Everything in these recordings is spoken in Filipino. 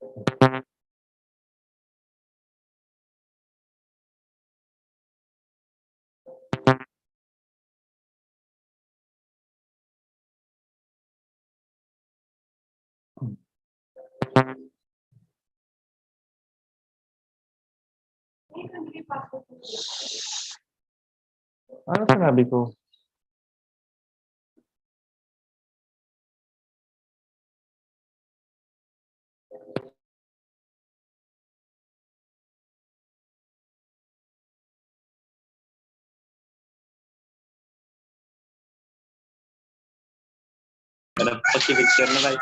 Ano sinabi ko? Ada picture na kayo.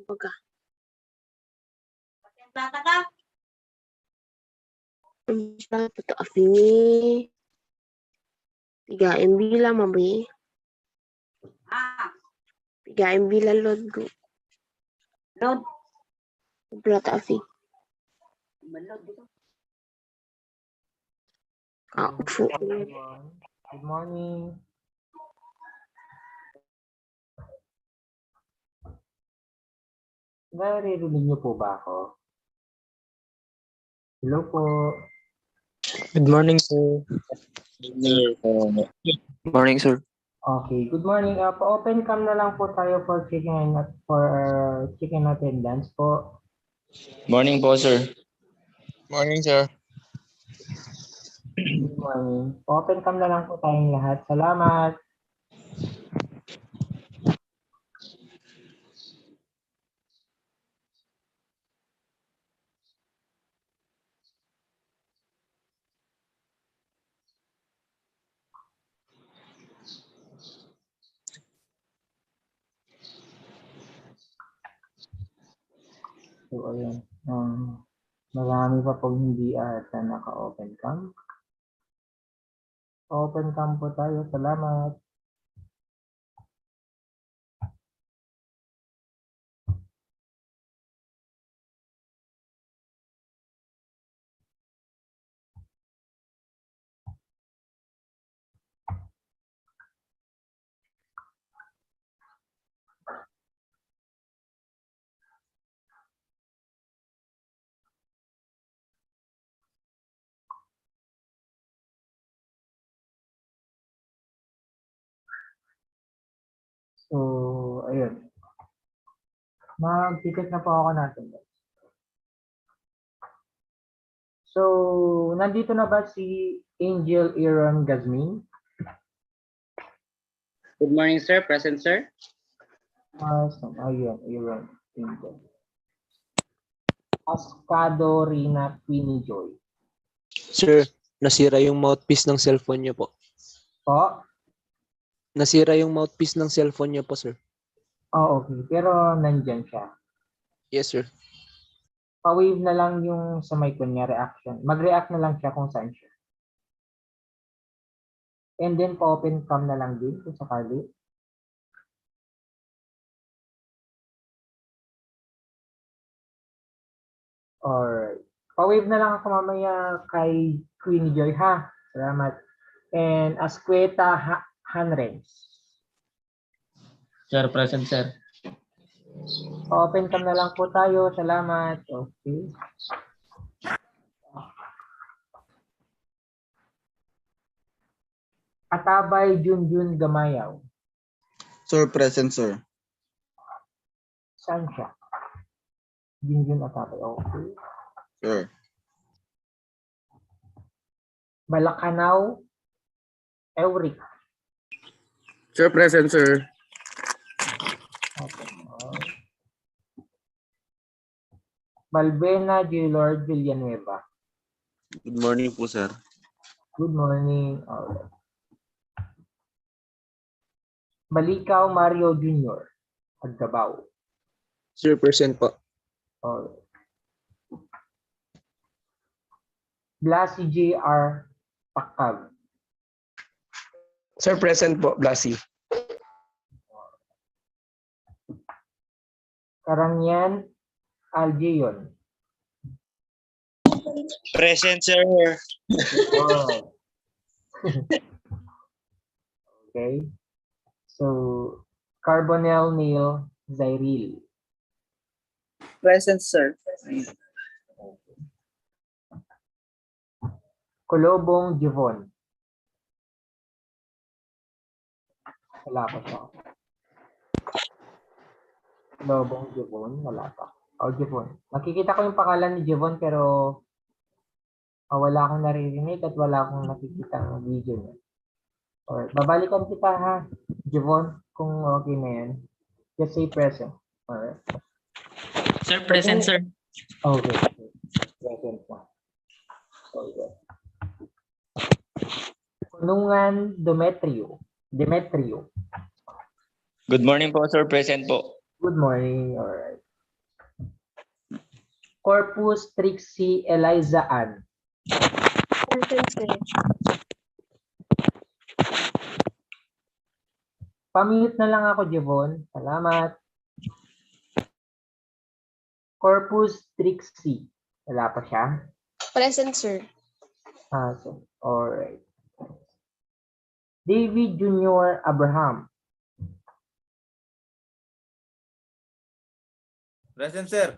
Baga. Ito afini. 3 MB lang mabi. 3 MB lang load ko. Load. Plata afi. Load dito. Upo. Good morning. Naririnig niyo po ba ako? Hello po. Good morning, sir. Morning, sir. Okay, good morning. Pa-open cam na lang po tayo for checking attendance po. Morning po, sir. Morning, sir. Good morning. Pa-open cam na lang po tayong lahat. Salamat. So, ayun. Marami pa pong hindi ata naka-open cam. Open cam po tayo. Salamat. So, ayun. Mag-ticket na po ako natin. So, nandito na ba si Angel Aaron Gazmin? Good morning, sir. Present, sir. Ayun, Aaron Angel. Ascado Rina Queenie Joy. Sir, nasira yung mouthpiece ng cellphone niyo po. Po? Nasira yung mouthpiece ng cellphone niyo po, sir. Oh, okay. Pero nandyan siya. Yes, sir. Pa-wave na lang yung sa mic niya reaction. Mag-react na lang siya kung saan siya. And then pa-open cam na lang din kung sakali. Alright. Pa-wave na lang ako mamaya kay Queen Joy ha. Salamat. And Asqueta Henrich. Sir, present, sir. Open cam na lang po tayo. Salamat. Okay. Atabay Junjun Gamayaw. Sir, present, sir. Saan siya? Junjun Atabay. Okay. Sir. Balakanaw Euric. Sir, present, sir. Okay. Balbena Gaylord Villanueva. Good morning po, sir. Good morning. Alright. Balikaw Mario Jr. Agdabaw. Sir, present po. Alright. Blasi J.R. Pakab. Sir, present po, Blasi. Karangyan Aljeyon. Present, sir. Alright. Okay. So, Carbonell Neil Zairil. Present, sir. Kolobong Jivon. Wala pa siya. Kolobong Jivon. Wala pa. O, Jivon. Nakikita ko yung pangalan ni Jivon pero wala akong naririnig at wala akong nakikita ng video niya. Alright, babalikan kita ha, Javon, kung okay na yan. Just say present. Alright. Sir, present, sir. Okay. Present na. Okay. Kulungan Demetrio. Good morning po, sir. Present po. Good morning. Alright. Corpus Trixie Eliza Ann. Present, sir. Pamute na lang ako, Javon. Salamat. Corpus Trixie. Wala pa siya? Present, sir. So, alright. David Jr. Abraham. Present, sir.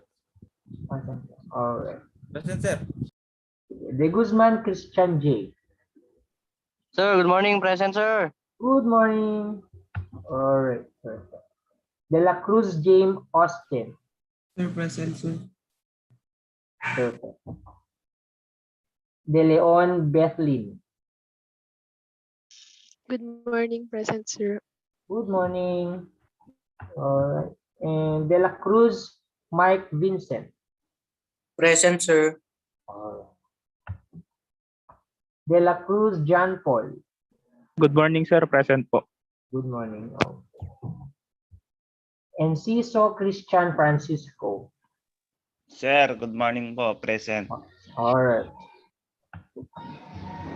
Alright. Present, sir. De Guzman Christian J. Sir, good morning. Present, sir. Good morning. Alright. Perfect. De La Cruz James Austin. Sir, present, sir. Perfect. De Leon Bethlyn. Good morning, present, sir. Good morning. Alright. And De La Cruz Mike Vincent. Present, sir. Alright. De La Cruz John Paul. Good morning, sir. Present po. Good morning. Enciso Christian Francisco. Sir, good morning po. Present. Alright.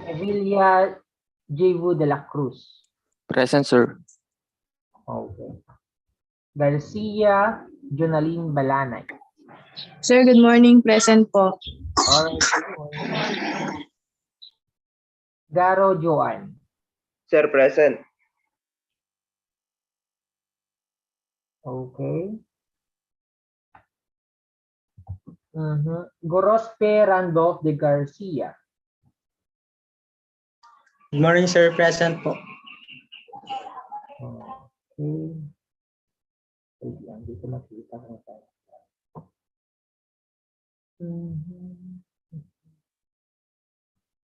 Evilia Jevu de la Cruz. Present, sir. Okay. Garcia Jonaline Balanay. Sir, good morning. Present po. Alright. Good morning. Garo Joan. Sir, present. Okay. Gorospe Randolph de Garcia. Good morning, sir. Present po. Okay. Wait lang, dito makita ko tayo.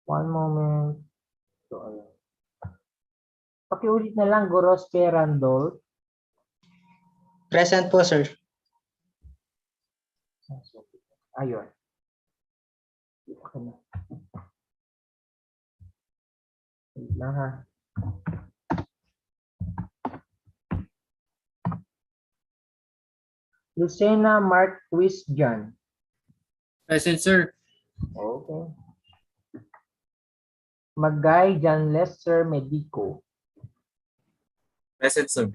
One moment. So, ayan. Pakiulit na lang, Gorospe Randolph. Present po, sir. Ayun. Okay na. Wait lang ha. Lucena Marquis John. Present, sir. Okay. Magay John Lester Medico. Present, sir.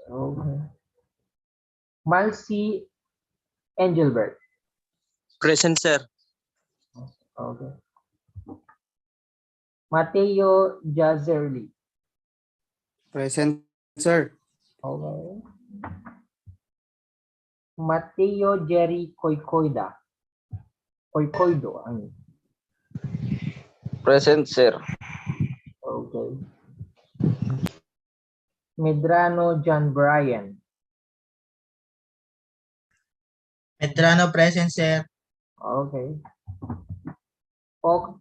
Okay. Malcy Engelbert. Present, sir. Okay. Mateo Jazerli. Present, sir. Okay. Mateo Jerry Koykoida. Koykoido. Ano? Present, sir. Okay. Medrano John Bryan. Medrano, present, sir. Okay.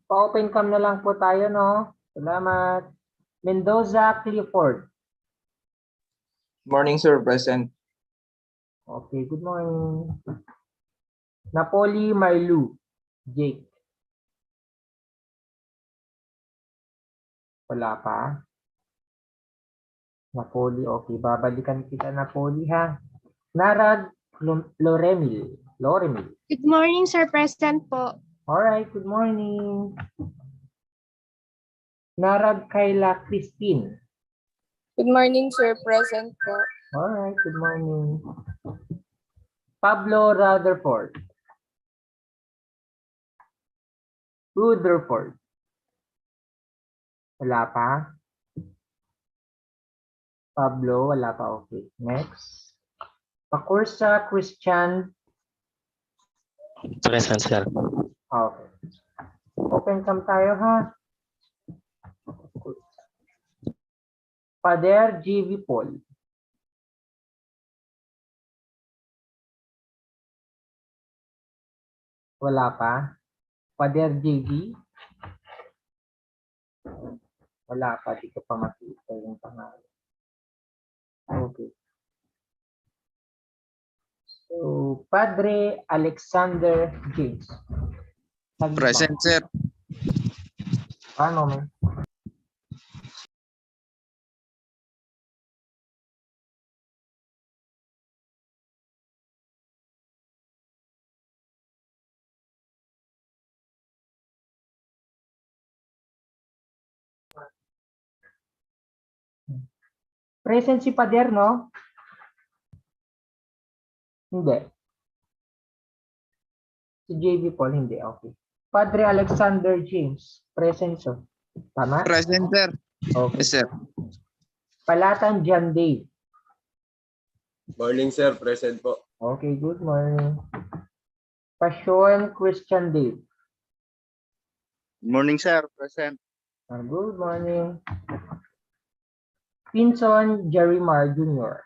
Pa-open cam na lang po tayo, no? Salamat. Mendoza Clifford. Morning, sir. Present. Okay, good morning. Napoli Marlu. Jake. Wala pa. Napoli, okay. Babalikan kita, Napoli, ha? Narad Loremil. Good morning, sir. Present po. Alright, good morning. Narad Kayla Christine. Good morning, sir. Present po. Alright, good morning. Pablo Rutherford. Wala pa. Pablo, wala pa. Okay. Next. Pakursa Christian. Present, sir. Okay. Open cam tayo, ha? Pader G.V. Paul. Wala pa. Pader J.V. Wala pa, di ko pa makita yung pangalan. Okay. So, Padre Alexander James. Present, sir. One moment. Present si Pader, no? Hindi. Si JV Paul, hindi. Okay. Padre Alexander James. Present, so. Tama? Present, sir. Okay. Yes, sir. Palatan John Dave. Morning, sir. Present po. Okay, good morning. Passion Christian Dave. Good morning, sir. Present. Good morning. Pinson Jerimar Jr.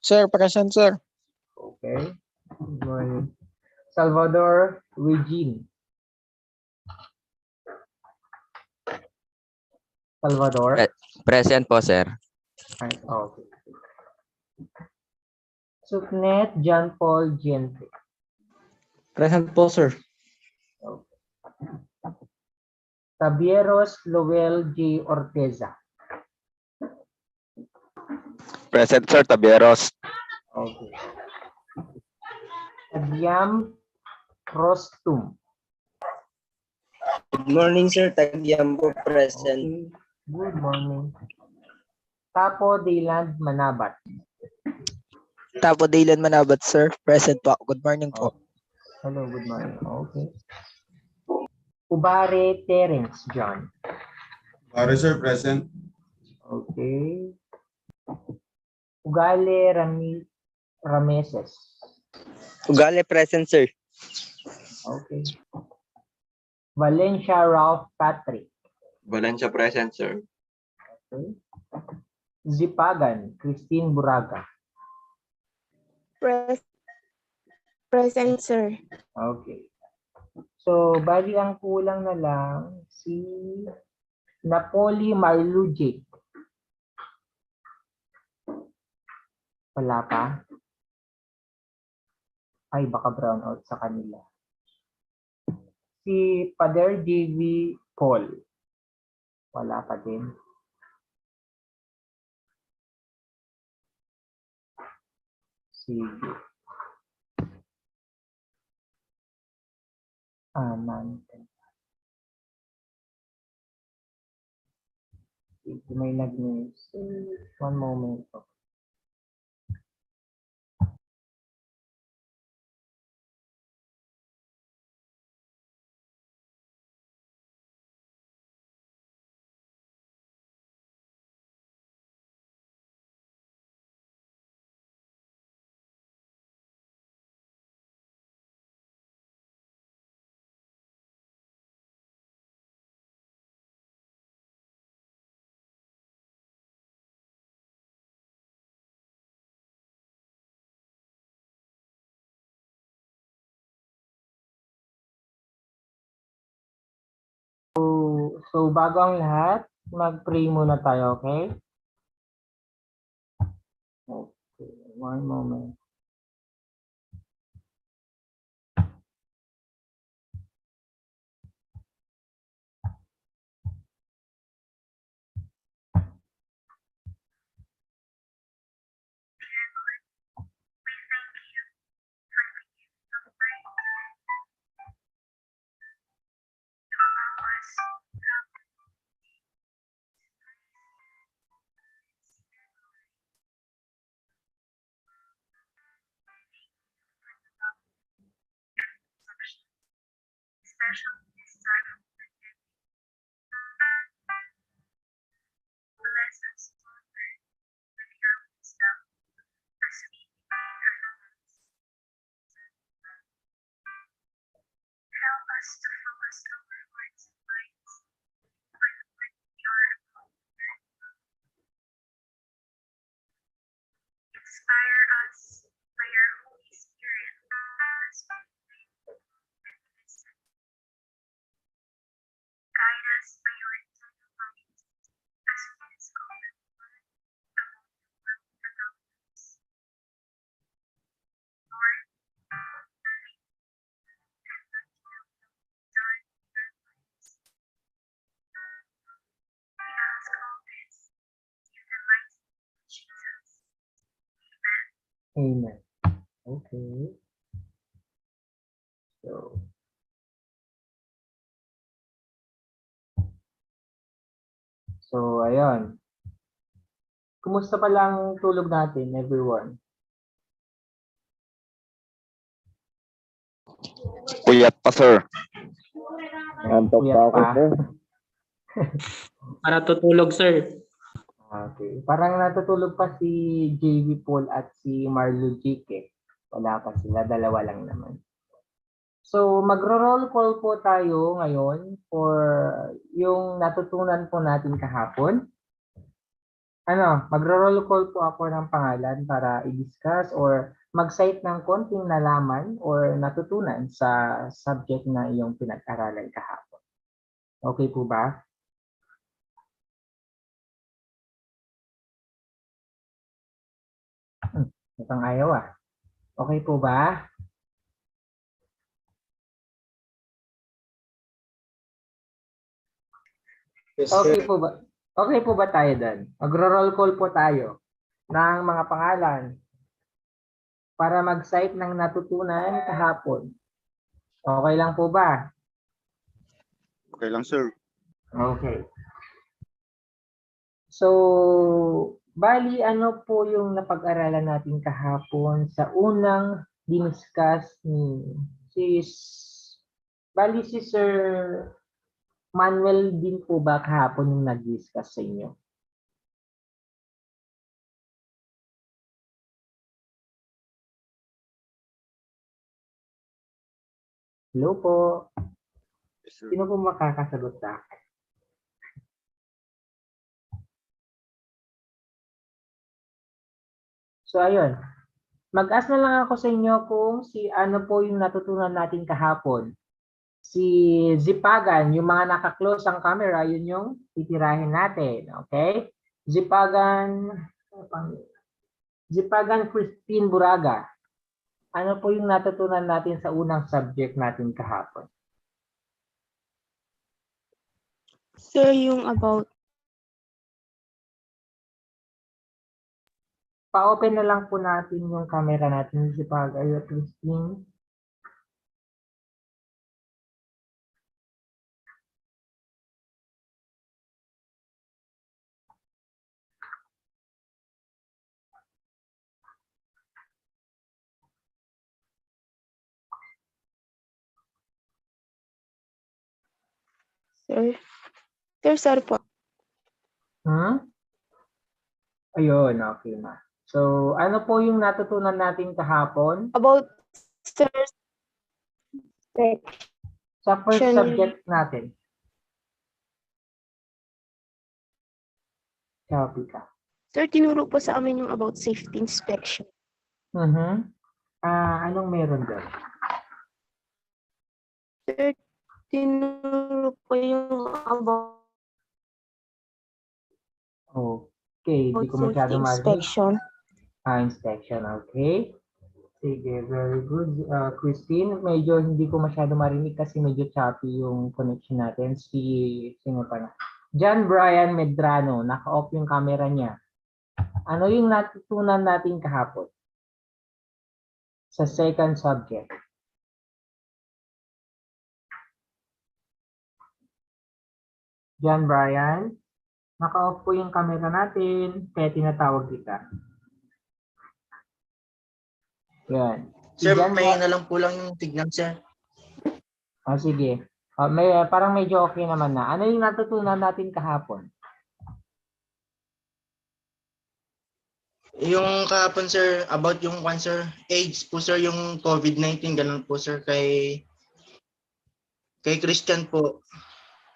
Sir, present, sir. Okay. Good morning. Salvador Regine. Salvador. Present po, sir. Ay, okay. Suknet John Paul Gente. Present po, sir. Tabieros Lowell J. Orteza. Present, sir. Tabieros. Okay. Tagyam Rostum. Good morning, sir. Tagyam po. Present. Okay. Good morning. Tapo Dayland Manabat. Tapo Dylan Manabat, sir. Present po. Good morning po. Hello, good morning. Okay. Ubare Terence John. Sorry, sir. Present. Okay. Ugale Rameses. Ugale, present, sir. Okay. Valencia Ralph Patrick. Valencia, present, sir. Okay. Zipagan Christine Buraga. Present, sir. Okay. So, bali ang kulang na lang si Napoli Marlujic. Wala pa? Ay, baka brown out sa kanila. Si Pader JV Paul. Wala pa din. Sige. Sige, may nag-miss. One moment. So, bago ang lahat, mag-pray muna tayo, okay? Okay, one moment. Amen. Okay. So, ayun. Kumusta pa lang tulog natin, everyone? Puyat pa, sir. Antok pa ako, sir. Para tutulog, sir. Okay. Parang natutulog pa si JV Paul at si Marlo Jake eh. Wala pa sila, dalawa lang naman. So, magro-roll call po tayo ngayon for yung natutunan po natin kahapon. Magro-roll call po ako ng pangalan para i-discuss or mag-cite ng konting nalaman or natutunan sa subject na iyong pinag-aralan kahapon. Okay po ba? Itong ayaw ah. Okay po ba? Okay po ba? Okay po ba tayo doon? Magro-roll call po tayo ng mga pangalan para mag-cite ng natutunan kahapon. Okay lang po ba? Okay lang, sir. Okay. So, bali ano po yung napag-aralan natin kahapon sa unang diniscuss ni bali si Sir Manuel din po ba kahapon yung nag-discuss sa inyo? Hello po. Yes, sir. Sino po makakasagot sa akin? So, ayun. Mag-ask na lang ako sa inyo kung ano po yung natutunan natin kahapon. Si Zipagan, yung mga naka-close ang camera, yun yung titirahin natin. Okay? Zipagan Christine Buraga. Ano po yung natutunan natin sa unang subject natin kahapon? Sir, yung about Pa-open na lang po natin yung camera natin, Zipagan Christine. sir. Sir po. Ayun, okay na. So, ano po yung natutunan natin kahapon? About sir Sa first section. subject natin. Copy ka. Sir, tinuro po sa amin yung about safety inspection. Anong meron doon? Sir, tinuro po yung about Okay, hindi ko safety masyado marinig. inspection. Inspection, okay. Sige, very good. Christine, medyo hindi ko masyado marinig kasi medyo choppy yung connection natin. Sino pa na? John Brian Medrano, naka-off yung camera niya. Ano yung natutunan natin kahapon? Sa second subject. John Brian, naka-off po yung camera natin, kaya tinatawag kita. Yan. Sir, John may na lang po lang yung tignan, sir. Sige. Parang medyo okay naman na. Ano yung natutunan natin kahapon? Yung kahapon, sir, about yung cancer, AIDS po, sir, yung COVID-19, ganun po, sir, kay Christian po.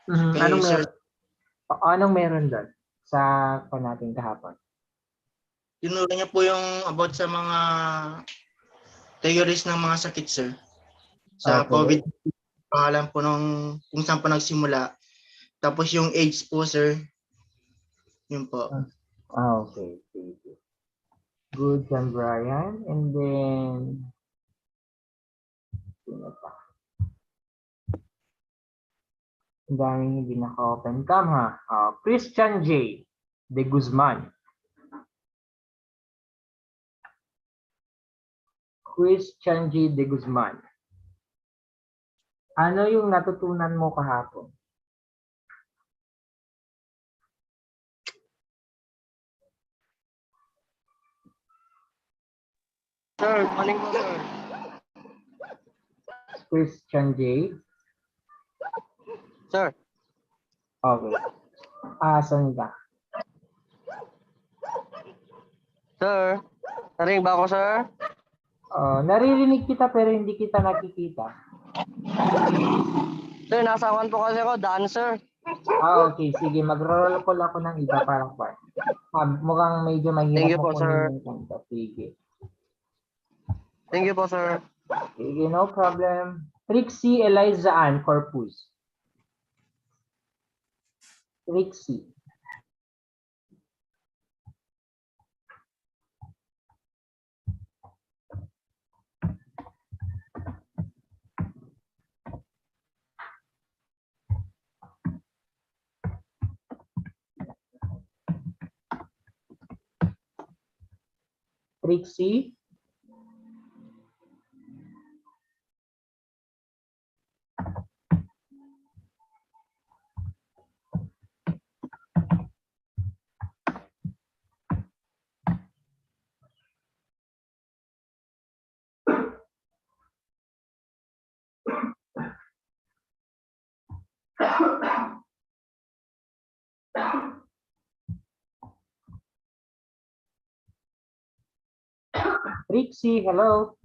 Kay Anong meron doon sa natin kahapon? Tinuro niya po yung about sa mga theories ng mga sakit, sir. Sa Okay. COVID, pangalan po nung kung saan po nagsimula. Tapos yung AIDS po, sir. Yun po. Okay. Good, John Brian. And then, sino pa? Ang daming hindi naka-open cam ha. Christian J. De Guzman. Christian G. De Guzman. Ano yung natutunan mo kahapon? Sir, morning po, sir. Christian J. Sir, Okay. Asan ka? sir, narinig ba ako, sir? Naririnig kita pero hindi kita nakikita. Sir, nasa awan po kasi ako, dancer. Okay. Sige, mag-roll call ako ng iba para pa. Mukhang medyo mahirap Thank you mo po, sir. kunin yung kanta. Sige. Thank you po, sir. Sige, no problem. Trixie Eliza Ann Corpus. Trixie. Trixie. Trixie, hello.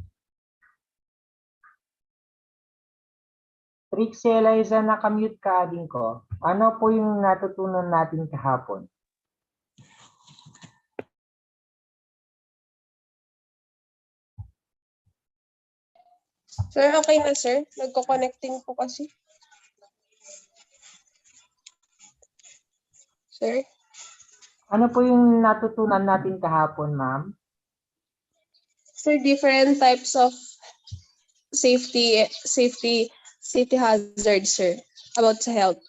Trixie Eliza, nakamute ka din ko. Ano po yung natutunan natin kahapon? Sir, okay na sir? Nagko-connecting po kasi. Sir? Ano po yung natutunan natin kahapon, ma'am? Sir, different types of safety hazards, sir, about sa health.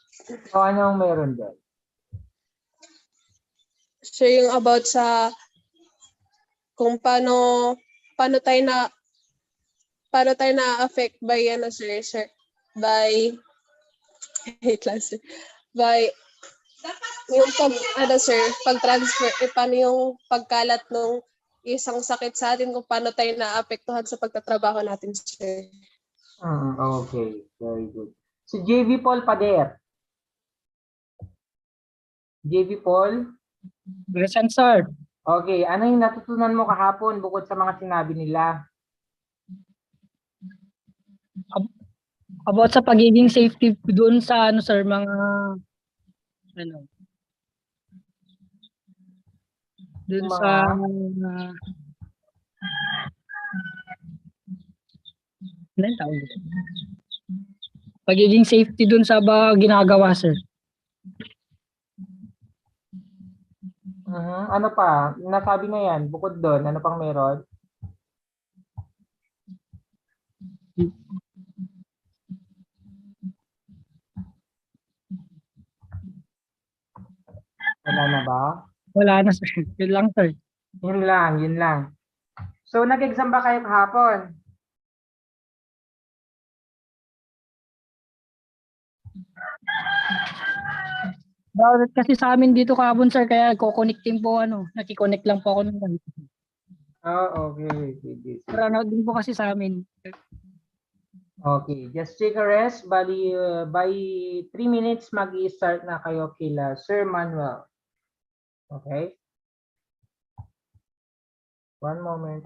O anong meron doon? Sir, yung about sa kung paano tayo na-affect by by wait lang, sir. By yung pag-transfer, paano yung pagkalat ng isang sakit sa atin, kung paano tayo naapektuhan sa pagtatrabaho natin, sir. Okay, very good. Si JV Paul Pader. JV Paul? Present, sir. Okay, ano yung natutunan mo kahapon bukod sa mga sinabi nila? About sa pagiging safety doon sa sir, mga doon Mga- sa ano yung tawag dito? Pagiging safety doon sa ginagawa, sir. Ano pa? Nasabi na yan. Bukod doon, ano pang meron? Wala na ba? Wala na, sir. Yun lang, sir. Yun lang. So, nag-exam ba kayo kahapon? Bakit kasi sa amin dito kahapon, sir, kaya ko-connecting po, nakikonnect lang po ako nun. Okay. Sige. Pero din po kasi sa amin. Okay, just take a rest. Bali, by 3 minutes, mag-i-start na kayo kila Sir Manuel. Okay? One moment.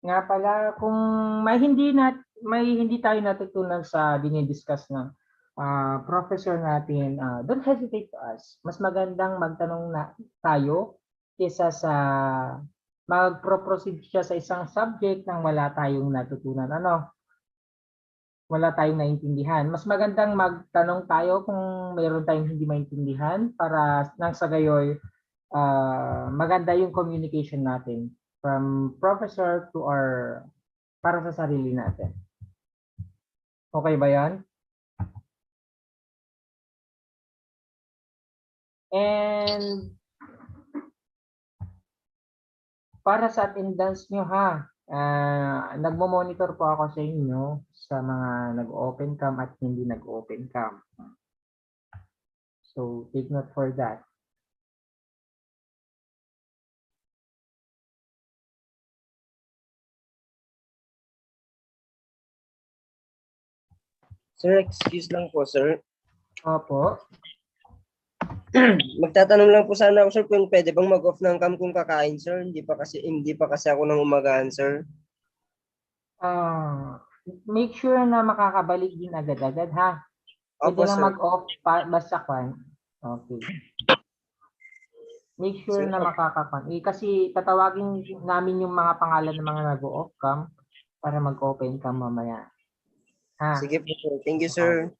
Nga pala, kung may hindi tayo natutunan sa dinidiscuss ng professor natin, don't hesitate to ask. Mas magandang magtanong na tayo kaysa sa magpro-proceed siya sa isang subject nang wala tayong natutunan. Wala tayong naintindihan. Mas magandang magtanong tayo kung mayroon tayong hindi maintindihan para nang sa gayoy maganda yung communication natin from professor to para sa sarili natin. Okay ba yan? And para sa attendance nyo ha, nagmo-monitor po ako sa inyo sa mga nag-open cam at hindi nag-open cam. So take note for that. Sir, excuse lang po, sir. Opo. Magtatanong lang po sana ako, sir, kung pwede bang mag-off ng cam kung kakain, sir. Hindi pa kasi ako nang umagahan, sir. Make sure na makakabalik din agad-agad ha. Pwede Opo, lang sir. mag-off basta kwan. Okay. Make sure na makakakwan. Kasi tatawagin namin yung mga pangalan ng mga nag-off cam para mag-open cam mamaya. Ha? Sige po, sir. Thank you, sir.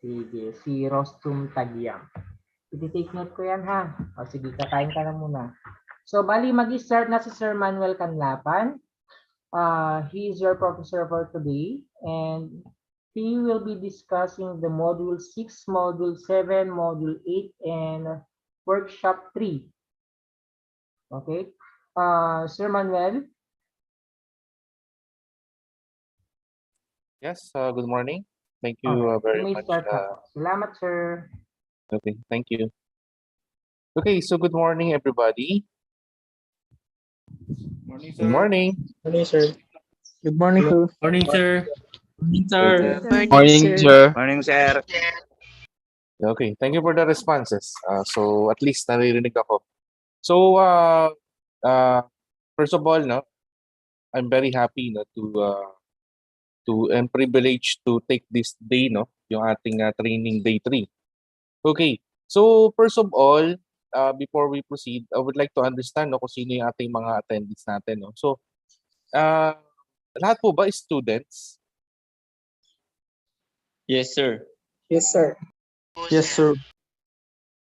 Sige. Si Rostum Tagiam. I-take note ko yan ha. O sige, kakain ka na muna. So, bali mag-start na si Sir Manuel Canlapan. He is your professor for today. And he will be discussing the Module 6, Module 7, Module 8, and Workshop 3. Okay? Sir Manuel? Yes, good morning. Thank you very May much. start ako. Salamat, sir. Okay, thank you. Okay, so good morning, everybody. Morning, Good morning. Morning, sir. Good morning, sir. Morning, sir. Morning, sir. Morning, sir. Okay, thank you for the responses. So at least naririnig ako. So first of all, no, I'm very happy and privileged to take this day, no, yung ating training day 3. Okay, so first of all, before we proceed, I would like to understand, no, kung sino yung ating mga attendees natin, no. So lahat po ba is students? Yes, sir. Yes, sir. Yes, sir.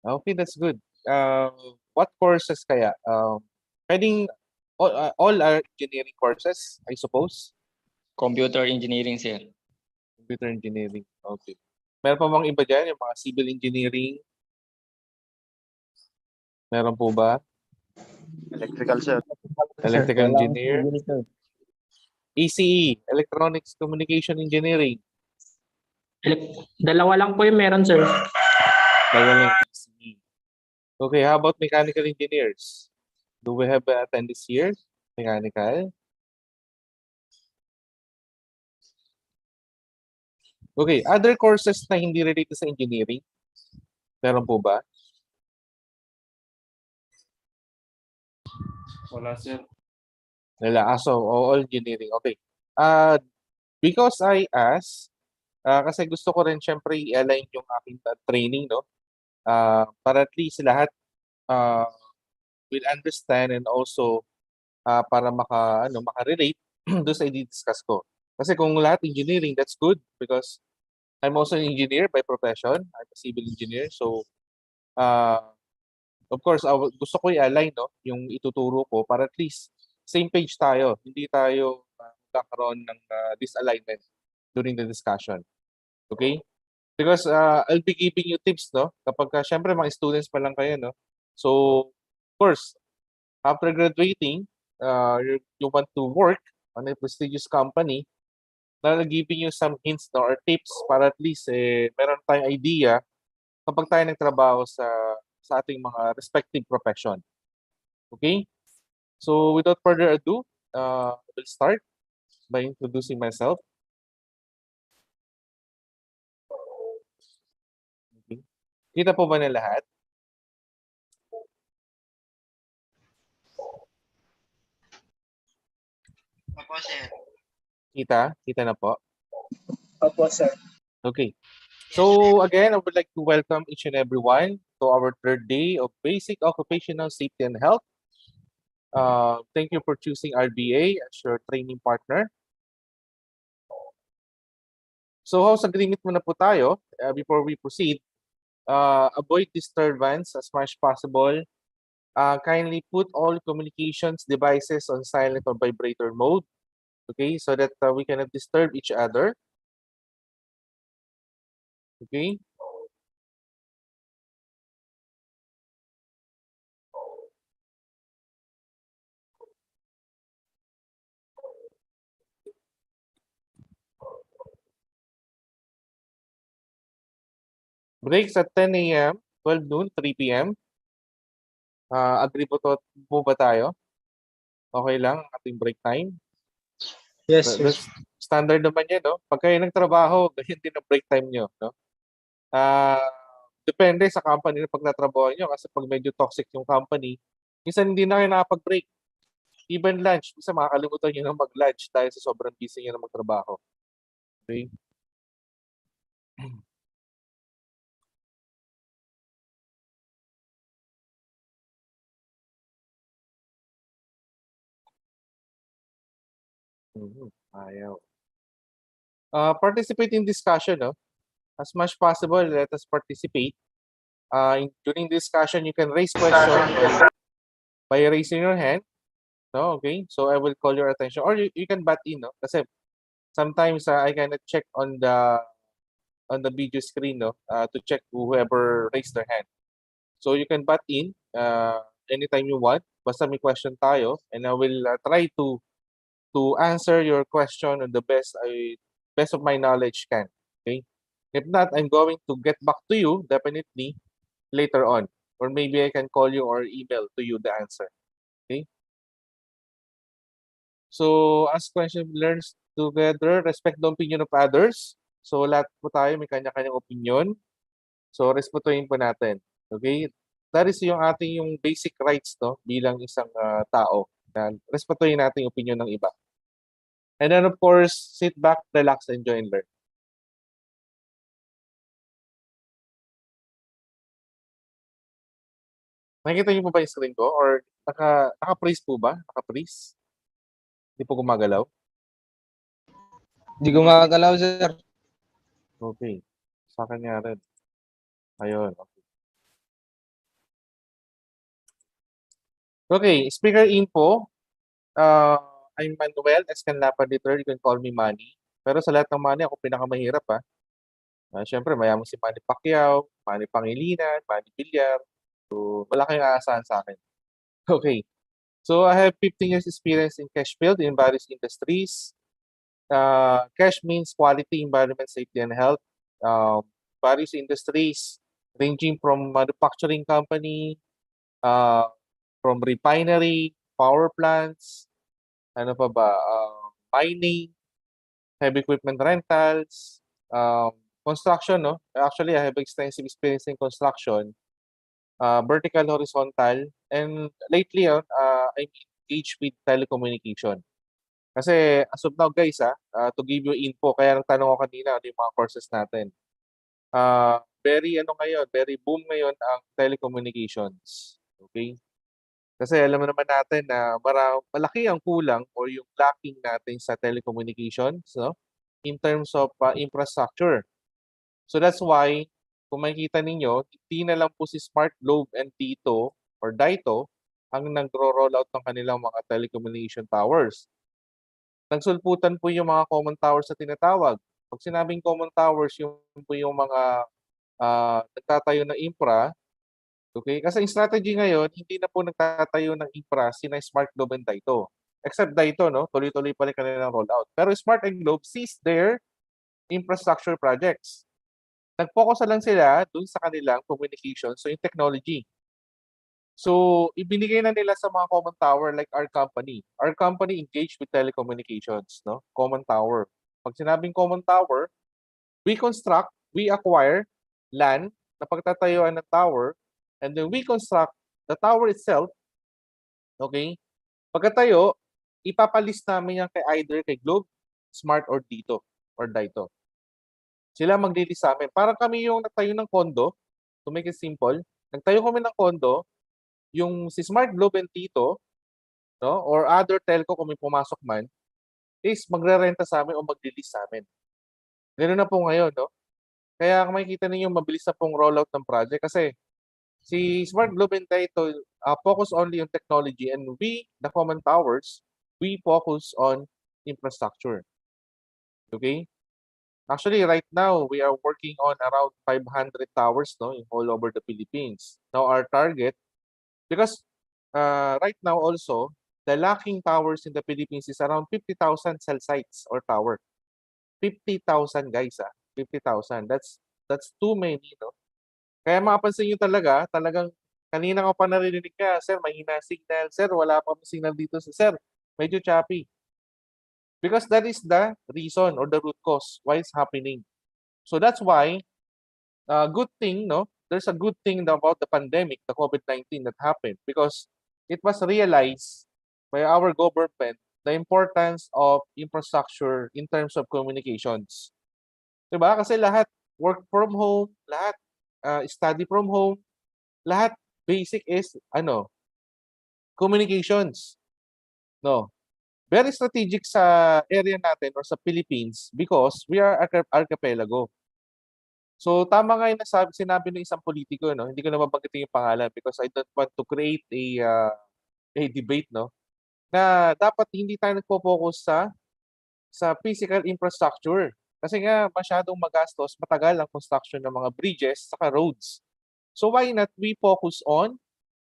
Okay, that's good. What courses kaya? Pwedeng all are engineering courses, I suppose. Computer engineering, sir. Computer engineering. Okay. Meron pa bang iba dyan? Yung mga civil engineering? Meron po ba? Electrical, sir. Electrical engineer? Sir. ECE, Electronics Communication Engineering. Dalawa lang po yung meron, sir. Dalawa lang ECE. Okay, how about mechanical engineers? Do we have attendees here? Mechanical? Okay, other courses na hindi related sa engineering? Meron po ba? Wala, sir. Wala. So, all engineering. Okay. Because I asked, kasi gusto ko rin syempre i-align yung aking training, no? Para at least lahat will understand and also para maka-relate doon sa i-discuss ko. Kasi kung lahat engineering, that's good because I'm also an engineer by profession. I'm a civil engineer. So, of course, gusto ko i-align, no, yung ituturo ko para at least same page tayo. Hindi tayo magkakaroon ng disalignment during the discussion. Okay? Because I'll be giving you tips, no? Kapag syempre mga students pa lang kayo, no? So, of course, after graduating, you want to work on a prestigious company, na giving you some hints, no, or tips para at least meron tayong idea kapag tayo nagtrabaho sa ating mga respective profession. Okay? So, without further ado, we'll start by introducing myself. Okay. Kita po ba na lahat? Opo, sir. Kita? Kita na po? Opo, sir. Okay. Yes, So again, I would like to welcome each and everyone to our third day of Basic Occupational Safety and Health. Thank you for choosing RBA as your training partner. So house agreement muna po tayo before we proceed. Avoid disturbance as much as possible. Kindly put all communications devices on silent or vibrator mode, okay, so that we cannot disturb each other. Okay. Breaks at 10 a.m., 12 noon, 3 p.m. Agree po ba tayo? Okay lang ang ating break time? Yes, sir. That's standard naman yan, no? Pag kayo nagtrabaho, ganyan din ang break time nyo, no? Depende sa company na pagtatrabaho nyo kasi pag medyo toxic yung company, minsan hindi na kayo nakapag-break. Even lunch, minsan makakalimutan nyo na mag-lunch dahil sa sobrang busy nyo na magtrabaho. Okay? Ayaw. Participate in discussion, no? As much possible, let us participate. During discussion, you can raise question by raising your hand. No, okay. So I will call your attention, or you can butt in, no? Kasi sometimes I cannot check on the video screen, no, to check whoever raised their hand. So you can butt in anytime you want. Basta may question tayo, and I will try to answer your question on the best of my knowledge can. Okay. If not, I'm going to get back to you definitely later on, or maybe I can call you or email to you the answer. Okay. So ask question, learns together, respect the opinion of others. So lahat po tayo may kanya-kanyang opinion. So respetuhin po natin. Okay? That is yung basic rights, no, bilang isang tao. Respetuhin natin yung opinion ng iba. And then of course, sit back, relax, enjoy, and learn. Nakikita niyo po ba yung screen ko? Or naka-freeze po ba? Naka-freeze? Hindi po gumagalaw? Hindi gumagalaw, sir. Okay. Sa akin nga rin. Ayun. Okay. Okay, speaker info. I'm Manuel Escanlapa III. You can call me Manny. Pero sa lahat ng Manny, ako pinakamahirap, ha. Siyempre, mayaman si Manny Pacquiao, Manny Pangilinan, Manny Villar. So, wala kayong aasahan sa akin. Okay. So, I have 15 years experience in cash field in various industries. Cash means quality, environment, safety, and health. Various industries ranging from manufacturing company, from refinery, power plants, ano pa ba, mining, heavy equipment rentals, construction, no? Actually, I have extensive experience in construction, vertical, horizontal, and lately, I'm engaged with telecommunication. Kasi as of now, guys, to give you info, kaya nang tanong ko kanina ano yung mga courses natin. Very boom ngayon ang telecommunications. Okay? Kasi alam mo naman natin na malaki ang kulang or yung lacking natin sa telecommunications, no? In terms of infrastructure. So that's why, kung makikita ninyo, hindi na lang po si Smart Globe and Tito or Daito ang nagro-roll out ng kanilang mga telecommunication towers. Nagsulputan po yung mga common towers na tinatawag. Pag sinabing common towers, yung po yung mga nagtatayo ng infra. Okay? Kasi yung strategy ngayon, hindi na po nagtatayo ng infra sina Smart Globe and Daito. Except Daito, no? Tuloy-tuloy pa rin kanilang rollout. Pero Smart and Globe sees their infrastructure projects. Nag-focus na lang sila dun sa kanilang communication, so yung technology. So, ibinigay na nila sa mga common tower like our company. Our company engaged with telecommunications, no? Common tower. Pag sinabing common tower, we acquire land na pagtatayuan ng tower, and then we construct the tower itself. Okay? Pagkatayo, Ipapalist namin yan kay either kay Globe, Smart, or Dito, or Dito. Sila mag-release sa amin. Parang kami yung nagtayo ng kondo, to make it simple, nagtayo kami ng kondo, yung si Smart, Globe, and Dito, no, or other telco kung may pumasok man, is magre-renta sa amin o mag-release sa amin. Ganoon na po ngayon, no? Kaya kung makikita ninyo, mabilis na pong rollout ng project kasi si Smart Globe and Dito focus only on technology, and we, the common towers, we focus on infrastructure. Okay? Actually, right now, we are working on around 500 towers, no, in all over the Philippines. Now, our target, because right now also, the lacking towers in the Philippines is around 50,000 cell sites or tower. 50,000 guys, 50,000. That's too many, no? Kaya mapapansin nyo talagang kanina ko pa narinig ka, sir, mahina signal, sir, wala pa signal dito, sir, medyo choppy. Because that is the reason or the root cause why it's happening. So that's why, good thing, no? There's a good thing about the pandemic, the COVID-19 that happened, because it was realized by our government the importance of infrastructure in terms of communications. Diba? Kasi lahat work from home, lahat study from home, lahat basic is communications. No. Very strategic sa area natin or sa Philippines because we are archipelago. So tama nga yung sinabi ng isang politiko, no? Hindi ko na mabanggitin yung pangalan because I don't want to create a debate, no? Na dapat hindi tayo nagpo-focus sa physical infrastructure. Kasi nga masyadong magastos, matagal ang construction ng mga bridges saka roads. So why not we focus on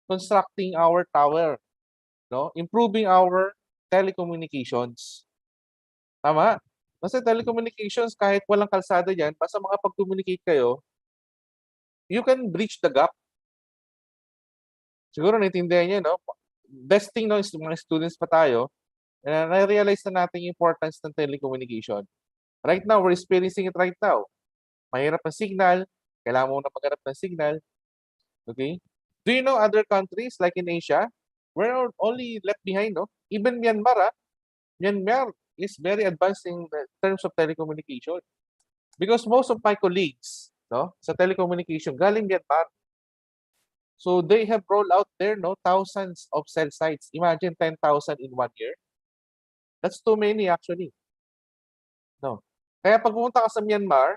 constructing our tower, no? Improving our telecommunications. Tama? Kasi telecommunications, kahit walang kalsada yan, basta makapag-communicate kayo, you can bridge the gap. Siguro naintindihan niyo, no? Best thing, no, is mga students pa tayo, na-realize na natin yung importance ng telecommunication. Right now, we're experiencing it right now. Mahirap ang signal, kailangan mo na maghanap ng signal. Okay? Do you know other countries like in Asia, we're only left behind, no? Even Myanmar, Myanmar is very advanced in terms of telecommunication. Because most of my colleagues, no, sa telecommunication, galing Myanmar. So they have rolled out there, no, thousands of cell sites. Imagine 10,000 in 1 year. That's too many actually. No. Kaya pag pumunta ka sa Myanmar,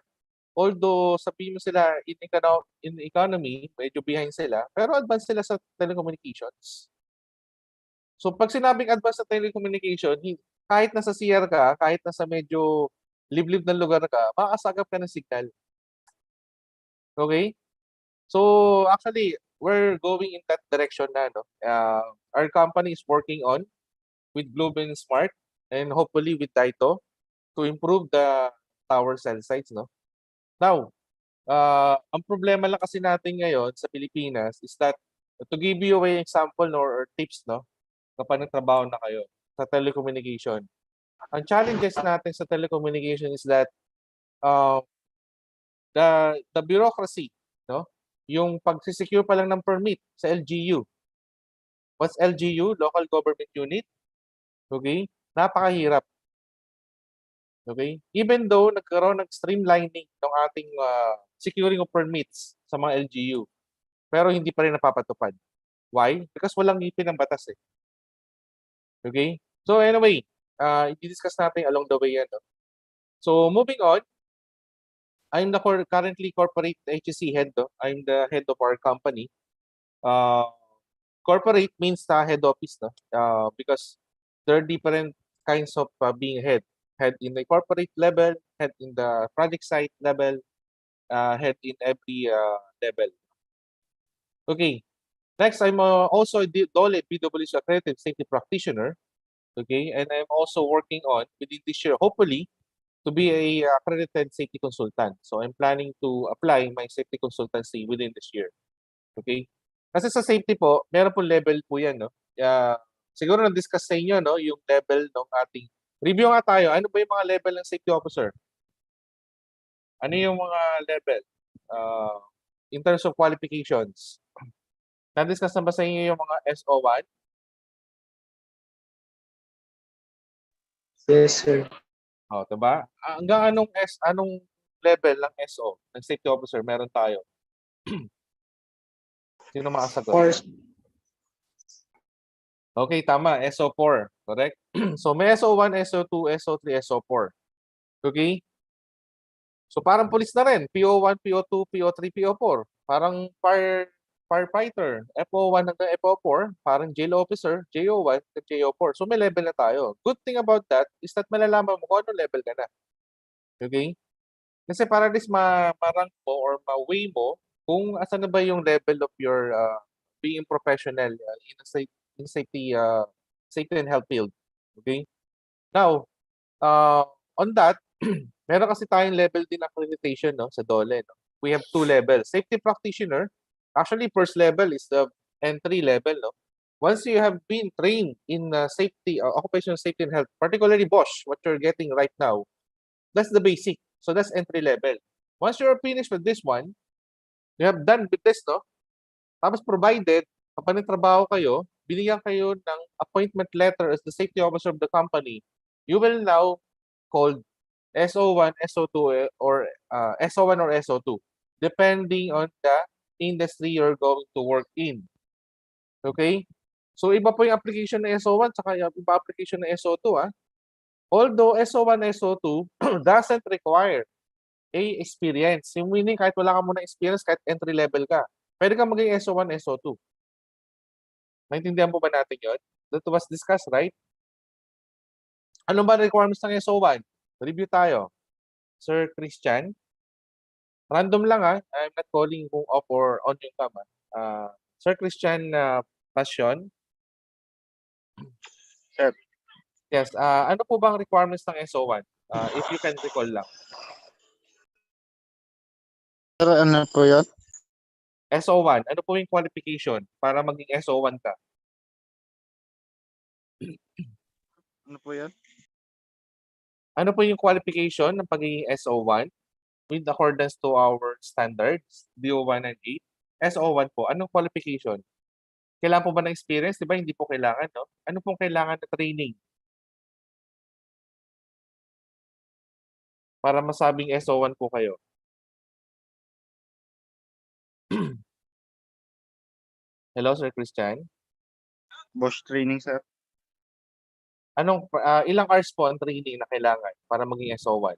although sabihin mo sila in economy, medyo behind sila, pero advanced sila sa telecommunications. So pag sinabing advanced sa telecommunication, kahit nasa CR ka, kahit nasa medyo liblib na lugar ka, makakasagap ka ng signal. Okay? So actually, we're going in that direction na, no? Our company is working on with Globe and Smart and hopefully with Dito to improve the tower cell sites, no? Now, ang problema lang kasi natin ngayon sa Pilipinas is that, to give you an example, no, or tips, no, kapag nagtrabaho na kayo sa telecommunication, ang challenges natin sa telecommunication is that the bureaucracy, no, yung pag-secure pa lang ng permit sa LGU. What's LGU? Local Government Unit. Okay? Napakahirap. Okay? Even though nagkaroon ng streamlining ng ating securing of permits sa mga LGU, pero hindi pa rin napapatupad. Why? Because walang ngipin ng batas eh. Okay? So anyway, i-discuss natin along the way yan. No? So moving on, I'm the currently corporate HSC head. No? I'm the head of our company. Corporate means head office, no? Because there are different kinds of being head. Head in the corporate level, head in the project site level, head in every level. Okay. Next, I'm also a DOLE PWC accredited safety practitioner. Okay, and I'm also working on within this year, hopefully, to be a accredited safety consultant. So I'm planning to apply my safety consultancy within this year. Okay? Kasi sa safety po, meron po level po yan, no? Siguro na-discuss sa inyo, no, yung level ng ating review nga tayo. Ano ba yung mga level ng safety officer? Ano yung mga level? In terms of qualifications. Na-discuss na ba sa inyo yung mga SO1? Yes, sir. O, diba? Hanggang anong level ng SO, ng safety officer, meron tayo? Sino makasagot? Okay, tama. SO4. Correct? So, may SO1, SO2, SO3, SO4. Okay? So, parang police na rin. PO1, PO2, PO3, PO4. Parang firefighter. FO1 hanggang FO4. Parang jail officer. JO1 hanggang JO4. So, may level na tayo. Good thing about that is that malalaman mo kung anong level ka na. Okay? Kasi para at least ma-rank mo or ma-weigh mo kung asan na ba yung level of your being professional in safety and health field. Okay? Now, on that, meron kasi tayong level din accreditation, no, sa DOLE. No? We have 2 levels. Safety practitioner, actually first level is the entry level. No? Once you have been trained in safety, occupational safety and health, particularly BOSH, what you're getting right now, that's the basic. So that's entry level. Once you're finished with this one, you have done with this, no? Tapos provided, kapag nagtrabaho kayo, binigyan kayo ng appointment letter as the safety officer of the company, you will now called SO1, SO2, or SO1 or SO2, depending on the industry you're going to work in. Okay? So iba po yung application ng SO1 saka yung iba application ng SO2. Although SO1, SO2 doesn't require a experience. Yung meaning, kahit wala ka muna experience, kahit entry level ka, pwede ka maging SO1, SO2. Naintindihan po ba natin yun? That was discussed, right? Ano ba requirements ng SO1? Review tayo. Sir Christian. Random lang I'm not calling kung off or on yung tama. Sir Christian Passion. Sir. Yes. Ano po bang requirements ng SO1? If you can recall lang. Sir, ano po yun? SO1, ano po yung qualification para maging SO1 ka? Ano po yun? Ano po yung qualification ng pagiging SO1 with accordance to our standards, DO1 and 8? SO1 po, anong qualification? Kailangan po ba ng experience? Di ba hindi po kailangan, no? Ano pong kailangan na training? Para masabing SO1 po kayo. Hello, Sir Christian? BOSH training, sir. Ilang hours po ang training na kailangan para maging SO1?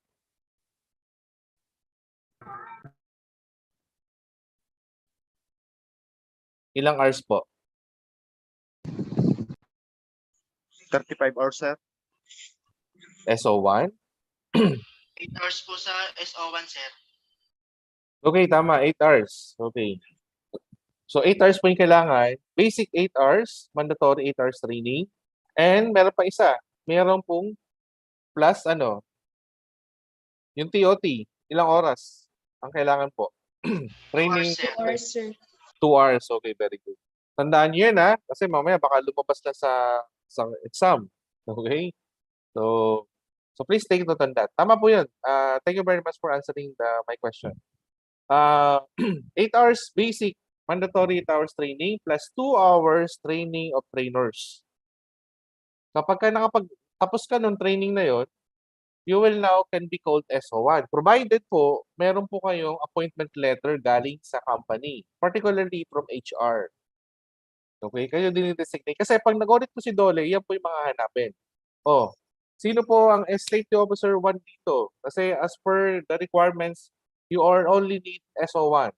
Ilang hours po? 35 hours, sir. SO1? 8 hours po sa SO1, sir. Okay, tama. 8 hours. Okay. So, 8 hours po yung kailangan. Basic 8 hours, mandatory 8 hours training. And meron pa isa. Meron pong plus yung TOT. Ilang oras ang kailangan po? Training. 2 hours, sir. 2 hours, sir. 2 hours. Okay, very good. Tandaan nyo yun, kasi mamaya baka lumabas na sa exam. Okay? So please take note on that. Tama po yun. Thank you very much for answering my question. 8 hours basic, mandatory 8 hours training plus 2 hours training of trainers. Kapag ka nakapag-tapos ka ng training na yon, you will now can be called SO1. Provided po, meron po kayong appointment letter galing sa company, particularly from HR. Okay? Kayo din i-designate. Kasi pag nag-audit po si Dole, yan po yung mga hanapin. Sino po ang safety officer 1 dito? Kasi as per the requirements, you only need SO1.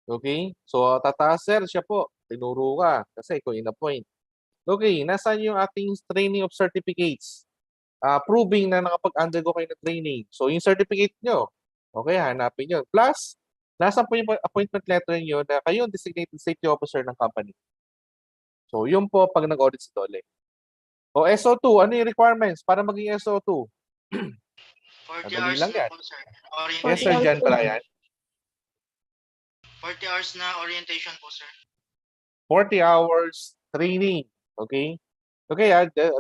Okay? So, tataas, sir, siya po. Tinuro ka kasi ikaw in-appoint. Okay, nasaan yung ating training of certificates? Proving na nakapag-undergo kayo ng training. So, yung certificate nyo, okay, hanapin nyo. Plus, nasaan po yung appointment letter nyo na kayo yung designated safety officer ng company. So, yun po pag nag-audit si Dole. O SO2, ano yung requirements para maging SO2? 40 hours lang na yan. po, sir. Yes, Sir Jan Brian. 40 hours na orientation po, sir. 40 hours training. Okay? Okay,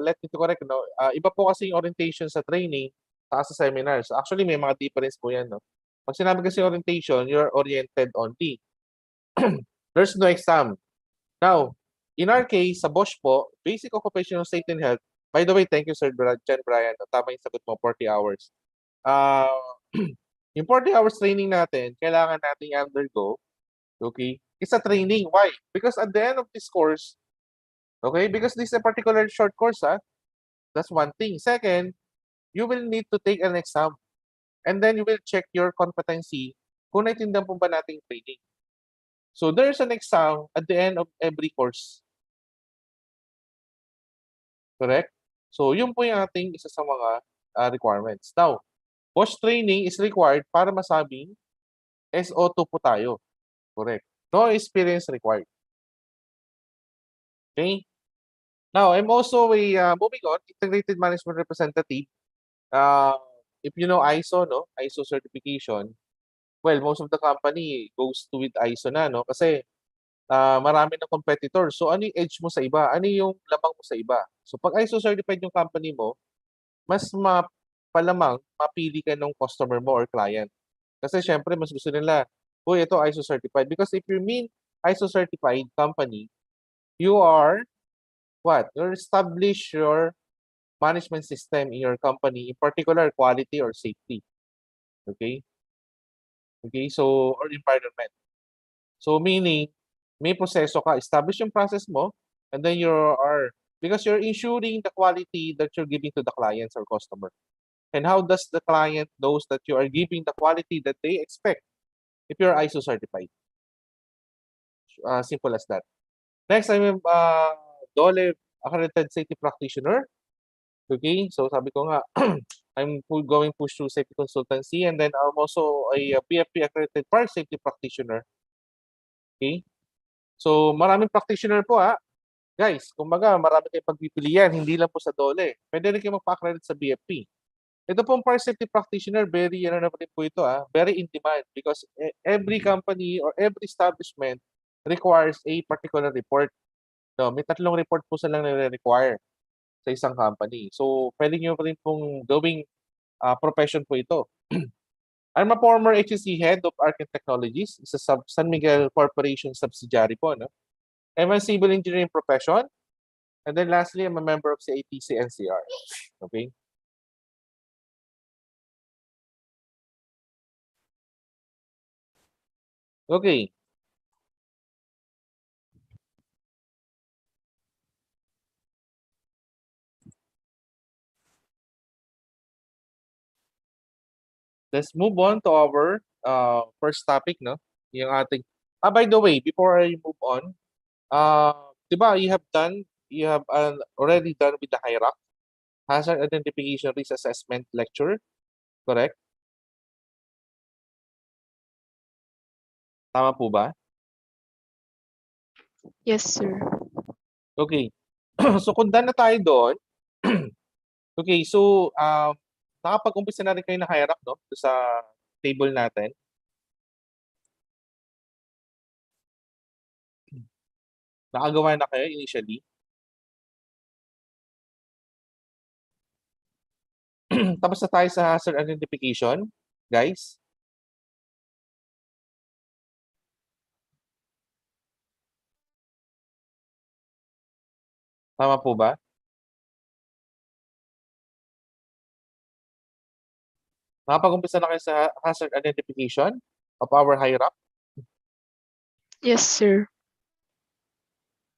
let me to correct. No? Iba po kasi yung orientation sa training sa seminars. Actually, may mga difference po yan. No? Pag sinabi kasi orientation, you're oriented only. There's no exam. Now, In our case, sa BOSH po, Basic Occupational Safety and Health, by the way, thank you, Sir John Brian. Tama yung sagot mo, 40 hours. Yung 40 hours training natin, kailangan nating undergo, okay? It's a training. Why? Because at the end of this course, okay, because this is a particular short course, that's one thing. Second, you will need to take an exam. And then you will check your competency kung naintindihan po ba natin yung training. So there's an exam at the end of every course. Correct? So yun po yung ating isa sa mga requirements. Now, BOSH training is required para masabing SO2 po tayo. Correct. No experience required. Okay? Now, I'm also a moving on, integrated management representative. If you know ISO, no? ISO certification, well, most of the company goes to with ISO na, no? Kasi marami ng competitor. So, ano yung edge mo sa iba? Ano yung lamang mo sa iba? So, pag ISO certified yung company mo, mas palamang mapili ka ng customer mo or client. Kasi syempre, mas gusto nila, uy, ito ISO certified. Because if you mean ISO certified company, you are what? You establish your management system in your company, in particular, quality or safety. Okay? Okay, so, or environment. So, meaning, may proseso ka, establish yung process mo, and then because you're ensuring the quality that you're giving to the clients or customer. And how does the client knows that you are giving the quality that they expect if you're ISO certified? Simple as that. Next, I'm DOLE accredited safety practitioner. Okay, so sabi ko nga, I'm going push through safety consultancy, and then I'm also a PFP accredited fire safety practitioner. Okay, so maraming practitioner po guys, kumbaga marami kayong pagpipilian, hindi lang po sa DOLE. Pwede rin kayo magpa-accredit sa BFP. Ito pong fire safety practitioner, very na rin po ito very in demand because every company or every establishment requires a particular report. So, may 3 report po silang nire-require sa isang company. So, pwede nyo rin pong gawing profession po ito. I'm a former HSC head of Arc Technologies. It's a San Miguel Corporation subsidiary po. No? I'm a civil engineering profession. And then lastly, I'm a member of CATC NCR. Okay? Okay. Let's move on to our first topic, no? Yung ating by the way, before I move on, diba you have already done with the HIRAC, Hazard Identification Risk Assessment lecture, correct? Tama po ba? Yes, sir. Okay. So kung done na tayo doon, okay, so nakapag-umpisa na rin kayo na HIRAC, no? Sa table natin. Nakagawa na kayo initially. Tapos na tayo sa hazard identification, guys. Tama po ba? Nakapag-umpisa na kayo sa hazard identification of our HIRAC? Yes, sir.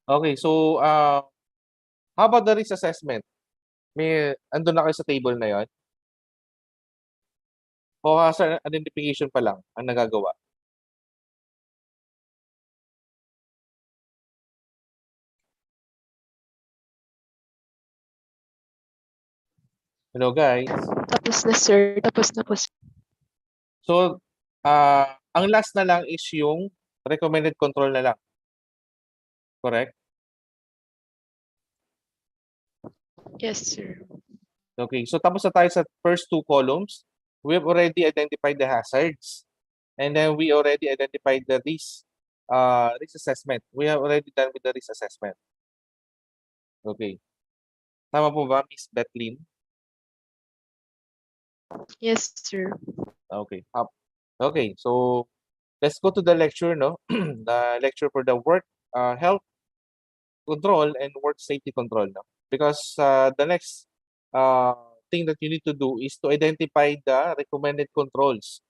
Okay, so how about the risk assessment? Andun na kayo sa table na yon? O hazard identification pa lang ang nagagawa? Hello, guys. Tapos na, sir. Tapos na po, sir. So, ang last na lang is yung recommended control na lang. Correct? Yes, sir. Okay, so tapos na tayo sa first 2 columns. We have already identified the hazards. And then we already identified the risk assessment. We have already done with the risk assessment. Okay. Tama po ba, Miss Bethlyn? Yes, sir. Okay. Okay, so let's go to the lecture, no? The lecture for the work health control and work safety control. No? Because the next thing that you need to do is to identify the recommended controls.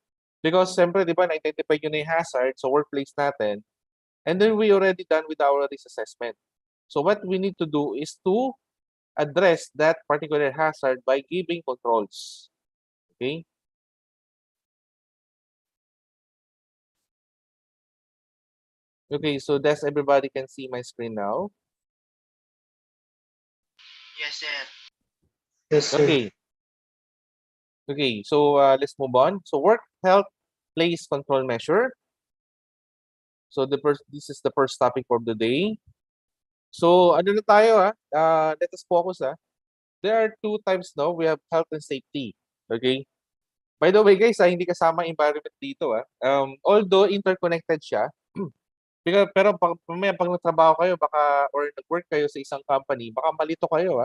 Because siyempre, di ba, na-identify nyo na yung hazard sa workplace natin, and then we already done with our risk assessment. So what we need to do is to address that particular hazard by giving controls. Okay? Okay, so does everybody can see my screen now? Yes, sir. Yes, sir. Okay. Okay, so let's move on. So work health place control measure. So this is the first topic for the day. So ano na tayo let us focus There are two types now. We have health and safety. Okay? By the way guys, hindi kasama environment dito although interconnected siya. Pero pag nagtrabaho kayo baka or nag-work kayo sa isang company, baka malito kayo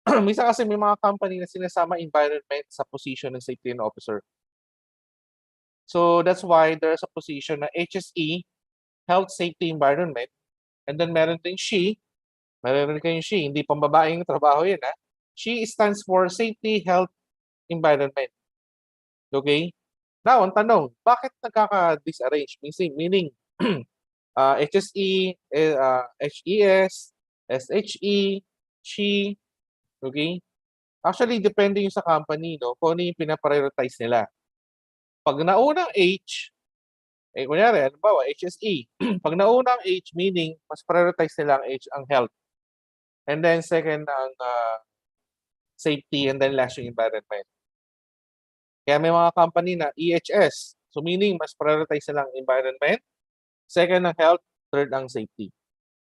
Minsan kasi may mga company na sinasama environment sa position ng safety and officer. So that's why there's a position na HSE, Health Safety Environment, and then meron din SHE, meron kayong SHE, hindi pambabaeng trabaho yan SHE stands for Safety Health Environment. Okay? Now, ang tanong, bakit nagkaka-disarrange? Meaning, HSE, HES, SHE, SHE, okay? Actually, depende yung sa company, no? Kung ano yung pinaprioritize nila. Pag naunang H, kunyari, halimbawa, HSE. Pag naunang H, meaning, mas prioritize nila ang H, ang health. And then, second, ang safety, and then last yung environment. Kaya may mga company na EHS. So, meaning, mas prioritize nila ang environment. Second, ang health. Third, ang safety.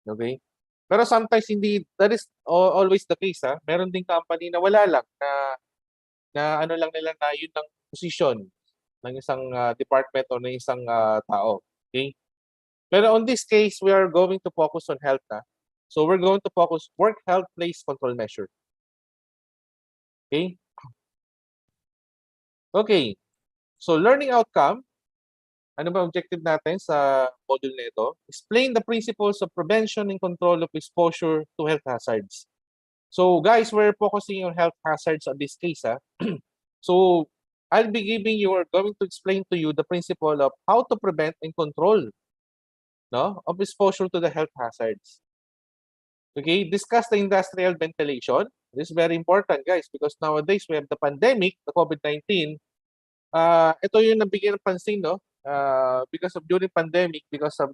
Okay? Pero sometimes hindi, that is always the case Meron ding company na wala lang na ano lang nila na yun ang position ng isang department o ng isang tao. Okay? Pero on this case, we are going to focus on health So we're going to focus work health place control measure. Okay? Okay. So learning outcome, ano ba objective natin sa module na ito? Explain the principles of prevention and control of exposure to health hazards. So guys, we're focusing on health hazards in this case. So I'll be giving you or going to explain to you the principle of how to prevent and control of exposure to the health hazards. Okay, discuss the industrial ventilation. This is very important, guys, because nowadays we have the pandemic, the COVID-19. Ito yung nabigyan ng pansin, because of during pandemic, because of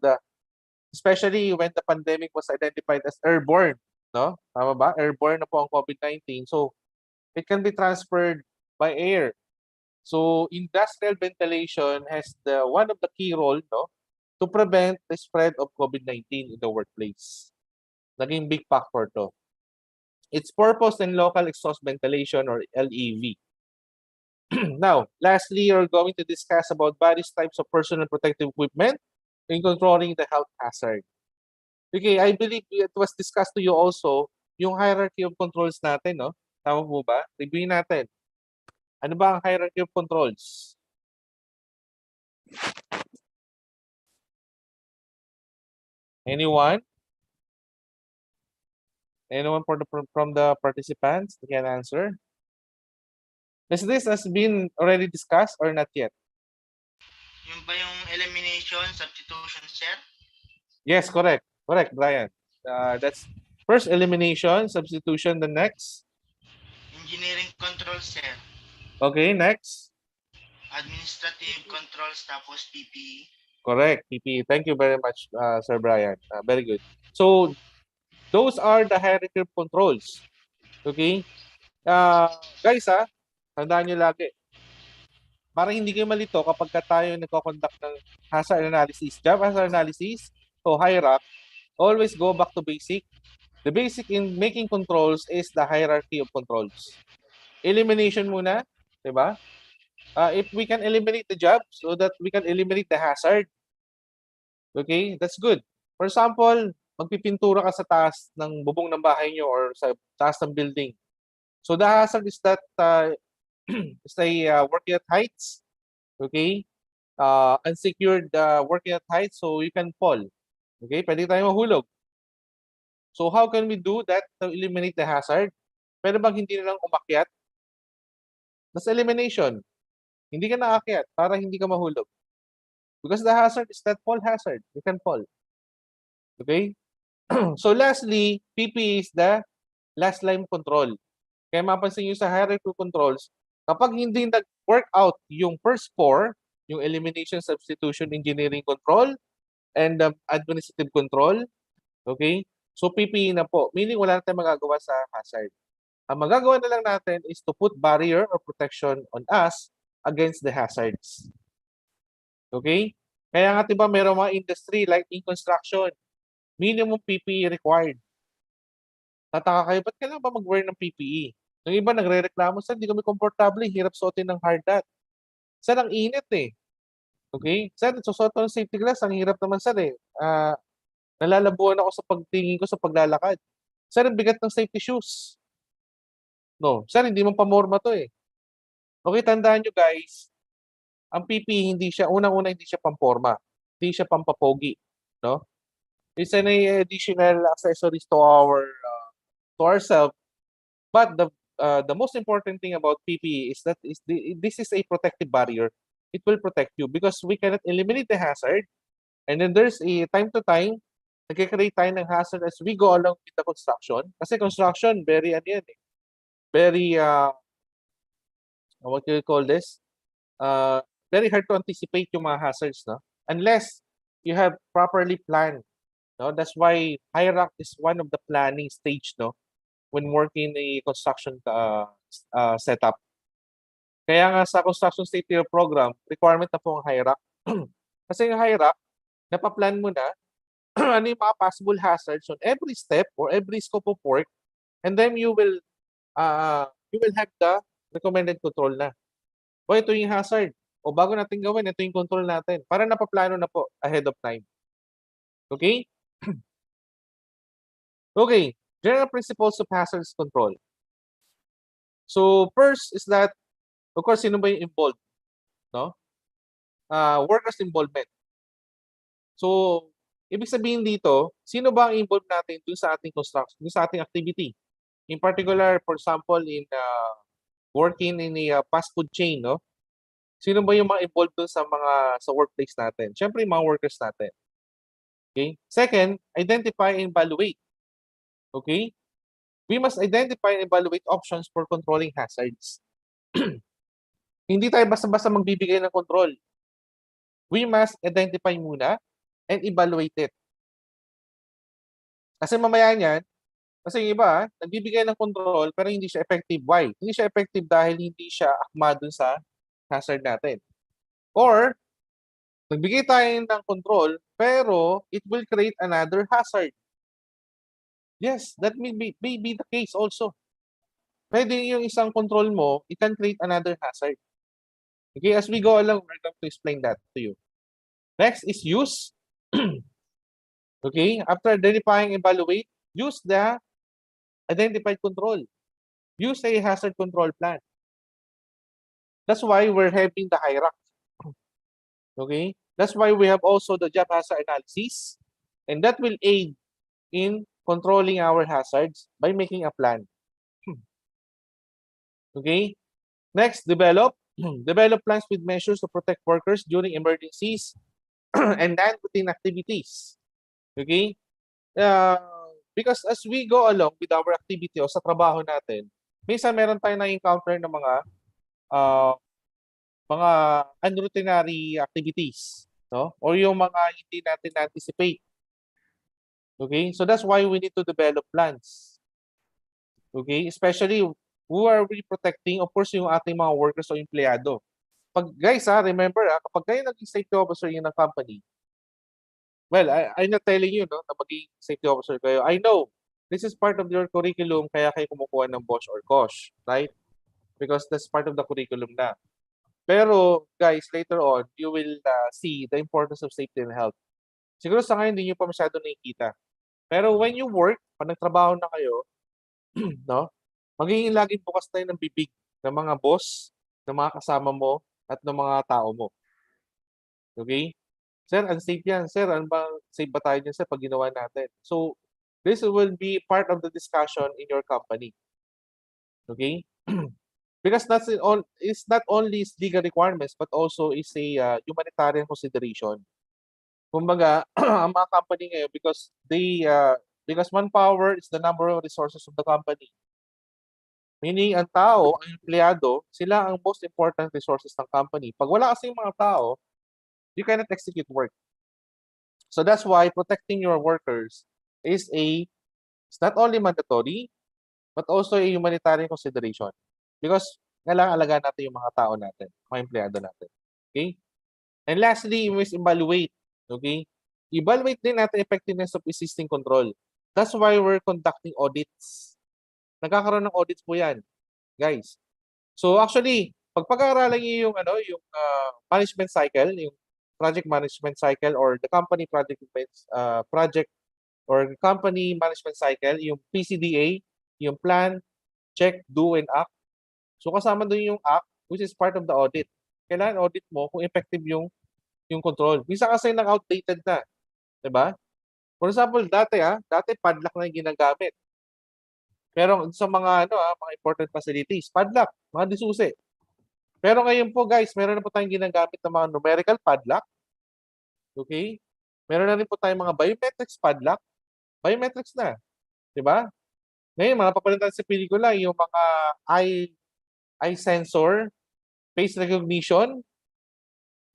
especially when the pandemic was identified as airborne, Tama ba? Airborne na po ang COVID-19. So, it can be transferred by air. So, industrial ventilation has one of the key role, to prevent the spread of COVID-19 in the workplace. Naging big factor to. Its purpose in local exhaust ventilation or LEV. Now, lastly, we're going to discuss about various types of personal protective equipment in controlling the health hazard. Okay, I believe it was discussed to you also yung hierarchy of controls natin, Tama po ba? Reviewin natin. Ano ba ang hierarchy of controls? Anyone? Anyone from the participants that can answer? Is this has been already discussed or not yet? Yung ba yung elimination substitution, sir? Yes, correct. Correct, Brian. That's first elimination, substitution, the next. Engineering controls, sir. Okay, next. Administrative controls, tapos PPE. Correct, PPE. Thank you very much, Sir Brian. Very good. So, those are the hierarchy of controls. Okay? Guys, tandaan nyo lagi. Para hindi kayo malito kapag tayo nagko-conduct ng hazard analysis, job hazard analysis, so hierarchy, always go back to basic. The basic in making controls is the hierarchy of controls. Elimination muna, di ba? If we can eliminate the job so that we can eliminate the hazard, okay, that's good. For example, magpipintura ka sa taas ng bubong ng bahay nyo or sa taas ng building. So the hazard is that working at heights, okay? Unsecured working at heights, so you can fall. Okay, pwede tayo mahulog. So how can we do that to eliminate the hazard? Pwede bang hindi na lang umakyat? That's elimination. Hindi ka naakyat para hindi ka mahulog. Because the hazard is that fall hazard. You can fall. Okay? So lastly, PP is the last line control. Kaya mapansin nyo sa hierarchical controls, kapag hindi nag-work out yung first four, yung elimination, substitution, engineering control, and administrative control, okay? So PPE na po, meaning wala na tayong magagawa sa hazard. Ang magagawa na lang natin is to put barrier or protection on us against the hazards. Okay? Kaya nga diba mayroong mga industry like in construction, minimum PPE required. Tataka kayo, ba't kailangan ba mag-wear ng PPE? Yung iba nagre-reklamo, sir, hindi kami komportable, hirap suotin ng hard hat. Sir, ang init eh. Okay? Sir, susuot ng safety glass, ang hirap naman sir eh. Nalalabuan ako sa pagtingin ko sa paglalakad. Sir, ang bigat ng safety shoes. No, sir, hindi mo pamorma to eh. Okay, tandaan nyo guys, ang PPE hindi siya, unang-una hindi siya pamporma. Hindi siya pampapogi. No? It's an additional accessories to ourselves. But the most important thing about PPE is that this is a protective barrier. It will protect you because we cannot eliminate the hazard. And then there's a time to time, nagkikreate tayo ng hazard as we go along with the construction. Kasi construction, very, very, what do you call this? Very hard to anticipate yung mga hazards, no? Unless you have properly planned. No? That's why hierarch is one of the planning stage, no? When working in a construction setup. Kaya nga sa construction safety program, requirement na po ang hierarch. Kasi yung hierarch, napaplan mo na ano yung mga possible hazards on every step or every scope of work, and then you will have the recommended control na. O ito yung hazard. O bago natin gawin, ito yung control natin. Para napaplano na po ahead of time. Okay? Okay. General principles of hazards control. So first is that, of course, sino ba yung involved? No? Workers' involvement. So, ibig sabihin dito, sino ba ang involved natin dun sa ating construction, dun sa ating activity? In particular, for example, in working in a fast food chain, no? Sino ba yung mga involved dun sa workplace natin? Siyempre, yung mga workers natin. Okay? Second, identify and evaluate. Okay? We must identify and evaluate options for controlling hazards. Hindi tayo basta-basta magbibigay ng control. We must identify muna and evaluate it. Kasi mamaya niyan, kasi yung iba, nagbibigay ng control pero hindi siya effective. Why? Hindi siya effective dahil hindi siya akma dun sa hazard natin. Or, nagbigay tayo ng control pero it will create another hazard. Yes, that may be the case also. Pwede yung isang control mo, it can create another hazard. Okay, as we go along, we're going to explain that to you. Next is use. Okay, after identifying and evaluate, use the identified control. Use a hazard control plan. That's why we're having the hierarchy. Okay, that's why we have also the job hazard analysis, and that will aid in controlling our hazards by making a plan. Okay, next, develop. Develop plans with measures to protect workers during emergencies and non-routine activities. Okay? Because as we go along with our activity o sa trabaho natin, minsan meron tayong na-encounter ng mga unroutinary activities, no? Or yung mga hindi natin anticipate. Okay? So that's why we need to develop plans. Okay? Especially who are we protecting? Of course, yung ating mga workers o empleyado. Guys, remember, kapag kayo naging safety officer yun ng company, well, I'm not telling you, no, na maging safety officer kayo. I know, this is part of your curriculum, kaya kayo kumukuha ng BOSH or COSH, right? Because that's part of the curriculum na. Pero, guys, later on, you will see the importance of safety and health. Siguro sa ngayon, hindi nyo pa masyado nakikita. Pero when you work, pag nagtrabaho na kayo, no, magiging laging bukas tayo ng bibig ng mga boss, ng mga kasama mo, at ng mga tao mo. Okay? Sir, unsafe yan. Sir, ano ba, safe ba tayo dyan, sir, pag ginawa natin? So, this will be part of the discussion in your company. Okay? Because it's not only is legal requirements but also is a humanitarian consideration. Kumbaga, ang mga company ngayon because manpower is the number of resources of the company. Meaning, ang tao, ang empleyado, sila ang most important resources ng company. Pag wala kasing mga tao, you cannot execute work. So that's why protecting your workers is it's not only mandatory, but also a humanitarian consideration. Because kailangan alagaan natin yung mga tao natin, mga empleyado natin. Okay? And lastly, we must evaluate. Okay? Evaluate din natin effectiveness of existing control. That's why we're conducting audits. Nagkakaroon ng audits po yan, guys. So actually, pag pag-aaralan niyo yung management cycle, yung project management cycle or the company project or company management cycle, yung PCDA, yung plan, check, do, and act. So kasama doon yung act, which is part of the audit. Kailangan audit mo kung effective yung control. Minsan kasi nang-outdated na. Diba? For example, dati padlock na yung ginagamit. Pero sa mga mga important facilities, padlock, mga disusi. Pero ngayon po guys, meron na po tayong ginagamit ng mga numerical padlock. Okay? Meron na rin po tayong mga biometrics padlock. Biometrics na. 'Di ba? Ngayon, mga papalitan sa pelikula, yung mga eye sensor, face recognition.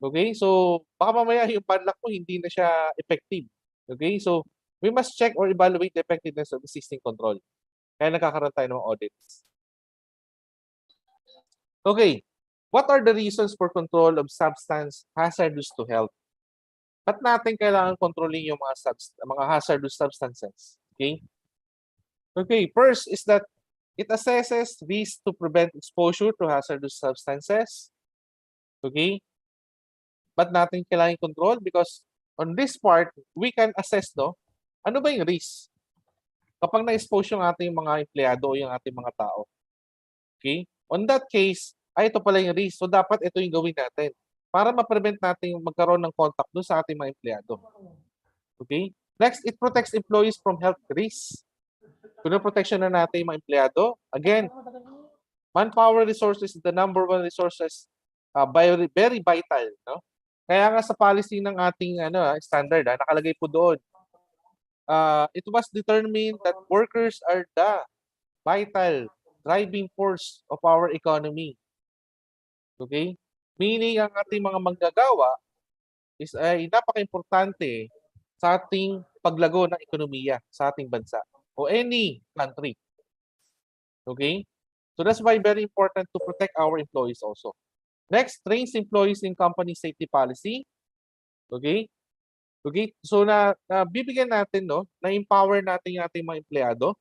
Okay? So, baka mamaya yung padlock mo hindi na siya effective. Okay? So, we must check or evaluate the effectiveness of existing control. Kaya nagkakaroon tayo ng audits. Okay. What are the reasons for control of substance hazardous to health? Ba't natin kailangan kontrolin yung mga hazardous substances? Okay? Okay, first is that it assesses risk to prevent exposure to hazardous substances. Okay? Ba't natin kailangan control? Because on this part, we can assess, ano ba yung risk? Kapag na-expose yung ating mga empleyado o yung ating mga tao. Okay? On that case, ito pala yung risk. So, dapat ito yung gawin natin para ma-prevent natin yung magkaroon ng contact doon sa ating mga empleyado. Okay? Next, it protects employees from health risks. Pinoprotection na natin yung mga empleyado. Again, manpower resources is the number one resources very vital. No? Kaya nga sa policy ng ating standard, nakalagay po doon. It was determined that workers are the vital driving force of our economy. Okay? Meaning, ang ating mga manggagawa ay napaka-importante sa ating paglago ng ekonomiya sa ating bansa o any country. Okay? So that's why very important to protect our employees also. Next, trains employees in company safety policy. Okay? Okay, so bibigyan natin, na-empower natin yung ating mga empleyado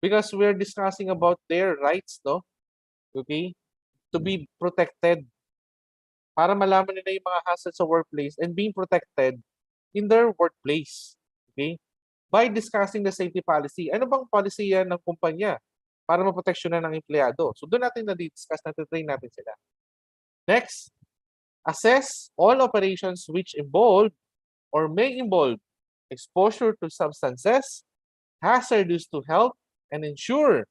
because we're discussing about their rights, okay, to be protected para malaman nila yung mga hazards sa workplace and being protected in their workplace, okay, by discussing the safety policy. Ano bang policy yan ng kumpanya para maproteksyonan ng empleyado? So doon natin na-discuss, na-train natin sila. Next, assess all operations which involve or may involve exposure to substances hazardous to health and ensure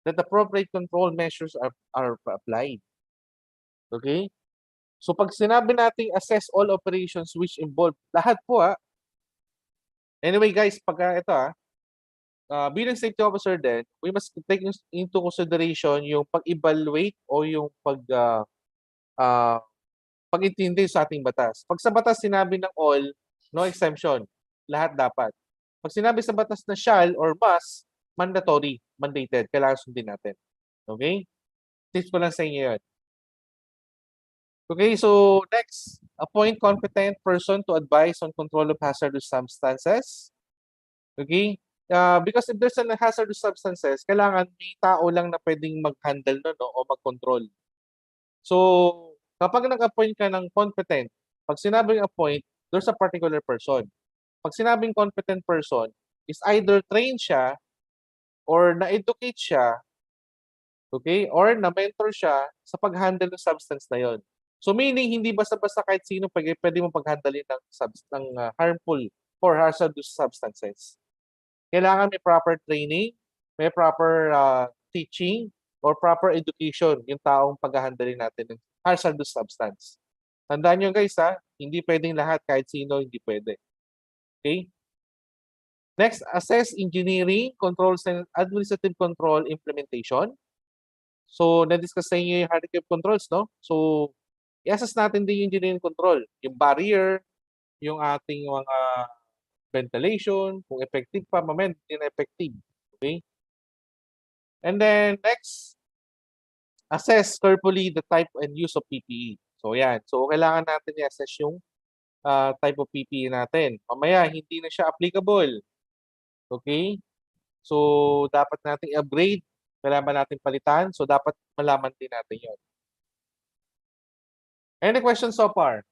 that appropriate control measures are applied. Okay? So pag sinabi nating assess all operations which involve, lahat po Anyway guys, pag ito bilang safety officer din, we must take into consideration yung pag-evaluate o yung pag-intindi sa ating batas. Pag sa batas sinabi ng all, no exemption. Lahat dapat. Pag sinabi sa batas na shall or must, mandatory, mandated. Kailangan sundin natin. Okay? Tips ko lang sa inyo yun. Okay, so next, appoint competent person to advise on control of hazardous substances. Okay? Because if there's a hazardous substances, kailangan may tao lang na pwedeng mag-handle o mag-control. So, kapag nag-appoint ka ng competent, pag sinabing appoint, there's a particular person. Pag sinabing competent person, is either trained siya or na-educate siya, okay, or na-mentor siya sa pag-handle ng substance na yon. So meaning, hindi basta-basta kahit sino pwede mo pag-handle ng harmful or hazardous substances. kailangan may proper training, may proper teaching, or proper education yung taong paghahandling natin ng hazardous substance. Tandaan nyo guys hindi pwedeng lahat, kahit sino hindi pwede. Okay? Next, assess engineering, controls, and administrative control implementation. So, na-discuss sa inyo yung hardware controls, no? So, i-assess natin din yung engineering control. Yung barrier, yung ating mga ventilation, kung effective pa, mamaya hindi na effective. Okay? And then, next, assess carefully the type and use of PPE. So, yan. So, kailangan natin i-assess yung type of PPE natin. Mamaya, hindi na siya applicable. Okay? So, dapat natin i-upgrade. Kailangan natin palitan. So, dapat malaman din natin yun. Any questions so far?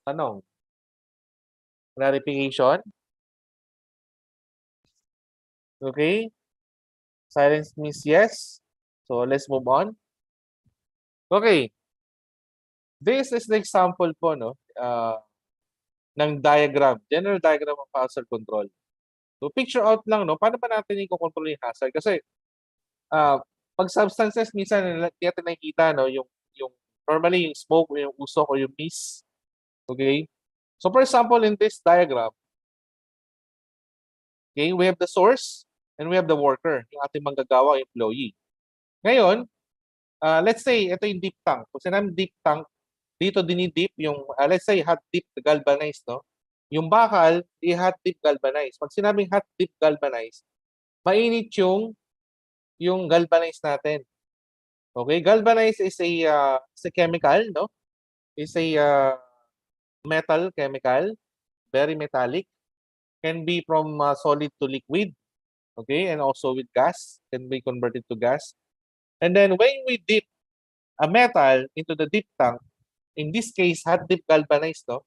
Tanong? Clarification? Okay? Silence means yes. So, let's move on. Okay. This is the example po, no? Ng diagram. General diagram of hazard control. So, picture out lang, no? Paano ba natin i-control yung hazard? Kasi, pag substances, minsan, hindi natin nakikita, no? Yung normally, yung smoke, yung usok, or yung mist. Okay? So, for example, in this diagram, okay, we have the source and we have the worker, yung ating manggagawa, employee. Ngayon, let's say, ito yung deep tank. Kung sinabing deep tank, dito dinidip yung, let's say, hot dip galvanized, no? Yung bakal, i-hot dip galvanized. Pag sinabing hot dip galvanized, mainit yung galvanized natin. Okay? Galvanized is a chemical, no? Is a metal chemical, very metallic. Can be from solid to liquid. Okay? And also with gas, can be converted to gas. And then when we dip a metal into the dip tank, in this case, hot dip galvanized, no?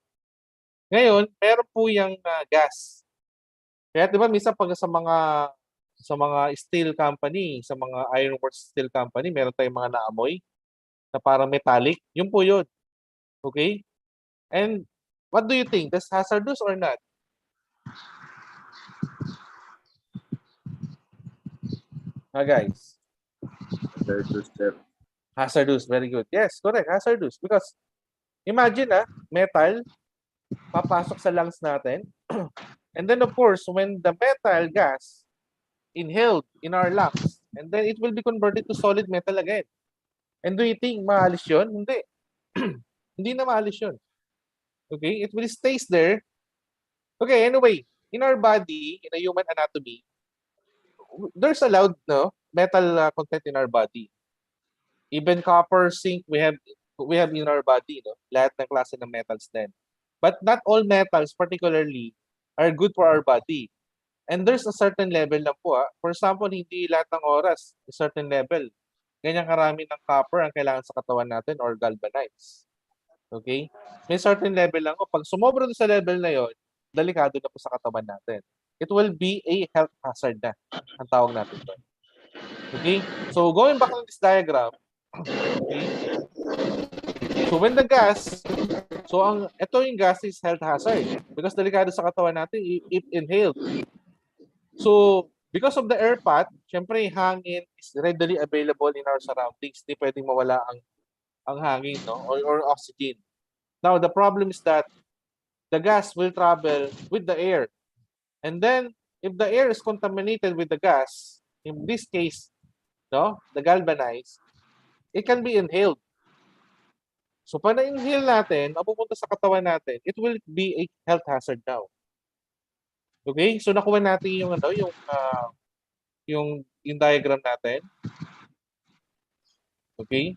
Ngayon, meron po yung gas. Kaya 'di ba minsan pag sa mga steel company, sa mga ironworks steel company, meron tayong mga naamoy na parang metallic. Yun po yun. Okay? And what do you think? That's hazardous or not? Guys. Hazardous, sir. Hazardous, very good. Yes, correct. Hazardous. Because imagine metal, papasok sa lungs natin. And then of course, when the metal gas inhaled in our lungs, and then it will be converted to solid metal again. And do you think maalis yun? Hindi. Hindi na maalis yun. Okay? It will stays there. Okay, anyway, in our body, in a human anatomy, there's allowed metal content in our body. Even copper, zinc, we have in our body, no? Lahat ng klase ng metals din. But not all metals particularly are good for our body. And there's a certain level lang po. For example, hindi lahat ng oras, a certain level. Ganyan karami ng copper ang kailangan sa katawan natin or galvanized. Okay? May certain level lang po. Pag sumobra doon sa level na yon, delikado na po sa katawan natin. It will be a health hazard na ang tawag natin doon. Okay? So, going back to this diagram, okay? So, when the gas, ito yung gas is health hazard because delikado sa katawan natin if inhaled. So, because of the air path, syempre hangin is readily available in our surroundings. Hindi pwedeng mawala ang hangin, no? Or oxygen. Now, the problem is that the gas will travel with the air. And then, if the air is contaminated with the gas, in this case, the galvanized, it can be inhaled. So, pag na-inhale natin, mapupunta sa katawan natin, it will be a health hazard now. Okay? So, nakuha natin yung diagram natin. Okay?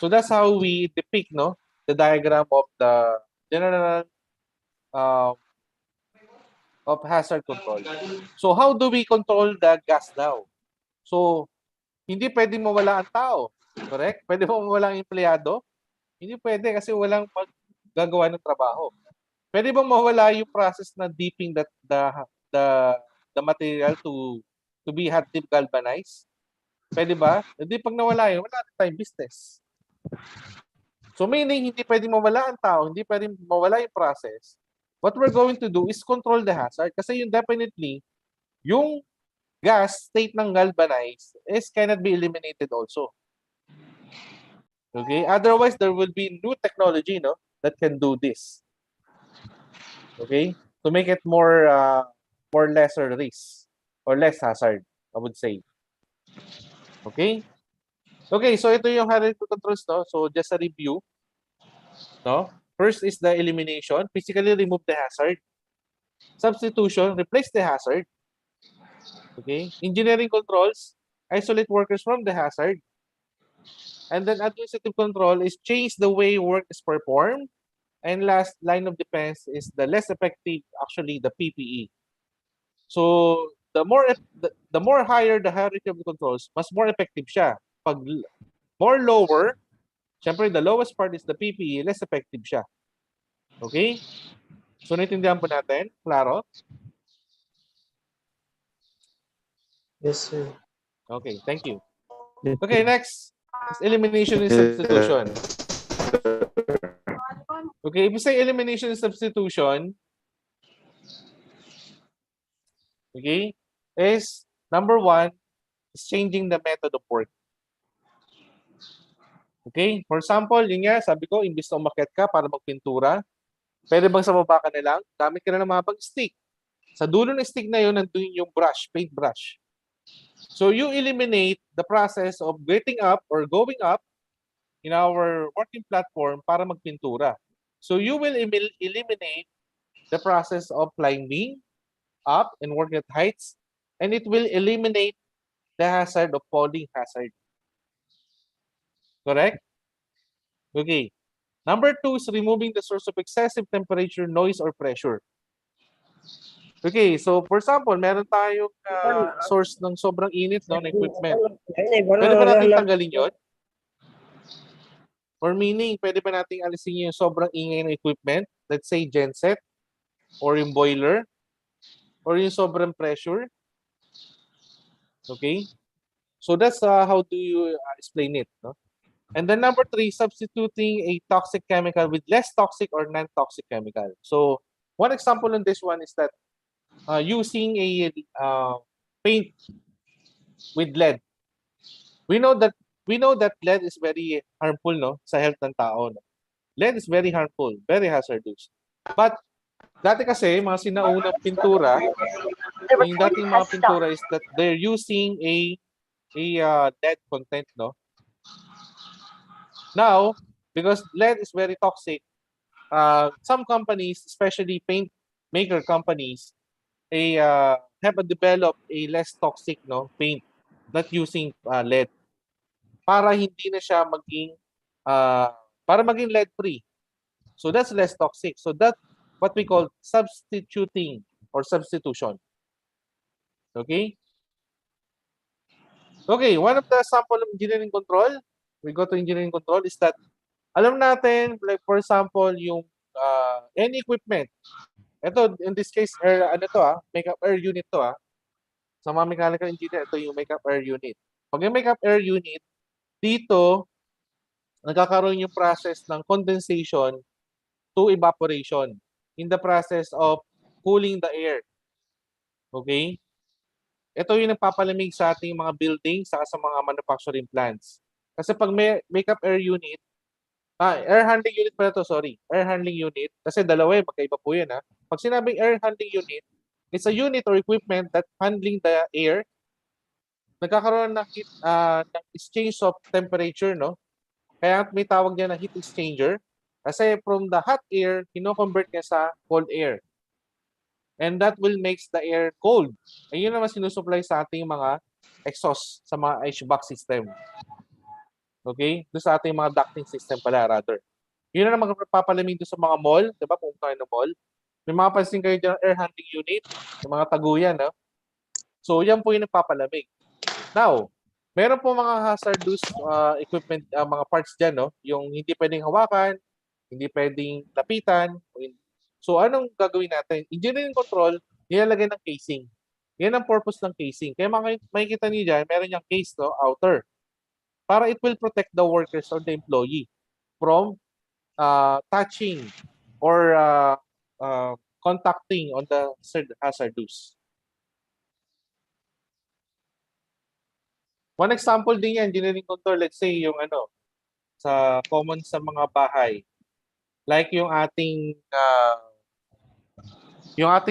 So, that's how we depict, the diagram of the general of hazard control. So, how do we control the gas now? So, hindi pwedeng mawala ang tao. Correct? Pwede mo mawala ang empleyado? Hindi pwede kasi walang maggagawa ng trabaho. Pwede bang mawala yung process na dipping the material to be hot dip galvanized? Pwede ba? Hindi, pag nawala yun, wala na tayong business. So meaning, hindi pwedeng mawala ang tao, hindi pwedeng mawala yung process. What we're going to do is control the hazard kasi yung definitely, yung gas state ng galvanized cannot be eliminated also. Okay? Otherwise, there will be new technology, no, that can do this. Okay? To make it more lesser risk or less hazard, I would say. Okay? Okay, so ito yung hierarchical controls, no? So just a review, no? First is the elimination, physically remove the hazard. Substitution, replace the hazard. Okay? Engineering controls, isolate workers from the hazard. And then administrative control is change the way work is performed. And last line of defense is the less effective, actually the PPE. So the more higher the hierarchy of the controls, mas more effective siya. Pag more lower, syempre the lowest part is the PPE, less effective siya. Okay? So naintindihan po natin? Klaro? Yes, sir. Okay, thank you. Okay, next is elimination and substitution. Okay, if you say elimination and substitution, okay, is number one, is changing the method of work. Okay, for example, yun nga, sabi ko, imbis na umakyat ka para magpintura, pwede bang sa baba ka na lang, gamit ka na ng mga stick. Sa dulo ng stick na yun, nandun yung brush, paint brush. So you eliminate the process of getting up or going up in our working platform para magpintura. So you will eliminate the process of climbing up and working at heights, and it will eliminate the hazard of falling hazard. Correct? Okay. Number two is removing the source of excessive temperature, noise, or pressure. Okay, so for example, meron tayong source ng sobrang init, no, ng equipment. Pwede ba natin tanggalin yun? Or meaning, pwede ba natin alisin yung sobrang ingay ng equipment? Let's say genset, or yung boiler, or yung sobrang pressure. Okay? So that's how do you explain it, no? And then number three, substituting a toxic chemical with less toxic or non-toxic chemical. So one example on this one is that using a paint with lead. We know that lead is very harmful, no, sa health ng tao. No? Lead is very harmful, very hazardous. But dati kasi mga sinaunang pintura, yung dating mga pintura is that they're using a lead content, no. Now, because lead is very toxic, some companies, especially paint maker companies, have developed a less toxic, no, paint, not using lead, para hindi na siya maging para maging lead free. So that's less toxic. So that's what we call substituting or substitution. Okay? Okay, one of the sample of engineering control, we go to engineering control, is that alam natin, like for example, yung any equipment. Ito, in this case, makeup air unit to. Sa mga mechanical engineer, ito yung makeup air unit. Pag yung makeup air unit, dito, nagkakaroon yung process ng condensation to evaporation in the process of cooling the air. Okay? Ito yung nagpapalamig sa ating mga buildings saka sa mga manufacturing plants. Kasi pag may makeup air unit, air handling unit pala to, sorry. Air handling unit, kasi dalawa magkaiba po yan. Pag sinabing air handling unit, it's a unit or equipment that handling the air. Nagkakaroon ng heat, ng exchange of temperature, no? Kaya may tawag niya na heat exchanger. Kasi from the hot air, kino-convert niya sa cold air. And that will makes the air cold. Ayun naman sinusupply sa ating mga exhaust, sa mga HVAC system. Okay? Doon sa ating mga ducting system pala, rather. Yun na naman magpapalamig doon sa mga mall. Diba? Pumunta kayo ng mall. May mga pansin kayo dyan air handling unit, yung mga taguyan. No? So, yan po yung nagpapalamig. Now, meron po mga hazardous equipment, mga parts dyan, no? Yung hindi pwedeng hawakan, hindi pwedeng lapitan. So, anong gagawin natin? Engineering control, nilalagay ng casing. Yan ang purpose ng casing. Kaya makikita niyo dyan, meron yung case, no? Outer. Para it will protect the workers or the employee from touching or contacting on the hazardous. One example din yan, engineering control, let's say yung sa common sa mga bahay. Like yung ating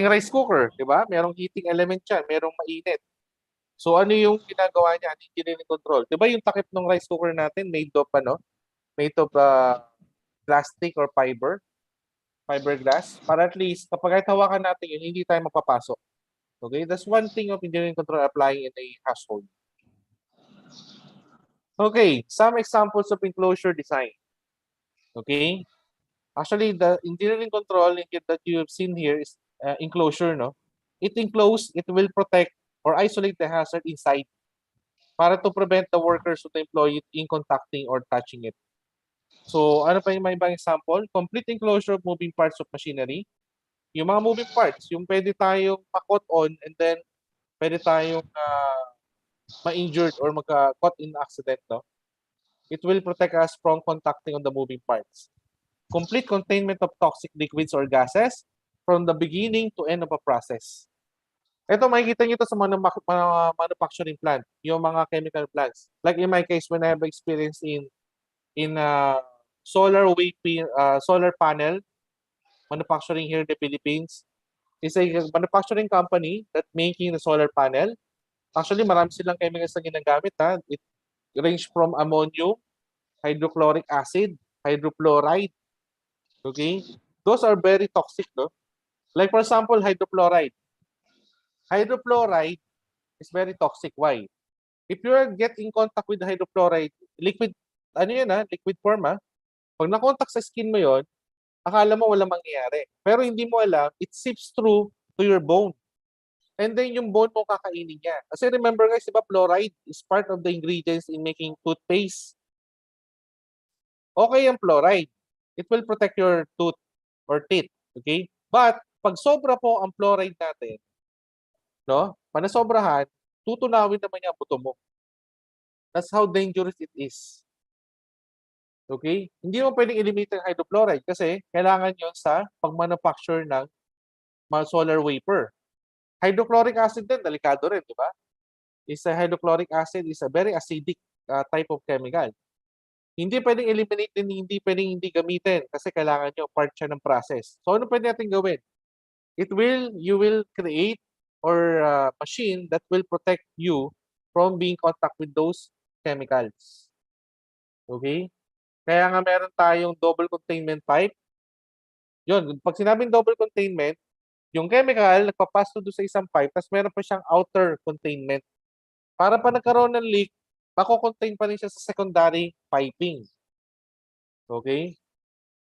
rice cooker, di ba? Merong heating element yan, merong mainit. So ano yung ginagawa niya, engineering control? Di ba yung takip ng rice cooker natin made of plastic or fiberglass, para at least kapag kahit hawakan natin yun, hindi tayo magpapasok. Okay? That's one thing of engineering control applying in a household. Okay, some examples of enclosure design. Okay? Actually, the engineering control that you have seen here is enclosure, no? It will protect or isolate the hazard inside para to prevent the workers or the employee in contacting or touching it. So, ano pa yung may ibang example? Complete enclosure of moving parts of machinery. Yung mga moving parts, yung pwede tayong makot on and then pwede tayong ma-injured or magka-caught in accident, no? It will protect us from contacting on the moving parts. Complete containment of toxic liquids or gases from the beginning to end of a process. Ito, makikita nyo ito sa mga manufacturing plant, yung mga chemical plants. Like in my case, when I have experience in solar panel manufacturing here in the Philippines, is a manufacturing company that making the solar panel. Actually, marami silang chemicals na ginagamit. It range from ammonium, hydrochloric acid, hydrofluoride. Okay? Those are very toxic, no? Like for example, hydrofluoride. Hydrofluoride is very toxic. Why? If you get in contact with the hydrofluoride, liquid form, pag na-contact sa skin mo yon, akala mo walang mangyayari. Pero hindi mo alam, it seeps through to your bone. And then yung bone mo kakainin niya. Kasi remember guys, diba, fluoride is part of the ingredients in making toothpaste. Okay ang fluoride. It will protect your tooth or teeth. Okay? But, pag sobra po ang fluoride natin, no? Pag nasobrahan, tutunawin naman niya ang buto mo. That's how dangerous it is. Okay? Hindi mo pwedeng eliminate ang hydrofluoride kasi kailangan yun sa pag-manufacture ng mga solar vapor. Hydrochloric acid din, delikado rin, di ba? Hydrochloric acid is a very acidic type of chemical. Hindi pwedeng eliminate din, hindi pwedeng hindi gamitin kasi kailangan nyo, part siya ng process. So ano pwede natin gawin? You will create or machine that will protect you from being contact with those chemicals. Okay? Kaya nga meron tayong double containment pipe. Yun, pag sinabing double containment, yung chemical nagpapass doon sa isang pipe, tapos meron pa siyang outer containment. Para pa nagkaroon ng leak, mako-contain pa rin siya sa secondary piping. Okay?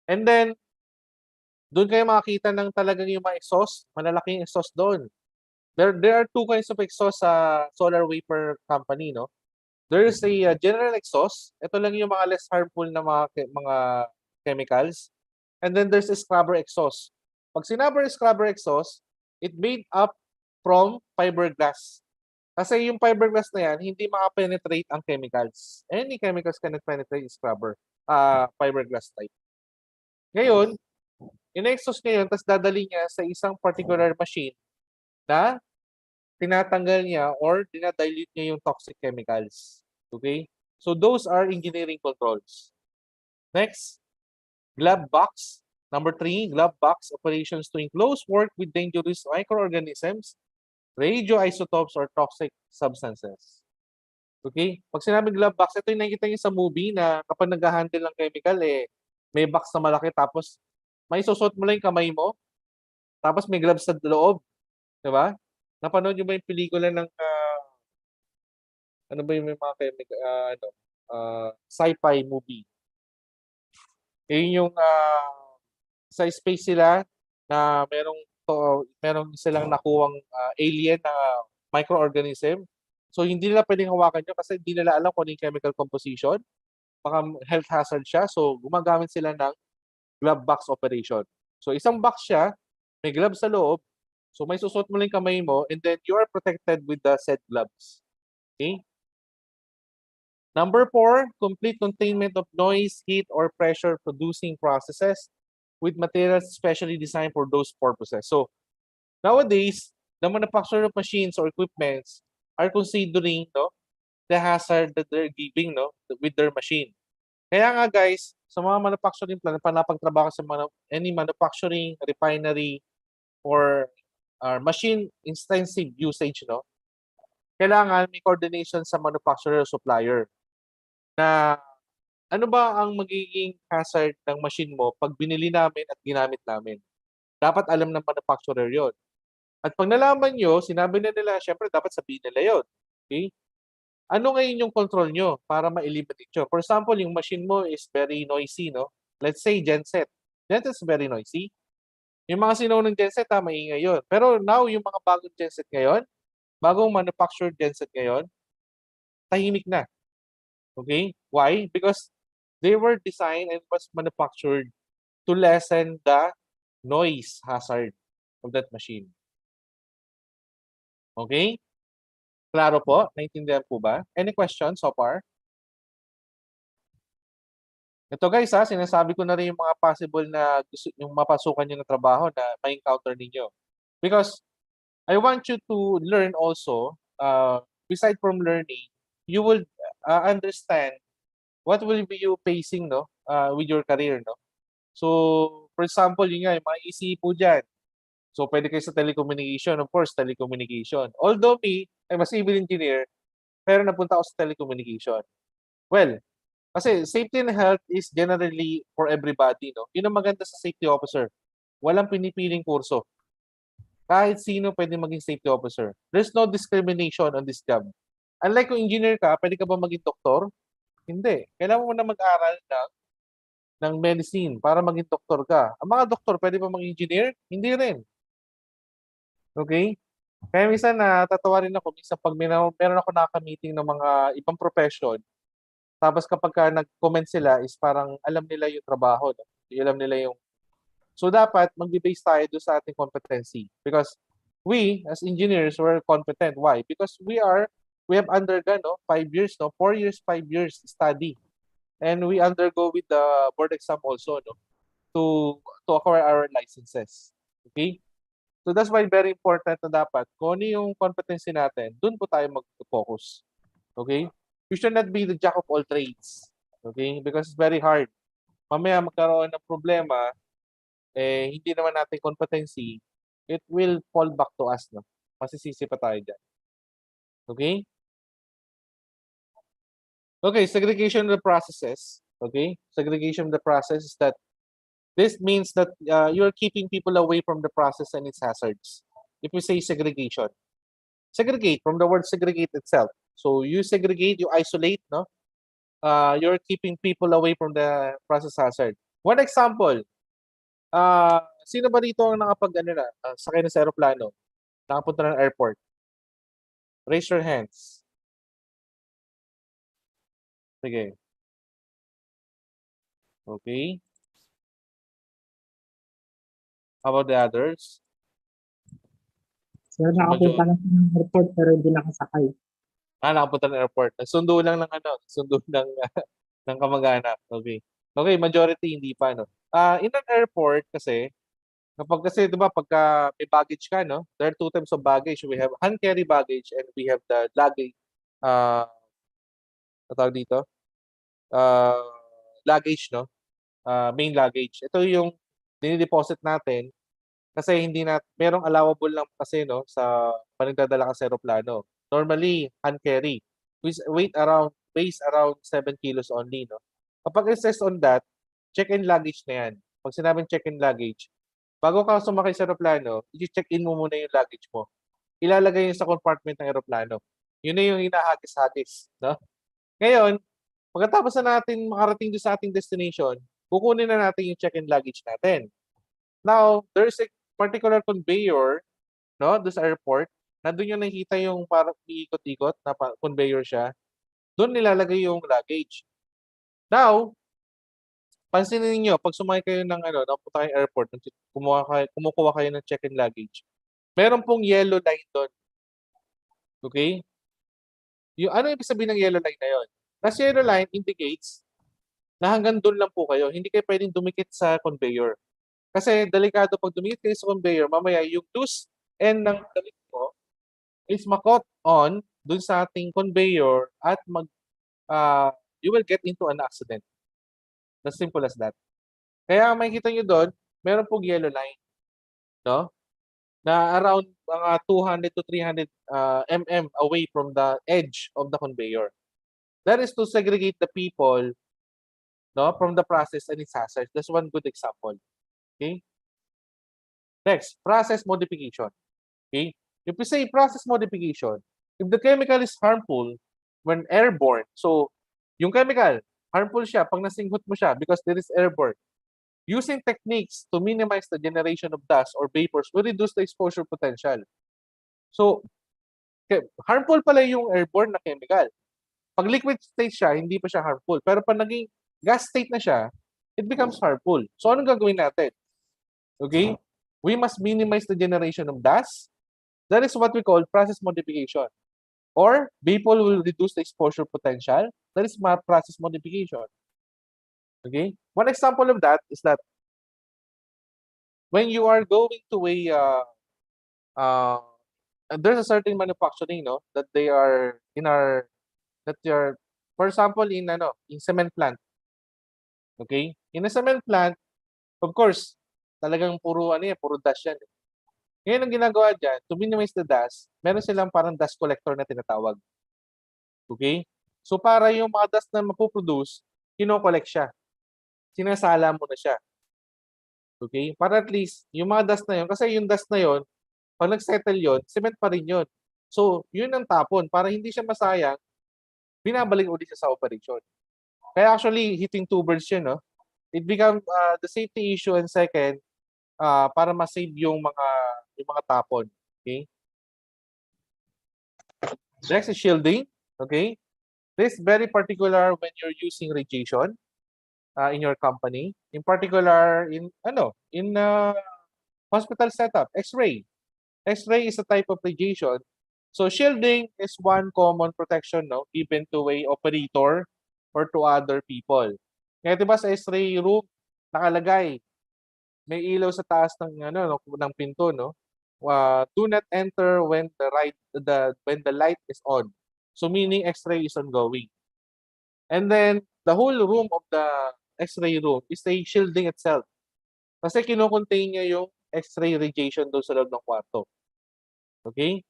And then, doon kayo makakita ng talagang yung mga exhaust, malalaking exhaust doon. There are two kinds of exhaust sa solar vapor company, no? There is a general exhaust. Ito lang yung mga less harmful na mga chemicals. And then there's a scrubber exhaust. Pag sinabi scrubber exhaust, it made up from fiberglass. Kasi yung fiberglass na yan, hindi makapenetrate ang chemicals. Any chemicals cannot penetrate scrubber, fiberglass type. Ngayon, in-exhaust niya yun, tapos dadali niya sa isang particular machine na tinatanggal niya or dinadilute niya yung toxic chemicals. Okay? So those are engineering controls. Next, glove box. Number 3, glove box operations to enclose work with dangerous microorganisms, radioisotopes, or toxic substances. Okay? Pag sinabing glove box, ito yung nakikita niyo sa movie na kapag nag-handle ng chemical, may box na malaki tapos may susot mo lang yung kamay mo tapos may gloves sa loob. Diba? Napanood niyo ba yung pelikula ng ano ba yung mga sci-fi movie? Yun yung sa space sila na merong silang nakuwang alien na microorganism. So hindi nila pwedeng hawakan yun kasi hindi nila alam kung ano yung chemical composition. Baka health hazard siya. So gumagamit sila ng glove box operation. So isang box siya, may gloves sa loob. So may susot mo lang kamay mo and then you are protected with the said gloves. Okay? Number 4, complete containment of noise, heat, or pressure producing processes with materials specially designed for those purposes. So nowadays, the manufacturer of machines or equipments are considering the hazard that they're giving, no, with their machine. Kaya nga guys, sa mga manufacturing plant, panapagtrabaho sa any manufacturing, refinery, or machine intensive usage, no, kailangan may coordination sa manufacturer supplier na ano ba ang magiging hazard ng machine mo pag binili namin at ginamit namin. Dapat alam ng manufacturer yon. At pag nalaman nyo, sinabi na nila, syempre dapat sabihin nila yon. Okay? Ano ngayon yung control nyo para ma-eliminate nyo? For example, yung machine mo is very noisy, no? Let's say genset. Genset is very noisy. Yung mga sinunong genset, maingay yun. Pero now, yung mga bagong genset ngayon, bagong manufactured genset ngayon, tahimik na. Okay? Why? Because they were designed and was manufactured to lessen the noise hazard of that machine. Okay? Klaro po? Naintindihan po ba? Any questions so far? Ito guys, sinasabi ko na rin yung mga possible na gusto yung mapasukan nyo na trabaho na ma-encounter ninyo. Because I want you to learn also, beside from learning, you will understand what will be you facing, no, with your career, no. So, for example, yun nga, yung mga ECE po dyan. So, pwede kayo sa telecommunication. Of course, telecommunication. Although me, I'm a civil engineer, pero napunta ako sa telecommunication. Well, kasi safety and health is generally for everybody, no. Yun ang maganda sa safety officer. Walang pinipiling kurso. Kahit sino pwede maging safety officer. There's no discrimination on this job. Unlike kung engineer ka, pwede ka ba maging doktor? Hindi. Kailangan mo na mag-aral ng medicine para maging doktor ka. Ang mga doktor, pwede ba maging engineer? Hindi rin. Okay? Kaya minsan natatawa rin ako. Minsan pag meron ako nakaka-meeting ng mga ibang profession, tapos kapag nag-comment sila is parang alam nila yung trabaho. No? Alam nila yung... So dapat mag-base tayo doon sa ating competency. Because we, as engineers, we're competent. Why? Because we have undergone 5 years, 4 years, 5 years study. And we undergo with the board exam also, no, to acquire our licenses. Okay? So that's why very important na dapat kung ano yung competency natin, dun po tayo mag-focus. Okay? You should not be the jack of all trades. Okay? Because it's very hard. Mamaya magkaroon ng problema, hindi naman natin competency, it will fall back to us, no? Masisisi pa tayo dyan. Okay? Okay, segregation of the processes. Okay, segregation of the process is that this means that you're keeping people away from the process and its hazards. If we say segregation, segregate from the word segregate itself. So you segregate, you isolate, no? You're keeping people away from the process hazard. One example, sino ba dito ang sakay na sa aeroplano, nakapunta ng airport? Raise your hands. Sige. Okay. How about the others? Sir, nakapunta lang ng airport pero hindi nakasakay. Nakapunta ng airport. Nagsundo lang ng nagsundo ng kamag-anak. Okay. Okay, majority hindi pa, no. In an airport kasi, kasi 'di ba pagka may baggage ka, no? There are 2 types of baggage. We have hand carry baggage and we have the luggage tawag dito? Luggage, no? Main luggage. Ito yung dinideposit natin kasi merong allowable lang kasi, no, sa panagdadala ka sa aeroplano. Normally, hand carry. Weighs around 7 kilos only, no? Kapag it says on that, check-in luggage na yan. Pag sinabing check-in luggage, bago ka sumakay sa aeroplano, i-check-in mo muna yung luggage mo. Ilalagay yun sa compartment ng aeroplano. Yun na yung hinahagis-hagis, no? Ngayon, pagkatapos na natin makarating doon sa ating destination, kukunin na natin yung check-in luggage natin. Now, there's a particular conveyor, no, doon sa airport, na doon yung nakikita yung parang iikot-ikot na conveyor siya. Doon nilalagay yung luggage. Now, pansinin niyo pag sumakay kayo ng napunta kayong airport, kumukuha kayo ng check-in luggage. Meron pong yellow line doon. Okay? Yung ibig sabihin ng yellow line na yon? Kasi yellow line indicates na hanggang doon lang po kayo. Hindi kayo pwedeng dumikit sa conveyor. Kasi delikado pag dumikit kayo sa conveyor, mamaya yung loose end ng dalit mo is makot on dun sa ating conveyor at you will get into an accident. As simple as that. Kaya makikita nyo doon, meron pong yellow line. No? Na around mga 200 to 300 mm away from the edge of the conveyor. That is to segregate the people, no, from the process and its hazards. That's one good example. Okay? Next, process modification. Okay? If we say process modification, if the chemical is harmful when airborne, so yung chemical, harmful siya pag nasinghot mo siya because there is airborne. Using techniques to minimize the generation of dust or vapors will reduce the exposure potential. So, harmful pala yung airborne na chemical. Pag liquid state siya, hindi pa siya harmful. Pero pag naging gas state na siya, it becomes harmful. So, anong gagawin natin? Okay? We must minimize the generation of dust. That is what we call process modification. Or, vapor will reduce the exposure potential. That is process modification. Okay? One example of that is that when you are going to there's a certain manufacturing, no, that they are for example, in cement plant. Okay? In a cement plant, of course, talagang puro dust yan. Ngayon, ang ginagawa dyan, to minimize the dust, meron silang parang dust collector na tinatawag. Okay? So, para yung mga dust na mapuproduce, kino-collect siya. Sinasala mo na siya. Okay? Para at least, yung mga dust na yun, kasi yung dust na yun, pag nag-settle yun, cement pa rin yun. So, yun ang tapon. Para hindi siya masayang, binabalik ulit siya sa operation. Kaya actually, hitting two birds yun, no? It becomes the safety issue, and second, para ma-save yung mga tapon. Okay? Next is shielding. Okay? This is very particular when you're using radiation in your company. In particular, in hospital setup, X-ray. X-ray is a type of radiation. So shielding is one common protection, no, given to a operator or to other people. Kaya diba sa X-ray room nakalagay, may ilaw sa taas ng pinto, no? Do not enter when the light is on. So meaning X-ray is ongoing. And then the whole room of the X-ray room is a shielding itself. Kasi kino-contain niya yung X-ray radiation doon sa loob ng kwarto. Okay?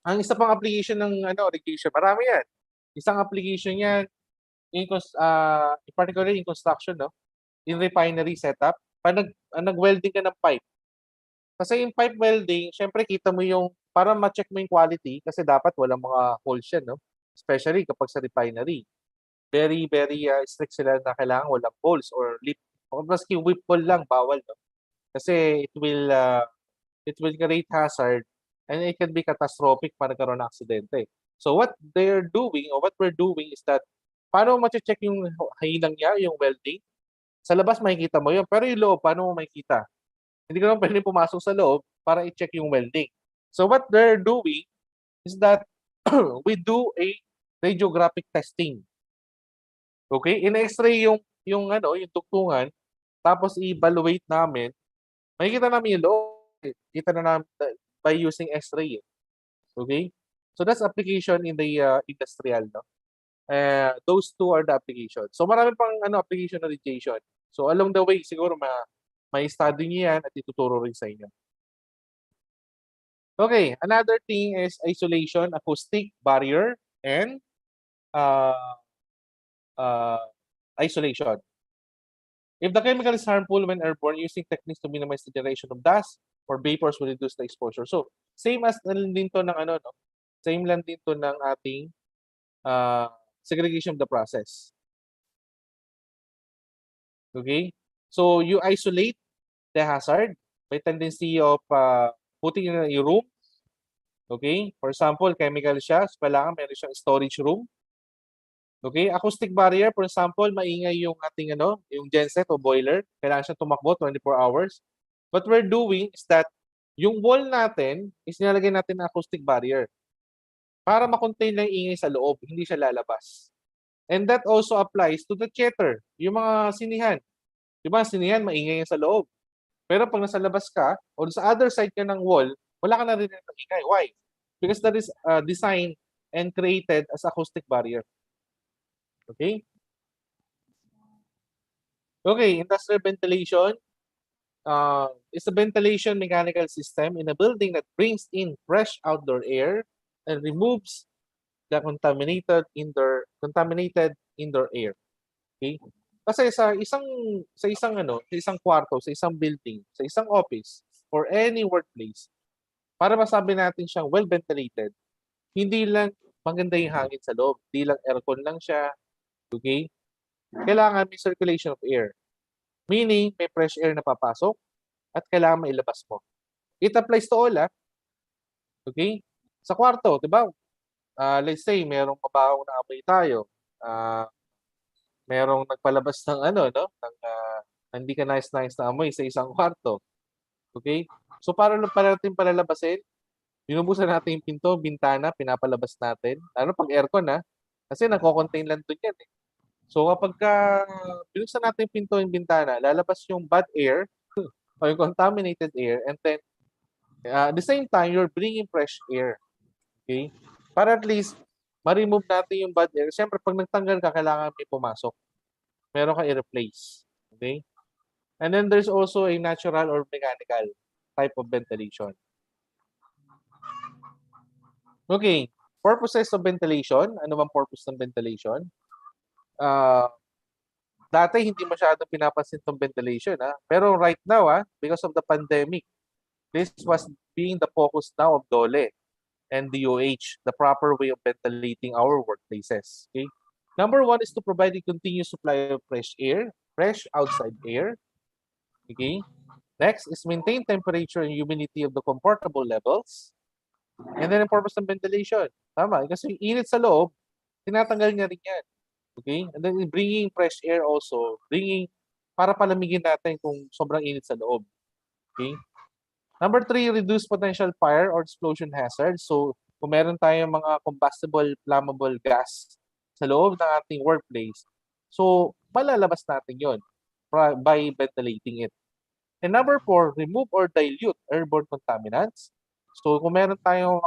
Ang isa pang application ng radiation, marami yan. Isang application yan, particularly in construction, no? In refinery setup, pag nag-welding ka ng pipe. Kasi yung pipe welding, syempre kita mo yung, para ma-check mo yung quality, kasi dapat walang mga holes yan, no? Especially kapag sa refinery. Very, very strict sila na kailangan walang holes or lip. O maski whip hole lang, bawal, no? Kasi it will create hazard and it can be catastrophic para nagkaroon ng aksidente. So what they're doing or what we're doing is that paano mo ma-check yung hinang niya, yung welding? Sa labas makikita mo yun, pero yung loob, paano mo makikita? Hindi ka naman pwede pumasok sa loob para i-check yung welding. So what they're doing is that we do a radiographic testing. Okay? In-x-ray yung tugtungan, tapos i-evaluate namin, makikita namin yung loob. Kita na namin by using X-ray. Okay? So that's application in the industrial, no? Those two are the applications. So marami pang application na radiation. So along the way, siguro may study niyo yan at ituturo rin sa inyo. Okay, another thing is isolation, acoustic barrier, and isolation. If the chemical is harmful when airborne, using techniques to minimize the generation of dust or vapors will reduce the exposure. So, same as din to ng same lang din to ng ating segregation of the process. Okay? So, you isolate the hazard by tendency of putting in a room. Okay? For example, chemical siya, so kailangan meron siyang storage room. Okay? Acoustic barrier, for example, maingay yung ating yung genset o boiler. Kailangan siya tumakbo 24 hours. What we're doing is that yung wall natin is nilalagay natin ng acoustic barrier para ma-contain lang yung ingay sa loob, hindi siya lalabas. And that also applies to the theater, yung mga sinihan. Diba, sinihan, maingay yan sa loob. Pero pag nasa labas ka, o sa other side ka ng wall, wala ka na rin ng ingay. Why? because that is designed and created as acoustic barrier. Okay? Okay, industrial ventilation is a ventilation mechanical system in a building that brings in fresh outdoor air and removes the contaminated indoor air. Okay? Kasi sa isang kwarto, sa isang building, sa isang office, or any workplace, para masabi natin siyang well ventilated, hindi lang maganda yung hangin sa loob, hindi lang aircon lang siya, okay? Kailangan may circulation of air. Meaning, may fresh air na papasok at kailangan mailabas mo. It applies to all, okay? Sa kwarto, di ba? Let's say, merong mabahong na amoy tayo. Merong nagpalabas ng hindi ka nice na amoy sa isang kwarto. Okay? So, para natin palalabasin, binubusan natin yung pinto, bintana, pinapalabas natin. Pag aircon, kasi nako-contain lang doon yan. So, kapag binuksan natin yung pinto, yung bintana, lalabas yung bad air o yung contaminated air, and then, at the same time, you're bringing fresh air. Okay? Para at least, ma-remove natin yung bad air. Siyempre, pag nagtanggal ka, kailangan may pumasok. Meron ka i-replace. Okay? And then there's also a natural or mechanical type of ventilation. Okay. Purposes of ventilation. Ano bang purpose ng ventilation? Dati hindi masyadong pinapansin itong ventilation. Pero right now, because of the pandemic, this was being the focus now of DOLE and DOH, the proper way of ventilating our workplaces. Okay? Number one is to provide a continuous supply of fresh air, fresh outside air. Okay? Next is maintain temperature and humidity of the comfortable levels. And then, ang purpose ng ventilation. Tama. Kasi yung init sa loob, tinatanggal niya rin yan. Okay? And then, bringing fresh air also, para palamigin natin kung sobrang init sa loob. Okay? Number 3, reduce potential fire or explosion hazard. So, kung meron tayong mga combustible, flammable gas sa loob ng ating workplace, so, malalabas natin yon by ventilating it. And number 4, remove or dilute airborne contaminants. So, kung meron tayong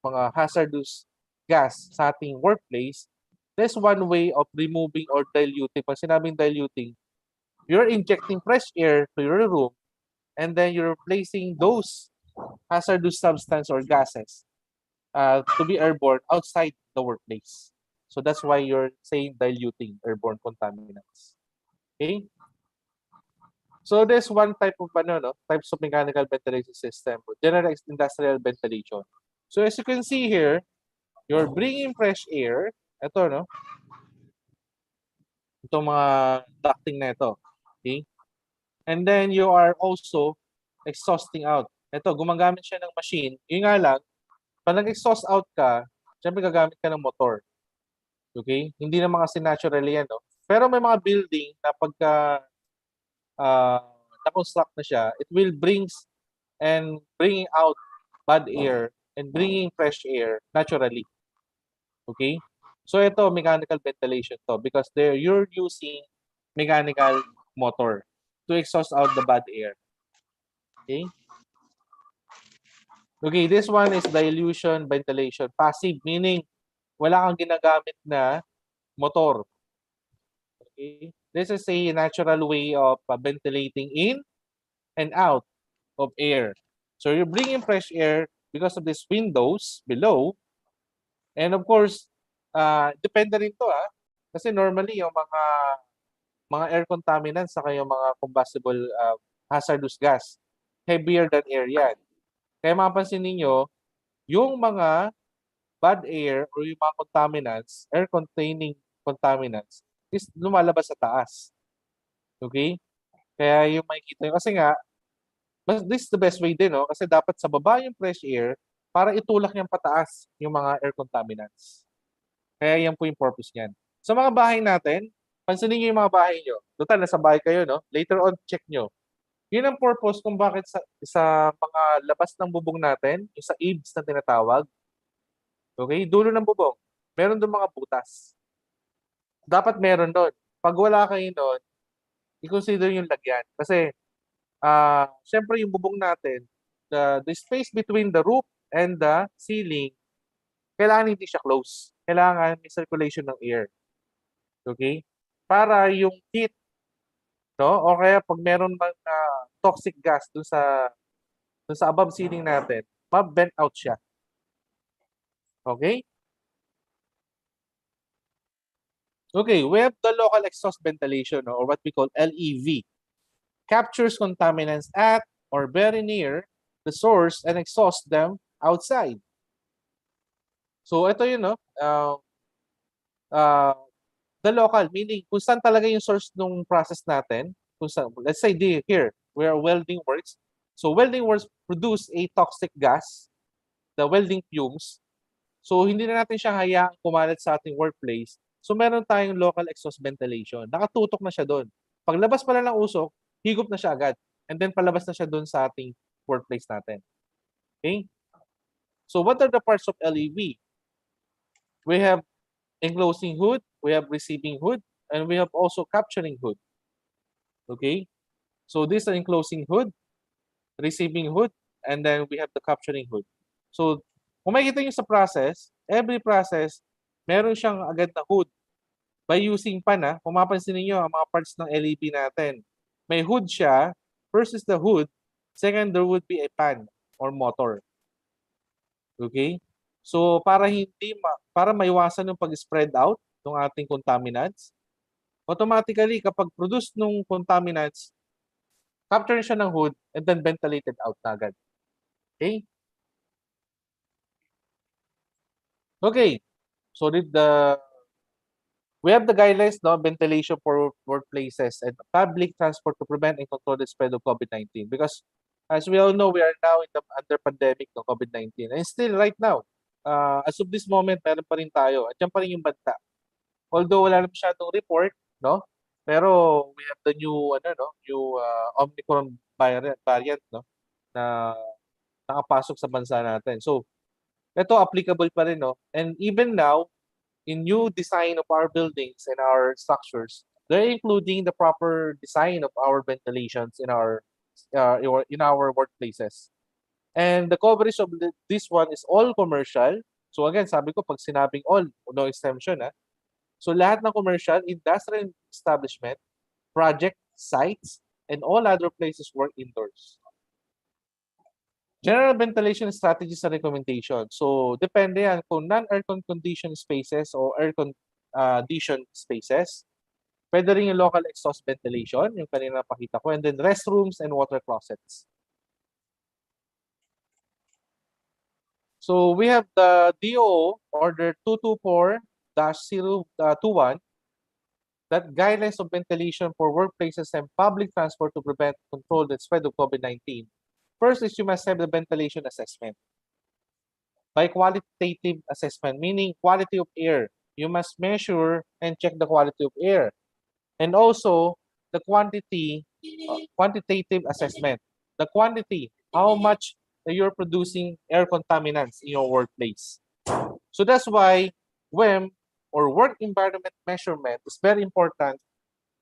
mga hazardous gas sa ating workplace, there's one way of removing or diluting. Pag sinabing diluting, you're injecting fresh air to your room, and then you're replacing those hazardous substance or gases to be airborne outside the workplace. So that's why you're saying diluting airborne contaminants. Okay? So there's one type of types of mechanical ventilation system, general industrial ventilation. So as you can see here, you're bringing fresh air. Ito, itong mga ducting na ito. Okay? And then you are also exhausting out. Ito, gumagamit siya ng machine. Yun nga lang, pag nag-exhaust out ka, syempre gagamit ka ng motor. Okay? Hindi naman kasi naturally yan, Pero may mga building na pagka na-construct na siya, it will bring out bad air and bringing fresh air naturally. Okay? So ito, mechanical ventilation to because you're using mechanical motor to exhaust out the bad air. Okay? Okay, this one is dilution ventilation. Passive, meaning wala kang ginagamit na motor. Okay? This is a natural way of ventilating in and out of air. So you're bringing fresh air because of these windows below. And of course, depende rin to kasi normally yung mga air contaminants sa yung mga combustible hazardous gas, heavier than air yan. Kaya mapapansin ninyo, yung mga bad air or yung mga contaminants, air-containing contaminants, is lumalabas sa taas. Okay? Kaya yung makikita nyo, kasi nga, this is the best way din, kasi dapat sa baba yung fresh air para itulak niyang pataas yung mga air contaminants. Kaya yan po yung purpose niyan. Sa mga bahay natin, pansinin nyo yung mga bahay nyo. Total, nasa bahay kayo, Later on, check nyo. Yun ang purpose kung bakit sa mga labas ng bubong natin, yung sa eaves na tinatawag, okay, dulo ng bubong, meron doon mga butas. Dapat meron doon. Pag wala kayo doon, i-consider yung lagyan. Kasi, syempre yung bubong natin, the space between the roof and the ceiling, kailangan hindi siya close. Kailangan may circulation ng air. Okay? Para yung heat, no? O kaya pag meron mang toxic gas dun sa above ceiling natin, ma-vent out siya. Okay? Okay, we have the local exhaust ventilation, or what we call LEV. Captures contaminants at or very near the source and exhausts them outside. So ito yun, no? The local, meaning kung saan talaga yung source ng process natin. Kung saan, let's say here, where welding works. So welding works produce a toxic gas, the welding fumes. So hindi na natin siya hayaang kumalat sa ating workplace. So meron tayong local exhaust ventilation. Nakatutok na siya doon. Paglabas pala ng usok, higop na siya agad. And then palabas na siya doon sa ating workplace natin. Okay? So what are the parts of LEV? We have enclosing hood, we have receiving hood, and we have also capturing hood. Okay? So this is the enclosing hood, receiving hood, and then we have the capturing hood. So kung makikita nyo sa process, every process, meron siyang agad na hood. By using pan, kung mapansin niyo ang mga parts ng LED natin, may hood siya. First is the hood. Second, there would be a pan or motor. Okay? So para maiwasan yung pag-spread out ng ating contaminants, automatically kapag produce ng contaminants, capture siya ng hood and then ventilated out na agad. Okay? Okay. So we have the guidelines, no, ventilation for workplaces and public transport to prevent and control the spread of COVID-19. Because as we all know, we are now under pandemic ng COVID-19. And still right now, as of this moment, meron pa rin tayo. At yan pa rin yung banta. Although wala na masyadong report, no? Pero we have the new Omicron variant, no, na nakapasok sa bansa natin. So ito applicable pa rin, no? And even now, in new design of our buildings and our structures, they're including the proper design of our ventilations in our workplaces. And the coverage of this one is all commercial. So again, sabi ko, pag sinabing all, no exemption. So lahat ng commercial, industrial establishment, project sites, and all other places work indoors. General ventilation strategies and recommendation. So, depende yan kung non-aircon conditioned spaces or aircon conditioned spaces. Pwede rin yung local exhaust ventilation, yung kanina napakita ko, and then restrooms and water closets. So, we have the DOO, Order 224-021, that guidelines of ventilation for workplaces and public transport to prevent and control the spread of COVID-19. First is you must have the ventilation assessment. By qualitative assessment, meaning quality of air. You must measure and check the quality of air. And also, the quantitative assessment. The quantity, how much you're producing air contaminants in your workplace. So that's why WEM, or work environment measurement, is very important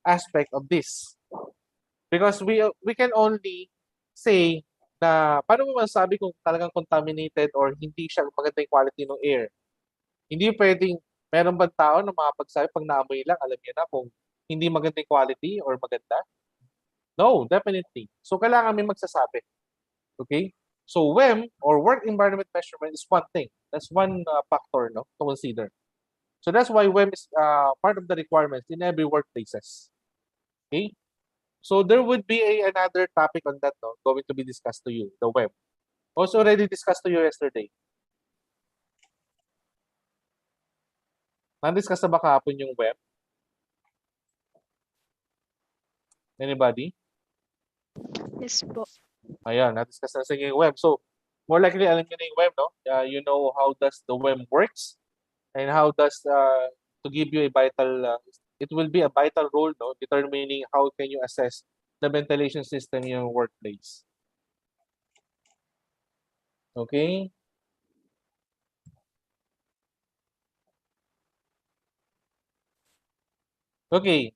aspect of this. Because we can only say na paano mo masasabi kung talagang contaminated or hindi siya maganda yung quality ng air. Hindi pwedeng meron bang tao na makapagsabi pag naamoy lang, alam niya na kung hindi maganda yung quality or maganda? No, definitely. So kailangan may magsasabi. Okay? So WEM, or work environment measurement, is one thing. That's one factor, no, to consider. So that's why WEM is part of the requirements in every workplaces. Okay? So there would be another topic on that, no, going to be discussed to you, the WEM. Also already discussed to you yesterday. Na-discuss na ba kahapon yung WEM? Anybody? Yes po. Ayan, na-discuss na sa yung WEM. So, more likely, alam niyo na yung WEM, no? You know how does the WEM works and how does, to give you a vital, it will be a vital role, no, determining how can you assess the ventilation system in your workplace. Okay? Okay,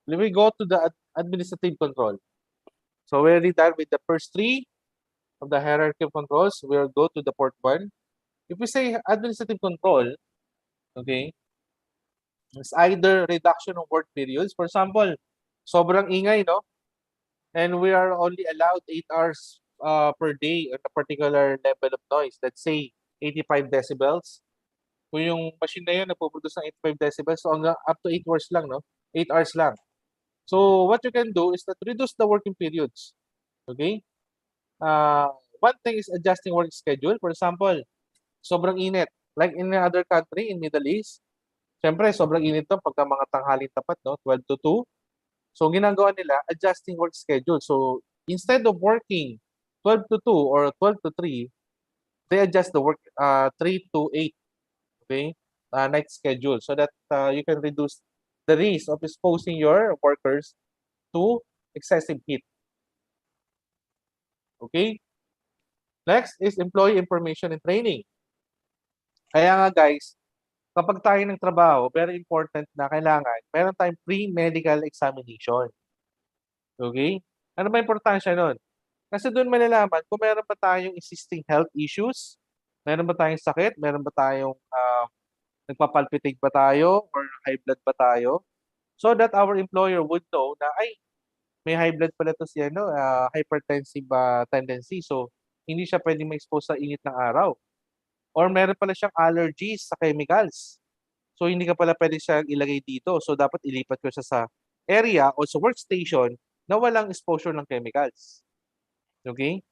let me go to the administrative control. So we already done with the first three. of the hierarchy of controls, we'll go to the port 1. If we say administrative control, okay, it's either reduction of work periods. For example, sobrang ingay, no? And we are only allowed 8 hours per day on a particular level of noise. Let's say 85 decibels. Kung yung machine na yun nagpo-produce ng 85 decibels, so hanggang up to 8 hours lang, no? 8 hours lang. So what you can do is that reduce the working periods. Okay? One thing is adjusting work schedule. For example, sobrang init. Like in another country, in Middle East, syempre, sobrang init to pagka mga tanghaling tapat, no? 12 to 2. So, ginagawa nila, adjusting work schedule. So, instead of working 12 to 2 or 12 to 3, they adjust the work 3 to 8, okay? Night schedule so that you can reduce the risk of exposing your workers to excessive heat. Okay? Next is employee information and training. Kaya nga guys, kapag tayo ng trabaho, very important na kailangan, meron tayong pre-medical examination. Okay? Ano ba importansya nun? Kasi doon malalaman kung meron ba tayong existing health issues, meron ba tayong sakit, meron ba tayong nagpapalpitate ba tayo or high blood ba tayo, so that our employer would know na ay may high blood pala to siya, no, hypertensive tendency, so hindi siya pwedeng ma-expose sa init ng araw. Or meron pala siyang allergies sa chemicals. So hindi ka pala pwede siyang ilagay dito. So dapat ilipat ko siya sa area o sa workstation na walang exposure ng chemicals. Okay?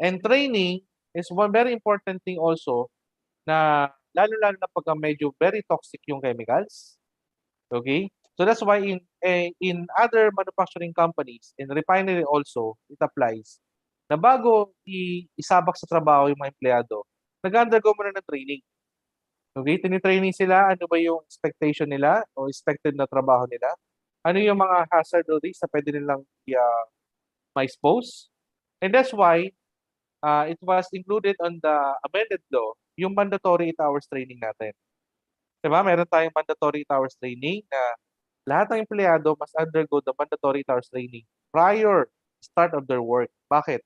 And training is one very important thing also na lalo-lalo na pagka medyo very toxic yung chemicals. Okay? So that's why in other manufacturing companies, in refinery also, it applies, na bago isabak sa trabaho yung mga empleyado, nag-undergo muna ng training. Okay? Tinitraining sila, ano ba yung expectation nila o expected na trabaho nila? Ano yung mga hazard o risks na pwede nilang ma-expose? And that's why it was included on the amended law, yung mandatory 8 hours training natin. Diba? Meron tayong mandatory 8 hours training na lahat ng empleyado must undergo the mandatory 8 hours training prior start of their work. Bakit?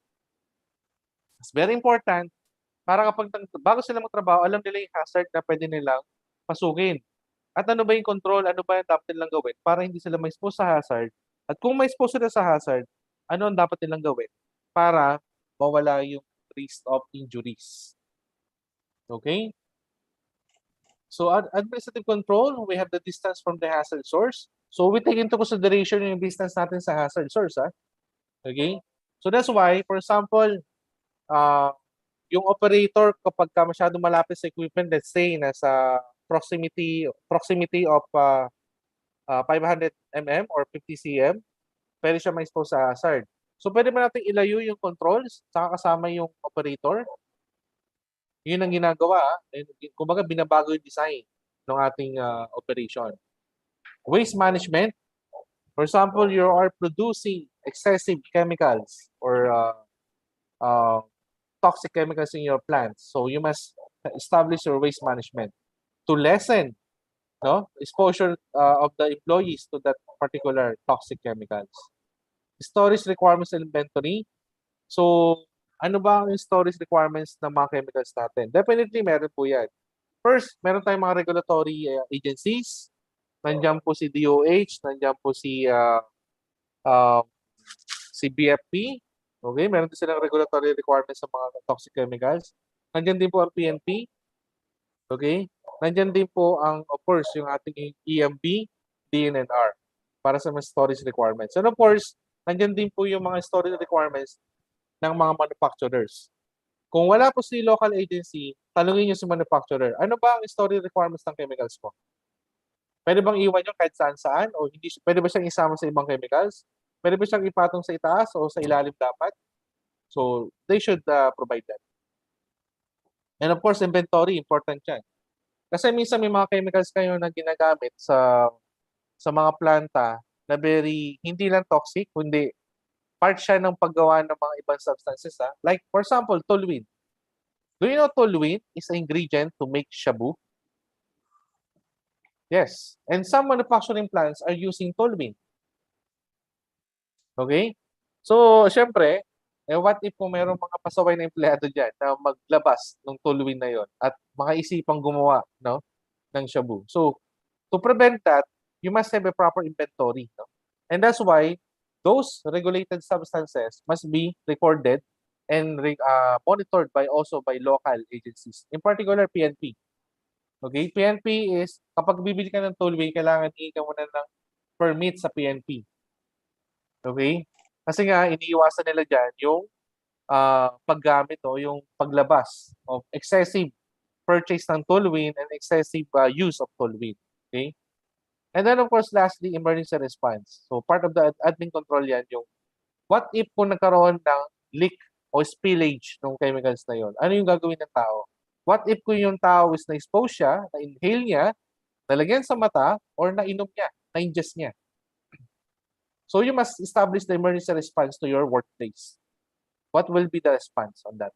It's very important para kapag bago sila magtrabaho, alam nila yung hazard na pwede nilang pasukin. At ano ba yung control, ano ba yung dapat nilang gawin para hindi sila ma-expose sa hazard. At kung ma-expose sila sa hazard, ano ang dapat nilang gawin para mawala yung risk of injuries. Okay? So, administrative control, we have the distance from the hazard source. So, we take into consideration yung distance natin sa hazard source. Okay? So, that's why, for example, yung operator, kapag ka masyado malapit sa equipment, let's say, nasa proximity of 500 mm or 50 cm, pwede siya ma-expose sa hazard. So, pwede ba natin ilayo yung controls, saka kasama yung operator? Yun ang ginagawa. Kumbaga, binabago yung design ng ating operation. Waste management. For example, you are producing excessive chemicals or toxic chemicals in your plants. So, you must establish your waste management to lessen exposure of the employees to that particular toxic chemicals. Storage requirements and inventory. So, ano ba ang storage requirements ng mga chemicals natin? Definitely, meron po yan. First, meron tayong mga regulatory agencies. Nandiyan po si DOH, nandiyan po si BFP. Okay, meron din silang regulatory requirements sa mga toxic chemicals. Nandiyan din po ang PNP. Okay? Nandiyan din po ang, of course, yung ating EMB, DNNR para sa mga storage requirements. And of course, nandiyan din po yung mga storage requirements ng mga manufacturers. Kung wala po si local agency, tanungin nyo si manufacturer, ano ba ang storage requirements ng chemicals mo? Pwede bang iwan nyo kahit saan-saan? O hindi, pwede ba siyang isama sa ibang chemicals? Pwede ba siyang ipatong sa itaas o sa ilalim dapat? So, they should provide that. And of course, inventory, important yan. Kasi minsan may mga chemicals kayo na ginagamit sa mga planta na hindi lang toxic, kundi part siya ng paggawa ng mga ibang substances. Like, for example, toluene. Do you know toluene is an ingredient to make shabu? Yes. And some manufacturing plants are using toluene. Okay? So, syempre, what if kung mayroong mga pasaway na empleyado dyan na maglabas ng toluene na yon at makaisipang gumawa, no, ng shabu. So, to prevent that, you must have a proper inventory. No? And that's why those regulated substances must be recorded and monitored also by local agencies. In particular, PNP. Okay, PNP is, kapag bibili ka ng toluene, kailangan hingi ka muna ng permit sa PNP. Okay? Kasi nga, iniiwasan nila dyan yung paggamit o yung paglabas of excessive purchase ng toluene and excessive use of toluene. Okay? And then, of course, lastly, emergency response. So, part of the admin control yan, yung what if kung nagkaroon ng leak o spillage ng chemicals na yon? Ano yung gagawin ng tao? What if kung yung tao is na-expose siya, na-inhale niya, nalagyan sa mata, or nainom niya, na-ingest niya? So, you must establish the emergency response to your workplace. What will be the response on that?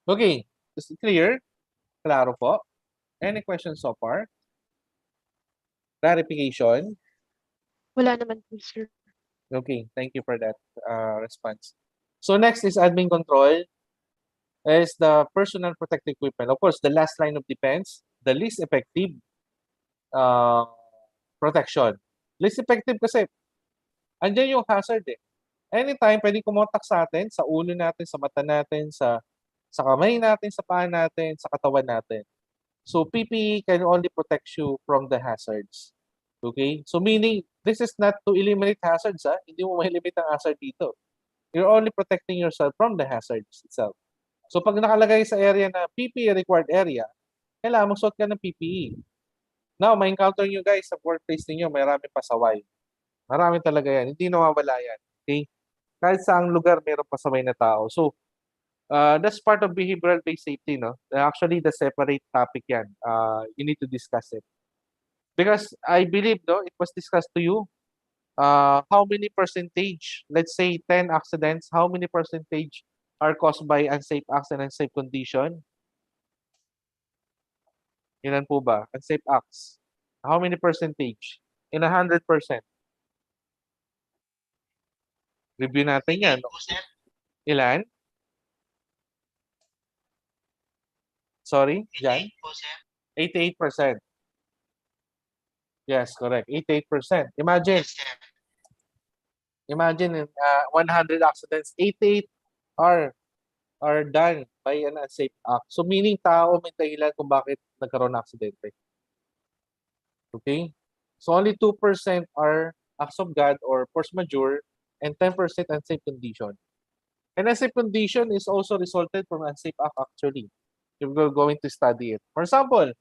Okay, is it clear? Klaro po? Any questions so far? Clarification? Wala naman po, sir. Okay, thank you for that response. So next is admin control. Is the personal protective equipment. Of course, the last line of defense, the least effective protection. Least effective kasi, andyan yung hazard eh. Anytime, pwedeng kumontak sa atin, sa ulo natin, sa mata natin, sa kamay natin, sa paa natin, sa katawan natin. So, PPE can only protect you from the hazards. Okay? So, meaning, this is not to eliminate hazards, ha? Hindi mo ma-eliminate ang hazard dito. You're only protecting yourself from the hazards itself. So, pag nakalagay sa area na PPE required area, kailangan magsuot ka ng PPE. Now, ma-encounter nyo guys sa workplace ninyo, maraming pasaway. Marami talaga yan. Hindi nawawala yan. Okay? Kahit saang lugar, mayroong pasaway na tao. So, that's part of behavioral-based safety, no? Actually, the separate topic yan. You need to discuss it. Because I believe, no, it was discussed to you, how many percentage, let's say 10 accidents, how many percentage are caused by unsafe acts and unsafe condition? Ilan po ba? Unsafe acts. How many percentage? In 100%. Review natin yan. Ilan? Sorry, Jan? 88%. Yes, correct. 88%. Imagine 100 accidents, 88 are done by an unsafe act. So meaning tao may dahilan kung bakit nagkaroon ng aksidente. Okay? So only 2% are acts of God or force majeure and 10% unsafe condition. And unsafe condition is also resulted from unsafe act actually. If we're going to study it. For example,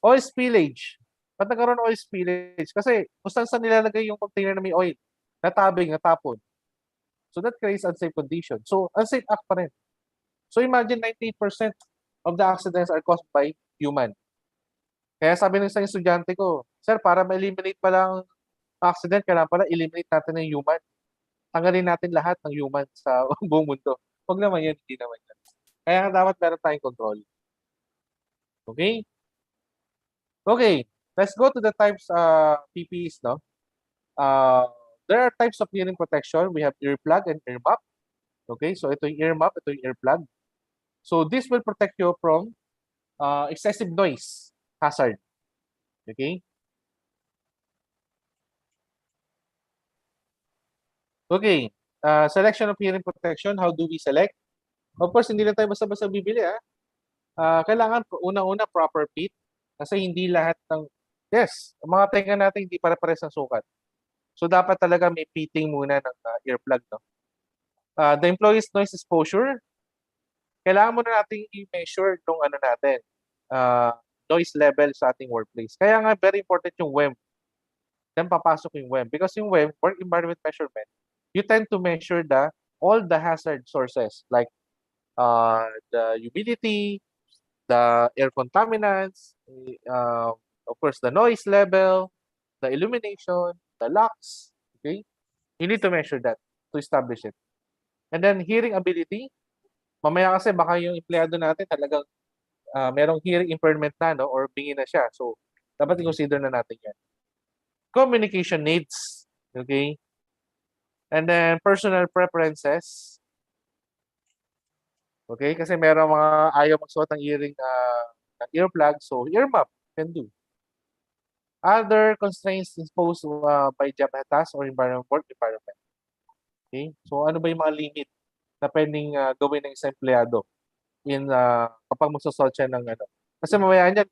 oil spillage. Ba't nagkaroon ng oil spillage? Kasi kung saan nilalagay yung container na may oil, natabing, natapon. So that creates unsafe condition. So unsafe act pa rin. So imagine 98% of the accidents are caused by human. Kaya sabi ng isang estudyante ko, sir, para ma-eliminate pa lang accident, kailangan pala eliminate natin ng human. Tanggalin natin lahat ng human sa buong mundo. Huwag naman yan, hindi naman yan. Kaya dapat meron tayong control. Okay? Okay, let's go to the types PPEs, no? There are types of hearing protection. We have earplug and earmuff. Okay, so ito yung earmuff, ito yung earplug. So this will protect you from excessive noise hazard. Okay? Okay, selection of hearing protection. How do we select? Of course, hindi lang tayo basta-basta bibili. Kailangan unang-una proper fit. Kasi hindi lahat ng, yes, ang mga tenga natin hindi pare-pares ng sukat. So dapat talaga may fitting muna ng earplug. No? The employee's noise exposure, kailangan muna natin i-measure nung ano natin, noise level sa ating workplace. Kaya nga very important yung WEM. Then papasok yung WEM. Because yung WEM, work environment measurement, you tend to measure all the hazard sources like the humidity, the air contaminants, of course, the noise level, the illumination, the lux, okay? You need to measure that to establish it. And then hearing ability, mamaya kasi baka yung empleyado natin talagang merong hearing impairment na, no? Or bingi na siya. So, dapat i-consider na natin yan. Communication needs, okay? And then personal preferences. Okay, kasi meron mga ayaw magsuot ng ng earplug, so earmuff can do. Other constraints imposed by job task or work environment. Okay, so ano ba yung mga limit na pwedeng gawin ng isang empleyado kapag magsusuot siya ng ano? Kasi mamaya niyan,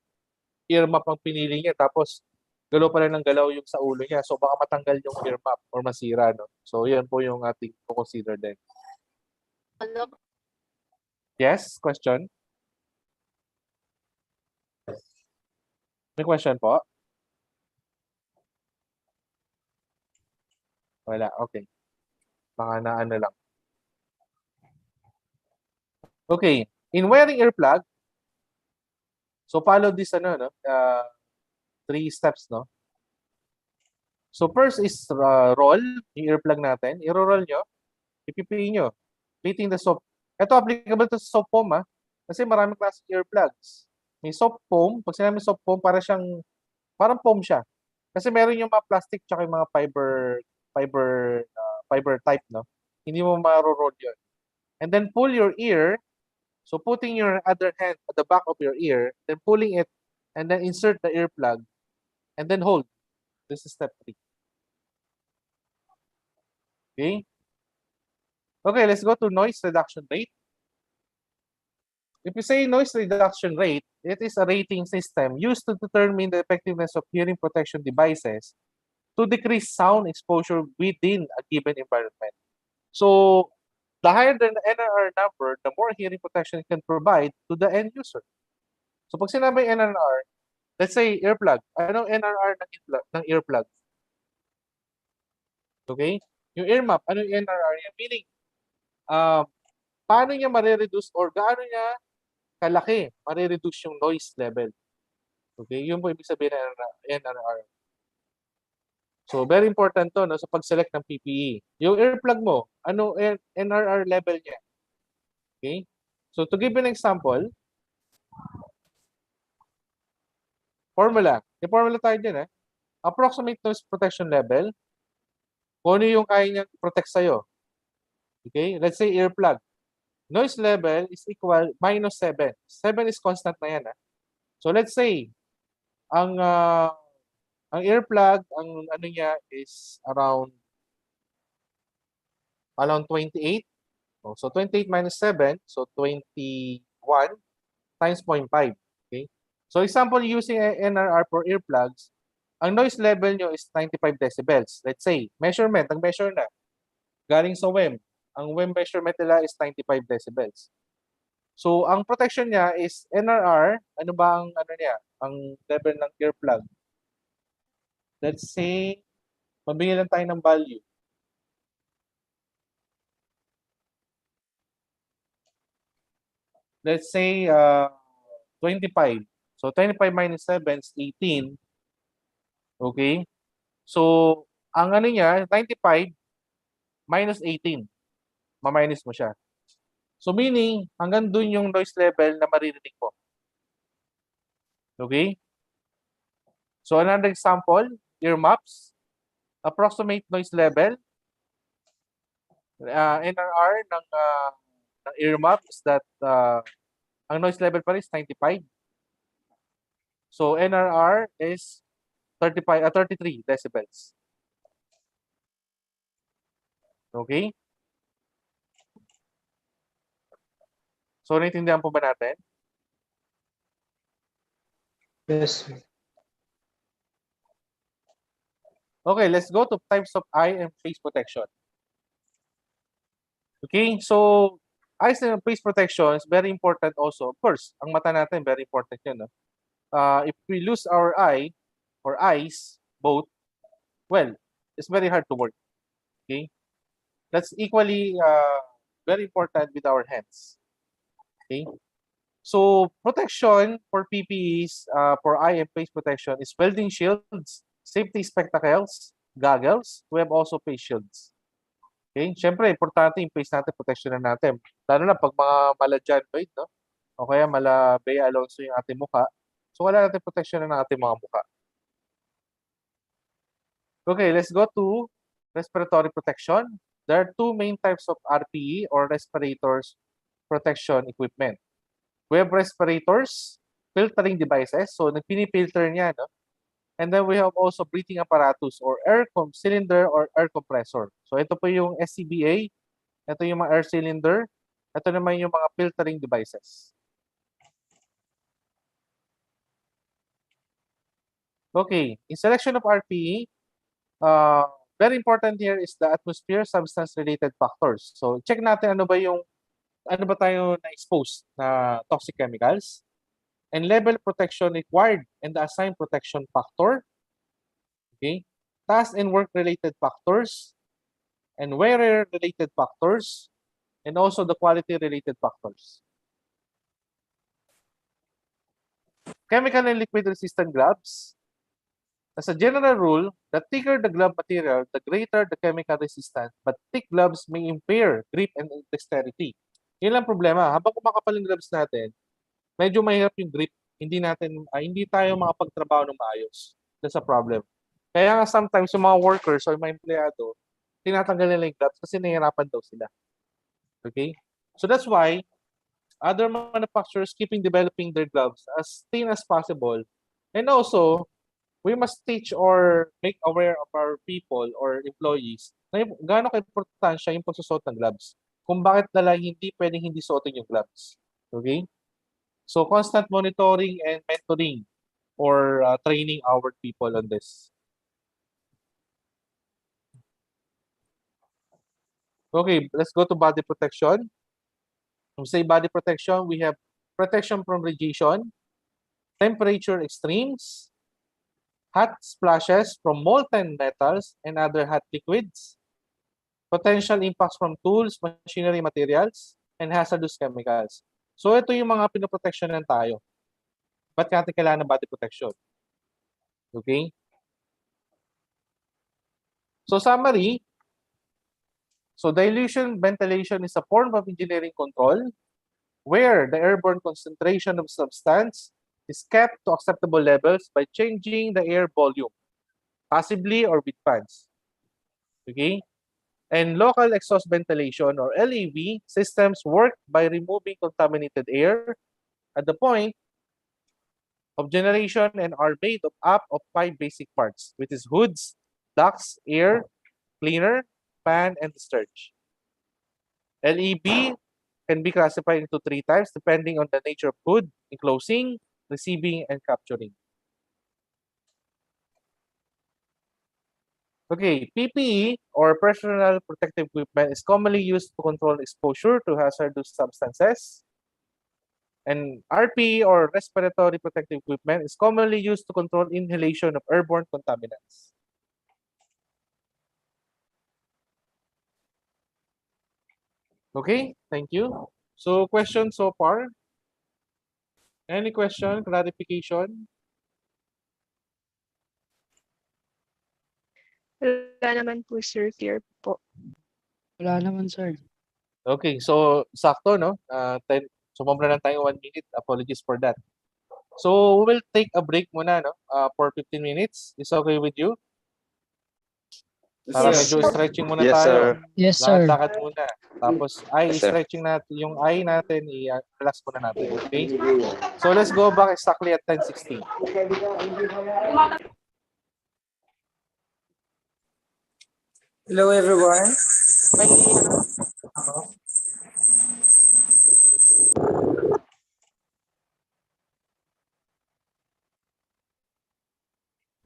earmuff ang pinili niya, tapos galaw pa rin ng galaw yung sa ulo niya. So baka matanggal yung earmuff or masira, no? So yan po yung ating consider din. Yes, question? May question po? Wala, okay. Baka na ano lang. Okay, in wearing earplug, so follow this 3 steps, no? So first is roll yung earplug natin. I-roll nyo, ipipiin nyo, plating the soap. Ito applicable to soap foam, kasi maraming klaseng earplugs. May soap foam, pag sinabi soap foam, parang foam siya. Kasi meron yung mga plastic tsaka yung mga fiber type, no? Hindi mo maro-roll yun. And then pull your ear. So putting your other hand at the back of your ear, then pulling it, and then insert the earplug, and then hold. This is step 3. Okay? Okay, let's go to noise reduction rate. If you say noise reduction rate, it is a rating system used to determine the effectiveness of hearing protection devices to decrease sound exposure within a given environment. So, the higher the NRR number, the more hearing protection it can provide to the end user. So, pag sinabi NRR, let's say earplug. Anong NRR ng earplug? Okay? Yung earmuff, anong NRR niya? Meaning, paano niya marireduce or gaano niya kalaki marireduce yung noise level. Okay? Yun po ibig sabihin ng NRR. So, very important to, no, sa pag-select ng PPE. Yung earplug mo, ano NRR level niya? Okay? So, to give an example, formula. Yung formula tayo dyan, approximate noise protection level, kung ano yung kaya niyang protect sa'yo. Okay? Let's say earplug. Noise level is equal -7. 7 is constant na yan. So, let's say, ang earplug, ang ano niya is around 28. So 28 minus 7, so 21 times 0.5. Okay? So example using NRR for earplugs, ang noise level nyo is 95 decibels. Let's say, measurement, nag-measure na. Galing sa WEM. Ang WEM measurement nila is 95 decibels. So ang protection niya is NRR, ano ba ang ano niya? Ang level ng earplug. Let's say, mabigyan lang tayo ng value. Let's say 25. So 25 minus 7 is 18. Okay? So, ang ano niya, 95 minus 18. Ma-minus mo siya. So meaning, hanggang dun yung noise level na maririnig mo. Okay? So another example, earmuffs. Approximate noise level. NRR ng earmuff is that ang noise level pa rin is 95. So NRR is 33 decibels. Okay? So naintindihan po ba natin? Yes. Okay, let's go to types of eye and face protection. Okay, so eyes and face protection is very important also. Of course, ang mata natin, very important yun. No? If we lose our eye or eyes, both, well, it's very hard to work. Okay, that's equally very important with our hands. Okay, so protection for PPEs for eye and face protection is welding shields, safety spectacles, goggles. We have also face shields. Okay, syempre importante yung face natin, protection na natin. Lalo na pag mga mala-Jandoid, no? O kaya mala Bea Alonso yung ating mukha. So wala natin protection na ng ating mga mukha. Okay, let's go to respiratory protection. there are two main types of RPE or respirators protection equipment. We have respirators, filtering devices, so pinipilter niya, no? And then we have also breathing apparatus or cylinder or air compressor. So ito po yung SCBA, ito yung mga air cylinder, ito naman yung mga filtering devices. Okay, in selection of RPE, very important here is the atmosphere substance-related factors. So check natin ano ba tayo na-expose na toxic chemicals and level protection required and the assigned protection factor. Okay, task and work-related factors and wearer-related factors and also the quality-related factors. Chemical and liquid resistant gloves. As a general rule, the thicker the glove material, the greater the chemical resistance, but thick gloves may impair grip and dexterity. Yun lang problema. Habang kumakapal yung gloves natin, medyo mahirap yung grip. Hindi tayo makapagtrabaho ng maayos. That's a problem. Kaya nga sometimes yung mga workers or mga empleyado, tinatanggal nila yung gloves kasi nahihirapan daw sila. Okay? So that's why other manufacturers keeping developing their gloves as thin as possible. And also, we must teach or make aware of our people or employees na gaano ka-importansya yung pagsusot ng gloves. Kung bakit hindi pwedeng hindi suotin yung gloves. Okay? So, constant monitoring and mentoring or training our people on this. Okay, let's go to body protection. When we say body protection, we have protection from radiation, temperature extremes, hot splashes from molten metals and other hot liquids, potential impacts from tools, machinery, materials, and hazardous chemicals. So ito yung mga pinoproteksyonan tayo. Ba't natin kailangan ng body protection? Okay? So summary, so dilution ventilation is a form of engineering control where the airborne concentration of substance is kept to acceptable levels by changing the air volume, passively or with fans. Okay? And local exhaust ventilation or LEV systems work by removing contaminated air at the point of generation and are made up of 5 basic parts, which is hoods, ducts, air, cleaner, fan, and discharge. LEV can be classified into 3 types depending on the nature of hood, enclosing, receiving, and capturing. Okay, PPE or personal protective equipment is commonly used to control exposure to hazardous substances. And RPE or respiratory protective equipment is commonly used to control inhalation of airborne contaminants. Okay, thank you. So, questions so far? Any question, clarification? Wala naman po, sir. Clear po. Wala naman, sir. Okay, so sakto, no? 10, sumobra lang tayo 1 minute. Apologies for that. So, we will take a break muna, no? For 15 minutes. Is okay with you? Para medyo stretching muna tayo. Yes, sir. Lakad-lakad muna. Tapos, stretching natin. Yung eye natin, i-relax muna natin. Okay? So, let's go back exactly at 10:16. Hello everyone.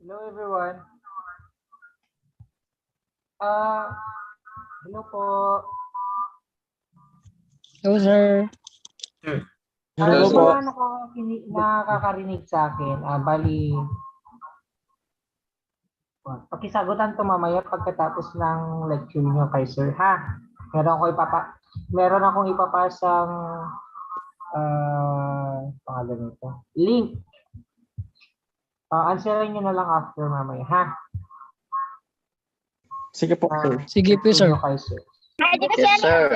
Hello everyone. Hello po. Hello, sir. Hello po. Nakakarinig sa akin. Bali, pakisagutan to mamaya pagkatapos ng lecture niyo kay sir, ha? Meron akong ipapasang pangalan nito. Link. Answerin niyo na lang after mamaya, ha? Sige po, sir. Sige po, sir. Kay sir. Yes, sir.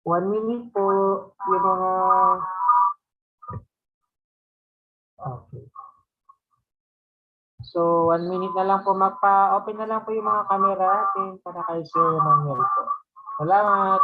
1 minute po yung mga... Okay. So, 1 minute na lang po. Magpa-open na lang po yung mga camera natin para kay Sir Manuel po. Salamat!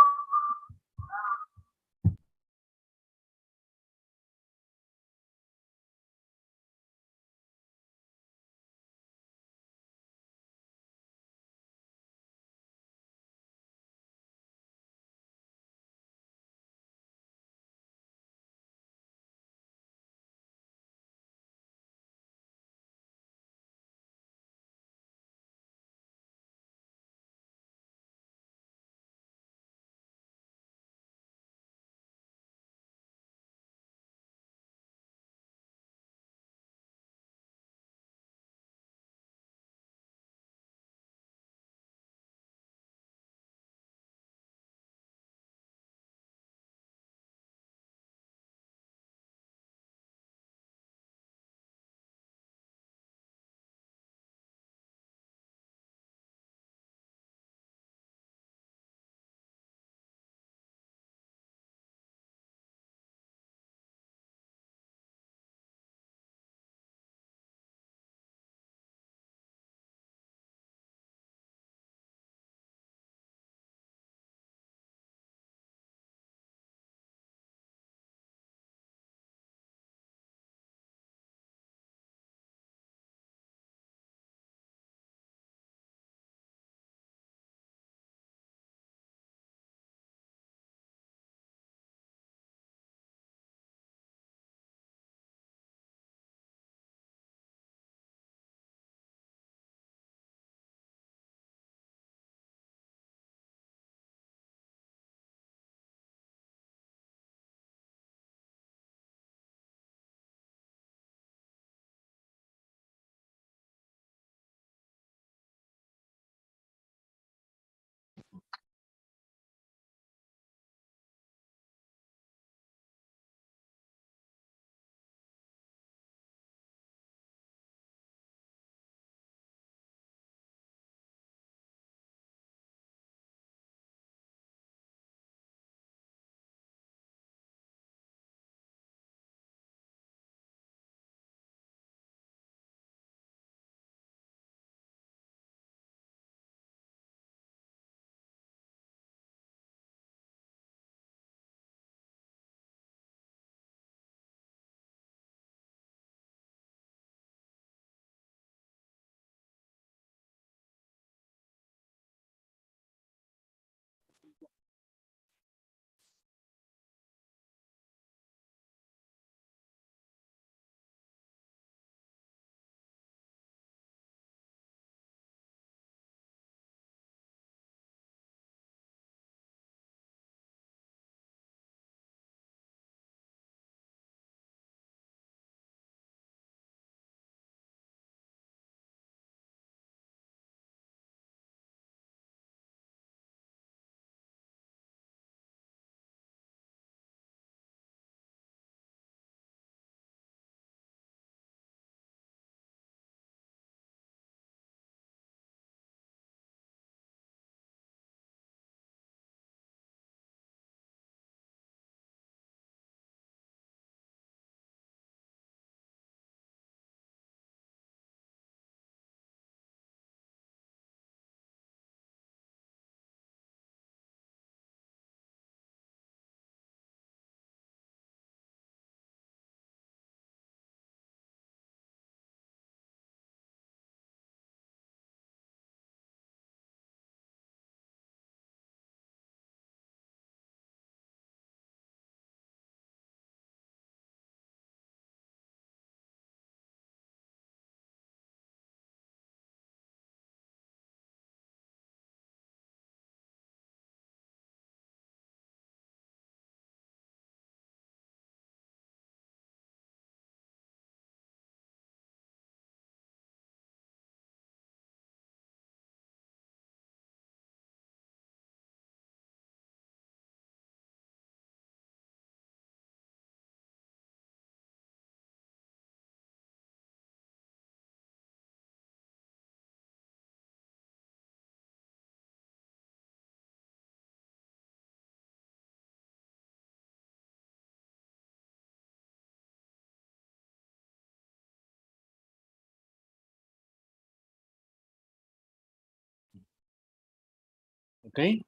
Okay,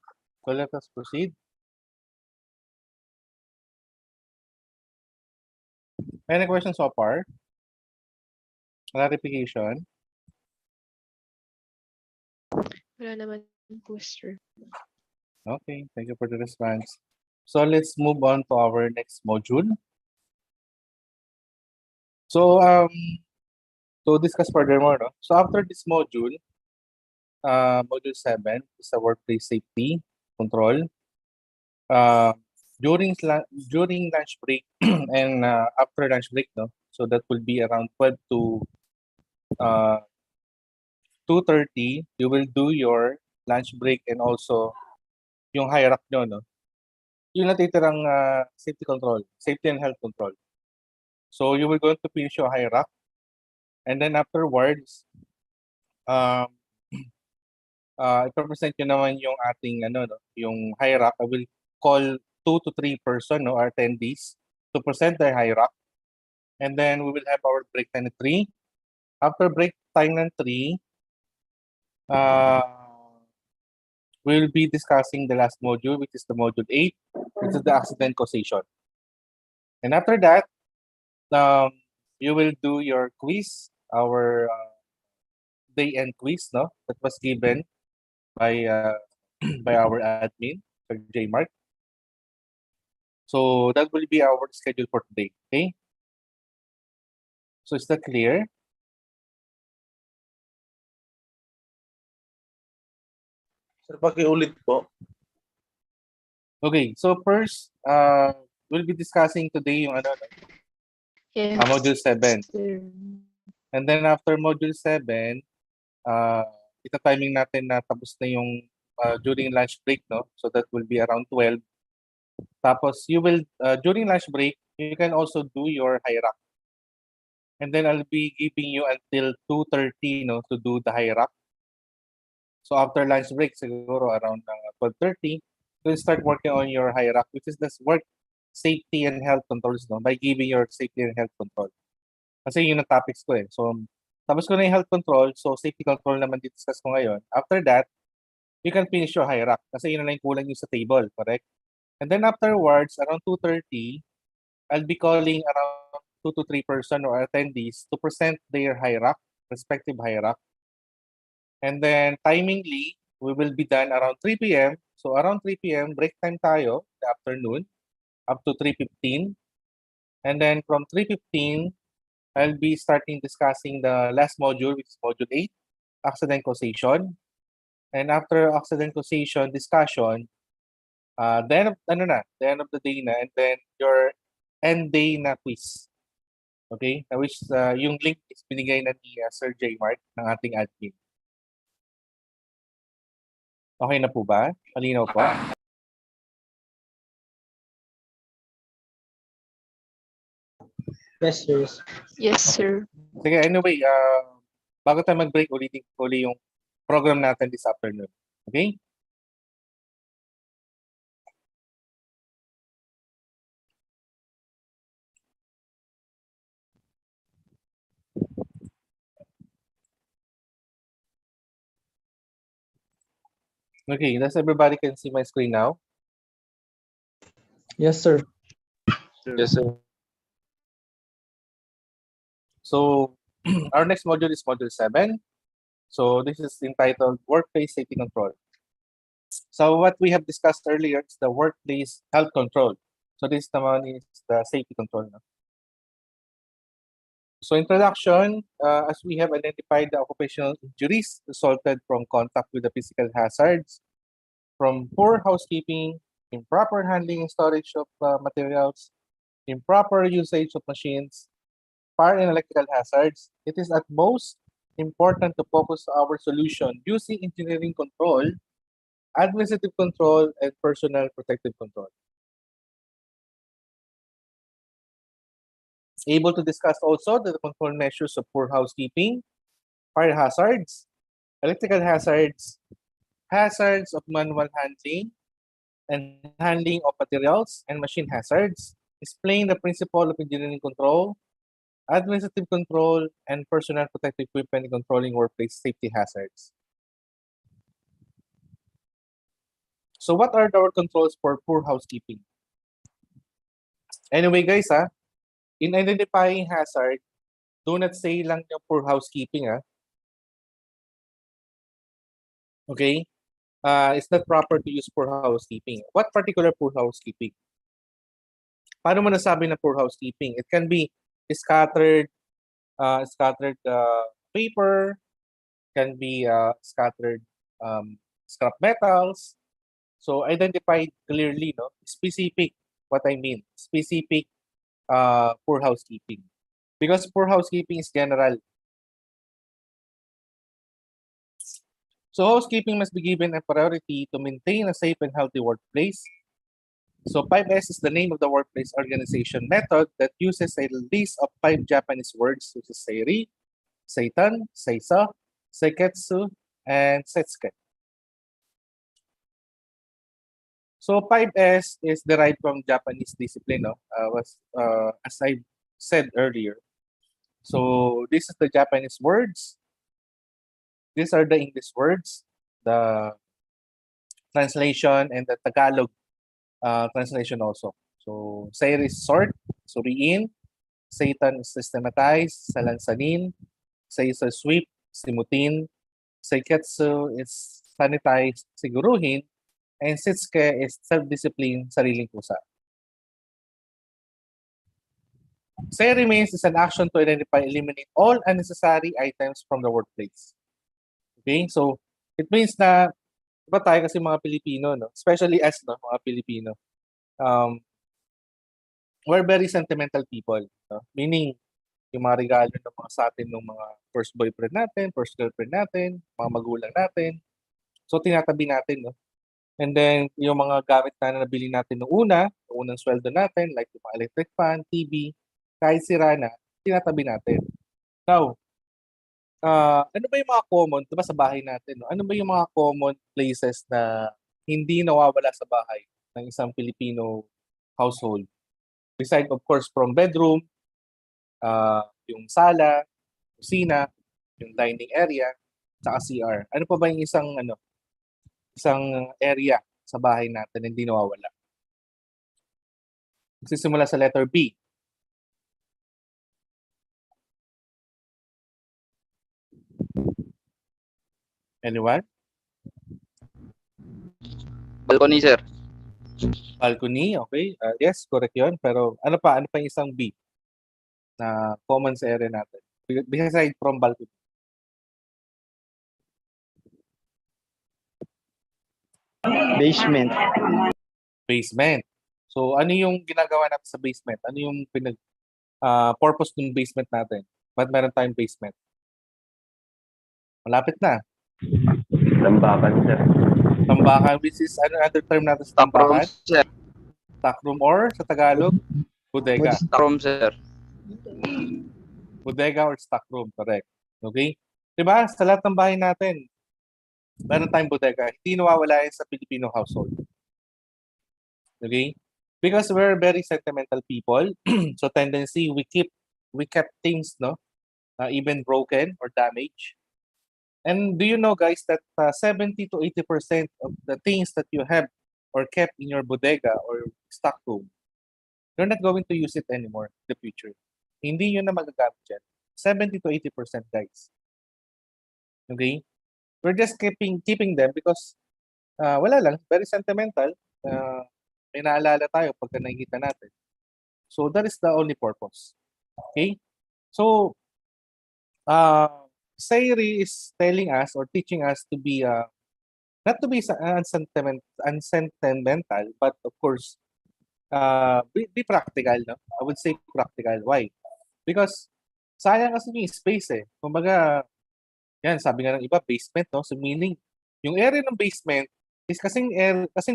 so let us proceed. Any questions so far? Clarification? Wala naman po, sir. Okay, thank you for the response. So let's move on to our next module. So to discuss furthermore, no? So after this module, module 7 is the workplace safety control. During lunch break and after lunch break, no? So that will be around 12 to 2:30. You will do your lunch break and also yung hierarch nyo, no? Yung natitirang safety control, safety and health control. So you will going to finish your hierarch, and then afterwards, i-present nyo naman yung ating ano, no? Yung hierarch. I will call 2 to 3 person, no, or attendees to present their hierarch, and then we will have our break time at 3. After break time ng 3, we will be discussing the last module, which is the module 8, which is the accident causation. And after that, you will do your quiz, our day-end quiz, no, that was given by by our admin, Sir J. Mark. So that will be our schedule for today. Okay. So is that clear? Sir, pakiulit po. Okay. So first, we'll be discussing today yung ano, Yes, module 7. sir. And then after module 7, ita-timing natin na tapos na yung during lunch break, no? So that will be around 12. Tapos you will, during lunch break, you can also do your hierarch. And then I'll be giving you until 2:30, no, to do the hierarch. So after lunch break, siguro around 12:30, you'll start working on your hierarch, which is this work safety and health controls, no, by giving your safety and health control. Kasi yun ang topics ko eh. So tapos ko na yung health control, so safety control naman discuss ko ngayon. After that, you can finish your hierarch kasi yun na lang yung kulang yung sa table, correct? And then afterwards, around 2:30, I'll be calling around 2 to 3 person or attendees to present their hierarch, respective hierarch. And then timingly, we will be done around 3 p.m. So around 3 p.m., break time tayo, the afternoon, up to 3:15. And then from 3:15, I'll be starting discussing the last module, which is module 8, accident causation. And after accident causation discussion, the end of the day na, and then your end day na quiz. Okay? Which yung link is binigay na ni Sir J. Mark ng ating admin. Okay na po ba? Malinaw po? Yes, sir. Yes, sir. Sige, anyway, bago tayo mag-break, ulitin ko ulit yung program natin this afternoon. Okay? Okay, does everybody can see my screen now? Yes, sir. Yes, sir. So, our next module is module 7. So, this is entitled Workplace Safety Control. So, what we have discussed earlier is the workplace health control. So, this naman is the safety control. No? So, introduction, as we have identified the occupational injuries resulted from contact with the physical hazards, from poor housekeeping, improper handling and storage of materials, improper usage of machines, fire and electrical hazards, it is at most important to focus our solution using engineering control, administrative control, and personal protective control. Able to discuss also the control measures of poor housekeeping, fire hazards, electrical hazards, hazards of manual handling, and handling of materials and machine hazards, explain the principle of engineering control, administrative control, and personal protective equipment in controlling workplace safety hazards. So what are our controls for poor housekeeping? Anyway, guys, in identifying hazard, do not say lang yung poor housekeeping. Okay? It's not proper to use poor housekeeping. What particular poor housekeeping? Paano mo nasabi na poor housekeeping? It can be scattered paper, can be scattered scrap metals. So identify clearly, no? Specific, what I mean, specific poor housekeeping. Because poor housekeeping is general. So housekeeping must be given a priority to maintain a safe and healthy workplace. So 5S is the name of the workplace organization method that uses a list of 5 Japanese words, which is seiri, seitan, seisa, seiketsu, and setsuke. So 5S is derived from Japanese discipline, no? As I said earlier. So this is the Japanese words. These are the English words, the translation, and the Tagalog translation also. So seiri is sort, suriin, seitan is systematize, salansanin, seisa sweep, simutin, seiketsu is sanitize, siguruhin, and setsuke is self-discipline, sariling kusa. Seiri means is an action to identify, eliminate all unnecessary items from the workplace. Okay, so it means na iba tayo kasi mga Pilipino, no? Especially us, no, mga Pilipino. We're very sentimental people, no? Meaning yung mga regalo ng mga sa atin ng mga first boyfriend natin, first girlfriend natin, mga magulang natin. So tinatabi natin, no? And then yung mga gamit na nabili natin noong unang sweldo natin, like yung mga electric fan, TV, kahit sira na, tinatabi natin. Now, ano ba yung mga common, diba sa bahay natin, no? Ano ba yung mga common places na hindi nawawala sa bahay ng isang Filipino household? Beside, of course, from bedroom, yung sala, kusina, yung dining area, saka CR. Ano pa ba yung isang area sa bahay natin hindi nawawala? Magsisimula sa letter B. Anyone? Balcony, sir. Balcony, okay. Yes, correct yun. Pero ano pa yung isang B na common sa area natin? Beside from balcony. Basement. Basement. So ano yung ginagawa natin sa basement? Ano yung purpose ng basement natin? Ba't meron tayong basement? Malapit na. Tambakan, sir. Tambakan, which is another term natin sa Stock room, tambakan? sir. Stock room or sa Tagalog? Bodega. Stock room, sir. Bodega or stock room, correct. Okay? Diba? Sa lahat ng bahay natin, meron tayong bodega. Hindi nawawala yan sa Filipino household. Okay? Because we're very sentimental people, so tendency we kept things, no, even broken or damaged. And do you know, guys, that 70 to 80% of the things that you have or kept in your bodega or stock room, you're not going to use it anymore in the future. Hindi yun na magagamit yan. 70 to 80%, guys. Okay? We're just keeping them because wala lang, very sentimental. May naalala tayo pagka nakikita natin. So that is the only purpose. Okay? So, Seiri is telling us or teaching us to be not to be unsentimental, but of course, be practical, no? I would say practical. Why? Because sayang kasi yung space eh. Kumbaga, yan, sabi nga ng iba, basement, no? So meaning, yung area ng basement is kasing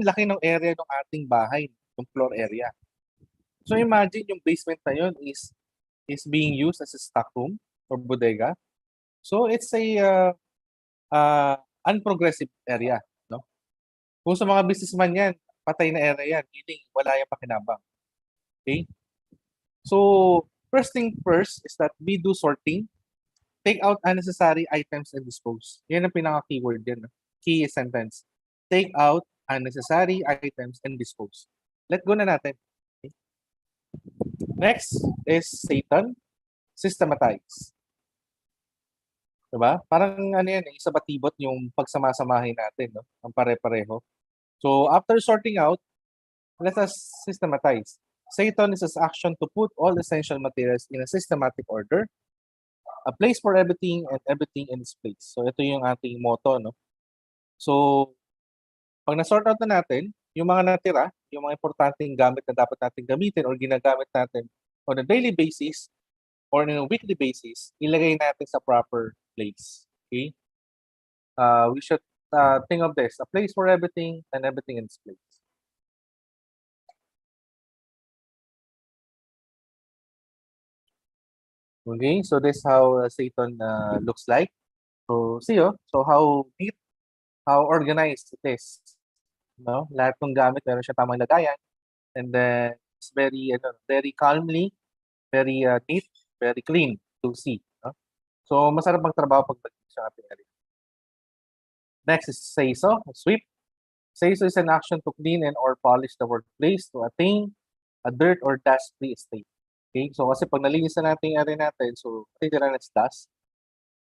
laki ng area ng ating bahay, yung floor area. So imagine yung basement na yun is being used as a stock room or bodega. So it's a unprogressive area, no? Kung sa mga businessman yan, patay na area yan, meaning wala yung pakinabang. Okay? So first thing first is that we do sorting, take out unnecessary items and dispose. Yan ang pinaka-keyword yan. No? Key sentence. Take out unnecessary items, and dispose. Let go na natin. Okay. Next is Satan, systematize. Diba? Parang ano yan, isa batibot yung pagsamasamahin natin, no? Ang pare-pareho. So after sorting out, let us systematize. Satan is an action to put all essential materials in a systematic order, a place for everything and everything in its place. So ito yung ating motto, no? So pag na-sort out na natin, yung mga natira, yung mga importanteng gamit na dapat natin gamitin or ginagamit natin on a daily basis or on a weekly basis, ilagay natin sa proper place. Okay? We should think of this, a place for everything and everything in its place. Okay, so this is how Satan looks like. So see so how neat, how organized it is. No? Lahat ng gamit meron siya tamang lagayan, and then it's very calmly, very neat, very clean to see. No? So masarap magtrabaho pag sa ating area. Next is sweep. Seiso is an action to clean and or polish the workplace to attain a dirt or dust-free state. Okay, so kasi pag nalinis na natin yung area natin, so matitira na dust.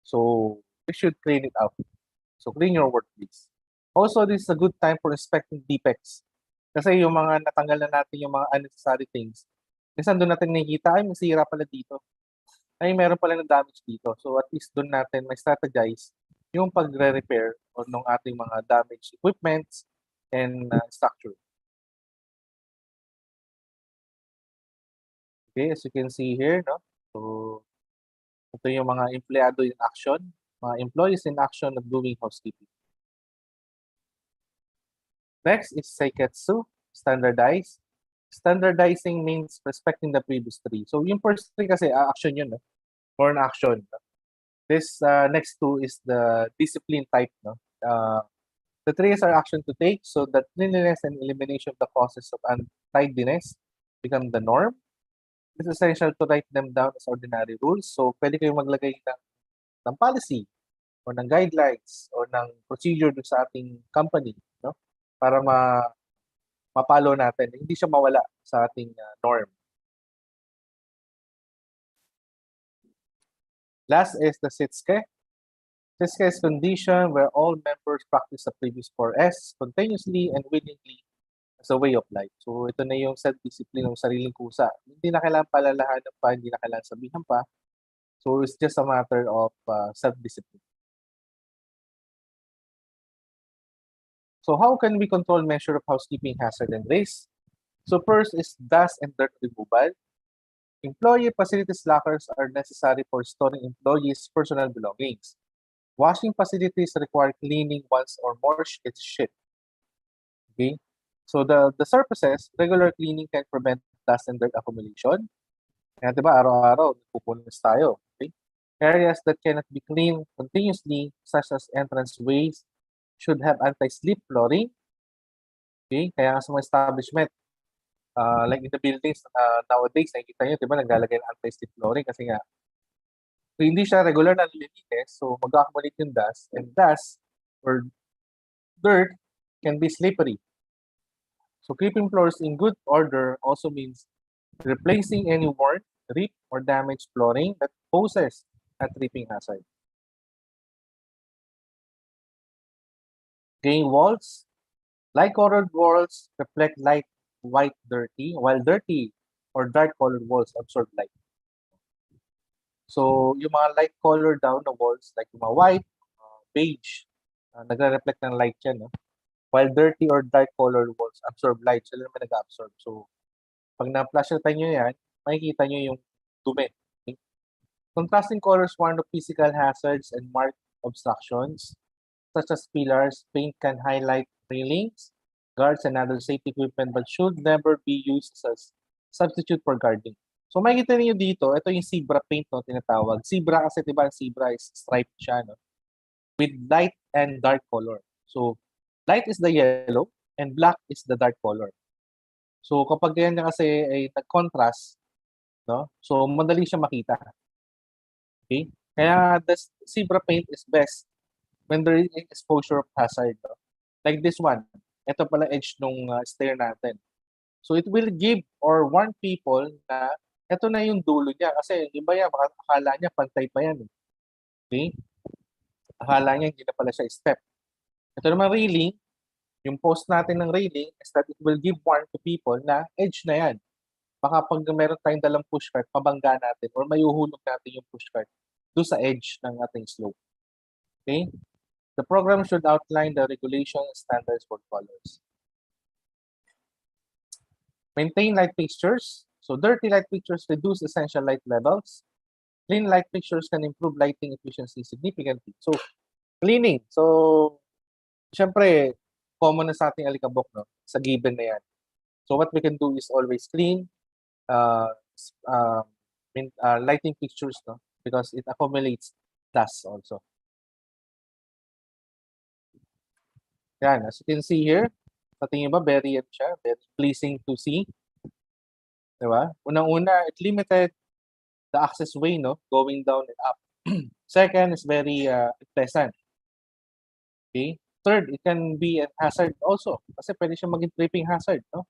So we should clean it out. So clean your workplace. Also, this is a good time for inspecting defects. Kasi yung mga natanggal na natin yung mga unnecessary things, minsan doon natin nakikita, ay masira pala dito. Ay meron pala na damage dito. So at least doon natin may strategize yung pagre-repair o ng ating mga damaged equipments and structure. Okay, as you can see here, no? So ito yung mga empleyado in action, mga employees in action of doing housekeeping. Next is seiketsu, standardize. Standardizing means respecting the previous three. So yung first three kasi action yun, no? Or an action. No? This next two is the discipline type. No? The three are action to take so that cleanliness and elimination of the causes of untidiness become the norm. It's essential to write them down as ordinary rules. So pwede kayong maglagay ng policy o ng guidelines o ng procedure dun sa ating company, no? Para mapalo natin, hindi siya mawala sa ating norm. Last is the sitsuke. Sitsuke is condition where all members practice the previous 4S spontaneously and willingly as a way of life. So ito na yung self-discipline ng sariling kusa. Hindi na kailangan palalahanan pa, hindi na kailangan sabihan pa. So it's just a matter of self-discipline. So how can we control measure of housekeeping hazard and waste? So first is dust and dirt removal. Employee facilities lockers are necessary for storing employees' personal belongings. Washing facilities require cleaning once or more each shift. Okay? So the surfaces, regular cleaning can prevent dust and dirt accumulation. Kaya diba, araw-araw, nagpupulis tayo. Okay? Areas that cannot be cleaned continuously, such as entranceways, should have anti-slip flooring. Okay? Kaya sa mga establishment, like in the buildings, nowadays, nakikita nyo, diba, naglalagay ng anti-slip flooring kasi nga, so hindi siya regular na nililinis, so mag-accumulate yung dust, and dust or dirt can be slippery. So keeping floors in good order also means replacing any worn, ripped, or damaged flooring that poses a tripping hazard. Gain walls. Light-colored walls reflect light, white, dirty, while dirty or dark-colored walls absorb light. So, yung mga light-colored down na walls, like yung mga white, beige, nagre-reflect ng light yan. No? While dirty or dark-colored walls absorb light, sila naman nag-absorb. So, pag na-flash nyo yan, makikita nyo yung dumi. Okay? Contrasting colors warn of physical hazards and mark obstructions, such as pillars. Paint can highlight railings, guards, and other safety equipment, but should never be used as substitute for guarding. So makikita niyo dito, ito yung zebra paint, no, tinatawag. Zebra kasi diba, zebra is striped siya, no? With light and dark color. So light is the yellow and black is the dark color. So kapag yan kasi ay nag-contrast, no? So madali siya makita. Okay? Kaya the zebra paint is best when there is exposure of hazard. No? Like this one. ito pala edge nung stair natin. So it will give or warn people na ito na yung dulo niya. Kasi yung iba yan, baka akala niya pantay pa yan. Okay? Akala niya hindi na pala siya step. Ito naman railing, yung post natin ng railing is that it will give warn to people na edge na yan. Baka pag meron tayong dalang pushcart, pabangga natin or mayuhulog natin yung pushcart doon sa edge ng ating slope. Okay? The program should outline the regulation standards for colors. Maintain light fixtures. So dirty light fixtures reduce essential light levels. Clean light fixtures can improve lighting efficiency significantly. So cleaning. So syempre, common na sa ating alikabok, no? Sa given na yan. So what we can do is always clean lighting fixtures, no? Because it accumulates dust also. Yan, as you can see here, sa tingin ba, very pleasing to see. Diba? Unang-una, it limited the access way, no? Going down and up. Second, is very pleasant. Okay? Third, it can be a hazard also. Kasi pwede siya maging tripping hazard, no?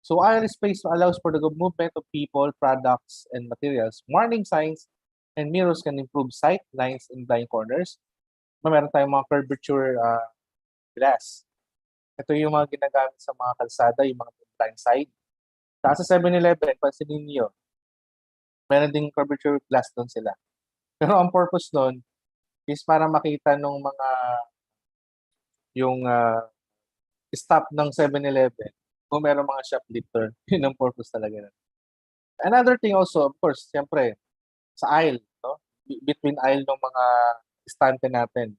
So, aisle space allows for the movement of people, products, and materials. Warning signs and mirrors can improve sight, lines, and blind corners. Meron tayong mga curvature glass. Ito yung mga ginagamit sa mga kalsada, yung mga blind side. Sa 7-Eleven, pansinin niyo, meron ding curvature glass doon sila. Pero ang purpose doon is para makita nung mga yung stop ng 7-Eleven kung meron mga shoplifter. Yun ang purpose talaga. Another thing also, of course, siyempre, sa aisle, no? Between aisle ng mga estante natin.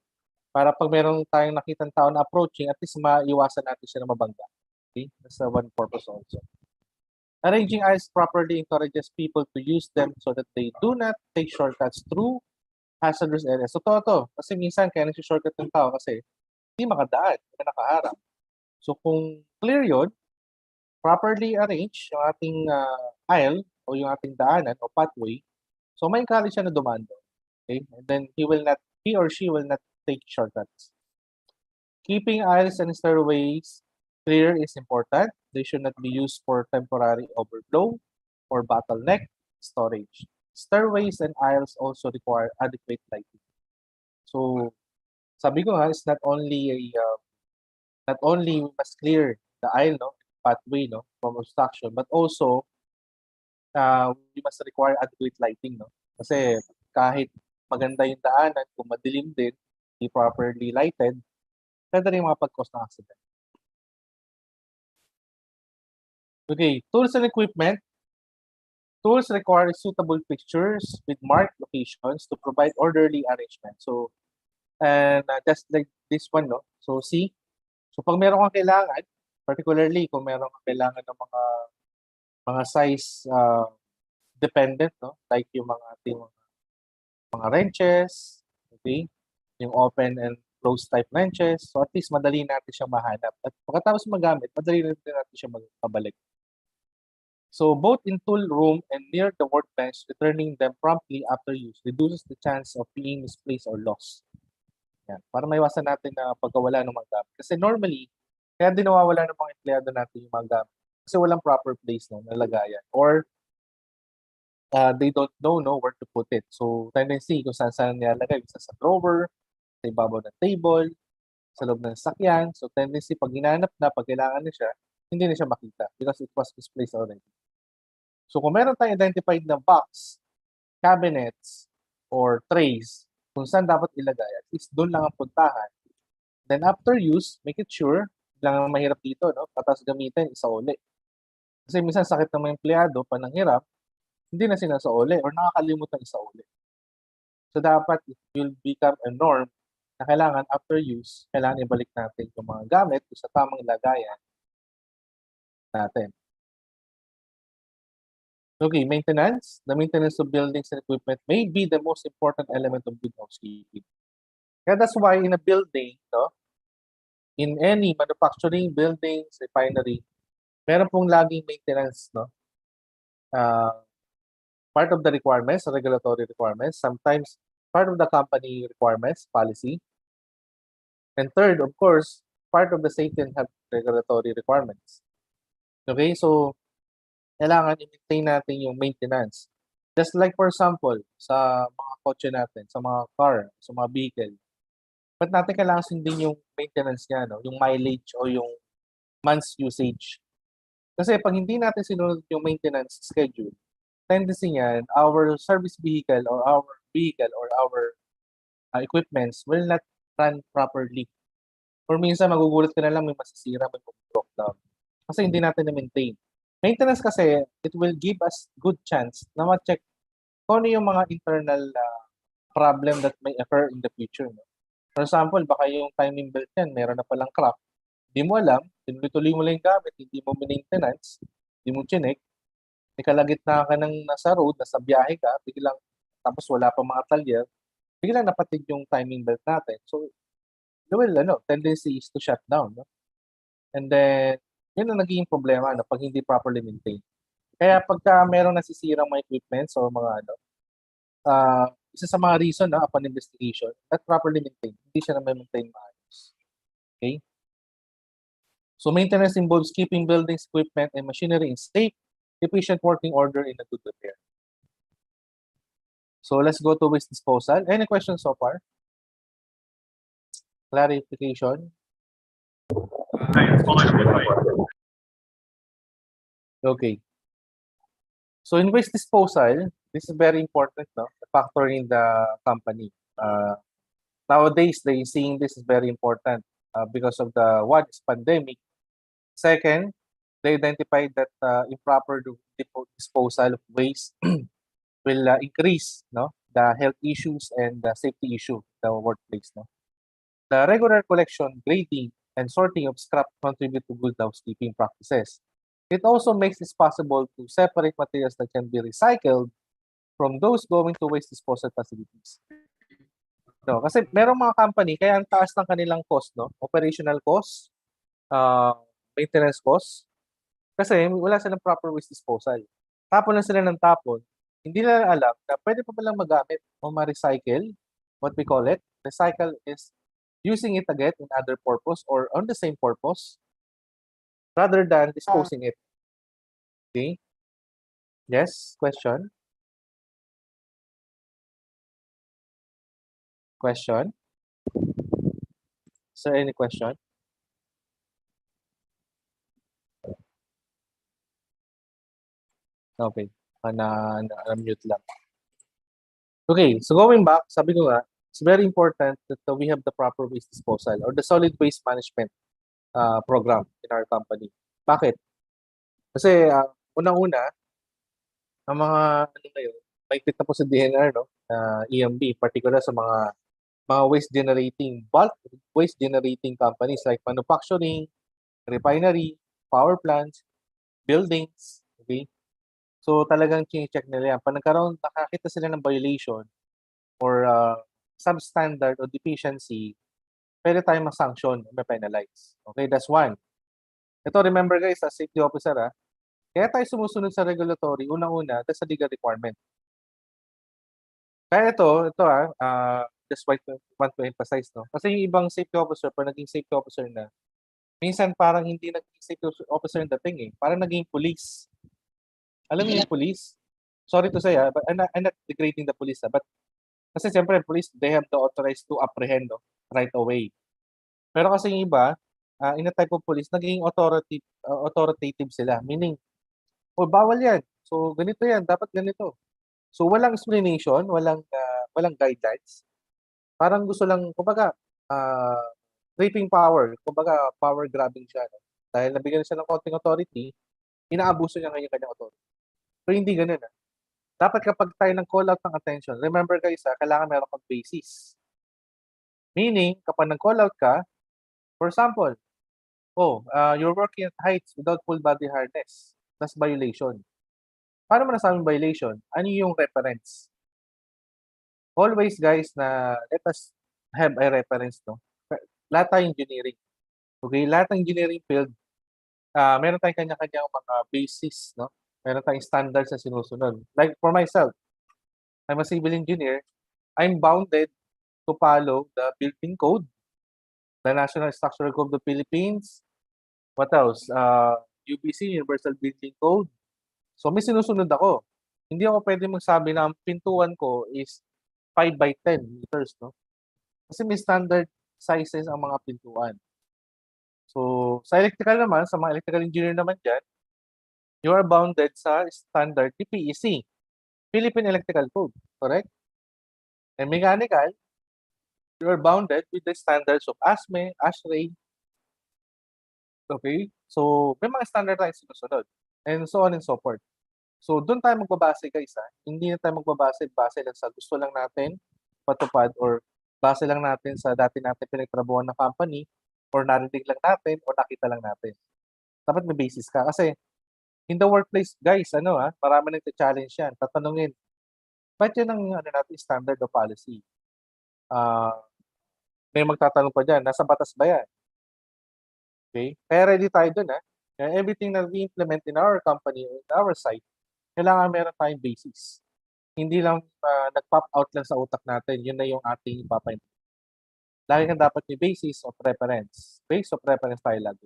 Para pag meron tayong nakitang tao na approaching, at least maiwasan natin siya na mabangga. Okay? That's one purpose also. Arranging aisles properly encourages people to use them so that they do not take shortcuts through hazardous areas. So, to. Kasi minsan, kaya nag-shortcut ng tao kasi hindi makadaan, hindi nakaharap. So, kung clear yun, properly arrange yung ating aisle o yung ating daanan o pathway, so may encourage siya na dumando. Okay? And then, he or she will not take shortcuts. Keeping aisles and stairways clear is important. They should not be used for temporary overflow or bottleneck storage. Stairways and aisles also require adequate lighting. So, sabi ko nga, it's not only we must clear the aisle, no, pathway, no, from obstruction, but also we must require adequate lighting, no. Kasi kahit maganda yung daanan, kung madilim din, hindi properly lighted, pwede rin makapag-cause ng accident. Okay, tools and equipment. Tools require suitable fixtures with marked locations to provide orderly arrangement. So, and just like this one, no? So, see? So, pag meron kang kailangan, particularly kung meron kang kailangan ng mga size dependent, no? Like yung mga ating mga wrenches, okay? Yung open and close type wrenches. So, at least madali natin siya mahanap. At pagkatapos magamit, madali natin siya magpabalik. So, both in tool room and near the workbench, returning them promptly after use reduces the chance of being misplaced or lost. Yan. Para maiwasan natin na pagkawala ng mga gamit. Kasi normally, kaya din nawawala ng mga empleyado natin yung mga gamit. Kasi walang proper place, no, nalagayan. Or, they don't know where to put it. So, tendency kung saan nilalagay. Isa sa drawer, sa ibabaw ng table, sa loob ng sakyan. So, tendency pag hinanap na, pag kailangan na siya, hindi na siya makita because it was misplaced already. So, kung meron tayong identified na box, cabinets, or trays, kung saan dapat ilagay, at least doon lang ang puntahan. Then, after use, make it sure, lang mahirap dito, no? Patas gamitin, isauli. Kasi minsan sakit ng mga empleyado, pananghirap, hindi na sinasauli or nakakalimutan isauli. So, dapat it will become a norm na kailangan after use, kailangan ibalik natin yung mga gamit sa tamang lagayan natin. Okay, maintenance. The maintenance of buildings and equipment may be the most important element of good housekeeping. Kaya that's why in a building, no, in any manufacturing buildings, refinery, meron pong laging maintenance, no? Part of the requirements, regulatory requirements, sometimes part of the company requirements, policy. And third, of course, part of the safety and health regulatory requirements. Okay, so kailangan i-maintain natin yung maintenance. Just like for example, sa mga kotse natin, sa mga car, sa mga vehicle, ba't natin kailangan sundin yung maintenance niya, no? Yung mileage o yung month's usage. Kasi pag hindi natin sinunod yung maintenance schedule, tendency niyan, our service vehicle or our equipments will not run properly. Or minsan magugulat ka na lang may masisira, may mag-broke down. Kasi hindi natin na-maintain. Maintenance kasi, it will give us good chance na ma-check kung ano yung mga internal problem that may occur in the future. No? For example, baka yung timing belt yan, meron na palang crack. Hindi mo alam, tinuloy mo lang yung gamit, hindi mo maintenance, hindi mo chinek, may kalagitnaan ka ng nasa road, nasa biyahe ka, biglang, tapos wala pa mga talyer, biglang napatid yung timing belt natin. So, tendency is to shut down. No? And then, yun ang naging problema pag hindi properly maintained. Kaya pagka merong nasisirang mga equipments o mga isa sa mga reason upon investigation, not properly maintained. Hindi siya na may maintain maayos. Okay? So maintenance involves keeping buildings, equipment, and machinery in safe, efficient working order in a good repair. So let's go to waste disposal. Any questions so far? Clarification? Okay. So in waste disposal, this is very important, no? The factor in the company. Nowadays, they seeing this is very important because of the one is pandemic. Second, they identified that improper disposal of waste will increase, no, the health issues and the safety issue in the workplace. No? The regular collection, grading, and sorting of scrap contribute to good housekeeping practices. It also makes it possible to separate materials that can be recycled from those going to waste disposal facilities. No, kasi merong mga company, kaya ang taas ng kanilang cost, no? Operational cost, maintenance cost, kasi wala silang proper waste disposal. Tapon na sila ng tapon, hindi nila alam na pwede pa palang magamit o ma-recycle, what we call it. Recycle is using it again in other purpose or on the same purpose, rather than disposing it. Okay? Yes? Question? Question? Is there any question? Okay. Na-mute lang. Okay, so going back, sabi ko nga, it's very important that we have the proper waste disposal or the solid waste management program in our company. Bakit? Kasi unang-una, ang mga mahigpit na po sa DNR, no? EMB, particular sa mga waste generating, bulk waste generating companies like manufacturing, refinery, power plants, buildings, okay? So talagang check nila yan. Pag nakakita sila ng violation or substandard o deficiency, pwede tayong ma-sanction o ma-penalize. Okay, that's one. Ito, remember guys, as safety officer, kaya tayo sumusunod sa regulatory, unang-una, that's a legal requirement. Kaya ito just want to emphasize, no? Kasi yung ibang safety officer, pag naging safety officer na, minsan parang hindi naging safety officer yung dating parang naging police. Alam mo yung police? Sorry to say, but I'm not degrading the police, but kasi siyempre, police, they have the authorized to apprehend right away. Pero kasi yung iba, in a type of police, naging authoritative sila. Meaning, bawal yan. So, ganito yan. Dapat ganito. So, walang explanation, walang guidelines. Parang gusto lang, kumbaga, tripping power. Kumbaga, power grabbing siya. No? Dahil nabigyan siya ng konting authority, inaabuso niya ngayon kanyang authority. So, hindi ganun. Dapat kapag tayo ng call out ng attention, remember guys, kailangan meron kang basis. Meaning, kapag nag-call out ka, for example, you're working at heights without full body harness. That's violation. Paano mo nasabing violation? Ano yung reference? Always guys, let us have a reference, no? Lahat tayo engineering. Okay, lahat ng engineering field, meron tayong kanya-kanyang mga basis, no? Meron tayong standards na sinusunod. Like for myself, I'm a civil engineer. I'm bounded to follow the building code, the National Structural Code of the Philippines. What else? UBC, Universal Building Code. So may sinusunod ako. Hindi ako pwede magsabi na ang pintuan ko is 5 by 10 meters, no? Kasi may standard sizes ang mga pintuan. So, sa electrical naman, sa mga electrical engineer naman dyan, you are bounded sa standard PEC, Philippine Electrical Code, correct? And mechanical, you are bounded with the standards of ASME, ASHRAE. Okay? So, may mga standard tayong sinusunod. And so on and so forth. So, doon tayo magbabase, guys. Hindi na tayo magbabase lang sa gusto lang natin patupad or base lang natin sa dati natin pinagtrabuhan ng company or narinig lang natin o nakita lang natin. Dapat may basis ka. Kasi, in the workplace, guys, marami nagta-challenge yan. Tatanungin, ba't yan ang natin standard o policy? May magtatanong pa dyan, nasa batas ba yan? Okay? Kaya ready tayo dun, Kaya everything that we implement in our company, in our site, kailangan meron tayong basis. Hindi lang nag-pop out lang sa utak natin, yun na yung ating ipapain. Lagi kang dapat may basis of reference. Base of reference tayo lagi.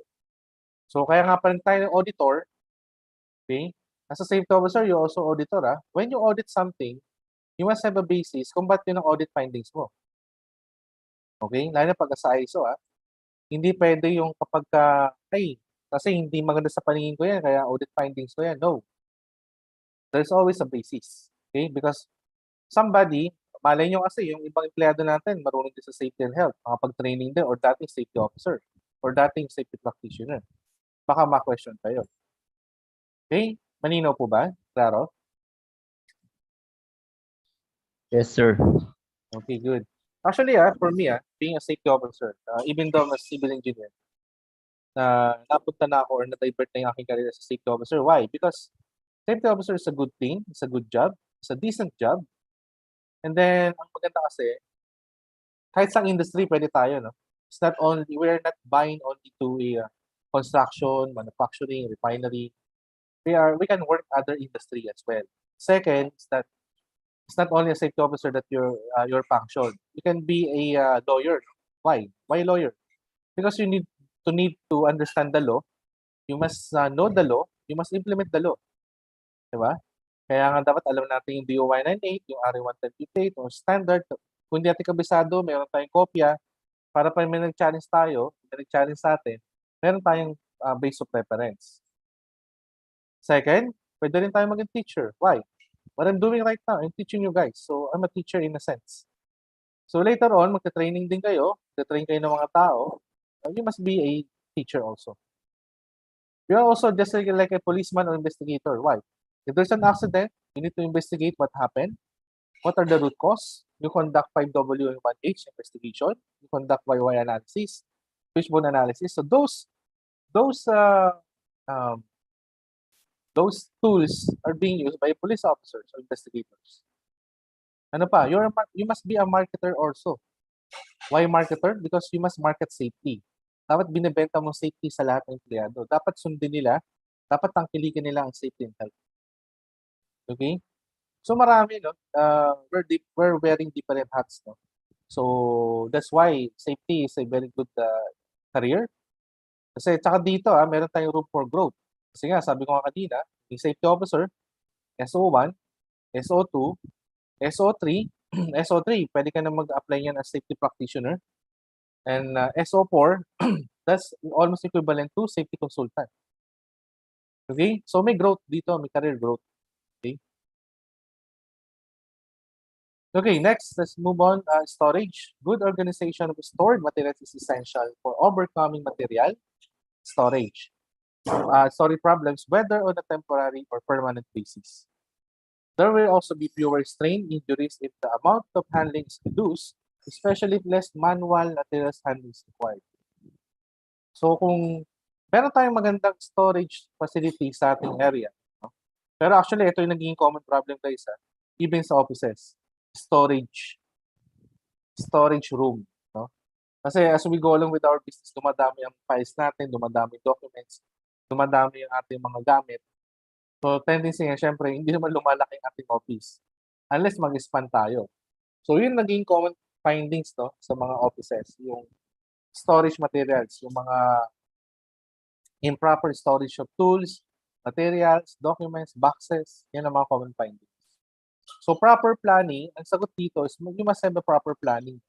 So, kaya nga pa rin tayo ng auditor, okay? As a safety officer, you also auditor, When you audit something, you must have a basis kung ba't yun ang audit findings mo. Okay? Lalo na pag sa ISO, Hindi pwede yung kapag kasi hindi maganda sa paningin ko yan, kaya audit findings ko yan. No. There's always a basis. Okay? Because somebody, malay nyo kasi yung ibang empleyado natin, marunong din sa safety and health, makapag-training din, or dating safety officer, or dating safety practitioner. Baka ma-question kayo. Okay? Malinaw po ba? Klaro? Yes, sir. Okay, good. Actually, for me, being a safety officer, even though I'm a civil engineer, napunta na ako or na-divert na yung aking career as a safety officer. Why? Because safety officer is a good thing, it's a good job, it's a decent job. And then, ang maganda kasi, kahit sa industry, pwede tayo, no? It's not only, we're not buying only to construction, manufacturing, refinery. We can work other industry as well. Second is that it's not only a safety officer that your function. You can be a lawyer. Why? Why lawyer? Because you need to understand the law. You must know the law. You must implement the law. Diba? Kaya nga dapat alam natin yung DOY 98, yung RA 11058, yung standard. Kung hindi natin kabisado, meron tayong kopya. Para pa may nag-challenge tayo, may nag-challenge sa atin, meron tayong base of reference. Second, pwede rin tayo maging teacher. Why? What I'm doing right now, I'm teaching you guys. So, I'm a teacher in a sense. So, later on, magta-training din kayo, magta-train kayo ng mga tao, you must be a teacher also. You are also just like a policeman or investigator. Why? If there's an accident, you need to investigate what happened. What are the root cause? You conduct 5W and 1H investigation. You conduct YY analysis, fishbone analysis. So, those tools are being used by police officers or investigators. Ano pa? You must be a marketer also. Why marketer? Because you must market safety. Dapat binibenta mo safety sa lahat ng empleyado. Dapat sundin nila, dapat tangkilikin nila ang safety and health. Okay? So marami, no? We're wearing different hats, no? So that's why safety is a very good career. Kasi tsaka dito, meron tayong room for growth. Kasi nga, sabi ko nga kanina, yung safety officer, SO1, SO2, SO3, SO3, pwede ka na mag-apply yan as safety practitioner. And SO4, that's almost equivalent to safety consultant. Okay? So may growth dito, may career growth. Okay? Okay, next, let's move on. Storage. Good organization of stored materials is essential for overcoming material storage. Storage problems, whether on a temporary or permanent basis. There will also be fewer strain injuries if the amount of handling is reduced, especially if less manual materials handling is required. So kung meron tayong magandang storage facility sa ating area, no? Pero actually, ito yung naging common problem guys, even sa offices. Storage room, no? Kasi as we go along with our business, dumadami ang files natin, dumadami documents, dumadami ang ating mga gamit. So tendency nga, syempre, hindi naman lumalaki ang ating office unless mag-expand tayo. So yun naging common findings, no, sa mga offices, yung storage materials, yung mga improper storage of tools, materials, documents, boxes, yan ang mga common findings. So proper planning, ang sagot dito is you must have a proper planning.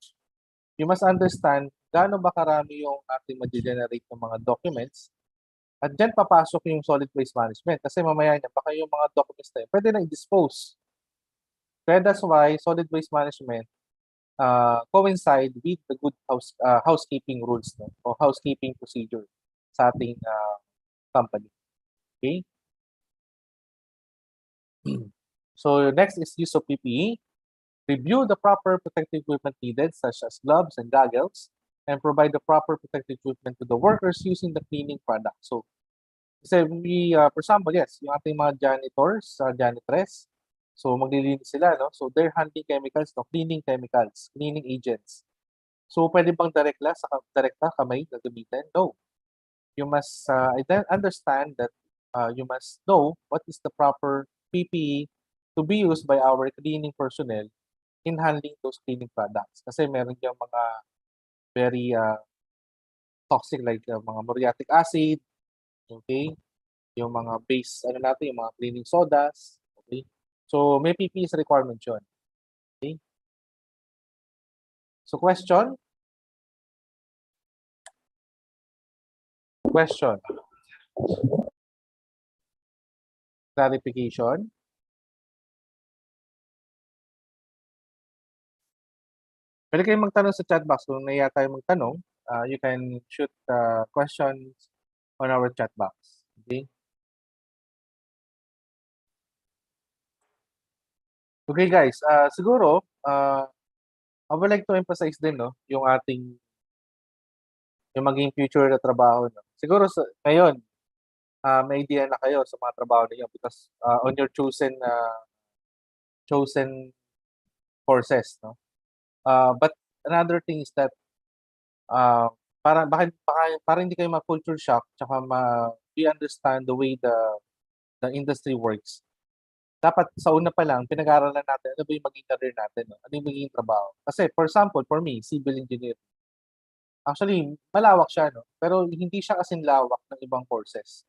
You must understand gaano ba karami yung ating mag-generate ng mga documents. At dyan papasok yung solid waste management. Kasi mamaya niya, baka yung mga documents na yun, pwede na i-dispose. Kaya that's why solid waste management coincide with the good housekeeping rules, no? O housekeeping procedure sa ating company. Okay? So next is use of PPE. Review the proper protective equipment needed, such as gloves and goggles, and provide the proper protective equipment to the workers using the cleaning product. So, kasi for example, yes, yung ating mga janitors, janitress, so maglilinis sila, no? So they're handling chemicals, no? Cleaning chemicals, cleaning agents. So pwede bang direkta kamay gagamitin? No. You must understand that you must know what is the proper PPE to be used by our cleaning personnel in handling those cleaning products. Kasi meron diyang mga very toxic like mga muriatic acid, okay? Yung mga base, yung mga cleaning sodas, okay? So may PPE requirement yun. Okay? So question? Question? Clarification? Pwede kayong magtanong sa chat box. Kung naiya tayo magtanong, you can shoot questions on our chat box. Okay? Okay guys, siguro, I would like to emphasize din, no, yung maging future na trabaho. No? Siguro ngayon, may idea na kayo sa mga trabaho niyo because on your chosen courses, no? But another thing is that para hindi kayo ma-culture shock tsaka we understand the way the industry works. Dapat sa una pa lang pinag-aaralan natin ano ba yung maging career natin, no? Ano yung magiging trabaho. Kasi for example, for me, civil engineer. Actually, malawak siya, no? Pero hindi siya kasing lawak ng ibang courses.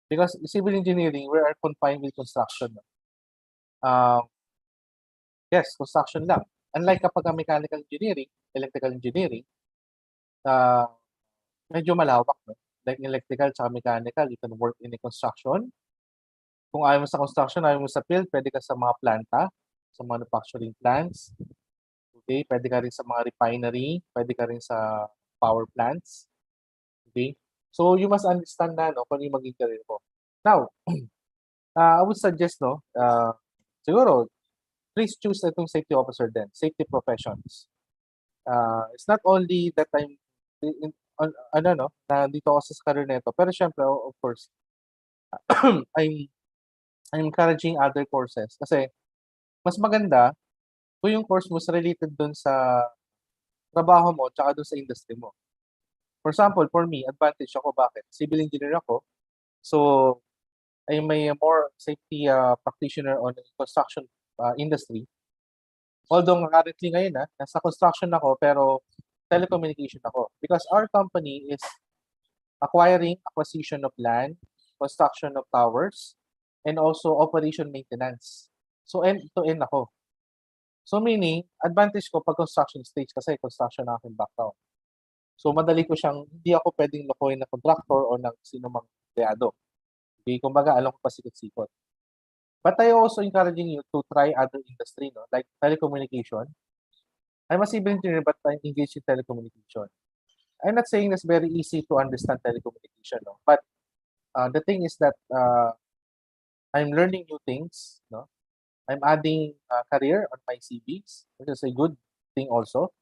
Because civil engineering, we are confined with construction. No? Yes, construction lang. Unlike kapag mechanical engineering, electrical engineering, medyo malawak. No? Like electrical at mechanical, you can work in a construction. Kung ayaw mo sa construction, ayaw mo sa field, pwede ka sa mga planta, sa manufacturing plants. Okay, pwede ka rin sa mga refinery, pwede ka rin sa power plants. Okay? So, you must understand na, no, kung ano yung maging career mo. Now, I would suggest, no, siguro, please choose itong safety officer din, safety professions. It's not only that I'm, dito ako sa career nito, pero syempre, of course, I'm encouraging other courses kasi mas maganda kung yung course mo is related dun sa trabaho mo tsaka dun sa industry mo. For example, for me, advantage ako. Bakit? Civil engineer ako. So, I may more safety practitioner on the construction industry. Although currently ngayon, nasa construction ako pero telecommunication ako. Because our company is acquisition of land, construction of towers, and also operation maintenance. So, end-to-end ako. So, meaning, advantage ko pag construction stage kasi construction na aking background. So, madali ko siyang, hindi ako pwedeng lokohin na contractor o ng sino mang empleyado. Okay, kumbaga, alam ko pa sikot-sikot. But I also encouraging you to try other industry, no? Like telecommunication. I'm a civil engineer but I'm engaged in telecommunication. I'm not saying it's very easy to understand telecommunication, no? But the thing is that I'm learning new things, no? I'm adding career on my CVs, which is a good thing also.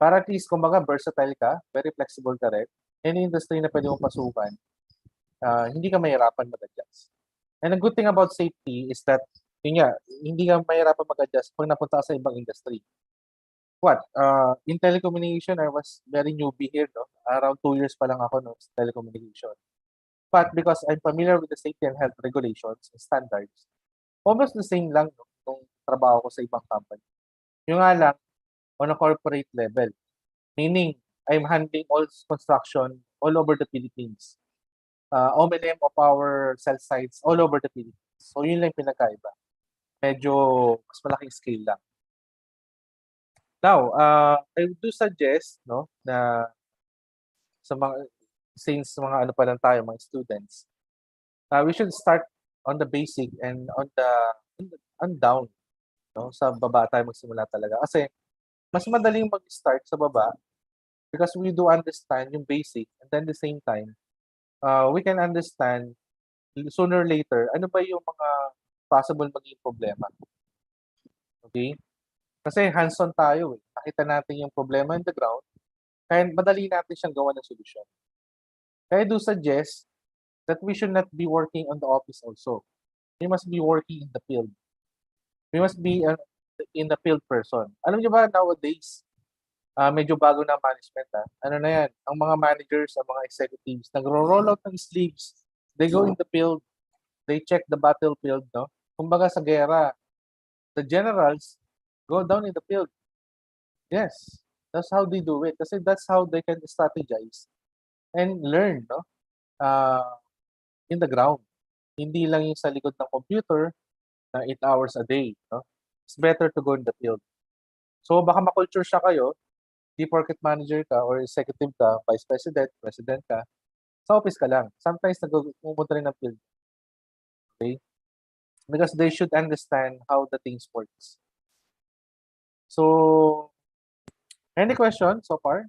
Para at least, kumbaga, versatile ka, very flexible ka rin. Any industry na pwede mong pasukan, hindi ka mahirapan mag-adjust. And a good thing about safety is that, hindi ka mahirapan mag-adjust pag napunta sa ibang industry. In telecommunication, I was very newbie here, no? Around 2 years pa lang ako, no, sa telecommunication. But because I'm familiar with the safety and health regulations and standards, almost the same lang, no, nung trabaho ko sa ibang company. Yung nga lang, on a corporate level. Meaning, I'm handling all construction all over the Philippines. O&M of our cell sites all over the Philippines. So yun lang yung pinagkaiba. Medyo mas malaking scale lang. Now, I do suggest, no, na sa mga, since mga ano pa lang tayo, mga students, we should start on the basic and on down, no? Sa baba tayo magsimula talaga. Kasi mas madaling mag-start sa baba because we do understand yung basic, and then at the same time, we can understand sooner or later ano ba yung mga possible maging problema. Okay? Kasi hands-on tayo eh. Nakita natin yung problema in the ground, kaya madali natin siyang gawa ng solusyon. Kaya I do suggest that we should not be working on the office also. We must be working in the field. We must be in the field person. Alam niyo ba, nowadays, medyo bago na management. Ano na yan? Ang mga managers, ang mga executives, nagro-roll out ng sleeves. They go in the field. They check the battlefield. No? Kumbaga sa gera, the generals go down in the field. Yes, that's how they do it. Kasi that's how they can strategize and learn, no? In the ground. Hindi lang yung sa likod ng computer na 8 hours a day, no? It's better to go in the field. So baka ma-culture siya kayo, di porket manager ka or executive ka, vice president, president ka, sa office ka lang. Sometimes nagpupunta rin ng field. Okay? Because they should understand how the things works. So, any questions so far?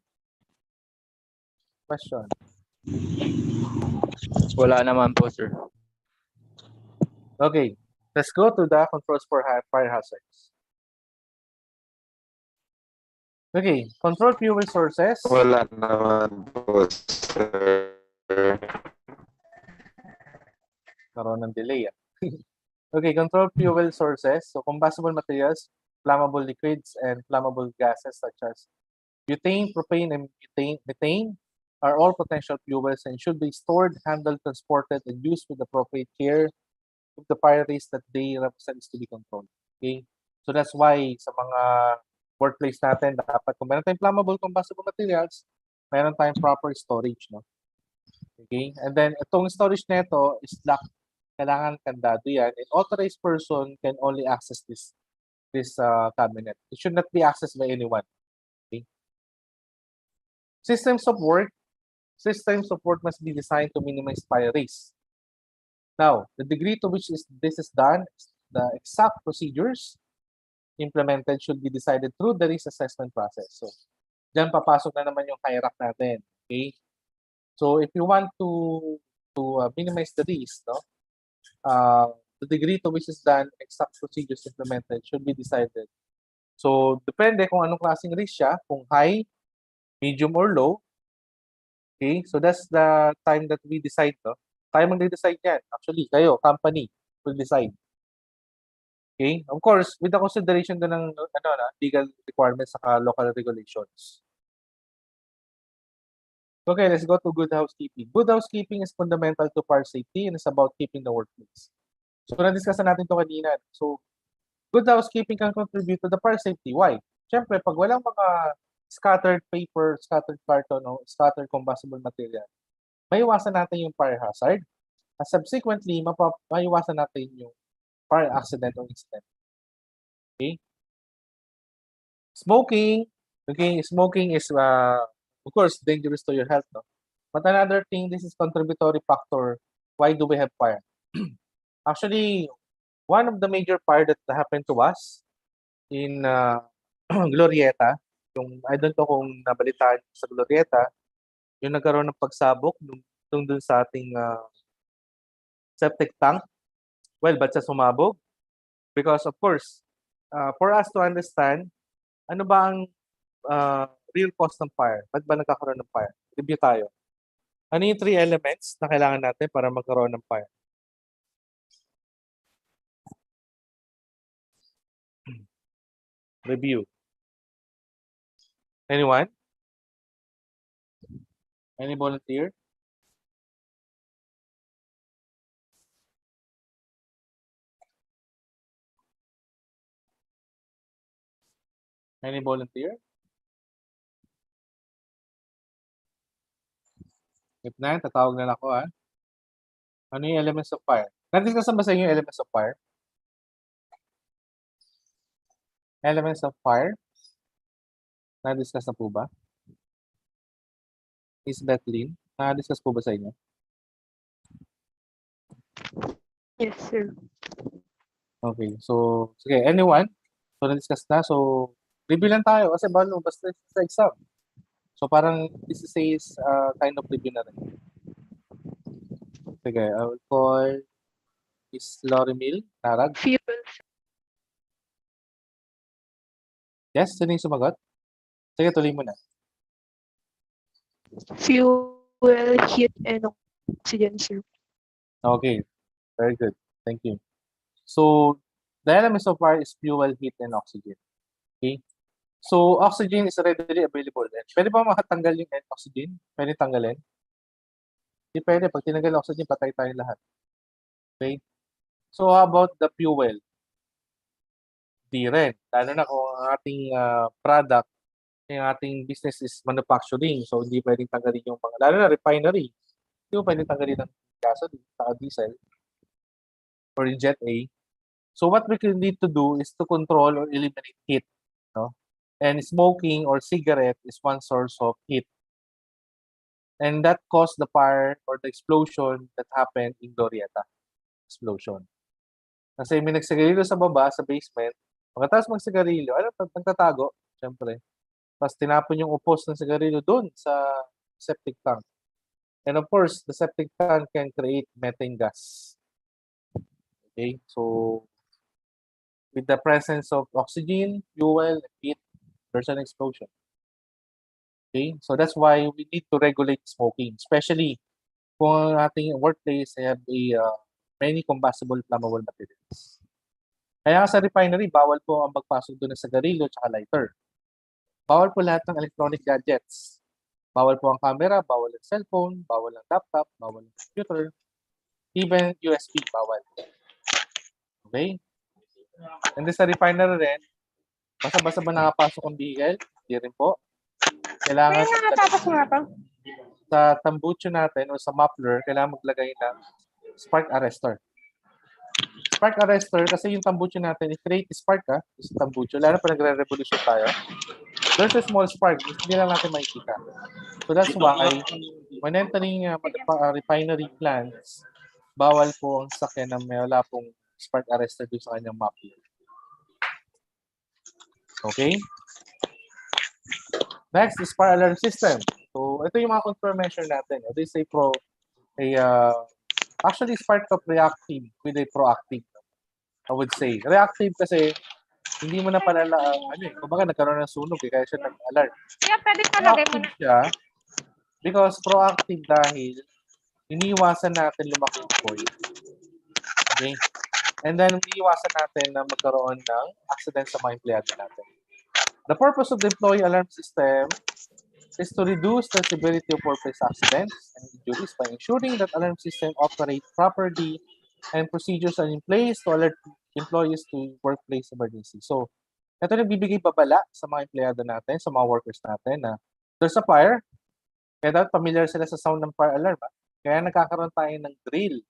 Question? Wala naman po, sir. Okay, let's go to the controls for fire hazards. Okay, control fuel sources. Wala naman po, sir. Karoon ng delay. Okay, control fuel sources. So combustible materials, flammable liquids, and flammable gases such as butane, propane, and methane are all potential fuels and should be stored, handled, transported, and used with appropriate care if the fire risk that they represent is to be controlled. Okay? So that's why sa mga workplace natin, dapat kung meron tayong flammable combustible materials, meron tayong proper storage. No? Okay? And then, itong storage neto is locked. Kailangan kandado yan. An authorized person can only access this cabinet. It should not be accessed by anyone. Okay? Systems of work must be designed to minimize fire risk. Now, the degree to which this is done, the exact procedures implemented should be decided through the risk assessment process. So, dyan papasok na naman yung hierarchy natin. Okay? So, if you want to minimize the risk, no, the degree to which is done, exact procedures implemented should be decided. So, depende kung anong klaseng risk siya, kung high, medium, or low. Okay, so that's the time that we decide, no? Tayo mag-decide yan. Actually, kayo, company, will decide. Okay, of course, with the consideration din ng legal requirements saka local regulations. Okay, let's go to good housekeeping. Good housekeeping is fundamental to fire safety and is about keeping the workplace. So, na-discuss natin ito kanina. So, good housekeeping can contribute to the fire safety. Why? Siyempre, pag walang mga scattered paper, scattered carton, o scattered combustible material, maiwasan natin yung fire hazard. And subsequently, maiwasan natin yung fire accident or incident. Okay? Smoking. Okay, smoking is, of course, dangerous to your health. No? But another thing, this is contributory factor. Why do we have fire? Actually, one of the major fire that happened to us in Glorieta, yung I don't know kung nabalitaan sa Glorieta, yung nagkaroon ng pagsabog nung dun sa ating septic tank. Well, ba't siya sumabog? Because of course, for us to understand, ano ba ang real cause ng fire? Ba't ba nagkakaroon ng fire? Review tayo. Ano yung 3 elements na kailangan natin para magkaroon ng fire? Review. Anyone? Any volunteer? Any volunteer? If na, tatawag na ako ha. Ano yung elements of fire? Na-discuss ba sa inyo yung elements of fire? Elements of fire? Na-discuss na po ba? Miss Bethlyn, na-discuss po ba sa inyo? Yes, sir. Okay, so, sige, anyone? So, na-discuss na. So, review lang tayo kasi balo, basta sa exam. So, parang this is kind of review na rin. Sige, I will call Miss Lorimil Narag. Fuel, Yes, sino yung sumagot? Sige, tuloy mo na. fuel, heat, and oxygen, sir. Okay, very good. Thank you. So, the elements of fire is fuel, heat, and oxygen. Okay? So, oxygen is readily available. Pwede ba makatanggal yung oxygen? Pwede tanggalin? Hindi pwede. Pag tinanggal yung oxygen, patay tayong lahat. Okay? So, how about the fuel? Di rin. Lalo na kung ang ating product, yung ating business is manufacturing. So, hindi pwedeng tanggalin yung mga, lalo na refinery. Hindi mo pwedeng tanggalin ng gasoline, saka diesel, or yung Jet A. So, what we can need to do is to control or eliminate heat. No? And smoking or cigarette is one source of heat. And that caused the fire or the explosion that happened in Glorieta. Explosion. Kasi may nagsigarilyo sa baba, sa basement. Pagkatapos magsigarilyo, nagtatago, syempre. Tapos tinapon yung upos ng sigarilyo doon sa septic tank. And of course, the septic tank can create methane gas. Okay, so with the presence of oxygen, fuel, and heat, there's an explosion. Okay, so that's why we need to regulate smoking, especially kung ang ating workplace ay have many combustible flammable materials. Kaya sa refinery, bawal po ang magpasok doon ng sigarilyo at lighter. Bawal po lahat ng electronic gadgets. Bawal po ang camera, bawal ang cellphone, bawal ang laptop, bawal ang computer, even USB, bawal. Okay? And then sa refinery rin, basta-basta ba nakapasok ang vehicle? Hindi rin po. Kailangan sa tambucho natin o sa muffler, kailangan maglagay ng spark arrestor. Spark arrestor, kasi yung tambucho natin, i-create spark sa tambucho, lalo pa nagre-revolution tayo. There's a small spark, hindi lang natin makikita. So that's why, when entering refinery plants, bawal po ang sakyan na may wala pong spark arrestor doon sa kanyang muffler. Okay? Next is fire alarm system. So, ito yung mga control measure natin. Ito is actually it's part of reactive with a proactive. I would say. Reactive kasi, hindi mo na palala, kumbaga nagkaroon ng sunog, kaya siya nag-alert. Proactive siya, because proactive dahil, iniiwasan natin lumaki yung point. Okay? And then, iniiwasan natin na magkaroon ng accident sa mga empleyado natin. The purpose of the employee alarm system is to reduce the severity of workplace accidents and injuries by ensuring that alarm system operate properly and procedures are in place to alert employees to workplace emergency. So, ito yung bibigay babala sa mga empleyado natin, sa mga workers natin na there's a fire, kaya dapat familiar sila sa sound ng fire alarm. Kaya nagkakaroon tayo ng drill,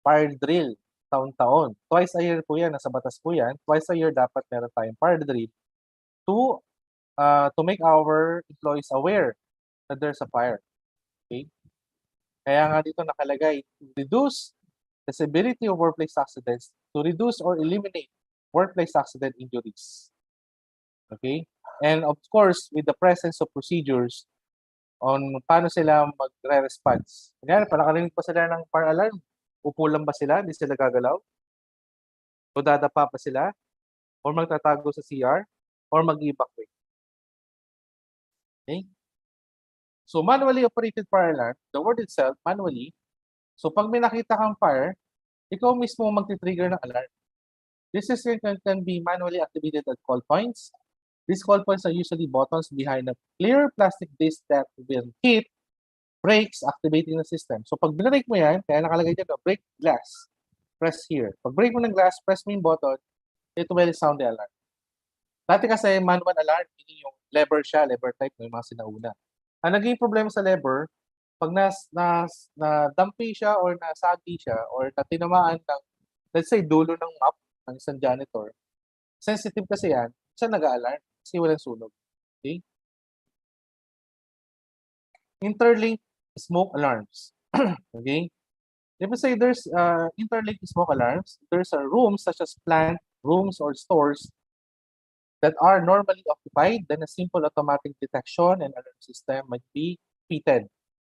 fire drill, taon-taon. Twice a year po yan, nasa batas po yan. Twice a year dapat meron tayong fire drill to make our employees aware that there's a fire. Okay? Kaya nga dito nakalagay, to reduce the severity of workplace accidents, to reduce or eliminate workplace accident injuries. Okay? And of course, with the presence of procedures on paano sila magre-response. Kaya nakarinig pa sila ng fire alarm, upo lang ba sila, hindi sila gagalaw? O dadapa pa sila? Or magtatago sa CR? Or mag-evacuate? Okay? So, manually operated fire alarm, the word itself, manually. So, pag may nakita kang fire, ikaw mismo magti-trigger ng alarm. This system can be manually activated at call points. These call points are usually buttons behind a clear plastic disc that will hit brakes activating the system. So, pag binrake mo yan, kaya nakalagay dyan, brake glass, press here. Pag brake mo ng glass, press mo yung button, it will sound the alarm. Dati kasi manual alarm, yung lever siya, lever type, yung mga sinauna. Ang naging problema sa lever, pag na-dumpy siya or nasagi siya or natinamaan ng, let's say, dulo ng map ng isang janitor, sensitive kasi yan, siya nag-a-alarm kasi walang sunog. Okay? Interlink smoke alarms. Okay? If we say there's interlinked smoke alarms, there's rooms such as plant rooms or stores that are normally occupied, then a simple automatic detection and alarm system might be fitted.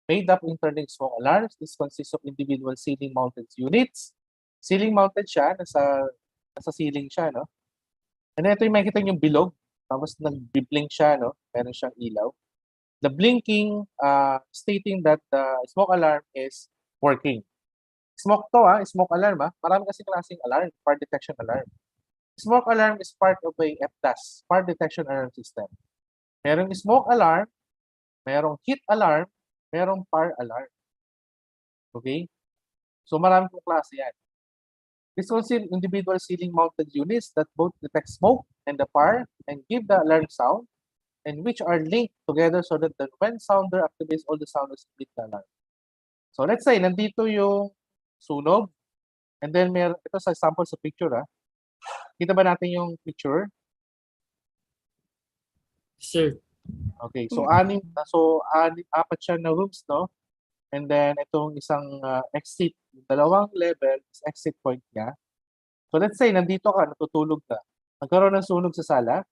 Made up interlinked smoke alarms, this consists of individual ceiling-mounted units. Ceiling-mounted siya, nasa ceiling siya, no? And ito yung makikita yung bilog, tapos nag-blink siya, no? Meron siyang ilaw. The blinking stating that the smoke alarm is working. Smoke to, smoke alarm, Marami kasi klaseng alarm, fire detection alarm. Smoke alarm is part of a FDAS, fire detection alarm system. Merong smoke alarm, merong heat alarm, merong fire alarm. Okay? So marami pong klase yan. This consists individual ceiling-mounted units that both detect smoke and the fire and give the alarm sound, and which are linked together so that when sounder activates all the sounders complete the alarm. So let's say, nandito yung sunog, and then ito sa sample sa picture, Kita ba natin yung picture? Sir. Okay, so apat siya na rooms, no? And then itong isang exit, dalawang level is exit point niya. So let's say nandito ka, natutulog ka. Nagkaroon ng sunog sa sala.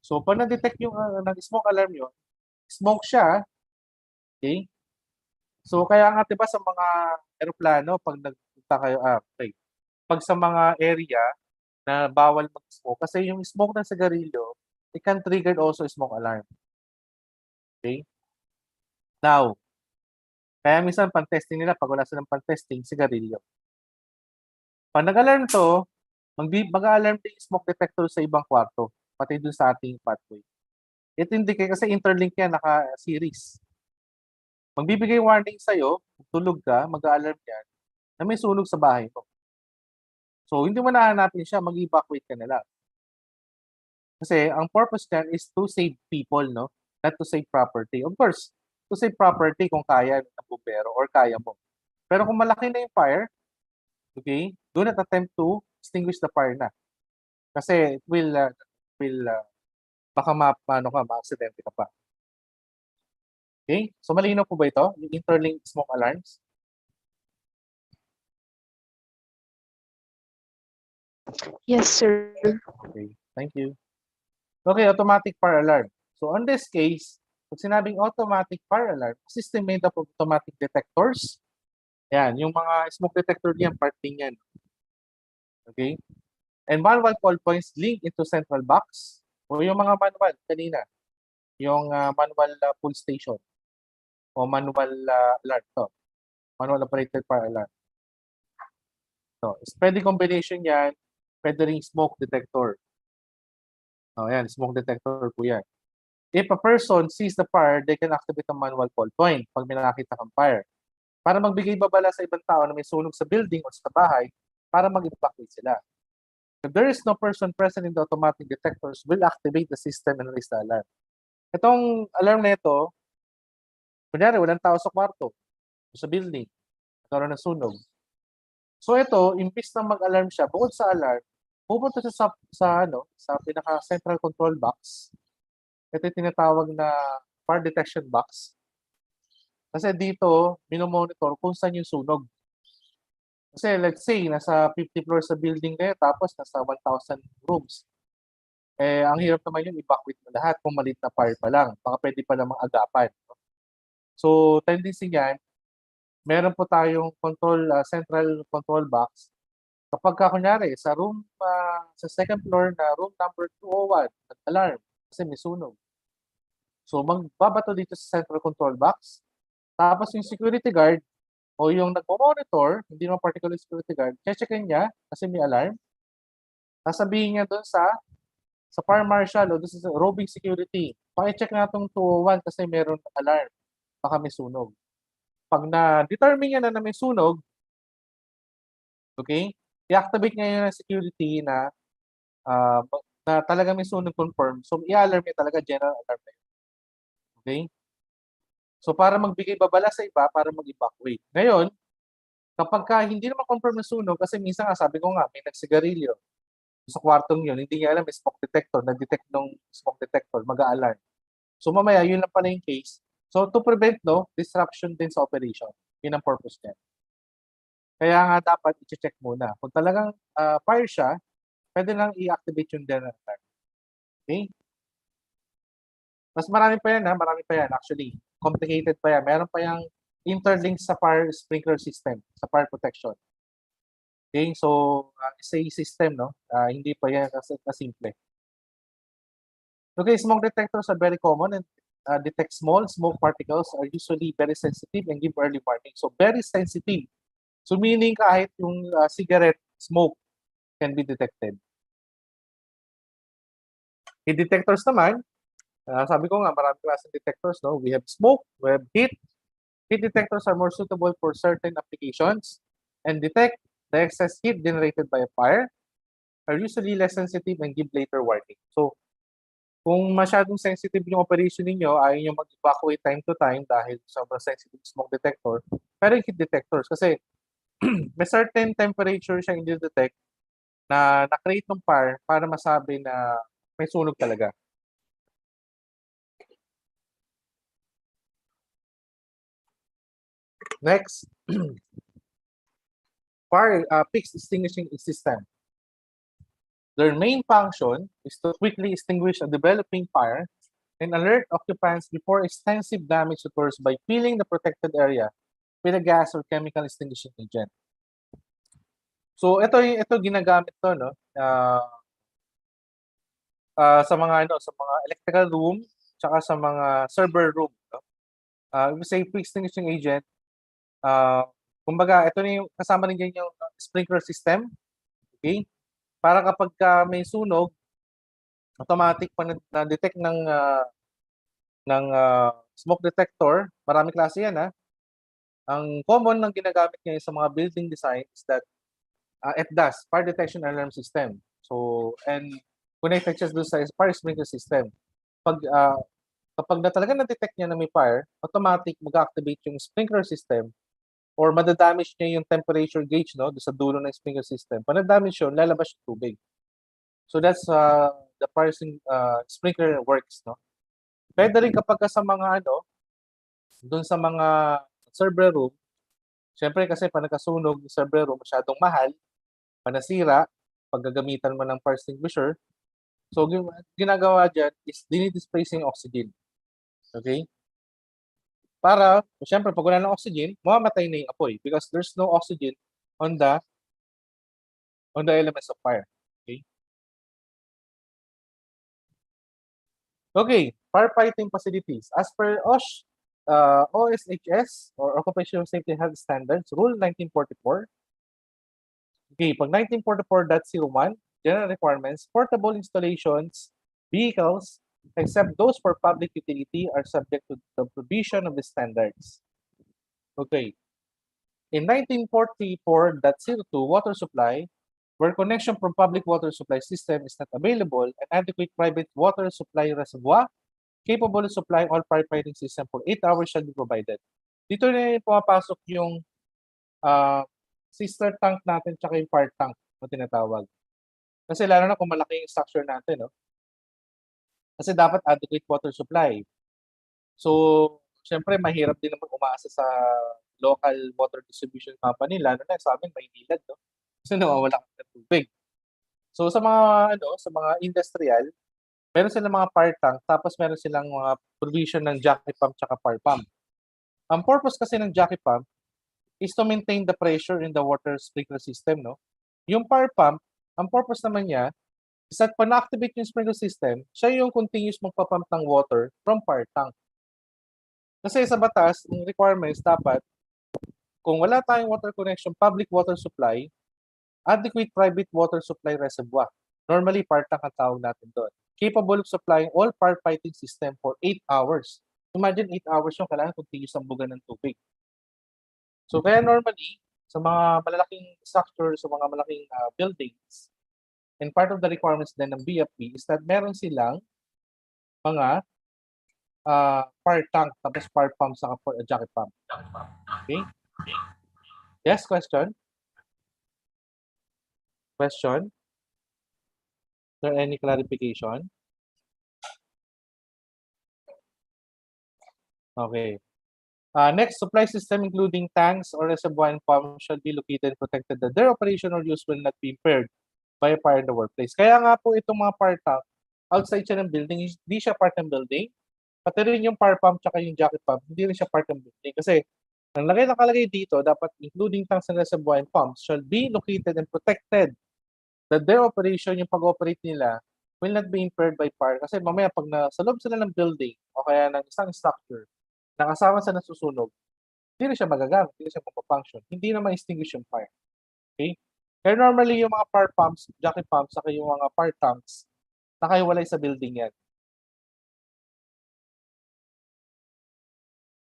So pag na-detect yung smoke alarm yun, smoke siya. Okay? So kaya nga 'di ba sa mga eroplano pag nagpunta kayo pag sa mga area na bawal mag-smoke kasi yung smoke ng sigarilyo, it can trigger also smoke alarm. Okay? Now, kaya minsan pan-testing nila pag wala silang pan-testing, sigarilyo. Pag nag-alarm to, mag-alarm din yung smoke detector sa ibang kwarto, pati dun sa ating pathway. It indicate kasi interlink yan, naka-series. Magbibigay warning sa'yo, tulog ka, mag-alarm yan, na may sunog sa bahay mo. So, hindi mo nahanapin siya, mag-evacuate ka na lang. Kasi, ang purpose niyan is to save people, no? Not to save property. Of course, to save property kung kaya ng bumbero or kaya mo. Pero kung malaki na yung fire, okay, do not attempt to extinguish the fire na. Kasi, it will baka ma-aksidente ka pa. Okay? So, malinaw po ba ito? Yung interlinked smoke alarms? Yes, sir. Okay, thank you. Okay, automatic fire alarm. So, on this case, pag sinabing automatic fire alarm, system made up of automatic detectors. Yan, yung mga smoke detector niyan, part din yan. Okay? And manual call points link into central box o yung mga manual kanina. Yung manual pull station o manual alarm to. Manual operated fire alarm. So, pwede combination yan, pwede ring smoke detector. Oh, yan, smoke detector po yan. If a person sees the fire, they can activate a manual call point pag may nakakita kang fire. Para magbigay babala sa ibang tao na may sunog sa building o sa bahay para mag-evacuate sila. If there is no person present in the automatic detectors, will activate the system and raise the alarm. Itong alarm na ito, kunyari, walang tao sa kwarto o sa building, nagkaroon ng sunog. So ito, imbis na mag-alarm siya, bukod sa alarm, pupunta siya sa pinaka-central control box. Ito yung tinatawag na fire detection box. Kasi dito, minomonitor kung saan yung sunog. Kasi let's say, nasa 50 floors sa building kayo, tapos nasa 1,000 rooms. Ang hirap naman yung evacuate mo lahat kung maliit na fire pa lang. Baka pwede pa namang agapan. So, tendency yan, meron po tayong central control box. Kapag kunyari, sa room, sa second floor na room number 201, nag-alarm kasi may sunog. So, magbabato dito sa central control box. Tapos yung security guard o yung nagpo-monitor, hindi naman particular security guard, checkin niya kasi may alarm. Sasabihin niya doon sa fire marshal o doon sa roving security, paki-check nga itong 201 kasi meron alarm. Baka may sunog. Pag na-determine niya na may sunog, okay, i-activate niya yung security na talaga may sunog confirm. So, i-alarm niya talaga general alarm na yun. Okay? So para magbigay babala sa iba, para mag-evacuate. Ngayon, kapag hindi naman confirm na sunog, kasi minsan nga sabi ko nga, may nagsigarilyo sa kwartong yun, hindi niya alam may smoke detector, nag-detect ng smoke detector, mag-a-alarm. So mamaya, yun lang pala yung case. So to prevent disruption din sa operation. Yun ang purpose niya. Kaya nga dapat i-check muna. Kung talagang fire siya, pwede lang i-activate yung alarm. Okay? Mas marami pa yan, marami pa yan actually. Complicated pa yan. Meron pa yung interlink sa fire sprinkler system, sa fire protection. Okay, so it's a system, no? Hindi pa yan kasi simple. Okay, smoke detectors are very common and detect small smoke particles, are usually very sensitive and give early warning. So very sensitive. So meaning kahit yung cigarette smoke can be detected. Heat detectors naman, sabi ko nga maraming klaseng detectors, no? We have smoke, we have heat. Heat detectors are more suitable for certain applications and detect the excess heat generated by a fire, are usually less sensitive and give later warning. So, kung masyadong sensitive yung operation ninyo, ayaw nyo mag-evacuate time to time dahil sobrang sensitive smoke detector, pero yung heat detectors, kasi may certain temperature siya i-detect na na-create ng fire para masabi na may sunog talaga. Next, fire fixed extinguishing system. Their main function is to quickly extinguish a developing fire and alert occupants before extensive damage occurs by filling the protected area with a gas or chemical extinguishing agent. So ito ginagamit to, no? Sa mga electrical room tsaka sa mga server room, no? We say extinguishing agent. Kumbaga ito na yung kasama rin dyan yung sprinkler system. Okay? Para kapag may sunog, automatic pa na-detect ng smoke detector. Marami klase yan, ha? Ang common ng ginagamit ngayon sa mga building design is that FDAS, Fire Detection Alarm System. So, and connected siya doon sa fire sprinkler system. Kapag talaga na-detect niya na may fire, automatic mag-activate yung sprinkler system or madadamage niya yung temperature gauge, no, doon sa dulo ng sprinkler system. Pag na-damage yun, lalabas yung tubig. So that's the fire sprinkler works, no. Pwede rin kapag sa mga doon sa mga server room, syempre kasi pag nagkasunog yung server room, masyadong mahal, manasira, pag gagamitan mo ng fire extinguisher. So ginagawa dyan is dinidisplace yung oxygen. Okay? Para, syempre, pag wala ng oxygen, mamamatay na yung apoy because there's no oxygen on the elements of fire. Okay? Okay, firefighting facilities. As per OSH, OSHS, or Occupational Safety and Health Standards, Rule 1944. Okay, pag 1944.01, general requirements, portable installations, vehicles, except those for public utility, are subject to the provision of the standards. Okay. In 1944.02, water supply, where connection from public water supply system is not available, an adequate private water supply reservoir capable of supplying all firefighting system for 8 hours shall be provided. Dito na pumapasok yung sister tank natin tsaka yung fire tank na tinatawag. Kasi lalo na kung malaki yung structure natin, no? Kasi dapat adequate water supply. So, syempre, mahirap din naman umaasa sa local water distribution company, lalo na sa amin, Maynilad, no? Kasi nawawala kami ng tubig. So, sa mga industrial, meron silang mga fire tank, tapos meron silang mga provision ng jockey pump tsaka fire pump. Ang purpose kasi ng jockey pump is to maintain the pressure in the water sprinkler system, no? Yung fire pump, ang purpose naman niya is that pag na-activate yung sprinkler system, siya yung continuous magpapump ng water from fire tank. Kasi sa batas, yung requirements dapat, kung wala tayong water connection, public water supply, adequate private water supply reservoir. Normally, fire tank ang tawag natin doon. Capable of supplying all firefighting system for 8 hours. Imagine 8 hours yung kailangan continuous ang buga ng tubig. So kaya normally, sa mga malalaking structures, sa mga malaking buildings, and part of the requirements din ng BFP is that meron silang mga fire tank, tapos fire pump, saka jacket pump. Okay? Yes, question? Question? Is there any clarification? Okay. Next, supply system including tanks or reservoir and pumps shall be located and protected that their operation or use will not be impaired by a fire in the workplace. Kaya nga po itong mga fire tank, outside siya ng building, hindi siya part ng building. Pati rin yung fire pump tsaka yung jacket pump, hindi rin siya part ng building. Kasi ang nakalagay dito, dapat including tanks and reservoir and pumps shall be located and protected that their operation, yung pag-operate nila, will not be impaired by fire. Kasi mamaya pag nasa loob sila ng building o kaya ng isang structure, nakasama sa nasusunog, hindi na siya magagamit, hindi na siya mapafunction, hindi na ma-extinguish yung fire. Okay? Kaya normally yung mga fire pumps, jacket pumps, saka yung mga fire tanks, nakahiwalay sa building yan.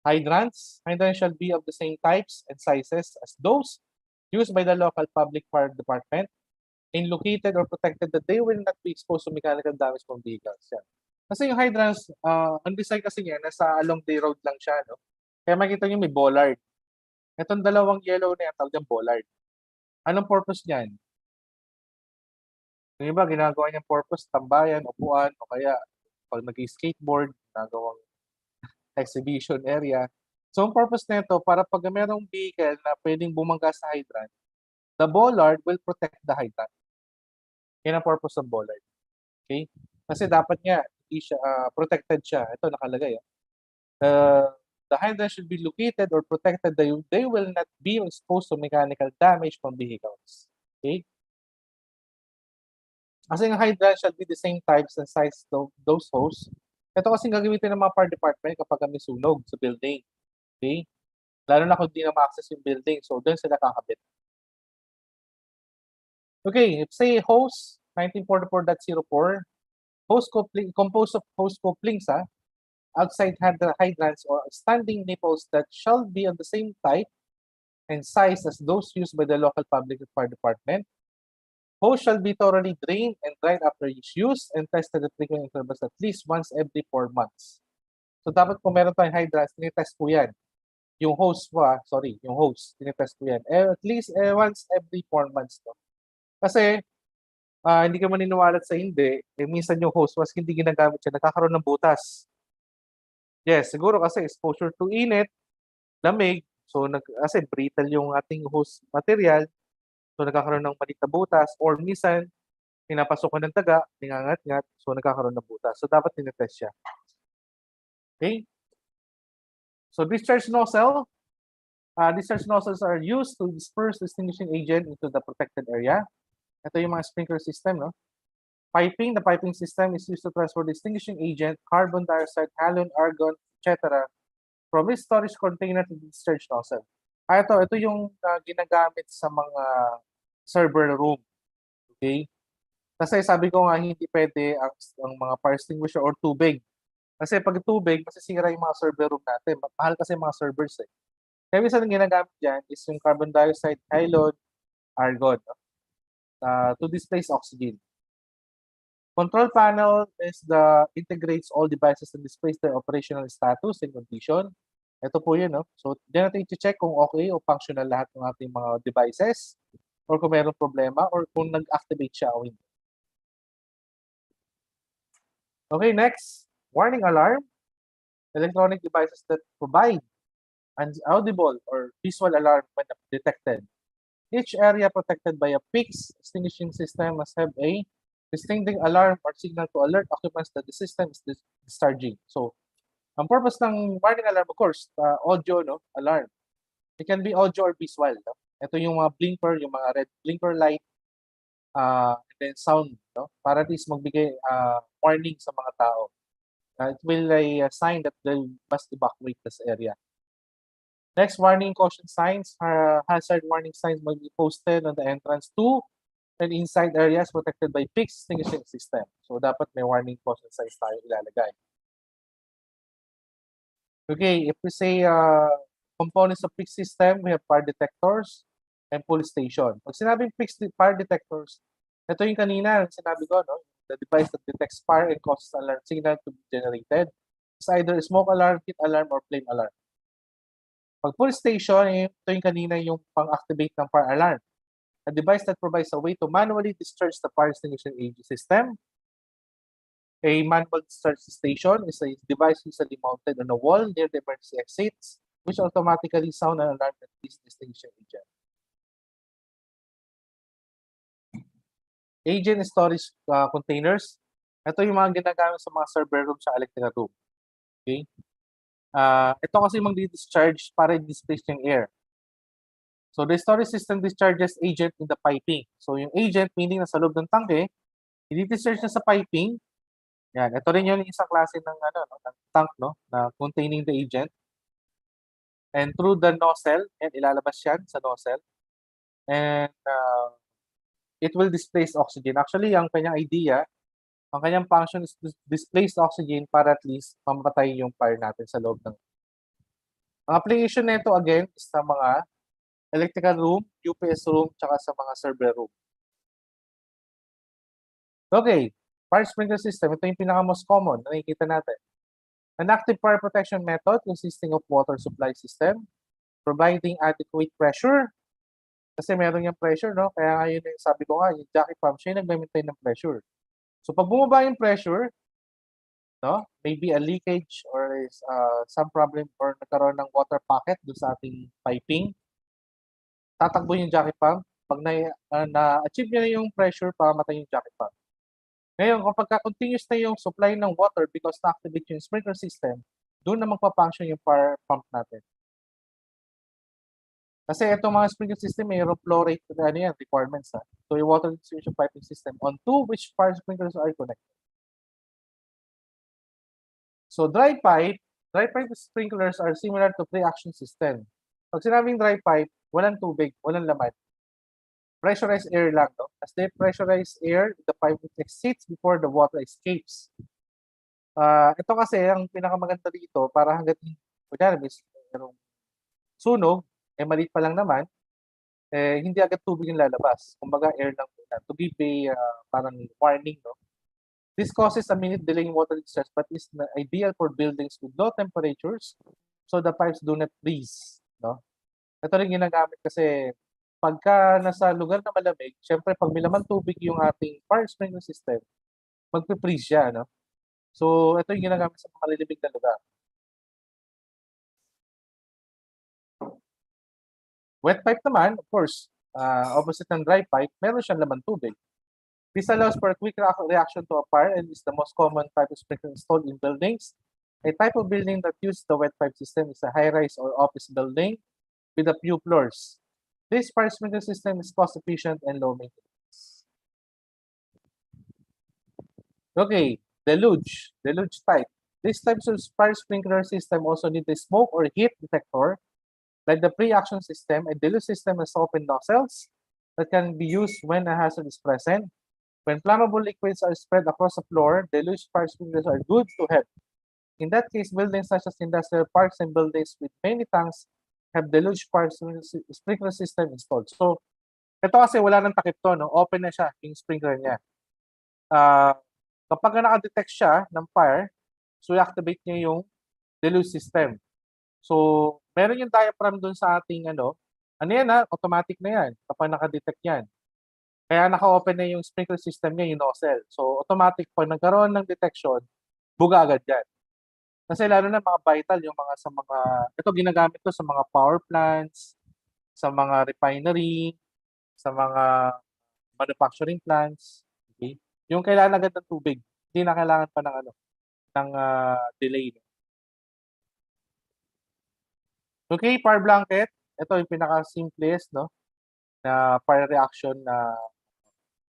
Hydrants shall be of the same types and sizes as those used by the local public fire department and located or protected that they will not be exposed to mechanical damage from vehicles. Yan. Kasi yung hydrants, ang design kasi niya, nasa along the road lang siya, no? Kaya makita niyo may bollard. Itong dalawang yellow na yan, tawag niyang bollard. Anong purpose niyan? Yung iba, ginagawa niyang purpose, tambayan, upuan, o kaya pag nag-skateboard, ginagawang exhibition area. So, ang purpose nito, para pag merong vehicle na pwedeng bumangga sa hydrant, the bollard will protect the hydrant. Yan ang purpose ng bollard. Okay? Kasi dapat nga, protected siya. Ito nakalagay. The hydrant should be located or protected that they will not be exposed to mechanical damage from vehicles. Okay? Kasi yung hydrant shall be the same types and size of those hoses. Ito kasi gagamitin ng mga fire department kapag may sunog sa building. Okay? Lalo na kung di na ma-access yung building. So, doon sila kakabit. Okay, if say hose 1944.04, hose composed of hose couplings, outside hydrants or standing nipples that shall be of the same type and size as those used by the local public fire department. Hose shall be thoroughly drained and dried after each use and tested at frequent intervals at least once every 4 months. So dapat kung meron tayong hydrants, tinitest po yan. Yung hose po, yung hose, tinitest po yan. At least once every 4 months. No? Kasi hindi ka maniniwala sa hindi, minsan yung hose was hindi ginagamit siya, nagkakaroon ng butas. Yes, siguro kasi exposure to init, lamig, so kasi brittle yung ating hose material, so nagkakaroon ng maliit na butas, or minsan, pinapasukan ng taga, ningangat-ngat, so nagkakaroon ng butas. So dapat tinitest siya. Okay? So discharge nozzle, discharge nozzles are used to disperse extinguishing agent into the protected area. Ito yung mga sprinkler system, no? Piping, the piping system is used to transfer the extinguishing agent, carbon dioxide, halon, argon, etc. from its storage container to the discharge nozzle. Ito yung ginagamit sa mga server room. Okay? Kasi sabi ko nga, hindi pwede ang mga fire extinguisher or tubig. Kasi pag tubig, masisira yung mga server room natin. Mahal kasi mga servers eh. Kaya minsan ang ginagamit dyan is yung carbon dioxide, halon, argon, no? To displace oxygen. Control panel is integrates all devices and displays their operational status and condition. Ito po yun, no? So, diyan natin i-check kung okay o functional lahat ng ating mga devices or kung mayroong problema or kung nag-activate siya o hindi. Okay, next. Warning alarm. Electronic devices that provide an audible or visual alarm when detected. Each area protected by a fixed extinguishing system must have a distinctive alarm or signal to alert occupants that the system is discharging. So, ang purpose ng warning alarm, of course, audio, no, alarm. It can be audio or visual. No? Ito yung mga blinker, yung mga red blinker light, and then sound, no? Para at least magbigay warning sa mga tao. It will a sign that they must evacuate this area. Next, warning caution signs. Hazard warning signs must be posted on the entrance to and inside areas protected by fixed extinguishing system. So, dapat may warning caution signs tayo ilalagay. Okay, if we say components of fixed system, we have fire detectors and pull station. Pag sinabing fixed fire detectors, ito yung kanina, sinabi ko, no? The device that detects fire and causes alarm signal to be generated. is either smoke alarm, heat alarm, or flame alarm. Pag full station, ito yung kanina yung pang-activate ng fire alarm. A device that provides a way to manually discharge the fire extinguishing agent system. A manual discharge station is a device usually mounted on a wall near the emergency exits, which automatically sound an alarm that is extinguishing agent. Agent storage containers. Ito yung mga ginagamit sa mga server room sa electrical room. Okay? Ito kasi mag-discharge para i-displace yung air. So the storage system discharges agent in the piping. So yung agent, meaning nasa loob ng tangke, i-discharge na sa piping. Yan, ito rin yung isang klase ng, ng tank, na containing the agent. And through the nozzle, yan, ilalabas yan sa nozzle. And it will displace oxygen. Actually, ang kanyang idea, ang kanyang function is to displace oxygen para at least mamatay yung fire natin sa loob ng. Ang application nito again is sa mga electrical room, UPS room, tsaka sa mga server room. Okay, fire sprinkler system. Ito yung pinaka-most common na nakikita natin. An active fire protection method consisting of water supply system, providing adequate pressure. Kasi meron yung pressure, no? Kaya ngayon yung sabi ko nga, yung jockey pump, siya yung nag-maintain ng pressure. So pag bumaba yung pressure, no? Maybe a leakage or some problem or nagkaroon ng water pocket doon sa ating piping, tatakbo yung jockey pump. Pag na-achieve niya na yung pressure, pamatay yung jockey pump. Ngayon, kapag continuous na yung supply ng water because na-activate yung sprinkler system, doon na magpa-function yung fire pump natin. Kasi itong mga sprinkler system, mayroong flow rate requirements. So yung water distribution piping system on to which fire sprinklers are connected. So dry pipe sprinklers are similar to pre-action system. Pag sinabing dry pipe, walang tubig, walang laman. Pressurized air lang, no? As they pressurize air, the pipe exits before the water escapes. Ito kasi, ang pinakamaganda dito, para hanggat, kunyari, merong sunog, maliit pa lang naman, hindi agad tubig yung lalabas. Kumbaga, air lang muna. To give a parang warning, no? This causes a minute delay in water discharge, but is ideal for buildings with low temperatures, so the pipes do not freeze, no? Ito rin ginagamit kasi pagka nasa lugar na malamig, syempre pag may laman tubig yung ating fire sprinkler system, magpe-freeze siya, no? So, ito yung ginagamit sa mga malilimig na lugar. Wet pipe naman, of course, opposite ng dry pipe, meron siyang laman tubig. This allows for a quick reaction to a fire and is the most common type of sprinkler installed in buildings. A type of building that uses the wet pipe system is a high-rise or office building with a few floors. This fire sprinkler system is cost-efficient and low maintenance. Okay, deluge type. This type of fire sprinkler system also needs a smoke or heat detector. Like the pre-action system, a deluge system has open nozzles that can be used when a hazard is present. When flammable liquids are spread across the floor, deluge fire sprinklers are good to have. In that case, buildings such as industrial parks and buildings with many tanks have deluge fire sprinkler system installed. So, ito kasi wala nang takip to, no? Open na siya, yung sprinkler niya. Kapag naka-detect siya ng fire, so i-activate niya yung deluge system. So, meron yung diaphragm dun sa ating yan automatic na yan kapag naka-detect yan. Kaya naka-open na yung sprinkler system niya, yung nozzle. So, automatic pag nagkaroon ng detection, buga agad yan. Kasi lalo na mga vital, yung mga sa mga, ito ginagamit to sa mga power plants, sa mga refinery, sa mga manufacturing plants. Okay? Yung kailangan agad ng tubig, hindi na kailangan pa ng delay. Okay, fire blanket. Ito yung pinaka-simplest, no? Na fire reaction na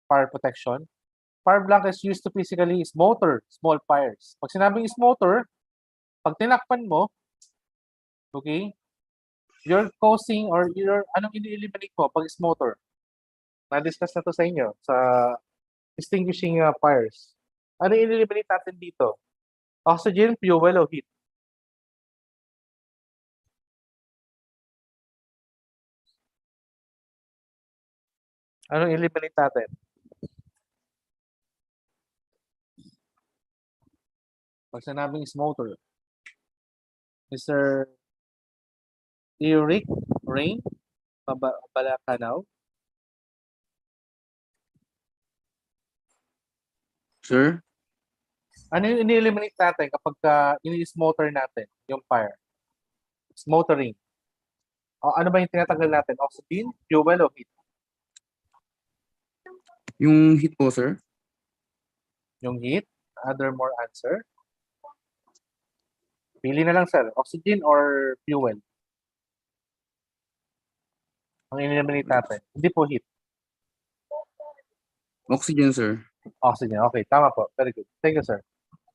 fire protection. Fire blanket is used to physically smother small fires. Pag sinabing smother, pag tinakpan mo, okay, you're causing or anong ini-eliminate mo pag smother? Na-discuss na to sa inyo sa extinguishing fires. Ano i-eliminate natin dito? Oxygen, fuel, o heat? Anong eliminate natin? Pag sinabing smother. Mr. Eric Rain, Balakanaw. Sir? Ano yung ini-eliminate natin kapag ini-smoother natin yung fire? Smootering. O, ano ba yung tinatanggal natin? Oxygen, fuel, o heat? Yung heat po, sir? Yung heat. Other more answer. Pili na lang, sir. Oxygen or fuel? Ang ini-eliminate natin. Hindi po heat. Oxygen, sir. Oxygen. Okay, tama po. Very good. Thank you, sir.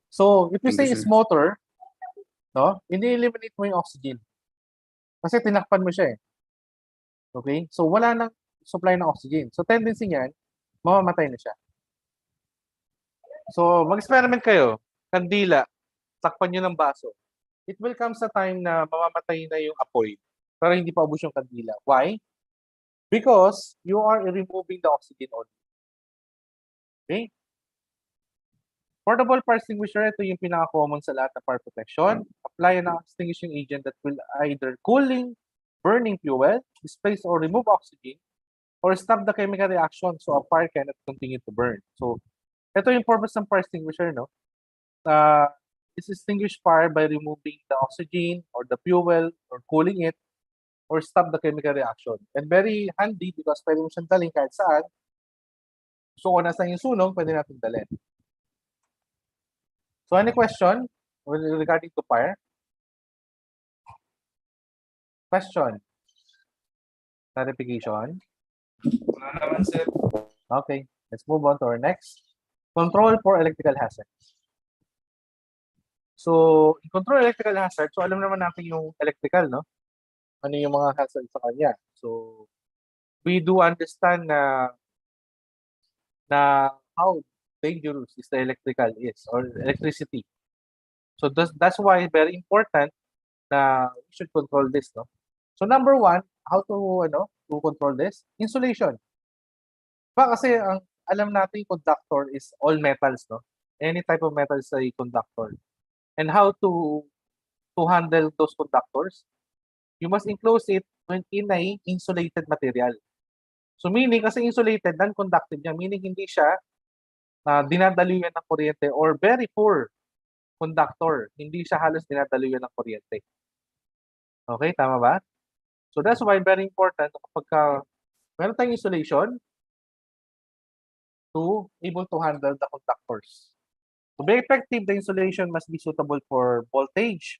So, if you Thank say you, sir. smoother, no, ini-eliminate mo yung oxygen. Kasi tinakpan mo siya eh. Okay? So, wala nang supply ng oxygen. So, tendency niyan, mamamatay na siya. So, mag-experiment kayo. Kandila, takpan nyo ng baso. It will come sa time na mamamatay na yung apoy. Pero hindi pa ubos yung kandila. Why? Because you are removing the oxygen only. Okay? Portable fire extinguisher, ito yung pinaka-common sa lahat ng fire protection. Apply an extinguishing agent that will either cooling, burning fuel, displace or remove oxygen, or stop the chemical reaction so a fire cannot continue to burn. So, ito yung purpose ng fire extinguisher, no? It's extinguish fire by removing the oxygen or the fuel or cooling it or stop the chemical reaction. And very handy because pwede mo siyang dalhin kahit saan. So, kung nasa yung sunog, pwede natin dalhin. So, any question regarding to fire? Question? Clarification? Wala naman, sir. Okay, let's move on to our next. Control for electrical hazards. So, in control electrical hazard, so alam naman natin yung electrical, no? Ano yung mga hazard sa kanya. So, we do understand na how dangerous is the electrical is or electricity. So, that's why very important na we should control this, no? So, number one, how to control this? Insulation. Kasi ang alam natin yung conductor is all metals, no? Any type of metal is a conductor. And how to handle those conductors? You must enclose it when in a insulated material. So meaning, kasi insulated, non-conductive niya, meaning hindi siya dinadaluyan ng kuryente or very poor conductor. Hindi siya halos dinadaluyan ng kuryente. Okay, tama ba? So that's why very important kapag meron tayong insulation to able to handle the conductors. To be effective, the insulation must be suitable for voltage,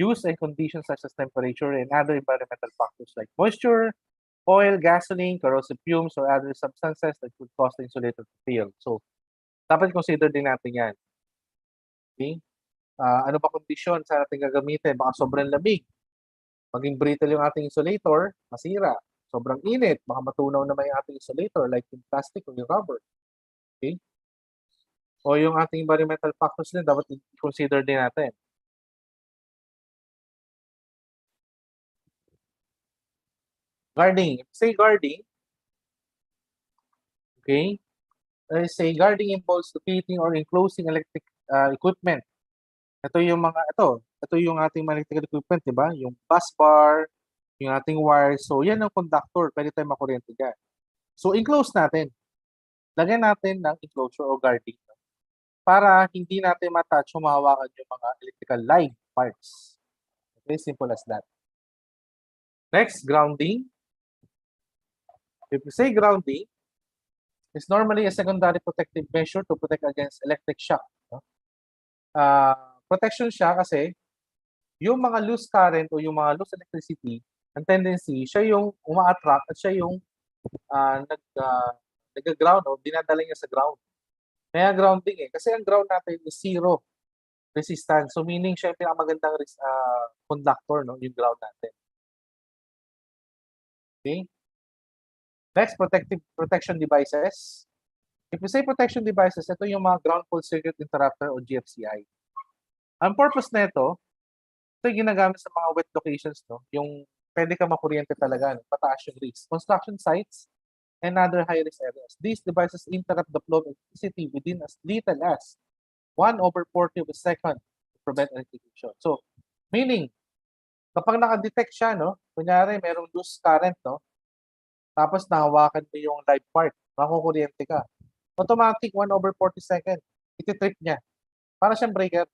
use and conditions such as temperature and other environmental factors like moisture, oil, gasoline, corrosive fumes, or other substances that could cause the insulator to fail. So, dapat consider din natin yan. Okay? Ano ba kondisyon sa ating gagamitin? Baka sobrang lamig. Maging brittle yung ating insulator, masira. Sobrang init, baka matunaw naman yung ating insulator like yung plastic o yung rubber. Okay? O yung ating environmental factors din, dapat i-consider din natin. Guarding. Say guarding. Okay? Say guarding involves locating or enclosing electric equipment. Ito yung ating mga electrical equipment, di ba? Yung bus bar, yung ating wires. So, yan ang conductor. Pwede tayo makuryente dyan. So, enclose natin. Lagyan natin ng enclosure o guarding para hindi natin matouch o mahawakan yung mga electrical live parts. Okay, simple as that. Next, grounding. If you say grounding, it's normally a secondary protective measure to protect against electric shock. No? Protection siya kasi yung mga loose current o yung mga loose electricity, ang tendency, siya yung uma-attract at siya yung nag-ground o dinadala niya sa ground. Kaya grounding eh. Kasi ang ground natin is zero resistance. So meaning siya yung pinakamagandang conductor, no? Yung ground natin. Okay? Next, protection devices. If you say protection devices, ito yung mga ground fault circuit interrupter o GFCI. Ang purpose nito, ito yung ginagamit sa mga wet locations, no? Yung pwede ka makuryente talaga, no? Pataas yung risk. Construction sites and other high-risk areas. These devices interrupt the flow of electricity within as little as 1/40 of a second to prevent electrocution. So, meaning, Kapag nakadetect siya, no? Kunyari, merong loose current, no? Tapos nahawakan mo yung live part, makukuryente ka. Automatic 1/42. Iti-trip niya. Para siyang breaker.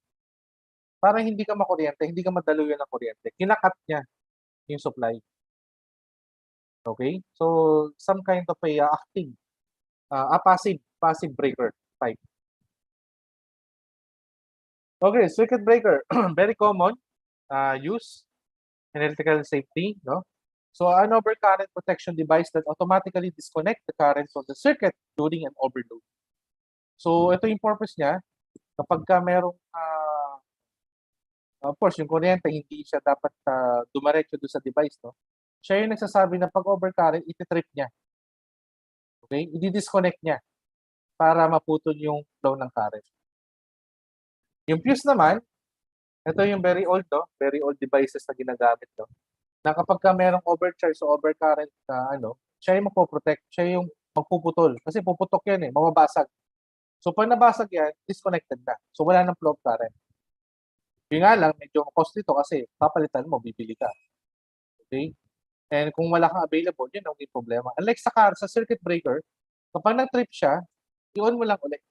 Para hindi ka makuryente, hindi ka madaluyan ng kuryente. Kinakat niya yung supply. Okay? So, some kind of a active, passive breaker type. Okay, circuit breaker. Very common use in electrical safety, no? So, an overcurrent protection device that automatically disconnect the current from the circuit during an overload. So, ito yung purpose niya. Kapag ka merong, of course, yung kuryente, hindi siya dapat dumiretso doon sa device, no? Siya yung nagsasabi na pag overcurrent, iti-trip niya. Okay? I-disconnect niya para maputol yung flow ng current. Yung fuse naman, ito yung very old, no? Very old devices na ginagamit, no? Na kapag ka merong overcharge o overcurrent na siya yung magpo-protect, siya yung magpuputol. Kasi puputok yan mababasag. So pag nabasag yan, disconnected na. So wala nang flow of current. Yung nga lang, medyo cost nito kasi papalitan mo, bibili ka. Okay? And kung wala kang available, yun ang problema. Unlike sa circuit breaker, kapag nag-trip siya, i-on mo lang ulit.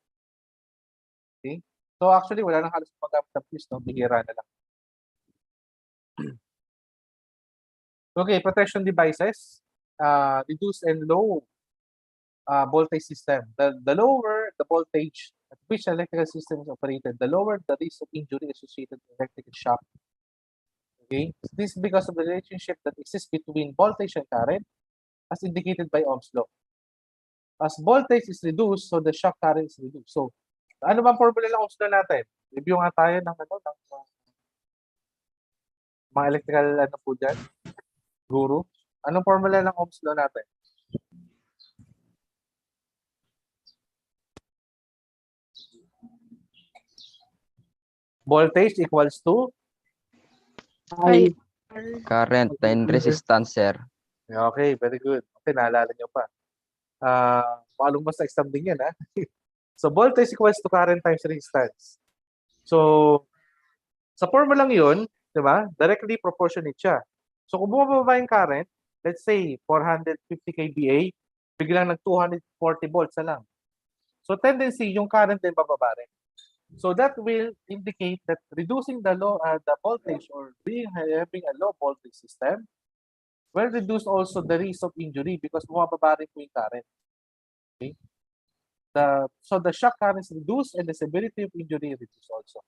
Okay? So actually, wala nang halos magamit ng fuse, no? Bihira na lang. Okay, protection devices, reduce and low voltage system. The lower the voltage at which electrical system is operated, the lower the risk of injury associated with electrical shock. Okay, this is because of the relationship that exists between voltage and current, as indicated by Ohm's law. As voltage is reduced, so the shock current is reduced. So, ano bang formula ng Ohm's law natin? Review nga tayo ng mga electrical po dyan. Guru. Anong formula ng Ohm's law natin? Voltage equals to? Current and resistance, sir. Okay, very good. Okay, naalala nyo pa. Paalong mas sa exam din yan, ha? So, voltage equals to current times resistance. So, sa formula lang yun, di ba? Directly proportionate siya. So, kung bumababa yung current, let's say 450 kVA, biglang nag 240 volts na lang. So, tendency, yung current din bababa rin. So, that will indicate that reducing the voltage or having a low voltage system will reduce also the risk of injury because bumababa rin po yung current. Okay? So, the shock current is reduced and the severity of injury reduced also.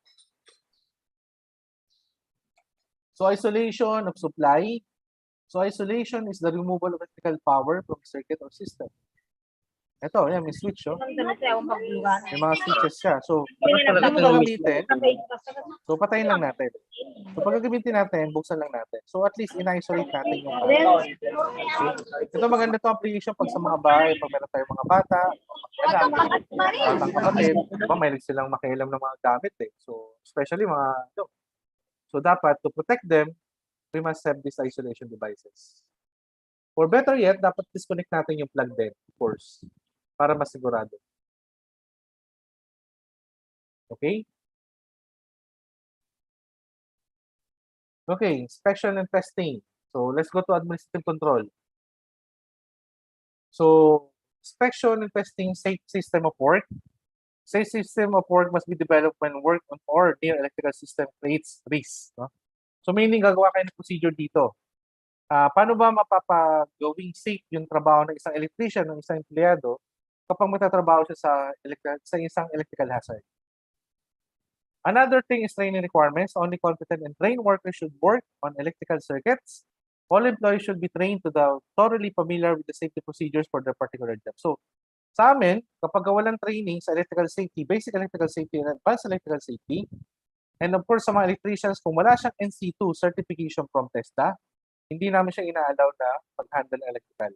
So, isolation of supply. So, isolation is the removal of electrical power from circuit or system. Ito, yan, may switch, oh. May mga switches siya. So, pag hindi mo gagamitin, so patayin lang natin. So, pag gagamitin natin, buksan lang natin. So, at least, in-isolate natin yung current. Okay? Ito, maganda ito application pag sa mga bahay, pag meron tayong mga bata, batang kapatid, diba, may silang makialam ng mga gamit, So, especially mga, so, dapat, to protect them, we must have these isolation devices. Or better yet, dapat disconnect natin yung plug din, of course, para masigurado. Okay? Okay, inspection and testing. So, let's go to administrative control. So, inspection and testing safe system of work. Safe system of work must be developed when work on or near electrical system creates risk. No? So, meaning gagawa kayo ng procedure dito. Paano ba mapapagawing safe yung trabaho ng isang electrician, ng isang empleyado kapag magtatrabaho siya sa isang electrical hazard? Another thing is training requirements. Only competent and trained workers should work on electrical circuits. All employees should be trained to thoroughly familiar with the safety procedures for their particular job. So, sa amin, kapag walang training sa electrical safety, basic electrical safety and advanced electrical safety, and of course, sa mga electricians, kung wala siyang NC2 certification from TESDA, hindi namin siya ina-allow na mag-handle ng electrical.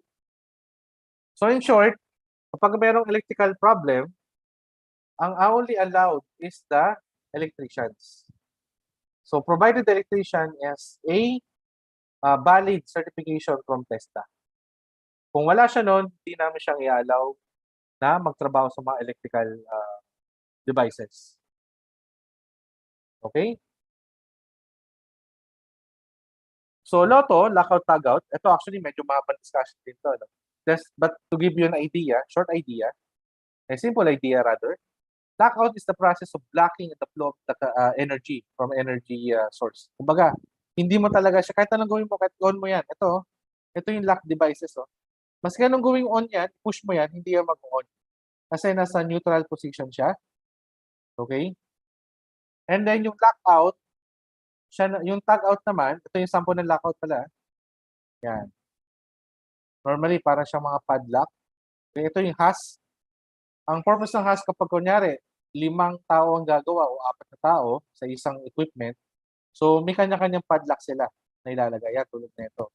So, in short, kapag mayroong electrical problem, ang only allowed is the electricians. So, provided the electrician is a valid certification from TESDA. Kung wala siya nun, hindi namin siyang i-allow na magtrabaho sa mga electrical devices. Okay? So, LOTO, lockout, tagout, ito actually medyo mahabang discussion din to. No? But to give you an idea, short idea, a simple idea rather, blackout is the process of blocking the flow of the energy from energy source. Kumbaga, hindi mo talaga siya, kahit anong gawin mo, kahit on mo yan, ito yung lock devices. Oh. Maski anong gawin on yan, push mo yan, hindi yan mag-on. Kasi nasa neutral position siya. Okay? And then yung lockout, yung tag out naman, ito yung sample ng lockout pala. Yan. Normally, parang siyang mga padlock. Okay, ito yung has. Ang purpose ng has kapag kunyari, 5 tao ang gagawa o 4 na tao sa isang equipment, so may kanya-kanyang padlock sila na ilalagay. Yan, tulad na ito.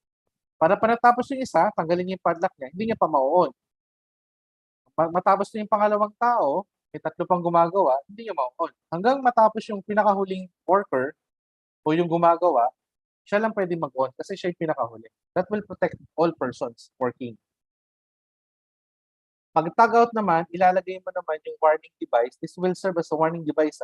Para natapos yung isa, tanggalin yung padlock niya, hindi niya pa ma-on. Matapos na yung pangalawang tao, may 3 pang gumagawa, hindi niya ma-on. Hanggang matapos yung pinakahuling worker o yung gumagawa, siya lang pwede mag-on kasi siya yung pinakahuli. That will protect all persons working. Pag tag out naman, ilalagay mo naman yung warning device. This will serve as a warning device.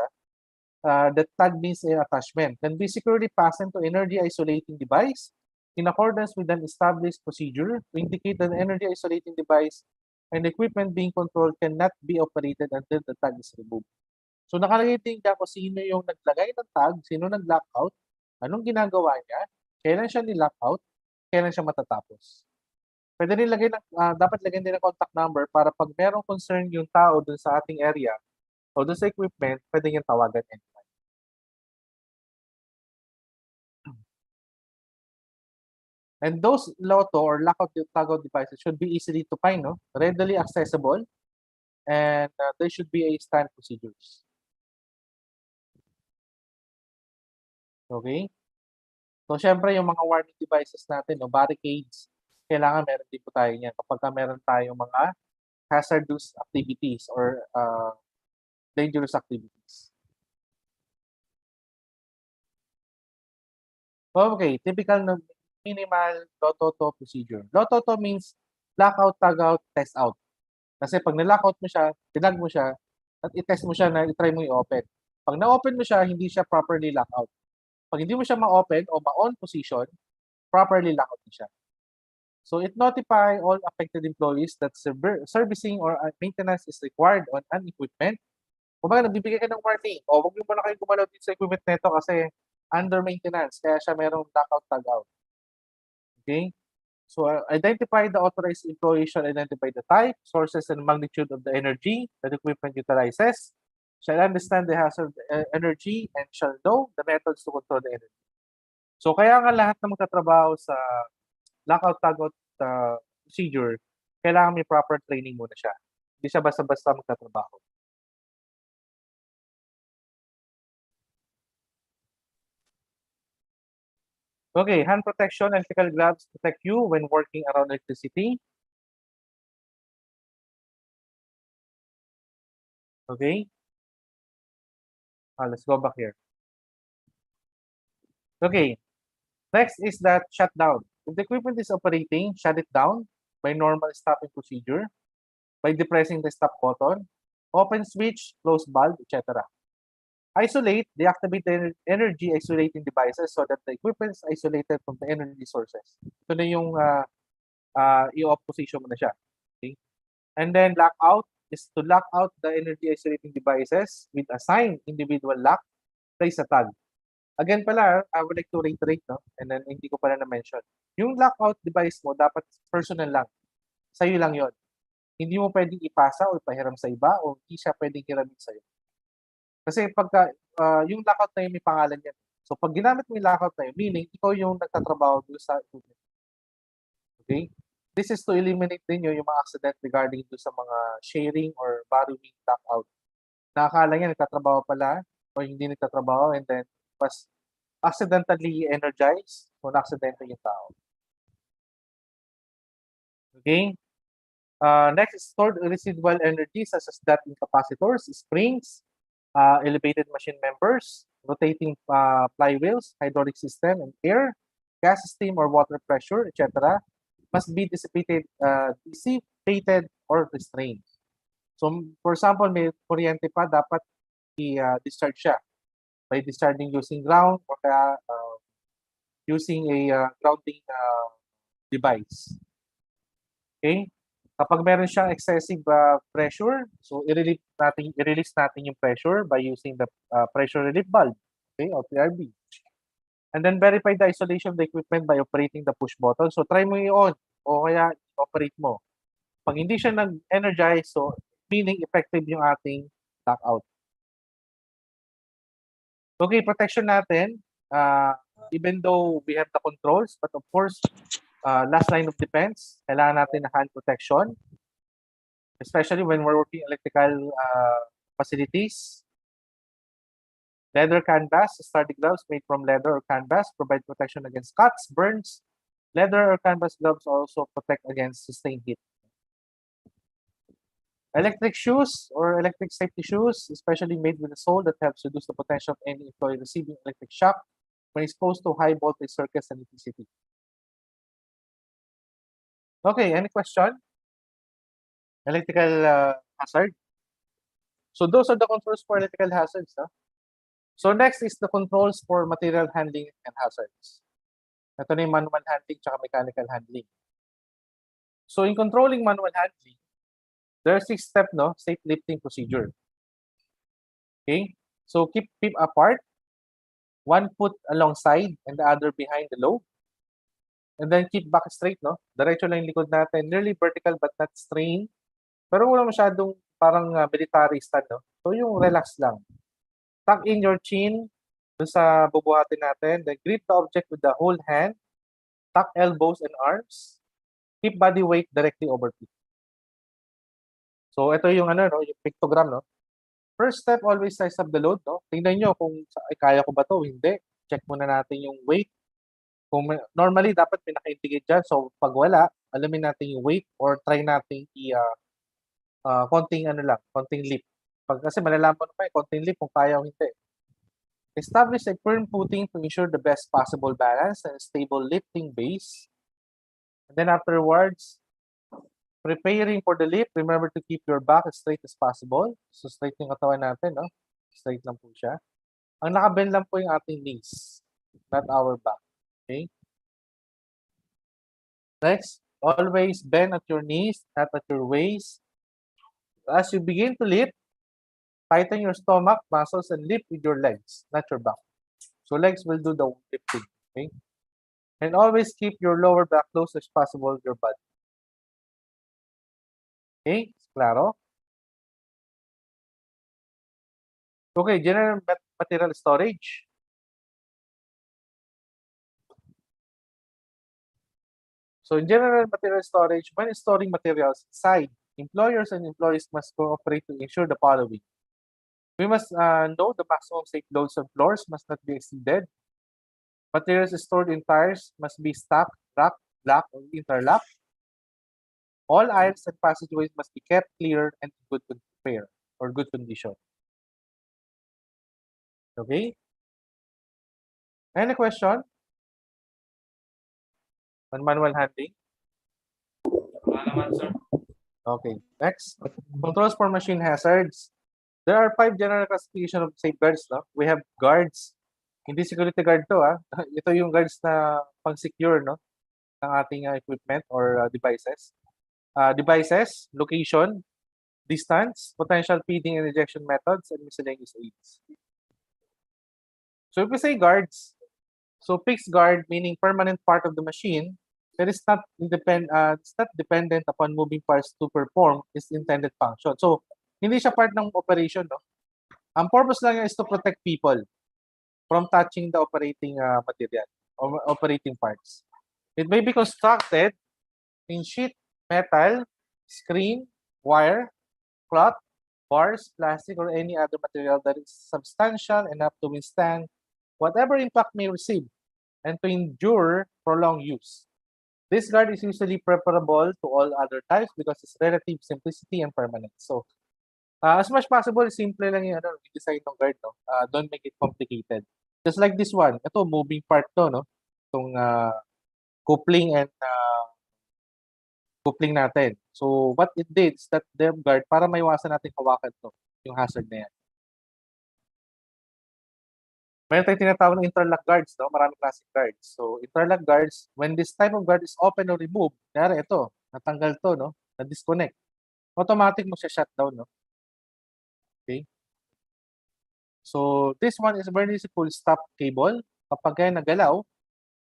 The tag means an attachment. Can be securely fastened to energy isolating device in accordance with an established procedure to indicate that the energy isolating device and equipment being controlled cannot be operated until the tag is removed. So nakalagay din dyan kung sino yung naglagay ng tag, sino nag-lockout, anong ginagawa niya, kailan siya ni-lockout, kailan siya matatapos. Pwede rin dapat lagyan din ng contact number para pag merong concern yung tao dun sa ating area o dun sa equipment, pwede niyang tawagan anytime. And those LOTO or lockout tagout devices should be easily to find, no? Readily accessible, and they should be a standard procedures. Okay? So, syempre, yung mga warning devices natin, no, barricades, kailangan meron din po tayo niyan kapag meron tayong mga hazardous activities or dangerous activities. Okay, typical na minimal LOTO procedure. LOTO means lockout, tagout, test out. Kasi pag na-lockout mo siya, tinag mo siya, at i-test mo siya na i-try mo i-open. Pag na-open mo siya, hindi siya properly lockout. Pag hindi mo siya ma-open o ma-on position, properly lockout siya. So it notify all affected employees that servicing or maintenance is required on an equipment. Kung bakit nagbibigay ka ng warning, o huwag mo na kayo gumalaw dito sa equipment nito kasi under maintenance, kaya siya merong lockout, tagout. Okay? So identify the authorized employee shall identify the type, sources, and magnitude of the energy that equipment utilizes, shall understand the hazard energy, and shall know the methods to control the energy. So kaya nga lahat na magtatrabaho sa lockout, tagout procedure, kailangan may proper training muna siya. Hindi siya basta-basta magtatrabaho. Okay, hand protection and physical gloves protect you when working around electricity. Okay. Let's go back here. Okay. Next is that shutdown. If the equipment is operating, shut it down by normal stopping procedure, by depressing the stop button, open switch, close valve, etc. Isolate, deactivate the energy isolating devices so that the equipment is isolated from the energy sources. Ito na yung i-off position mo na siya. Okay? And then lock out is to lock out the energy isolating devices with assigned individual lock, place a tag. Again pala, I would like to reiterate, no? And then hindi ko pala na-mention. Yung lockout device mo, dapat personal lang. Sa'yo lang yon. Hindi mo pwedeng ipasa o ipahiram sa iba o hindi siya pwedeng hiramin sa'yo. Kasi pagka yung lockout na yun, may pangalan yan. So pag ginamit mo yung lockout na yun, meaning ikaw yung nagtatrabaho doon sa equipment. Okay? This is to eliminate din yung mga accident regarding doon sa mga sharing or borrowing lockout. Nakakala niya nagtatrabaho pala o hindi nagtatrabaho and then was accidentally energized o na-accidente yung tao. Okay? Next is stored residual energy such as that in capacitors, springs, elevated machine members, rotating flywheels, hydraulic system, and air, gas, steam, or water pressure, etc. must be dissipated or restrained. So, for example, may kuryente pa, dapat i-discharge siya by discharging using ground or kaya using a grounding device. Okay? Kapag meron siyang excessive pressure, so i-release natin yung pressure by using the pressure relief valve, okay, or PRV. And then verify the isolation of the equipment by operating the push button. So try mo i-on o kaya operate mo. Pag hindi siya nag-energize, so meaning effective yung ating lockout. Okay, protection natin, even though we have the controls, but of course, last line of defense, kailangan natin ng hand protection, especially when we're working electrical facilities. Leather canvas, sturdy gloves made from leather or canvas provide protection against cuts, burns. Leather or canvas gloves also protect against sustained heat. Electric shoes or electric safety shoes, especially made with a sole that helps reduce the potential of any employee receiving electric shock when exposed to high voltage circuits and electricity. Okay, any question? Electrical hazard. So those are the controls for electrical hazards. Huh? So next is the controls for material handling and hazards. Ito na yung manual handling at mechanical handling. So in controlling manual handling, there are 6-step safe lifting procedure. Okay, so keep apart, one foot alongside and the other behind the lobe. And then keep back straight, diretso lang yung likod natin, nearly vertical but not strain. Pero wala masyadong parang military stand, So yung relax lang. Tuck in your chin dun sa bubuhatin natin. Then grip the object with the whole hand. Tuck elbows and arms. Keep body weight directly over feet. So ito yung yung pictogram, First step, always size up the load, Tingnan nyo kung kaya ko ba to, hindi. Check muna natin yung weight. Kung normally dapat may naka-indicate dyan. So pag wala, alamin natin yung weight or try natin konting lift. Kasi malalaman mo naman konting lift kung kaya o hindi. Establish a firm footing to ensure the best possible balance and stable lifting base. And then afterwards, preparing for the lift, remember to keep your back as straight as possible. So straight yung katawan natin, Straight lang po siya. Ang nakabend lang po yung ating knees, not our back. Okay? Next, always bend at your knees, not at your waist. As you begin to lift, tighten your stomach muscles and lift with your legs, not your back. So legs will do the lifting, okay? And always keep your lower back close as possible with your body. Okay, claro? Okay, general material storage. So in general material storage, when storing materials inside, employers and employees must cooperate to ensure the following. We must know the maximum safe loads on floors must not be exceeded. Materials stored in tires must be stacked, racked, blocked, or interlocked. All aisles and passageways must be kept clear and in good repair or good condition. Okay? Any question on manual handling? Wala naman, sir. Okay, next. Controls for machine hazards. There are 5 general classification of safeguards. We have guards. Hindi security guard to. Ito yung guards na pang-secure ng ating equipment or devices. Devices, location, distance, potential feeding and ejection methods, and miscellaneous aids. So if we say guards, so fixed guard meaning permanent part of the machine that is not dependent upon moving parts to perform its intended function. So hindi siya part ng operation, Ang purpose lang niya is to protect people from touching the operating material or operating parts. It may be constructed in sheet metal, screen, wire, cloth, bars, plastic, or any other material that is substantial enough to withstand whatever impact may receive and to endure prolonged use. This guard is usually preferable to all other types because its relative simplicity and permanence. So, as much possible, simple lang yung design ng guard, don't make it complicated. Just like this one, ito moving part to, itong coupling and coupling natin. So, what it did is that the guard, para maiwasan natin hawakan to, yung hazard na yan. Meron tayong tinatawag na interlock guards, no? Maraming klaseng guards. So, interlock guards, when this type of guard is open or removed, kaya ito, natanggal to, no? Na-disconnect. Automatic mo siya shutdown, no? Okay? So, this one is very full stop cable. Kapag kaya nagalaw,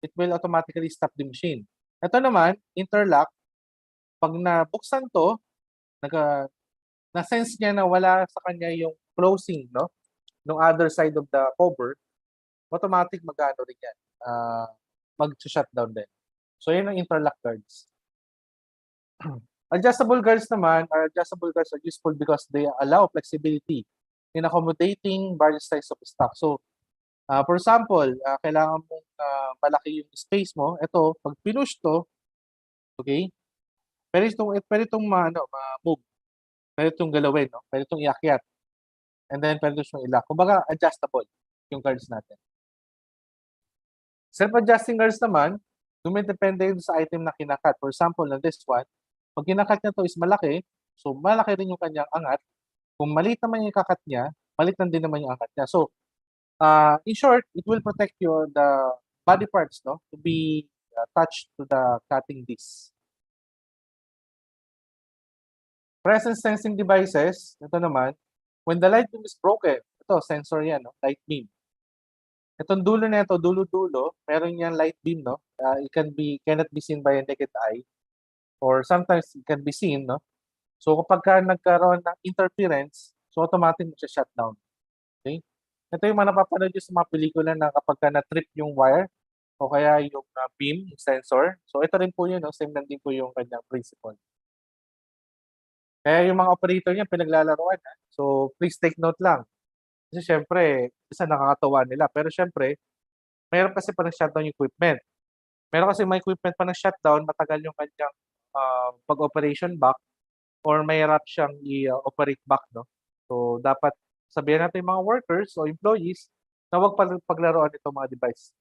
it will automatically stop the machine. Ito naman, interlock, pag nabuksan to, na-sense niya na wala sa kanya yung closing, no? No other side of the cover, automatic mag-ano rin yan. Mag-shutdown din. So, yun ang interlock guards. Adjustable guards naman, adjustable guards are useful because they allow flexibility in accommodating various types of stock. So, for example, kailangan mong malaki yung space mo. Ito, pag pinush to, okay, pwede itong ma-move. Pwede itong galawin, no? Pwede itong iakyat. And then, pwede itong ilak. Kumbaga, adjustable yung guards natin. Self-adjusting guards naman, dumidepende yun sa item na kinakat. For example, na this one, pag kinakat niya to is malaki, so malaki rin yung kanyang angat. Kung maliit naman yung kakat niya, maliit lang din naman yung angat niya. So, in short, it will protect the body parts, no, to be attached to the cutting disc. Presence sensing devices, ito naman, when the light beam is broken, ito, sensor yan, no, light beam. Itong dulo na ito, dulo-dulo, meron yan light beam, no? It cannot be seen by a naked eye, or sometimes it can be seen, no? So kapag nagkaroon ng interference, so automatic mag-shutdown. Okay? Ito yung mga napapanood nyo sa mga pelikula na kapag na-trip yung wire, o kaya yung beam, yung sensor. So ito rin po yun, no? Same lang din po yung kanyang principle. Kaya yung mga operator niya pinaglalaroan. So please take note lang. Kasi syempre, isa nakakatawa nila. Pero syempre, mayroon kasi pa ng-shutdown yung equipment. Meron kasi may equipment pa ng-shutdown, matagal yung kanyang pag-operation back or mahirap siyang i-operate back, no? So, dapat sabihan natin yung mga workers o employees na huwag paglaruan itong mga device.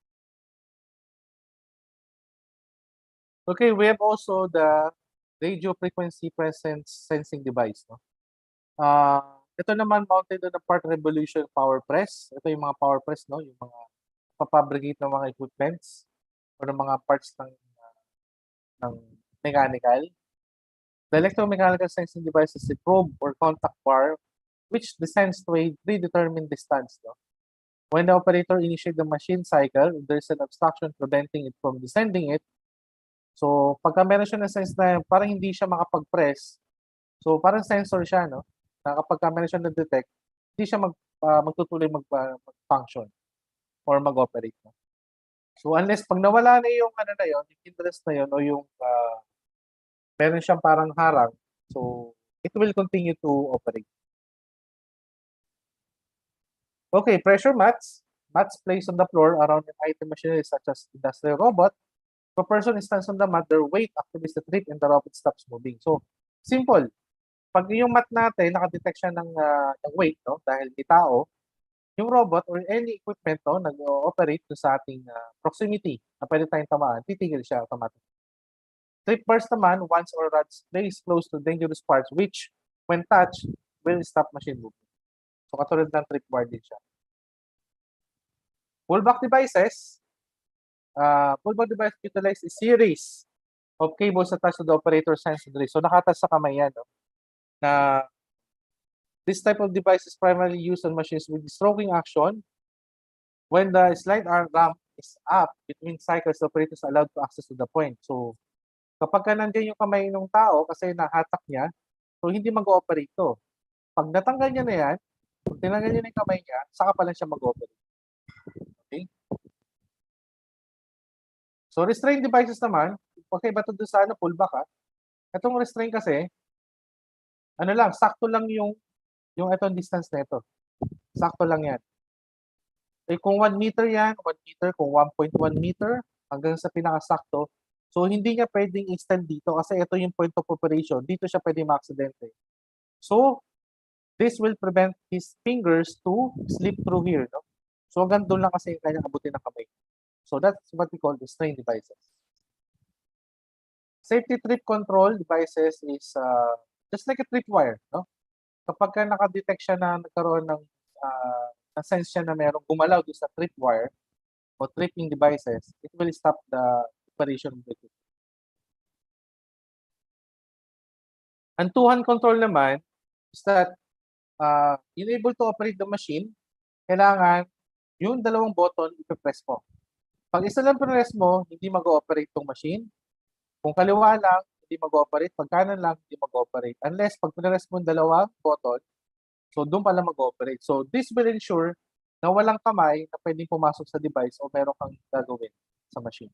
Okay, we have also the radio frequency presence sensing device, no? Ito naman mounted on the part revolution power press. Ito yung mga power press, no? Yung mga papabrigate ng mga equipments o ng mga parts ng mechanical. The electromechanical sensing device is a probe or contact bar which descends to a predetermined distance, no? When the operator initiates the machine cycle, there's an obstruction preventing it from descending it. So, pagka meron siya na sense na parang hindi siya makapag-press, so parang sensor siya, no? Na kapag meron siya na-detect, hindi siya magtutuloy mag-function or mag-operate, no? So, unless pag nawala na yung ano na yun, yung interest na yun, o yung meron siyang parang harang, so it will continue to operate. Okay, pressure mats. Mats placed on the floor around an item machinery such as industrial robot. If a person stands on the mat, their weight activates the trip and the robot stops moving. So, simple. Pag yung mat natin, nakadetect siya ng weight, no? Dahil may tao, yung robot or any equipment, no, nag-operate sa ating proximity na pwede tayong tamaan, titigil siya automatic. Trip bars naman, once or rods placed close to dangerous parts which, when touched, will stop machine movement. So, katulad ng trip bar din siya. Pullback devices. Pullback device utilize a series of cables attached to the operator's hands and wrists. So, nakatas sa kamay yan, no? Na this type of device is primarily used on machines with stroking action. When the slide arm ramp is up between cycles, the operator is allowed to access to the point. So, kapag nandiyan yung kamay ng tao kasi nahatak niya, so hindi mag-ooperate to. Pag natanggal niya na yan, pag tinanggal niya na yung kamay niya, saka pa lang siya mag-ooperate. Okay? So, restraint devices naman, okay ba ito doon sa pullback, ha? Itong restraint kasi, ano lang, sakto lang yung itong distance na ito. Sakto lang yan. Eh, kung 1 meter yan, 1 meter, kung 1.1 meter, hanggang sa pinakasakto, so hindi niya pwedeng extend dito kasi ito yung point of operation. Dito siya pwedeng ma-aksidente. So, this will prevent his fingers to slip through here, no? So, hanggang doon lang kasi yung kanyang abutin ng kamay. So, that's what we call restraint devices. Safety trip control devices is just like a tripwire, no? Kapag nakadetect siya na nagkaroon ng sense siya na merong gumalaw doon sa tripwire o tripping devices, it will stop the operation of the equipment. Ang two-hand control naman is that you're able to operate the machine, kailangan yung dalawang button ipipress mo. Pag isa lang press mo, hindi mag-ooperate tong machine. Kung kaliwa lang, hindi mag-ooperate. Pag kanan lang, hindi mag-ooperate. Unless pag press mo yung dalawang button, so doon pala mag-ooperate. So this will ensure na walang kamay na pwedeng pumasok sa device o meron kang gagawin sa machine.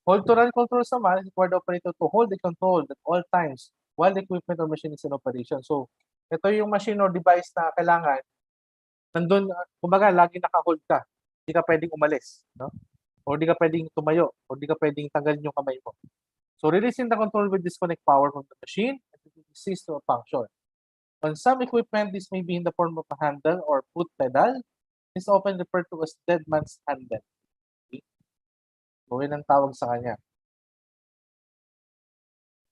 Hold to run controls naman require the operator to hold the control at all times while the equipment or machine is in operation. So, ito yung machine or device na kailangan nandun, kumbaga, lagi naka-hold ka. Hindi ka pwedeng umalis, no? O hindi ka pwedeng tumayo, o hindi ka pwedeng tanggalin yung kamay mo. So, releasing the control will disconnect power from the machine and it will cease to function. On some equipment, this may be in the form of a handle or foot pedal. This is often referred to as dead man's handle. So, yun ang tawag sa kanya.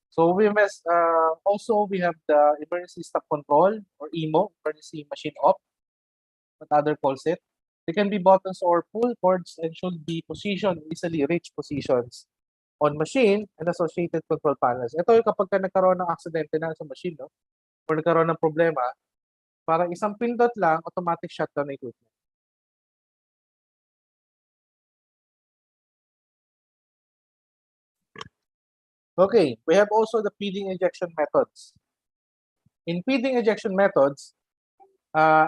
So, we must, also, we have the emergency stop control or EMO, emergency machine off, what other calls it. They can be buttons or pull cords and should be positioned, easily reach positions on machine and associated control panels. Ito yung kapag ka nagkaroon ng aksidente na sa machine, no? Or nagkaroon ng problema, parang isang pindot lang, automatic shutdown na equipment. Okay, we have also the feeding injection methods. In feeding injection methods,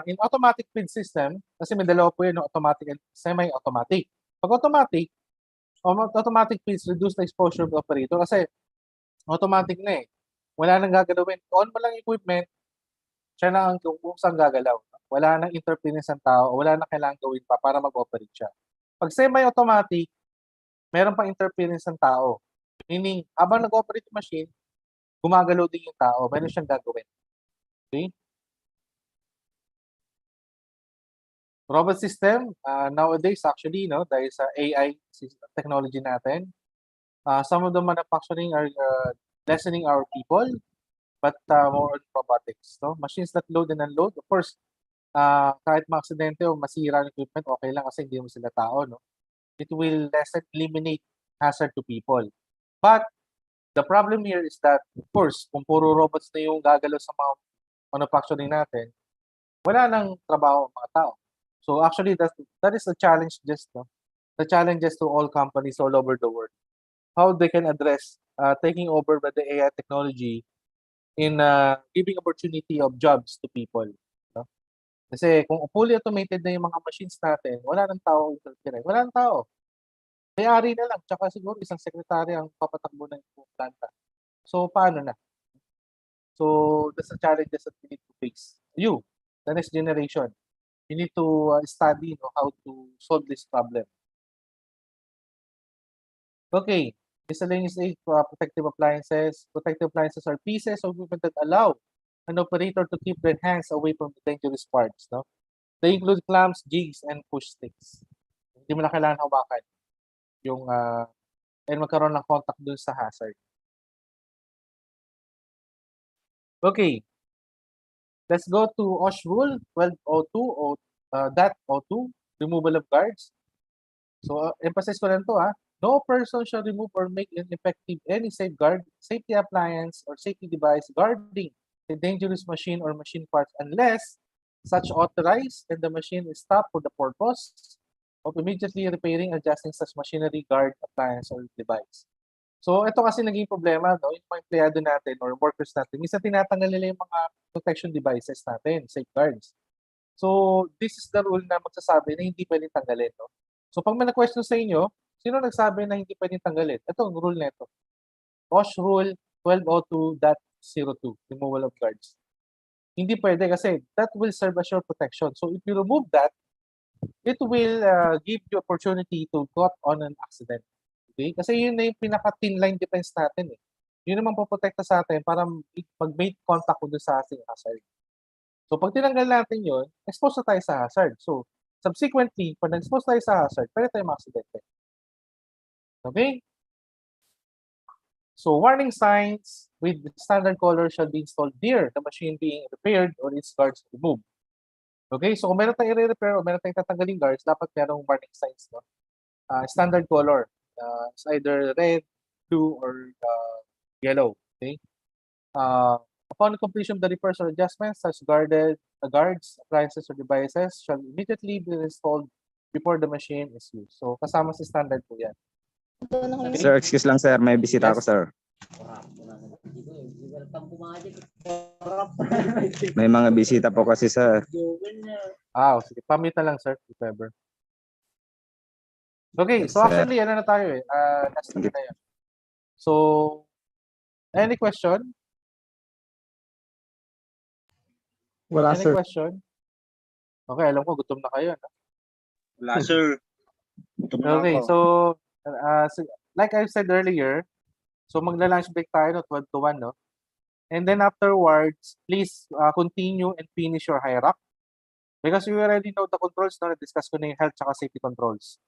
in automatic feed system, kasi may dalawa po yun, automatic and semi-automatic. Pag automatic feeds reduce the exposure of the operator kasi automatic na eh. Wala nang gagalawin. On mo lang equipment, siya na ang kung saan gagalaw. Wala nang interference ng tao, wala nang kailangan gawin pa para mag-operate siya. Pag semi-automatic, meron pang interference ng tao. Meaning, habang nag-operate yung machine, gumagalaw din yung tao. Meron siyang gagawin. Okay? Robot system, nowadays actually, no, dahil sa AI technology natin, some of the manufacturing are lessening our people, but more on robotics. No? Machines that load and unload, of course, kahit ma-aksidente o masira ng equipment, okay lang kasi hindi mo sila tao. No? It will eliminate hazard to people. But the problem here is that, of course, kung puro robots na yung gagalaw sa mga manufacturing natin, wala nang trabaho ang mga tao. So actually, that is a challenge just, no? The challenges to all companies all over the world. How they can address taking over by the AI technology in giving opportunity of jobs to people. No? Kasi kung fully automated na yung mga machines natin, wala nang tao. Wala nang tao. May-ari na lang, tsaka siguro isang sekretary ang papatakbo ng planta. So, paano na? So, that's a challenge that we need to face. You, the next generation, you need to study how to solve this problem. Okay, miscellaneous aid for protective appliances. Protective appliances are pieces of equipment that allow an operator to keep their hands away from the dangerous parts. No? They include clamps, jigs, and push sticks. Hindi mo na kailangan hawakan yung and magkaroon ng contact dun sa hazard. Okay, let's go to OSH rule 1202 .02, removal of guards. So emphasis ko lang to no person shall remove or make ineffective any safeguard, safety appliance, or safety device guarding a dangerous machine or machine parts unless such authorized and the machine is stopped for the purpose of immediately repairing, adjusting such machinery, guard, appliance, or device. So, ito kasi naging problema, no? Yung mga empleyado natin or workers natin, minsan tinatanggal nila yung mga protection devices natin, safeguards. So, this is the rule na magsasabi na hindi pwedeng tanggalin, no? So, pag may na-question sa inyo, sino nagsabi na hindi pwedeng tanggalin? Ito, ang rule na ito. OSH rule 1202.02, removal of guards. Hindi pwede kasi that will serve as your protection. So, if you remove that, it will give you opportunity to got on an accident. Okay? Kasi yun na yung pinaka-thin line defense natin eh. Yun naman poprotekta sa atin para mag-make contact ko doon sa ating hazard. So pag tinanggal natin yun, expose na tayo sa hazard. So subsequently, pag nag-expose tayo sa hazard, pwede tayo ma-accidente. Okay? So warning signs, with standard color shall be installed near the machine being repaired or its guards removed. Okay, so kung meron tayong i-repair o meron tayong tatanggalin guards, dapat merong warning signs, no? Standard color, it's either red, blue, or yellow. Okay. Upon completion of the repairs or adjustments, such guards, appliances, or devices shall immediately be installed before the machine is used. So kasama sa standard po yan. Okay? Sir, excuse lang sir, may bisita Yes. ako sir. May mga bisita po kasi sir. Sige. Pamita lang sir, if ever. Okay, Yes, so sir. actually, ano na tayo eh. Last na yan. So, any question? Wala, Any sir. question? Okay, alam ko, gutom na kayo. No? Wala, sir. Okay, so, like I said earlier, so magla-lunch break tayo no, 12 to 1, no? And then afterwards, please continue and finish your hierarchy. Because we already know the controls, no? Na-discuss ko na yung health at safety controls.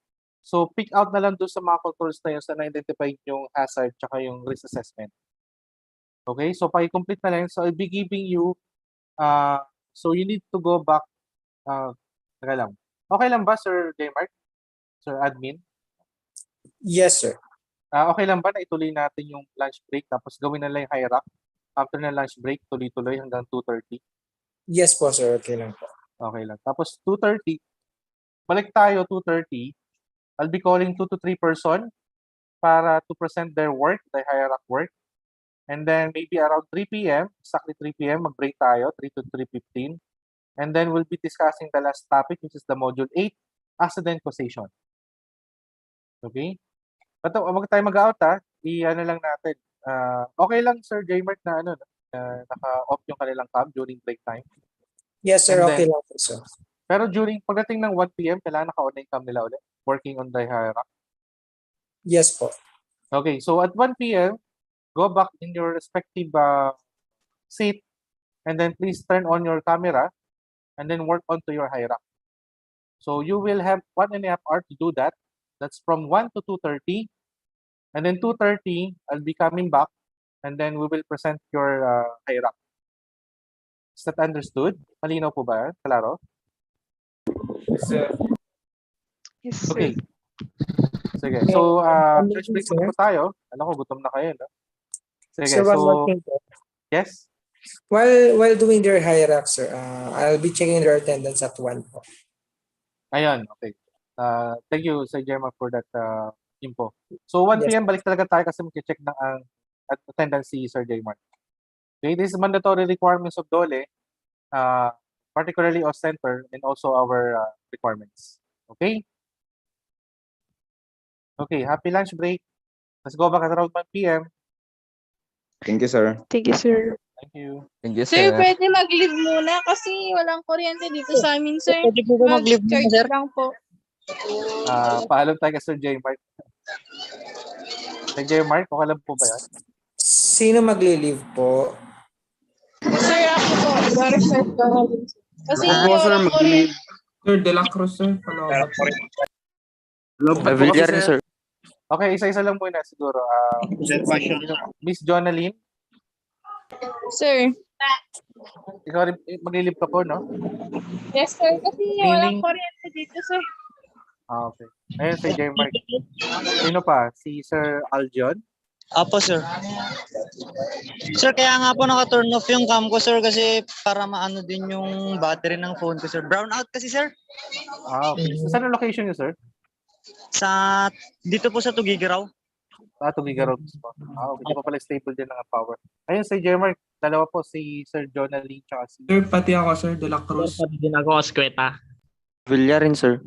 So, pick out na lang doon sa mga controls na yun sa na-identify yung hazard tsaka yung risk assessment. Okay, so pag-complete na lang. So, I'll be giving you, so you need to go back, teka lang. Okay lang ba, Sir J-Mark? Sir Admin? Yes, sir. Okay lang ba na ituloy natin yung lunch break tapos gawin na lang yung hierarchy? After na lunch break, tuloy-tuloy hanggang 2:30? Yes po, sir. Okay lang po. Okay lang. Tapos 2:30, balik tayo 2:30. I'll be calling 2 to 3 person para to present their work, the hierarchy work. And then maybe around 3 p.m., exactly 3 p.m., mag-break tayo, 3 to 3:15. And then we'll be discussing the last topic, which is the module 8, accident causation. Okay? But wag tayo mag-out i-ano lang natin. Okay lang Sir J-Mark na naka-off yung kanilang cam during break time. Yes, sir. And Okay then, lang po, sir. pero pagdating ng 1 p.m., kailangan naka-on yung cam nila ulit, working on the hierarchy. Yes po. Okay, so at 1 p.m., go back in your respective seat and then please turn on your camera and then work onto your hierarchy. So you will have 1.5 hours to do that. That's from 1 to 2:30. And then 2:30, I'll be coming back and then we will present your hierarchy. Is that understood? Malinaw po ba? Klaro? Yes, sir. Yes, sir. Okay. Sige. So, lunch break na po tayo. Alam ko, gutom na kayo, no? Sige, Sir, one more so, thing po. yes? While doing their hierarchy, sir, I'll be checking their attendance at 1 po. Ayun, okay. Thank you, Sir Gemma, for that info. So, 1 Yes. p.m. balik talaga tayo kasi mag-check ng attendance si Sir J. Mark. Okay, this is mandatory requirements of DOLE, particularly of center and also our requirements. Okay? Okay, happy lunch break. Let's go back at around 1 p.m. Thank you sir. Thank you, sir. Thank you. Thank you, Sir, sir. pwede mag-leave muna kasi walang kuryente dito sa amin, sir. Pwede po ba mag-leave muna, Mag-charge sir? lang po. Paalam tayo kay Sir J. Mark. Sir J. Mark, okay lang po ba yan? Sino magli-leave po? Sir, ako po. Sorry, sir. Kasi Ako po, sir, walang mag-leave. kuryente. Sir, De La Cruz, sir. Palabat po. Pavilion, sir. Okay, isa-isa lang muna siguro. Miss Jonalyn, Sir. ikaw rin maglilib ka po, no? Yes, sir. Kasi Meaning? walang kuryente dito, sir. Okay. Ayun, si J. Mark. Sino pa? Si Sir Aljon? Apo, sir. Sir, kaya nga po naka-turn off yung cam ko, sir, kasi para maano din yung battery ng phone ko, sir. Brown out kasi, sir. Okay. So, saan ang location niyo, sir? Dito po sa Tugigaraw. Tugigaraw po. Okay. Hindi pa pala stable din ng power. Ayun, si J. Mark. Dalawa po, si Sir Jonalyn tsaka si... Sir, pati ako, sir. De La Cruz. Pati din ako, Oskweta. Pavilion rin, sir.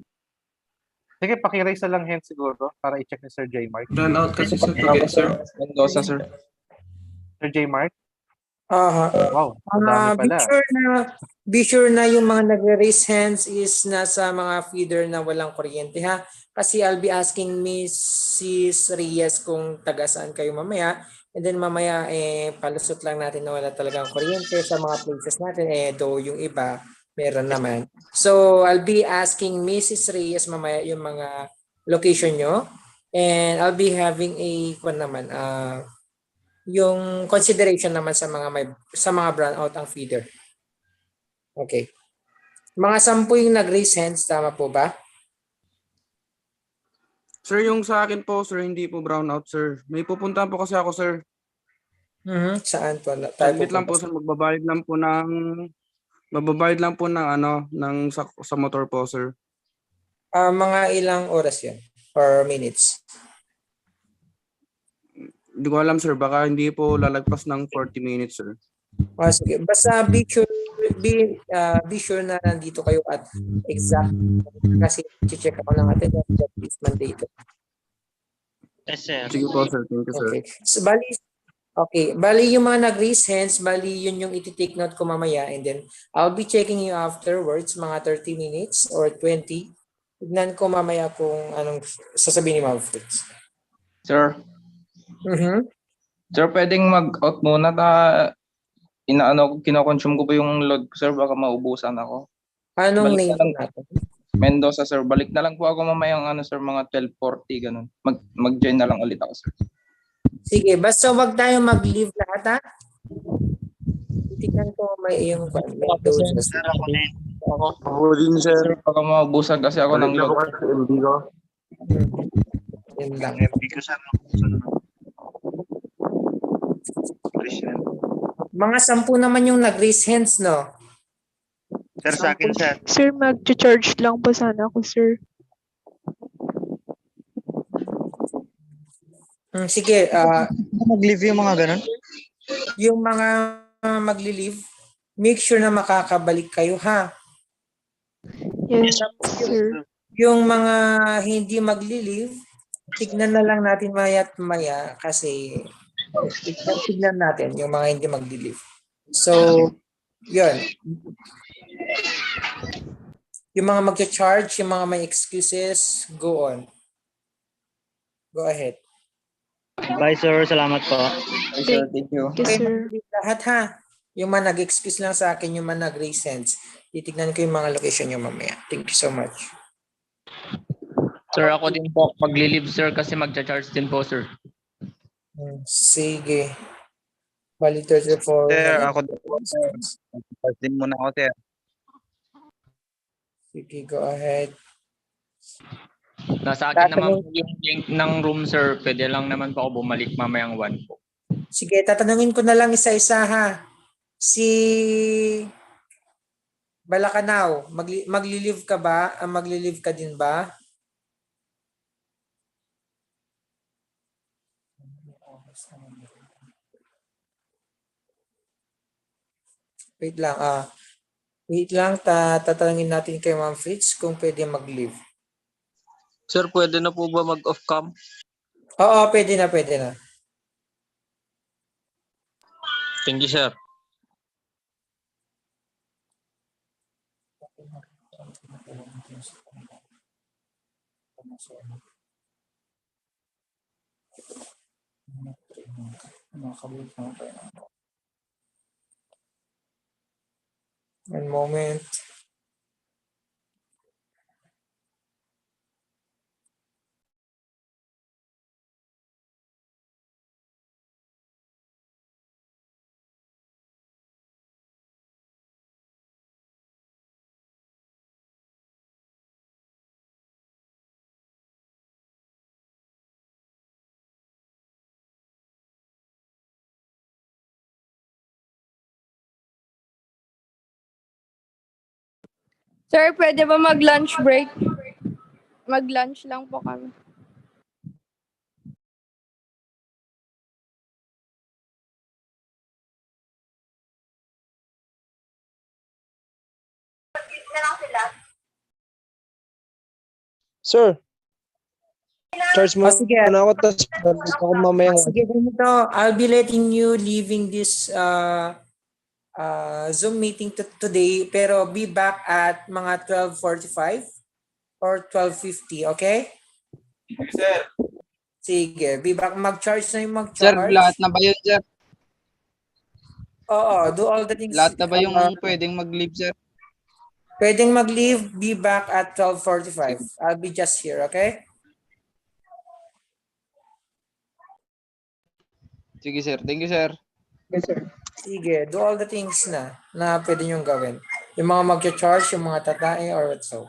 Sige, pakiraise lang hand siguro para i-check ni Sir J. Mark. Run out kasi sa together, sir. Mendoza sir. Sir J. Mark? Aha. Wow, madami pala. Be sure na yung mga nag-raise hands is nasa mga feeder na walang kuryente, ha? Kasi I'll be asking Mrs. Reyes kung taga saan kayo mamaya. And then mamaya, palusot lang natin na wala talagang kuryente sa mga places natin. Though yung iba, meron naman. So, I'll be asking Mrs. Reyes mamaya yung mga location nyo. And I'll be having yung consideration naman sa mga brownout ang feeder. Okay. Mga 10 yung nag-raise hands, tama po ba? Sir, yung sa akin po, sir, hindi po brownout, sir. May pupuntahan po kasi ako, sir. Saan po? Saglit lang po, sir. Magbabayad lang po ng sa motor po, sir. Mga ilang oras yan? Or minutes? Hindi ko alam, sir. Baka hindi po lalagpas ng 40 minutes, sir. Sige. Basta be sure na nandito kayo at exact kasi check ako ng attendance that is mandated. Yes, sir. Sige po, sir. Thank you, sir. Okay. So, bali yung mga nag-raise hands, bali yun yung iti-take note ko mamaya and then I'll be checking you afterwards, mga 30 minutes or 20. Tignan ko mamaya kung anong sasabihin ni Ma'am Fritz. Sir, sir, pwedeng mag-out muna kinoconsume ko pa yung load ko, sir, baka maubusan ako. Anong Balik name na lang natin? Mendoza, sir. Balik na lang po ako mamayang sir, mga 12:40 ganun. Mag-join na lang ulit ako, sir. Sige, basta wag tayo mag-leave lahat, ha? Tignan ko may yung Ako din, sir. Baka maubusan kasi ako ng load. MD ko. Yun lang. MD ko sa Mga 10 naman yung nag-raise hands, no? Sir, sa akin, sir. Sir, mag-charge lang po sana ako, sir. Sige. Mag-leave yung mga ganun? Yung mga magli-leave, make sure na makakabalik kayo, ha? Yes, sir. Yung mga hindi magli-leave, tignan na lang natin maya kasi tignan natin yung mga hindi magli-leave. So, yun. Yung mga magcha-charge, yung mga may excuses, go on. Go ahead. Bye, sir. Salamat po. Bye, sir. Thank you. Yes, sir. Lahat, ha? Yung mga nag-excuse lang sa akin, yung mga nag-raise hands, titignan ko yung mga location nyo mamaya. Thank you so much. Sir, ako din po magli-leave, sir, kasi magcha-charge din po, sir. Sige. Bali 34. Sir, ako din muna ako, sir. Sige, go ahead. Nasa akin naman po yung link ng room, sir. Pwede lang naman po ako bumalik mamayang 1 po. Sige, tatanungin ko na lang isa-isa, ha. Si Balakanaw, magli-leave ka ba? Magli-leave ka din ba? Wait lang, tatanungin natin kay Ma'am Fritz kung pwede mag-leave. Sir, pwede na po ba mag-off cam? Oo, pwede na. Thank you, sir. One moment. Sir, pwede ba mag-lunch break? Mag-lunch lang po kami. Sir, charge mo na ako, tapos balik ako mamayang. Sige, ganito. I'll be letting you leaving this Zoom meeting today, pero be back at mga 12:45 or 12:50, okay? Sir. Sige, be back. Mag-charge na yung mag-charge. Sir, lahat na ba yun, sir? Oo, do all the things. Lahat na ba yung pwedeng mag-leave, sir? Pwedeng mag-leave, be back at 12:45. I'll be just here, okay? Sige sir, thank you sir. Yes, sir. Sige, do all the things na pwede niyong gawin. Yung mga mag-charge, yung mga tatae or what so.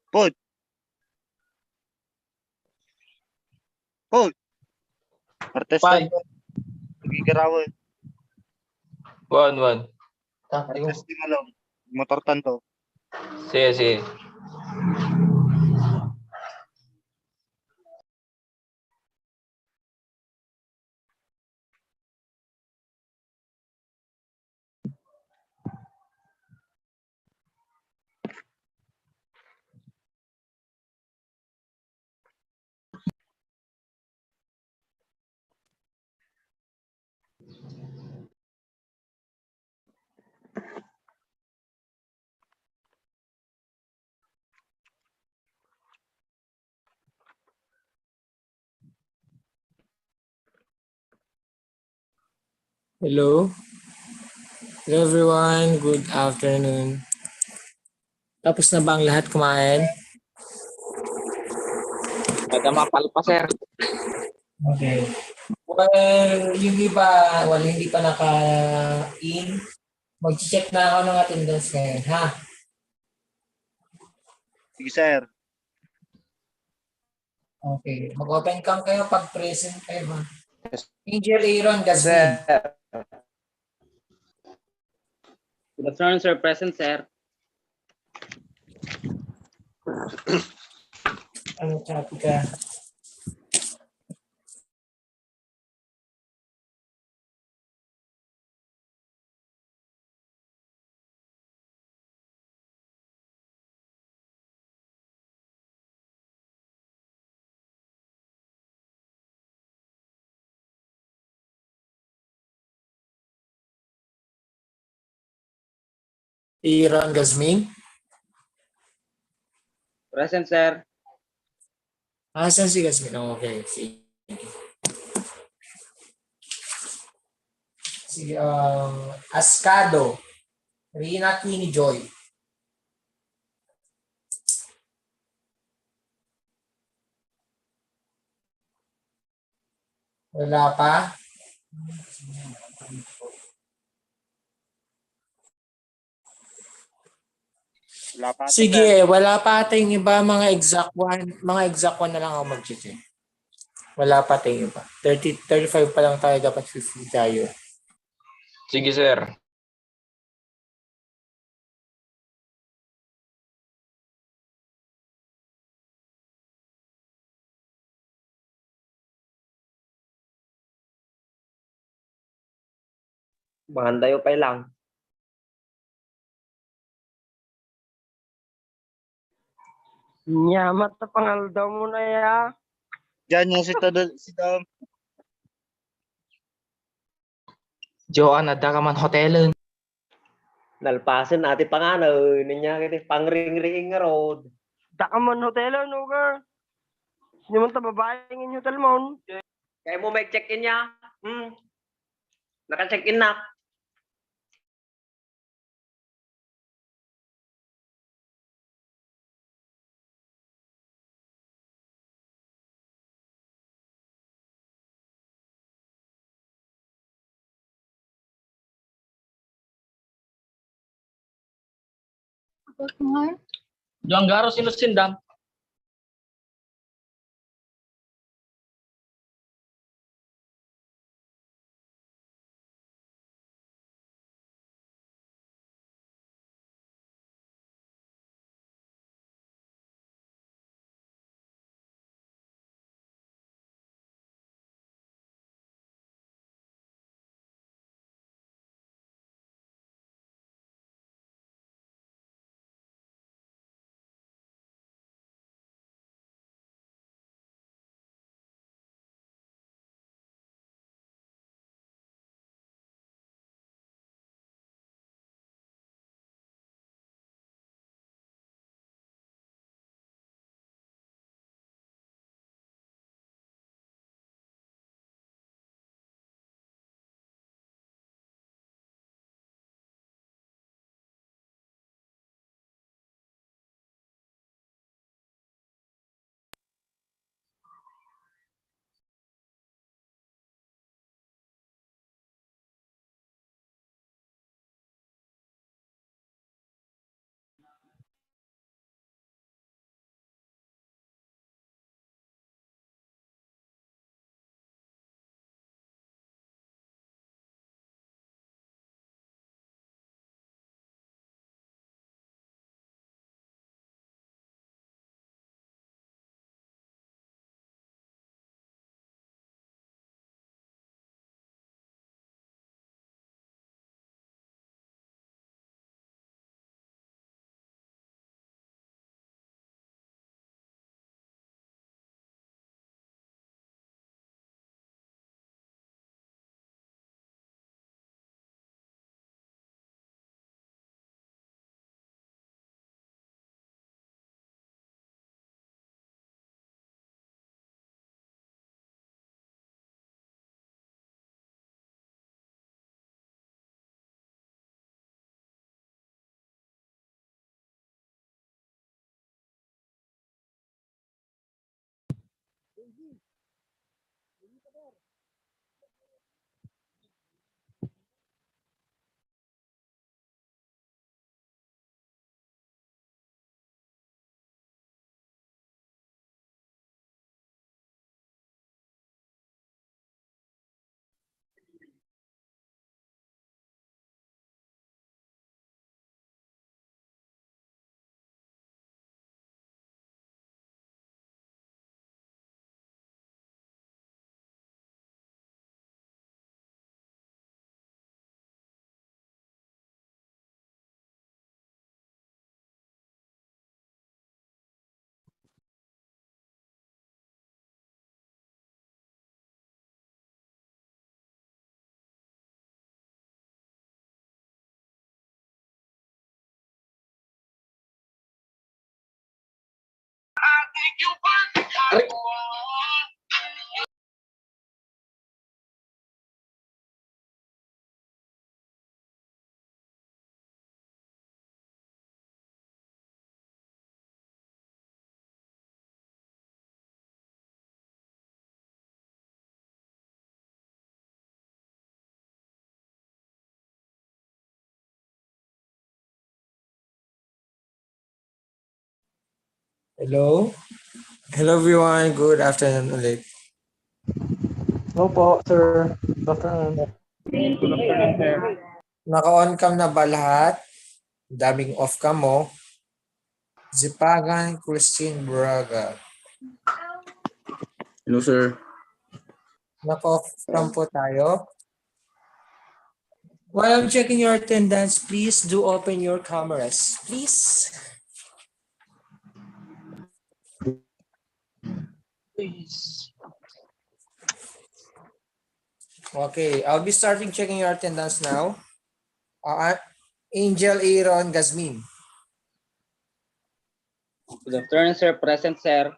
Put. Put. Artestan. Gigarawan. 1-1. Artestan malong. Motor tanto. Sige, sige. Hello? Hello everyone, good afternoon. Tapos na ba ang lahat kumain? Nagkamapal pa, sir. Okay. Well, hindi pa naka-in. Mag-check na ako ng attendance ngayon, ha? Sige, sir. Okay. Mag-open cam kayo pag present kayo, ha? Angel Aaron Gazmin. Good afternoon, sir. Present, sir. Ano copy ka? Aaron Gazmin. Present, sir. Asan si Gazmin? Okay. Si Ascado. Rina Queenie Joy. Wala pa? Wala pa. Sige, wala pa tayong iba, mga exact one na lang ako mag-check. Wala pa tayong iba. 35 pa lang tayo, dapat 50 tayo. Sige, sir. Mahandayo pa lang. Nyamat na pangaldaw mo na ya. Diyan yung si Dom. Joan, ada ka man hotelin. Nalpasan natin pa nga na. Ninya kita pang-ring-ring nga road. Dakaman hotel no girl. Hindi mo babae ng hotel mo. Kaya mo may check-in niya. Naka-check-in na. Yung garo sinusindam. Hello? Hello everyone, good afternoon ulit. Hello po, sir. Good afternoon. Good afternoon, sir. Naka-on cam na ba lahat? Daming off cam mo. Zipagan, Christine Braga. Hello, sir. Naka-off cam po tayo. While I'm checking your attendance, please do open your cameras. Please. Okay, I'll be starting checking your attendance now. Angel Aaron Gazmin. Good afternoon, sir. Present, sir.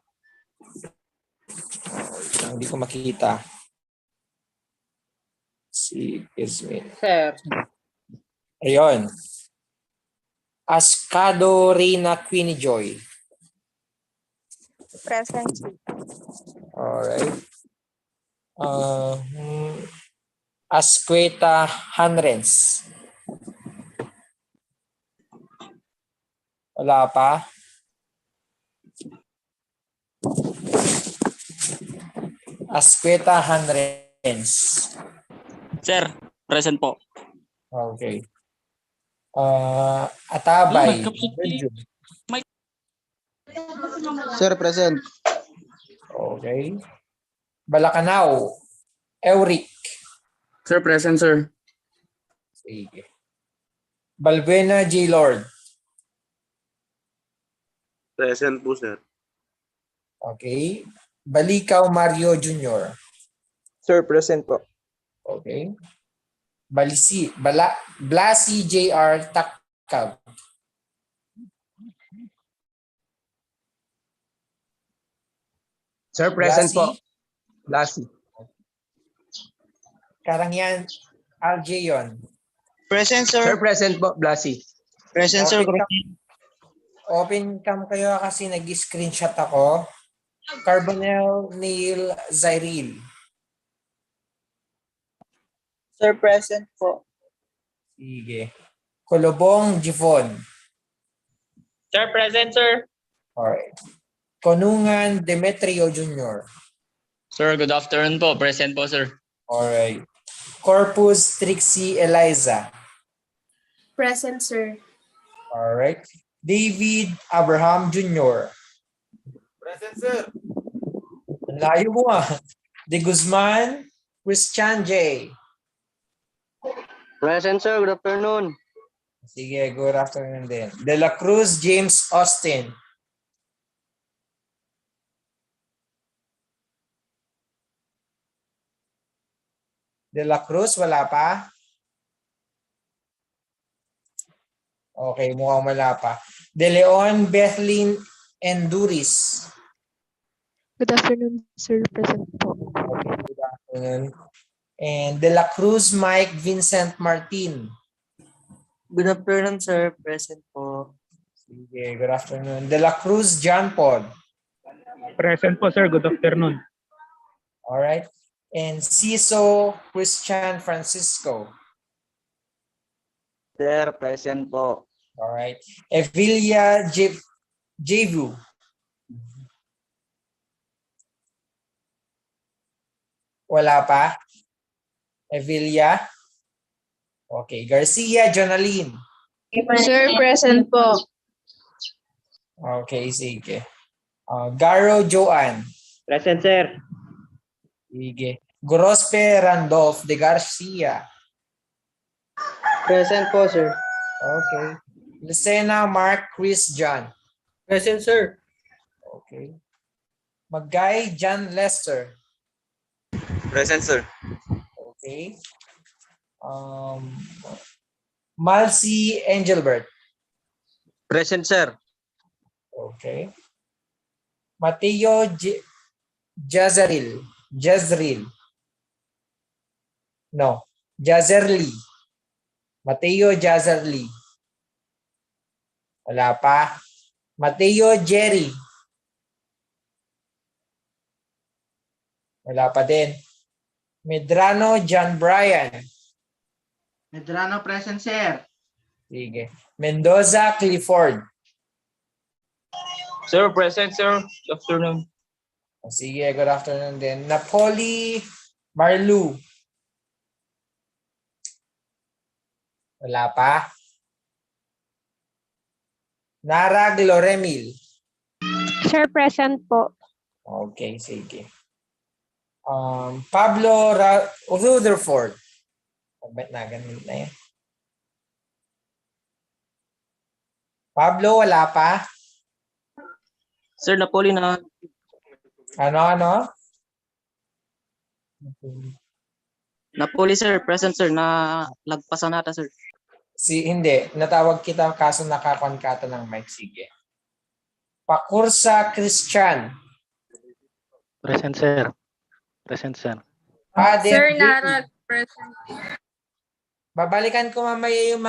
Hindi ko makita. Si Gazmin. Sir. Ayun. Ascado Reina Queenie Joy. Present. Alright. Asqueta Hanrens. Wala pa. Asqueta Hanrens. Sir, present po. Okay. Atabay. Sir, present. Okay. Balacanao. Euric. Sir, present, sir. Sige. Balbuena J. Lord. Present po, sir. Okay. Balikaw Mario Jr. Sir, present po. Okay. Blasi Jr. Takab. Sir, present po. Blasi. Karangyan Aljeyon. Present, sir. Sir, present po. Blasi. Present, sir. Open cam kayo kasi nag-screenshot ako. Carbonell Neil Zyril. Sir, present po. Sige. Kolobong Jivon. Sir, present, sir. Alright. Konungan Demetrio Jr. Sir, good afternoon po. Present po, sir. Alright. Corpus Trixie Eliza. Present, sir. Alright. David Abraham Jr. Present, sir. Ang layo mo ah. De Guzman Christian J. Present, sir. Good afternoon. Sige, good afternoon din. De La Cruz James Austin. De La Cruz, wala pa? Okay, mukhang wala pa. De Leon Bethlyn Enduris. Good afternoon, sir. Present po. Okay, good afternoon. And De La Cruz Mike Vincent Martin. Good afternoon, sir. Present po. Sige, good afternoon. De La Cruz John Paul. Present po, sir. Good afternoon. All right. And Ciso Christian Francisco. Sir, present po. All right. Evilia Jevu. Wala pa? Evilia? Okay. Garcia Jonaline. Sir, present po. Okay, sige. Garo Joan. Present, sir. Sige. Grospe Randolph de Garcia. Present po, sir. Okay. Lucena Mark Chris John. Present, sir. Okay. Magay John Lester. Present, sir. Okay. Malcy Engelbert. Present, sir. Okay. Mateo Jazril. No. Jazerli. Mateo Jazerli. Wala pa. Mateo Jerry. Wala pa din. Medrano John Brian. Medrano present, sir. Sige. Mendoza Clifford. Sir, present, sir. Good afternoon. Sige, good afternoon din. Napoli Marlu. Wala pa. Narag Loremil. Sir, present po. Okay, sige. Pablo Rutherford. Ba't na ganun na yan? Pablo, wala pa? Sir, Napoli na. Ano? Napoli, sir. Present, sir. Na lagpasan nata, sir. Hindi. Natawag kita kaso nakakonkata ng mic. Sige. Pakursa Christian. Present, sir. Present, sir. Sir, Narag, present. Babalikan ko mamaya yung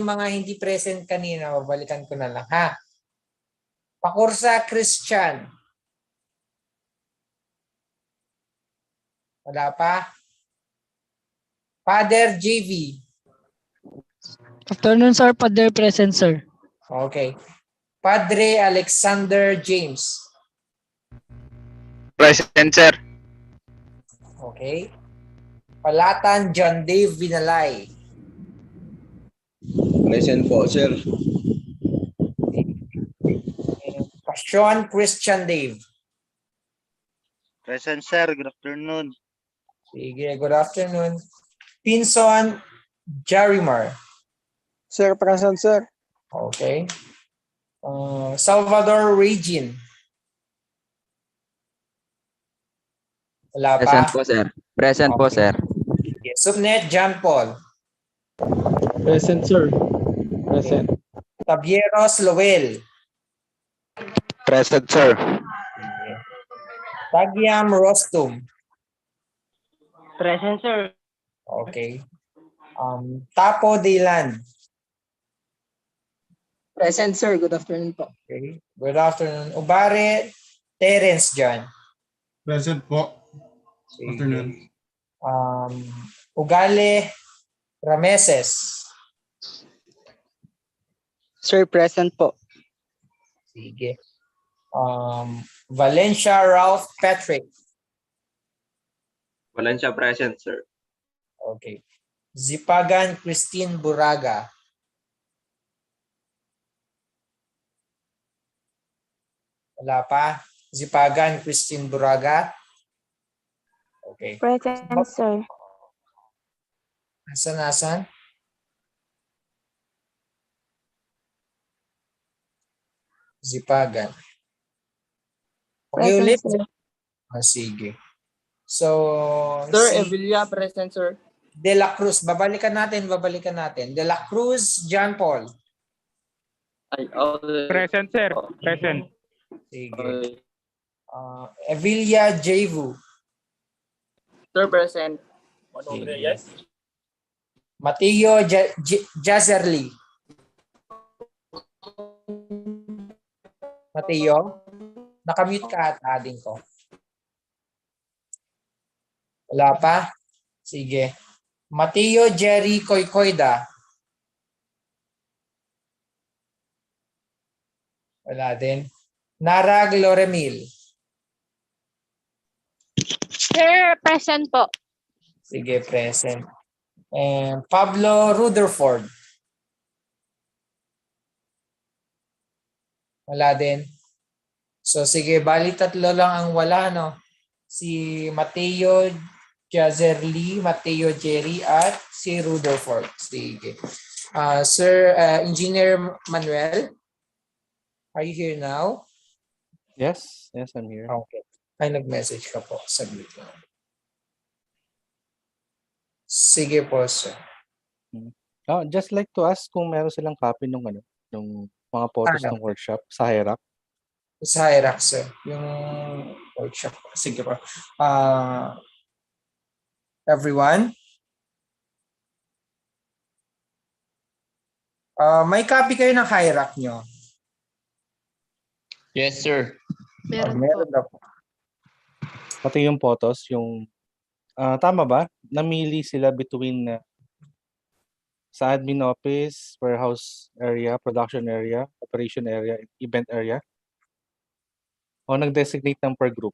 mga hindi present kanina. Babalikan ko na lang, ha? Pakursa Christian. Wala pa? Father JV. Afternoon, sir. Padre, present, sir. Okay. Padre Alexander James. Present, sir. Okay. Palatan John Dave Vinalay. Present po, sir. Passion Christian Dave. Present, sir. Good afternoon. Sige, good afternoon. Pinson Jarimar. Sir, present, sir. Okay. Salvador Regine. Wala pa? Present po, sir. Present po, sir. Okay. Subnet John Paul. Present, sir. Present. Tabieros Lowell. Present, sir. Tagyam Rostum. Present, sir. Okay. Tapo Dylan. Present, sir. Good afternoon po. Okay. Good afternoon. Ubare Terence John. Present po. Sige. Afternoon. Ugale Rameses. Sir, present po. Sige. Valencia Ralph Patrick. Valencia present, sir. Okay. Zipagan Christine Buraga. Wala pa. Zipagan Christine Buraga. Okay. Present, sir. Asan? Zipagan. Okay, Present, ulit. sir. Sige. So, Sir, Evilia, present, sir. De La Cruz. Babalikan natin. De La Cruz, John Paul. Present, sir. Present. Sige. Evilia Jevu. Sir, present. Yes. Mateo Jazerli. Mateo, nakamute ka at ading ko. Wala pa? Sige. Mateo Jerry Koykoyda. Wala din. Nara Gloremil. Sir, present po. Sige, present. And Pablo Rutherford. Wala din. So sige, bali tatlo lang ang wala, no? Si Mateo Jazerly, Mateo Jerry, at si Rutherford. Sige. Sir Engineer Manuel, are you here now? Yes, I'm here. Okay. Ay, nag-message ka po. Saglit lang. Sige po, sir. Just like to ask kung meron silang copy nung mga photos ng workshop sa Hierarch. Sa Hierarch, sir. Yung workshop. Sige po. Everyone? May copy kayo ng Hierarch nyo? Yes, sir. Meron daw po. Pati yung photos, tama ba? Namili sila between sa admin office, warehouse area, production area, operation area, event area? O nag-designate ng per group?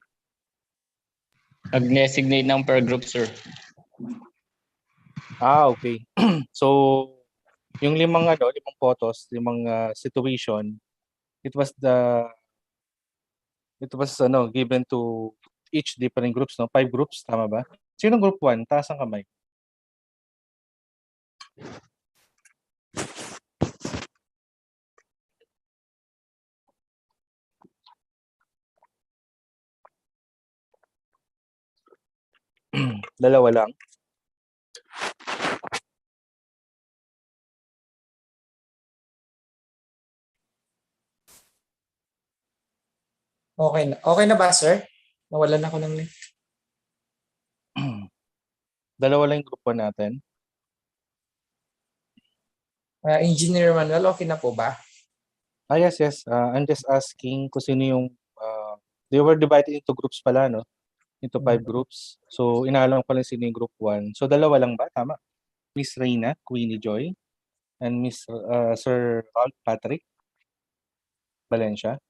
Nag-designate ng per group, sir. Okay. So, yung limang photos, limang situation, it was given to each different groups, no? 5 groups, tama ba? Sinong group 1? Taas ang kamay. Dalawa lang. Okay na ba, sir? Nawalan ako ng link. Dalawa lang yung group 1 natin. Engineer Manuel, okay na po ba? Yes. I'm just asking kung sino yung they were divided into groups pala, no? Into 5 groups. So, inaalam ko lang sino yung group 1. So, dalawa lang ba? Tama? Miss Reyna, Queenie Joy, and Miss Sir Ralph Patrick Valencia.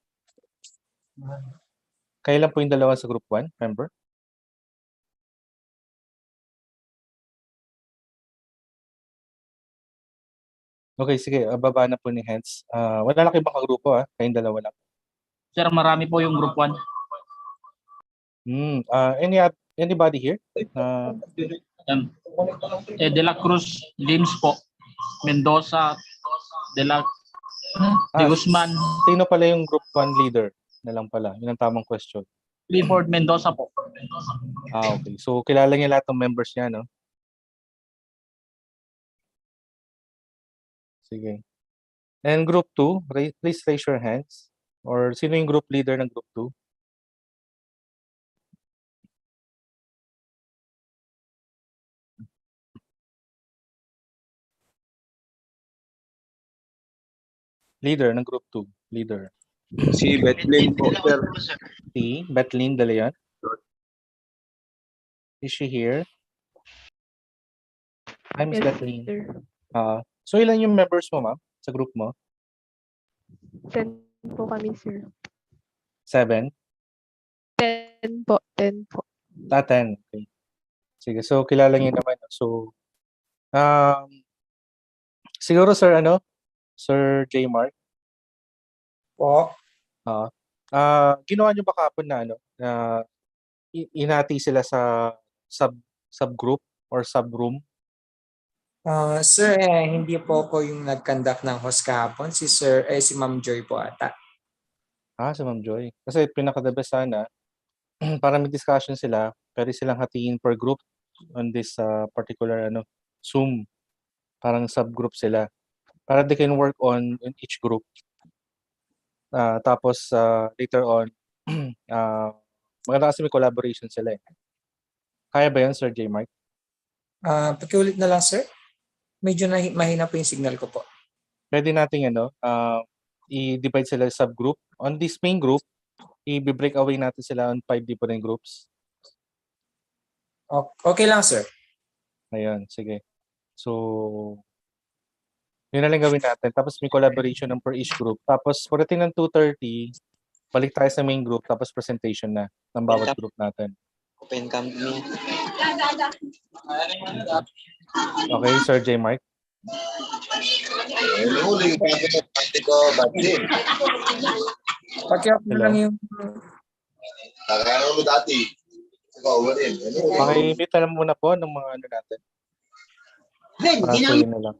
Kailan po yung dalawa sa group 1? Remember? Okay, sige. Baba na po ni Hens. Wala na kayo bang grupo, kayong dalawa lang. Sir, marami po yung group 1. Anybody here? De La Cruz, James po. Mendoza, De Guzman. Sino pala yung group 1 leader na lang pala? Yun ang tamang question. Clifford Mendoza po. Okay. So, kilala niya lahat ng members niya, no? Sige. And group 2, please raise your hands. Or sino yung group leader ng group 2? Leader ng group 2. Leader. Si Bethlehem po, sir. Si Bethlehem De Leon. Is she here? Hi, Miss Bethlehem. So, ilan yung members mo, ma'am, sa group mo? 10 po kami, sir. 7? 10 po. 10 po. 10. Okay. Sige, so kilala niyo naman. So, siguro, sir, Sir J. Mark? Po. Ginawa niyo ba kapon na, inati sila sa subgroup or subroom? Sir, hindi po ako yung nag-conduct ng host kahapon. Si Ma'am Joy po ata. Si Ma'am Joy. Kasi pinaka-the best sana, para may discussion sila, pwede silang hatiin per group on this particular Zoom. Parang subgroup sila. Para they can work on each group. Tapos later on, maganda kasi may collaboration sila eh. Kaya ba yun, Sir J. Mark? Pakiulit na lang, sir. Medyo mahina po yung signal ko po. Pwede natin i-divide sila sa subgroup. On this main group, i-break away natin sila on 5 different groups. Okay lang, sir. Ayun, sige. So, yun na lang gawin natin. Tapos may collaboration ng per each group. Tapos, pagdating ng 2:30, balik tayo sa main group. Tapos presentation na ng bawat group natin. Open cam me. Okay, Sir J. Mark? Paki-up na lang yung... Pakimute na lang muna po ng mga ano natin. Para na lang.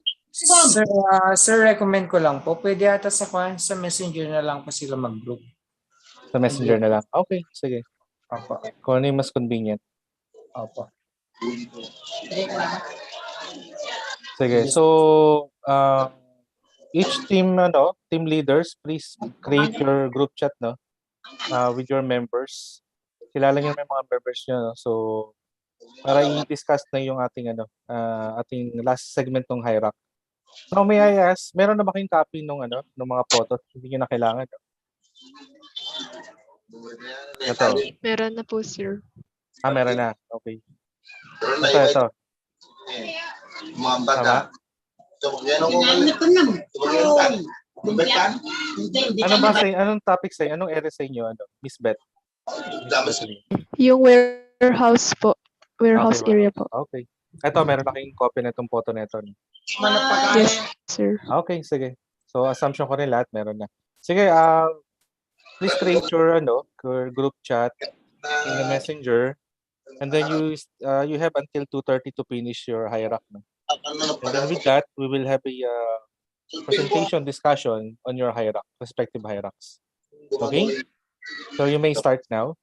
Sir, recommend ko lang po. Pwede ata sa messenger na lang po sila mag-group. Sa messenger na lang. Okay, sige. Opo. Kung ano yung mas convenient. Opo. Sige, so each team team leaders, please create your group chat with your members. Kilala niyo yung mga members niyo, no? So para i-discuss na yung ating ating last segment ng hierarchy. So may I ask, meron na ba kayong copy ng mga photos? Hindi niyo na kailangan. Ito. Meron na po, sir. Meron na. Okay. Ito. Tama? Ano ba anong topic sa anong area sa inyo, Miss Beth? Yung warehouse po. Warehouse Okay, area po. Okay. Ito, meron na kayong copy na itong photo na ito. Yes, sir. Okay, sige. So, assumption ko rin lahat meron na. Sige, please create your group chat in the messenger. And then you have until 2:30 to finish your hierarchy. And then with that, we will have a presentation discussion on your respective hierarchies. Okay? So you may start now.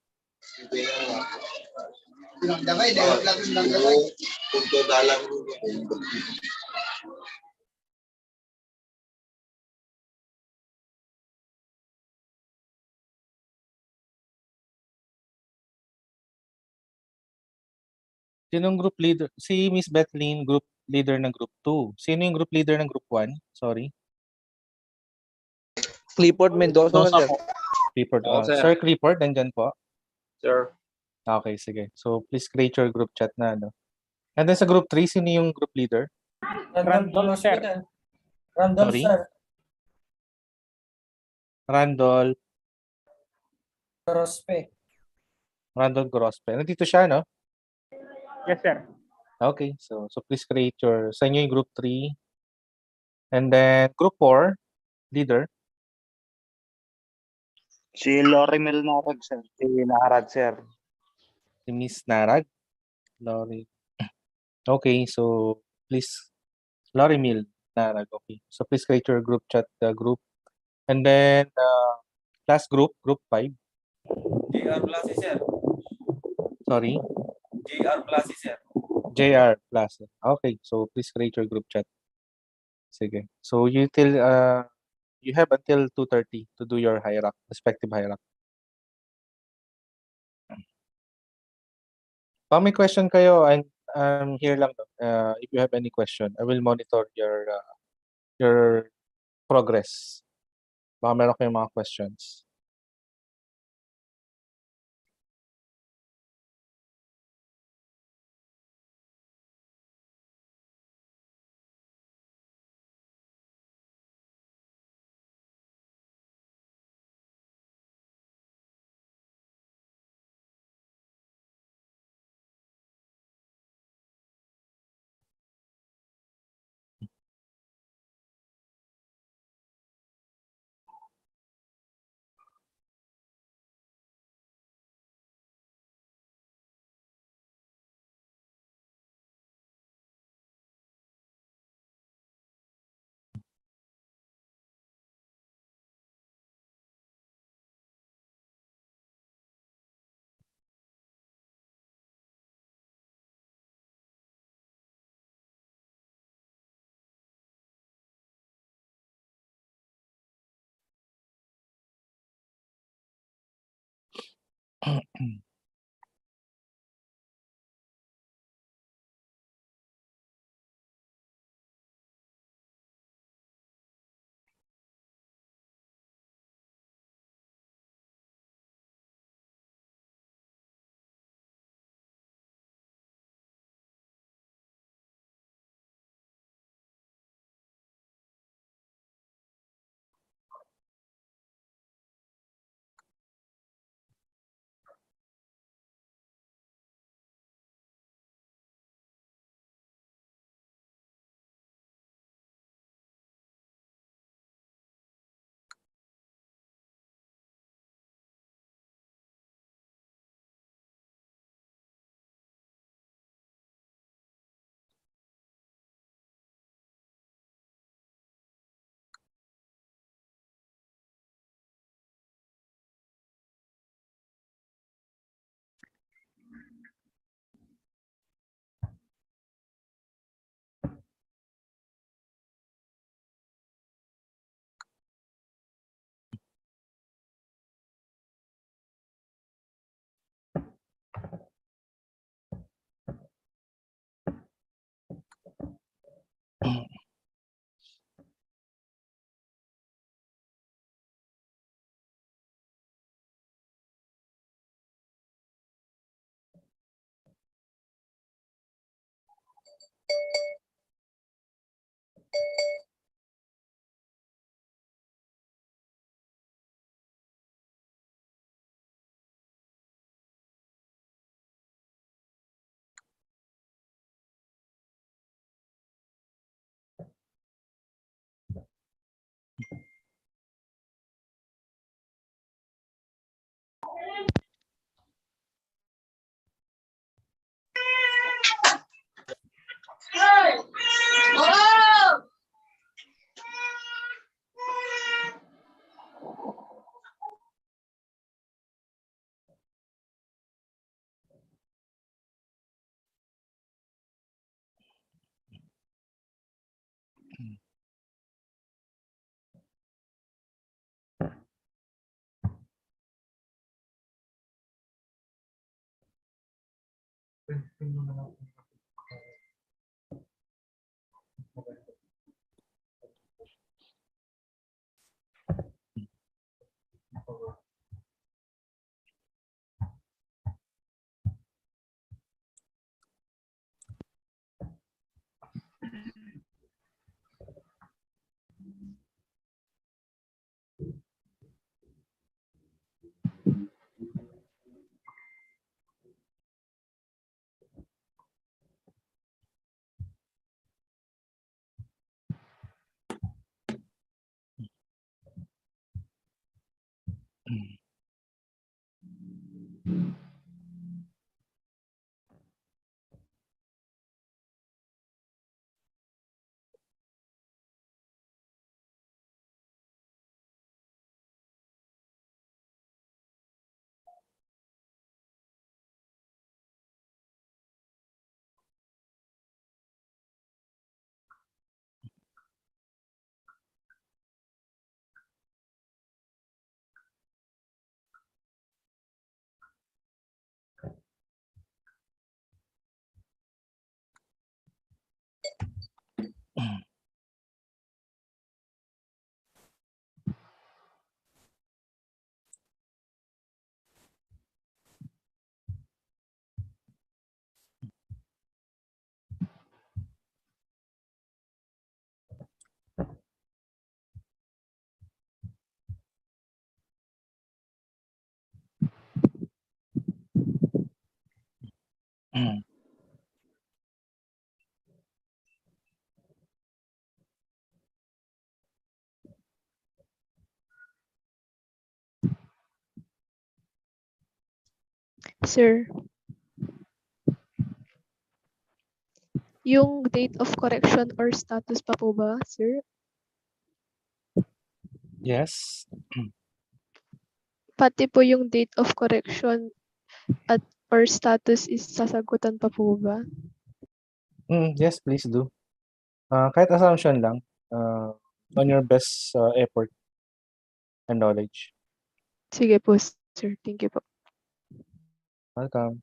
Sinong group leader? Si Miss Bethleen, group leader ng group 2. Sino yung group leader ng group 1? Sorry. Clifford Mendoza, sir. Clifford. Sir. Sir Clifford, nandyan po. Sir. Okay, sige. So please create your group chat na. And then sa group 3, sino yung group leader? Randolph, sir. Randolph, Sorry? sir. Randolph. Grospe. Randolph Grospe. Nandito siya, no? Yes, sir. Okay, so please create sa inyo yung group 3. And then group 4, leader. Si Lorimel Narag, sir. Si Narag, sir. Si Miss Narag. Lori. Okay, so please, Lorimel Narag. Okay, so please create your group chat group. And then last group 5. JR Blasi, sir. Sorry? JR Blasi, sir. JR Plus. Okay, so please create your group chat. Sige. So you have until 2:30 to do your respective hierarchy. Pag may question kayo, I'm here lang. If you have any question, I will monitor your progress. Baka meron kayong mga questions. Sir, yung date of correction or status pa po ba, sir? Yes. Pati po yung date of correction at or status is sasagutan pa po ba? Yes, please do. Kahit assumption lang, on your best effort and knowledge. Sige po, sir. Thank you po. Welcome.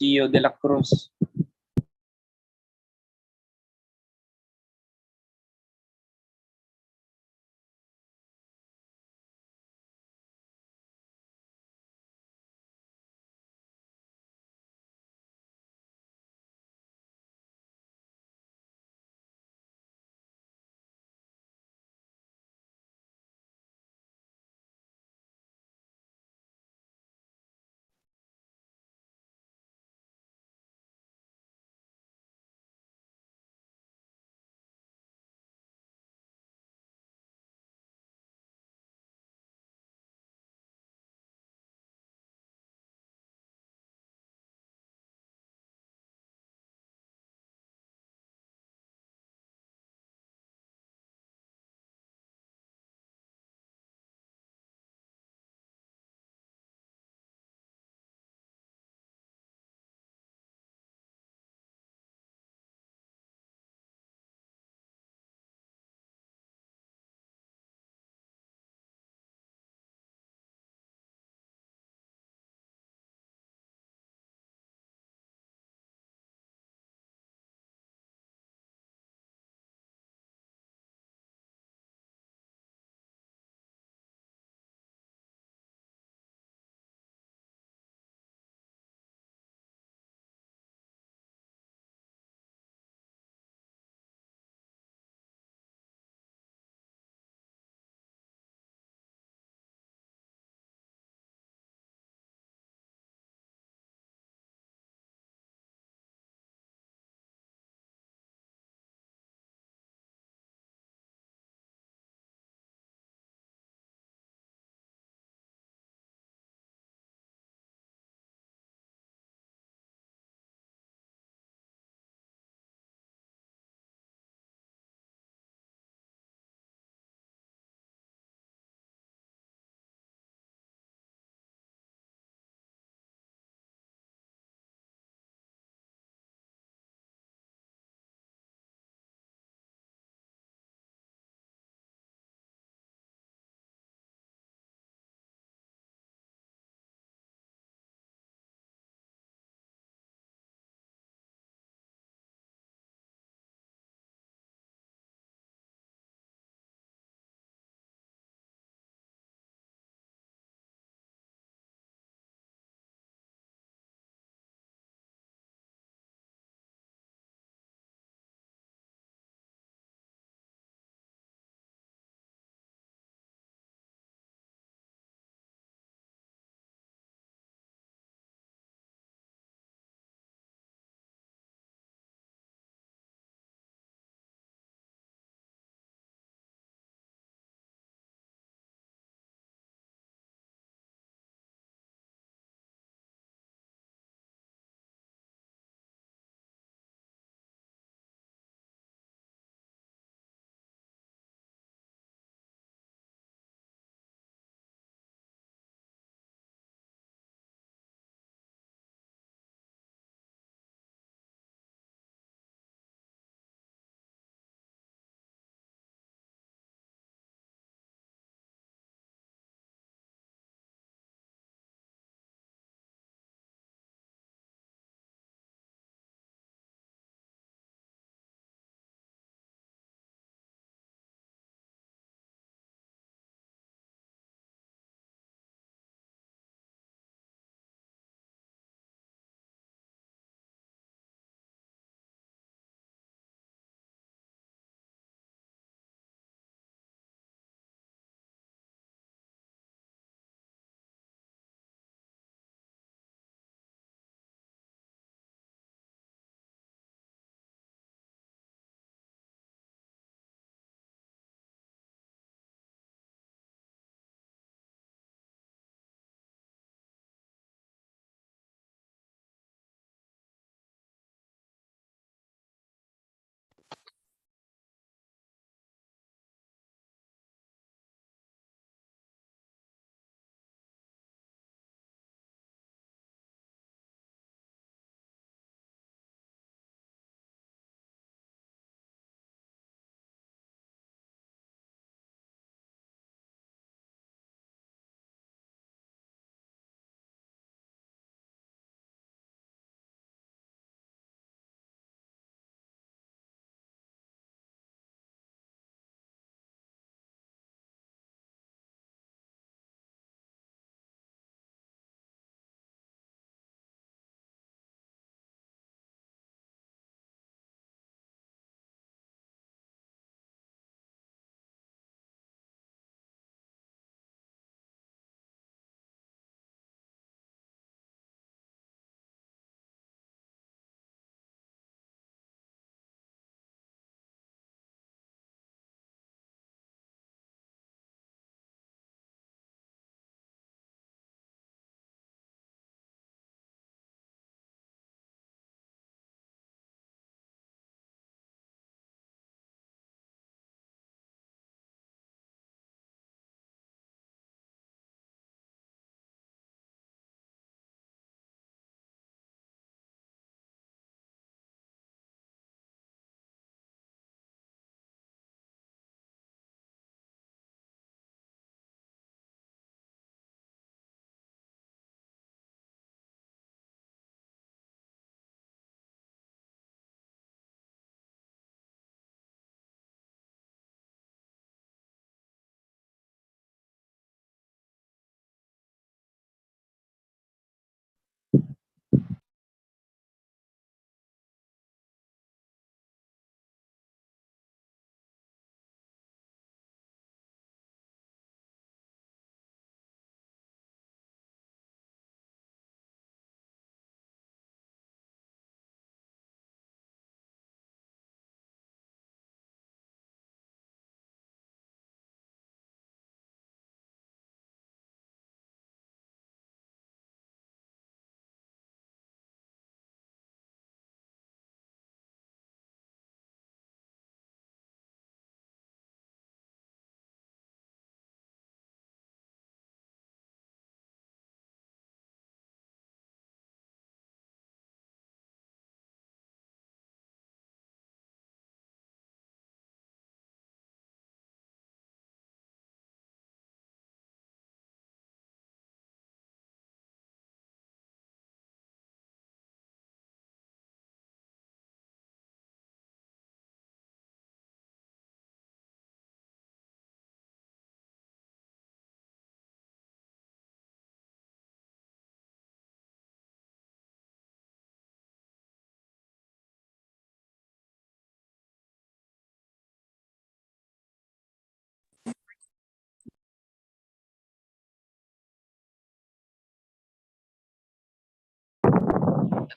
Castillo de la Cruz.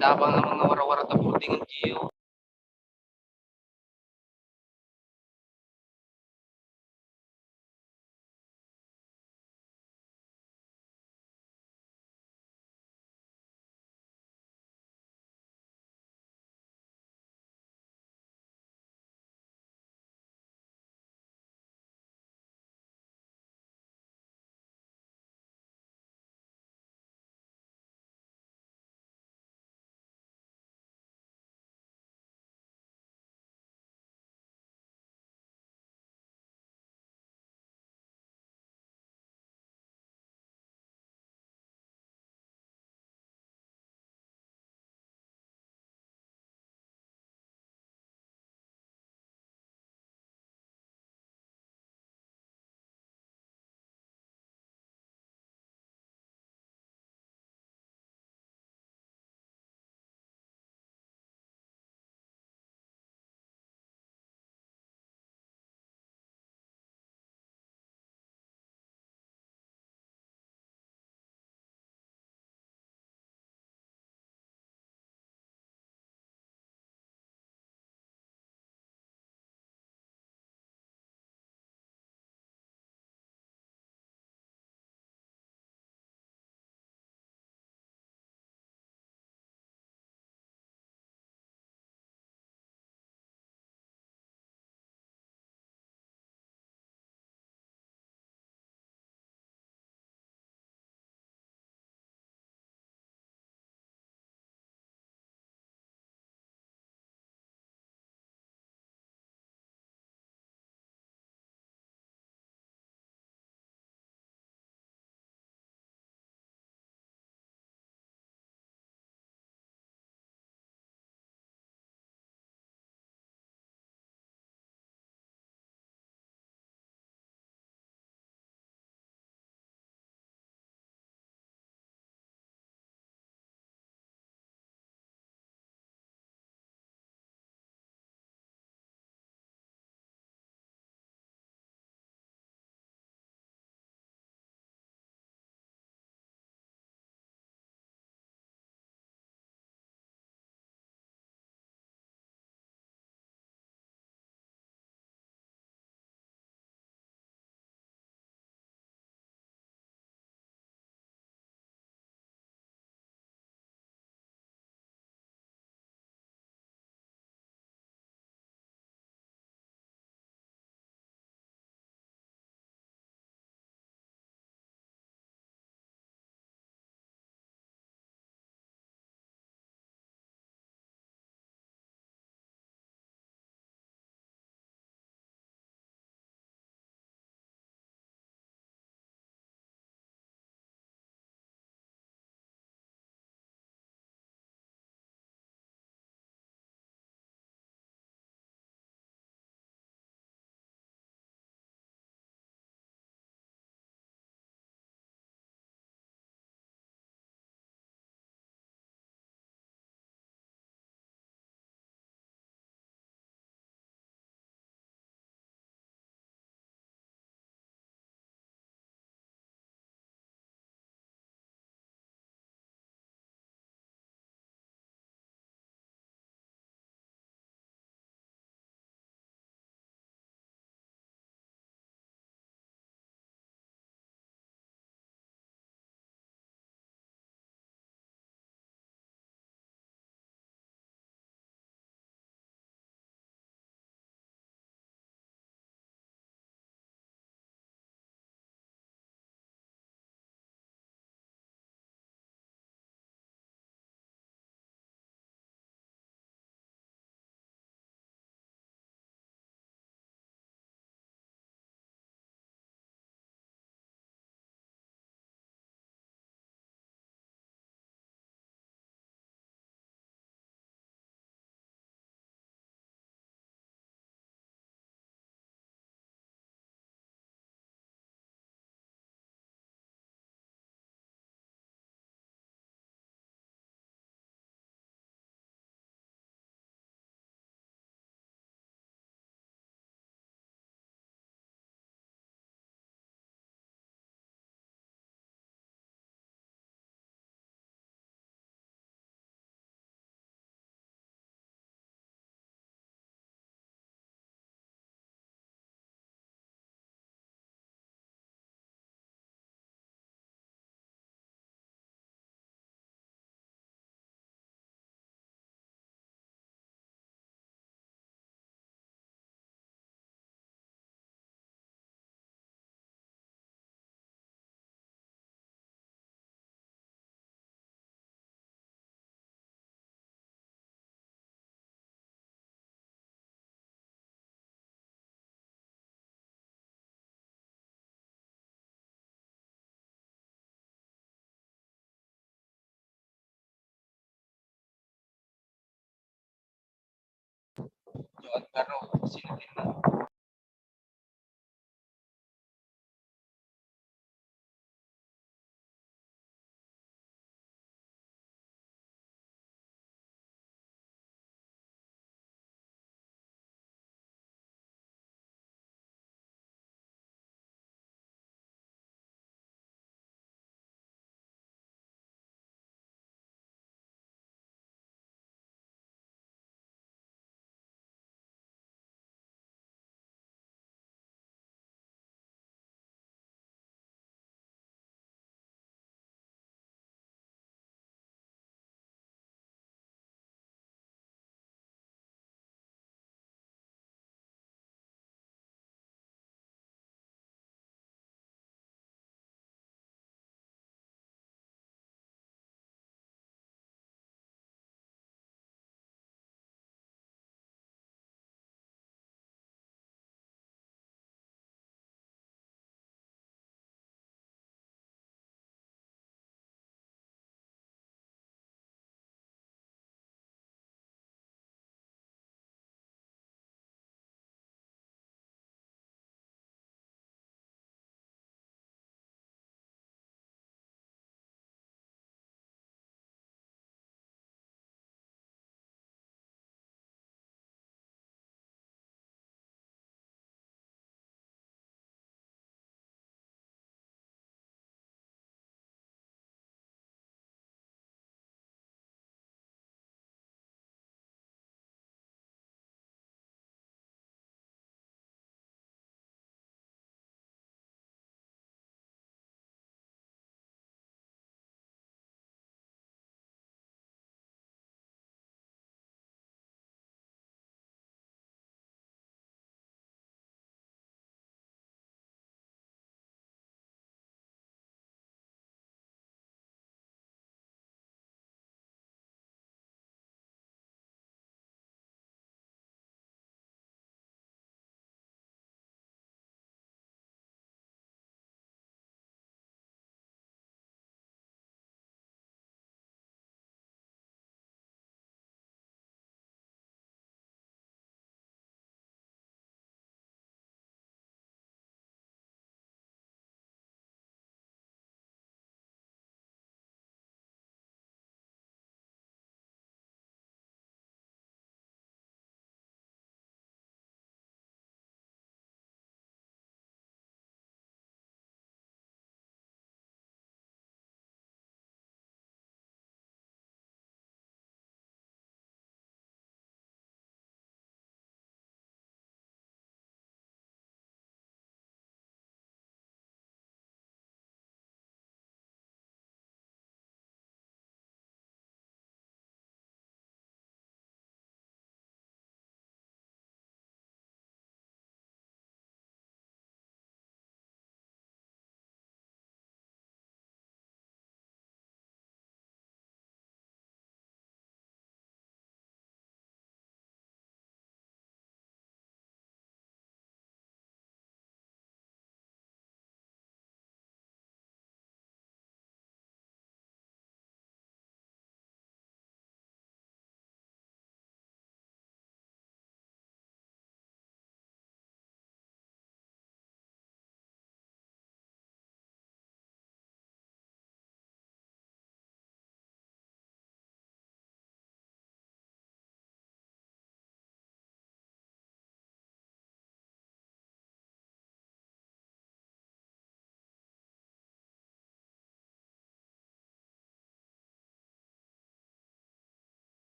Tapang ng mga wara-wara ta puting ang Gio.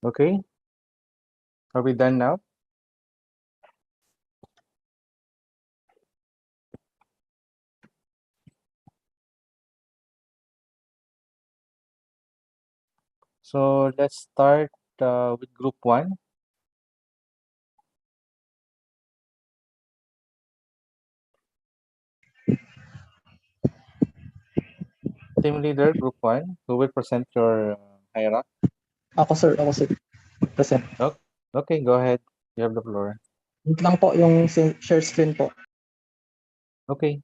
Okay. Are we done now? So let's start with group 1. Team leader, group 1, who will present your hierarchy? Ako sir. Present. Okay, go ahead. You have the floor. Wait lang po yung share screen po. Okay.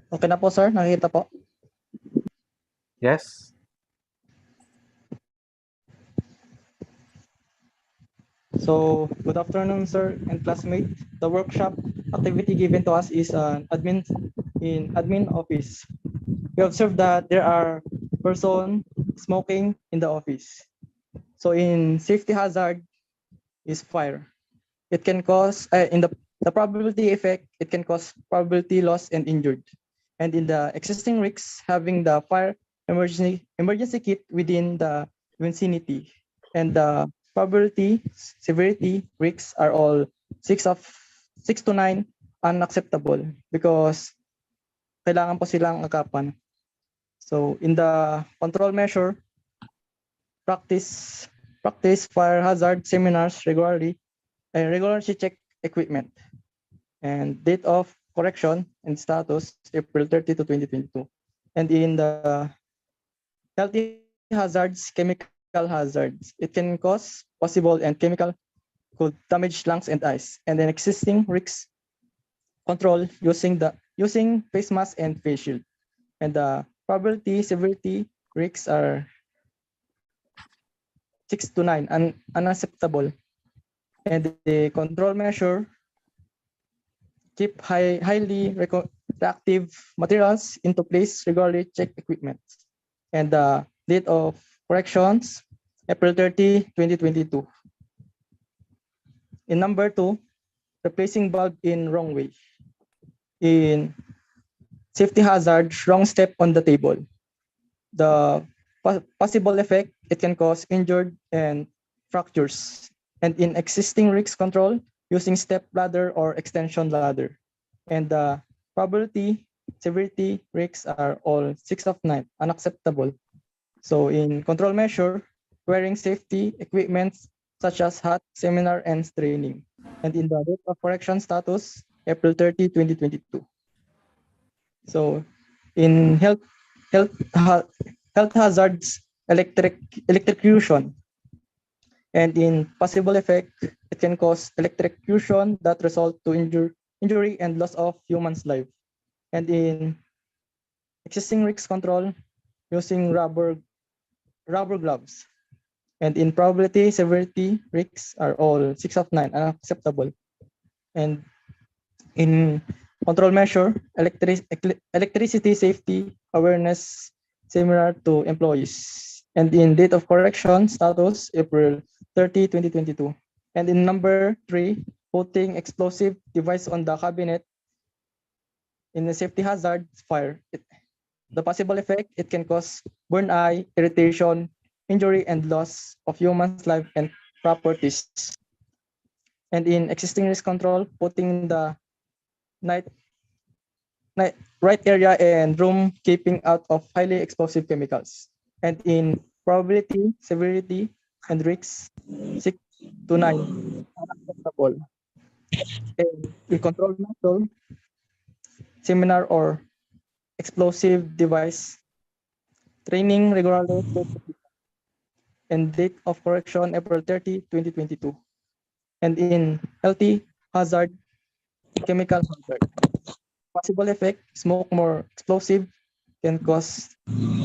Okay na po sir, nakikita po. Yes. So, good afternoon sir and classmate. The workshop activity given to us is an admin office. We observe that there are person smoking in the office. So in safety hazard is fire. It can cause in the probability effect, it can cause probability loss and injured. And in the existing risks, having the fire emergency kit within the vicinity, and the probability severity risks are all 6 to 9 unacceptable because kailangan po silang agapan. So in the control measure, practice fire hazard seminars regularly and regularly check equipment. And date of correction and status April 30 to 2022. And in the healthy hazards, chemical hazards, it can cause possible and chemical could damage lungs and eyes. And then existing risks control using face mask and face shield. And the probability severity risks are 6 to 9 unacceptable. And the control measure keep highly reactive materials into place, regularly check equipment. And the date of corrections, April 30, 2022. In number 2, replacing bulb in wrong way. In safety hazard, wrong step on the table. The possible effect, it can cause injured and fractures. And in existing risk control, using step ladder or extension ladder. And the probability, severity risks are all 6 of 9, unacceptable. So in control measure, wearing safety equipment such as hat, seminar, and training. And in the date of correction status, April 30, 2022. So in health hazards, electrocution. And in possible effect, it can cause electrocution that result to injury and loss of human's life. And in existing risk control, using rubber gloves. And in probability, severity, risks are all 6 of 9, unacceptable. And in control measure, electricity safety awareness similar to employees. And in date of correction status, April 30, 2022. And in number 3, putting explosive device on the cabinet in the safety hazard fire. The possible effect, it can cause burn eye, irritation, injury, and loss of human's life and properties. And in existing risk control, putting the right area and room keeping out of highly explosive chemicals. And in probability, severity, and risks, 6 to 9, unacceptable. And in control method, seminar or explosive device, training regularly, and date of correction, April 30, 2022. And in healthy hazard, chemical hazard. Possible effect: smoke more explosive, can cause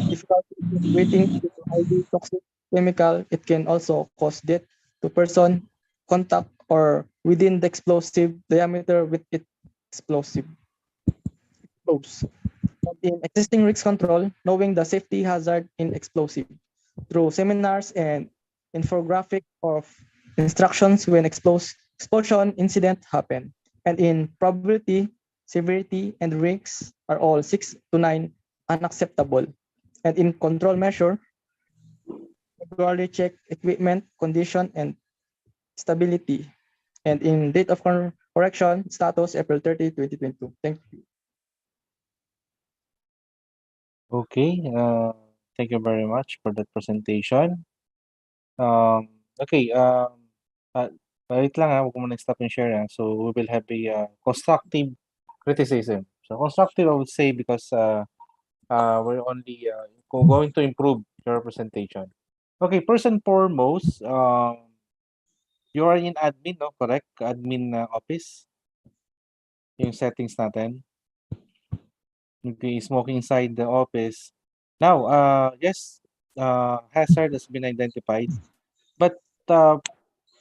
difficulty breathing due to highly toxic chemical. It can also cause death to person contact or within the explosive diameter with it explosive. Close. In existing risk control, knowing the safety hazard in explosive through seminars and infographic of instructions when explosion incident happen. And in probability, severity, and risks are all 6 to 9 unacceptable. And in control measure, regularly check equipment condition and stability. And in date of correction, status April 30, 2022. Thank you. Okay, thank you very much for that presentation. Okay, wait lang huwag mo muna stop and share. So we will have a constructive criticism. So constructive, I would say, because we're only going to improve your presentation. Okay, first and foremost, you are in admin, no? Correct? Admin office. Yung settings natin. Okay, smoking inside the office. Now, yes, hazard has been identified, but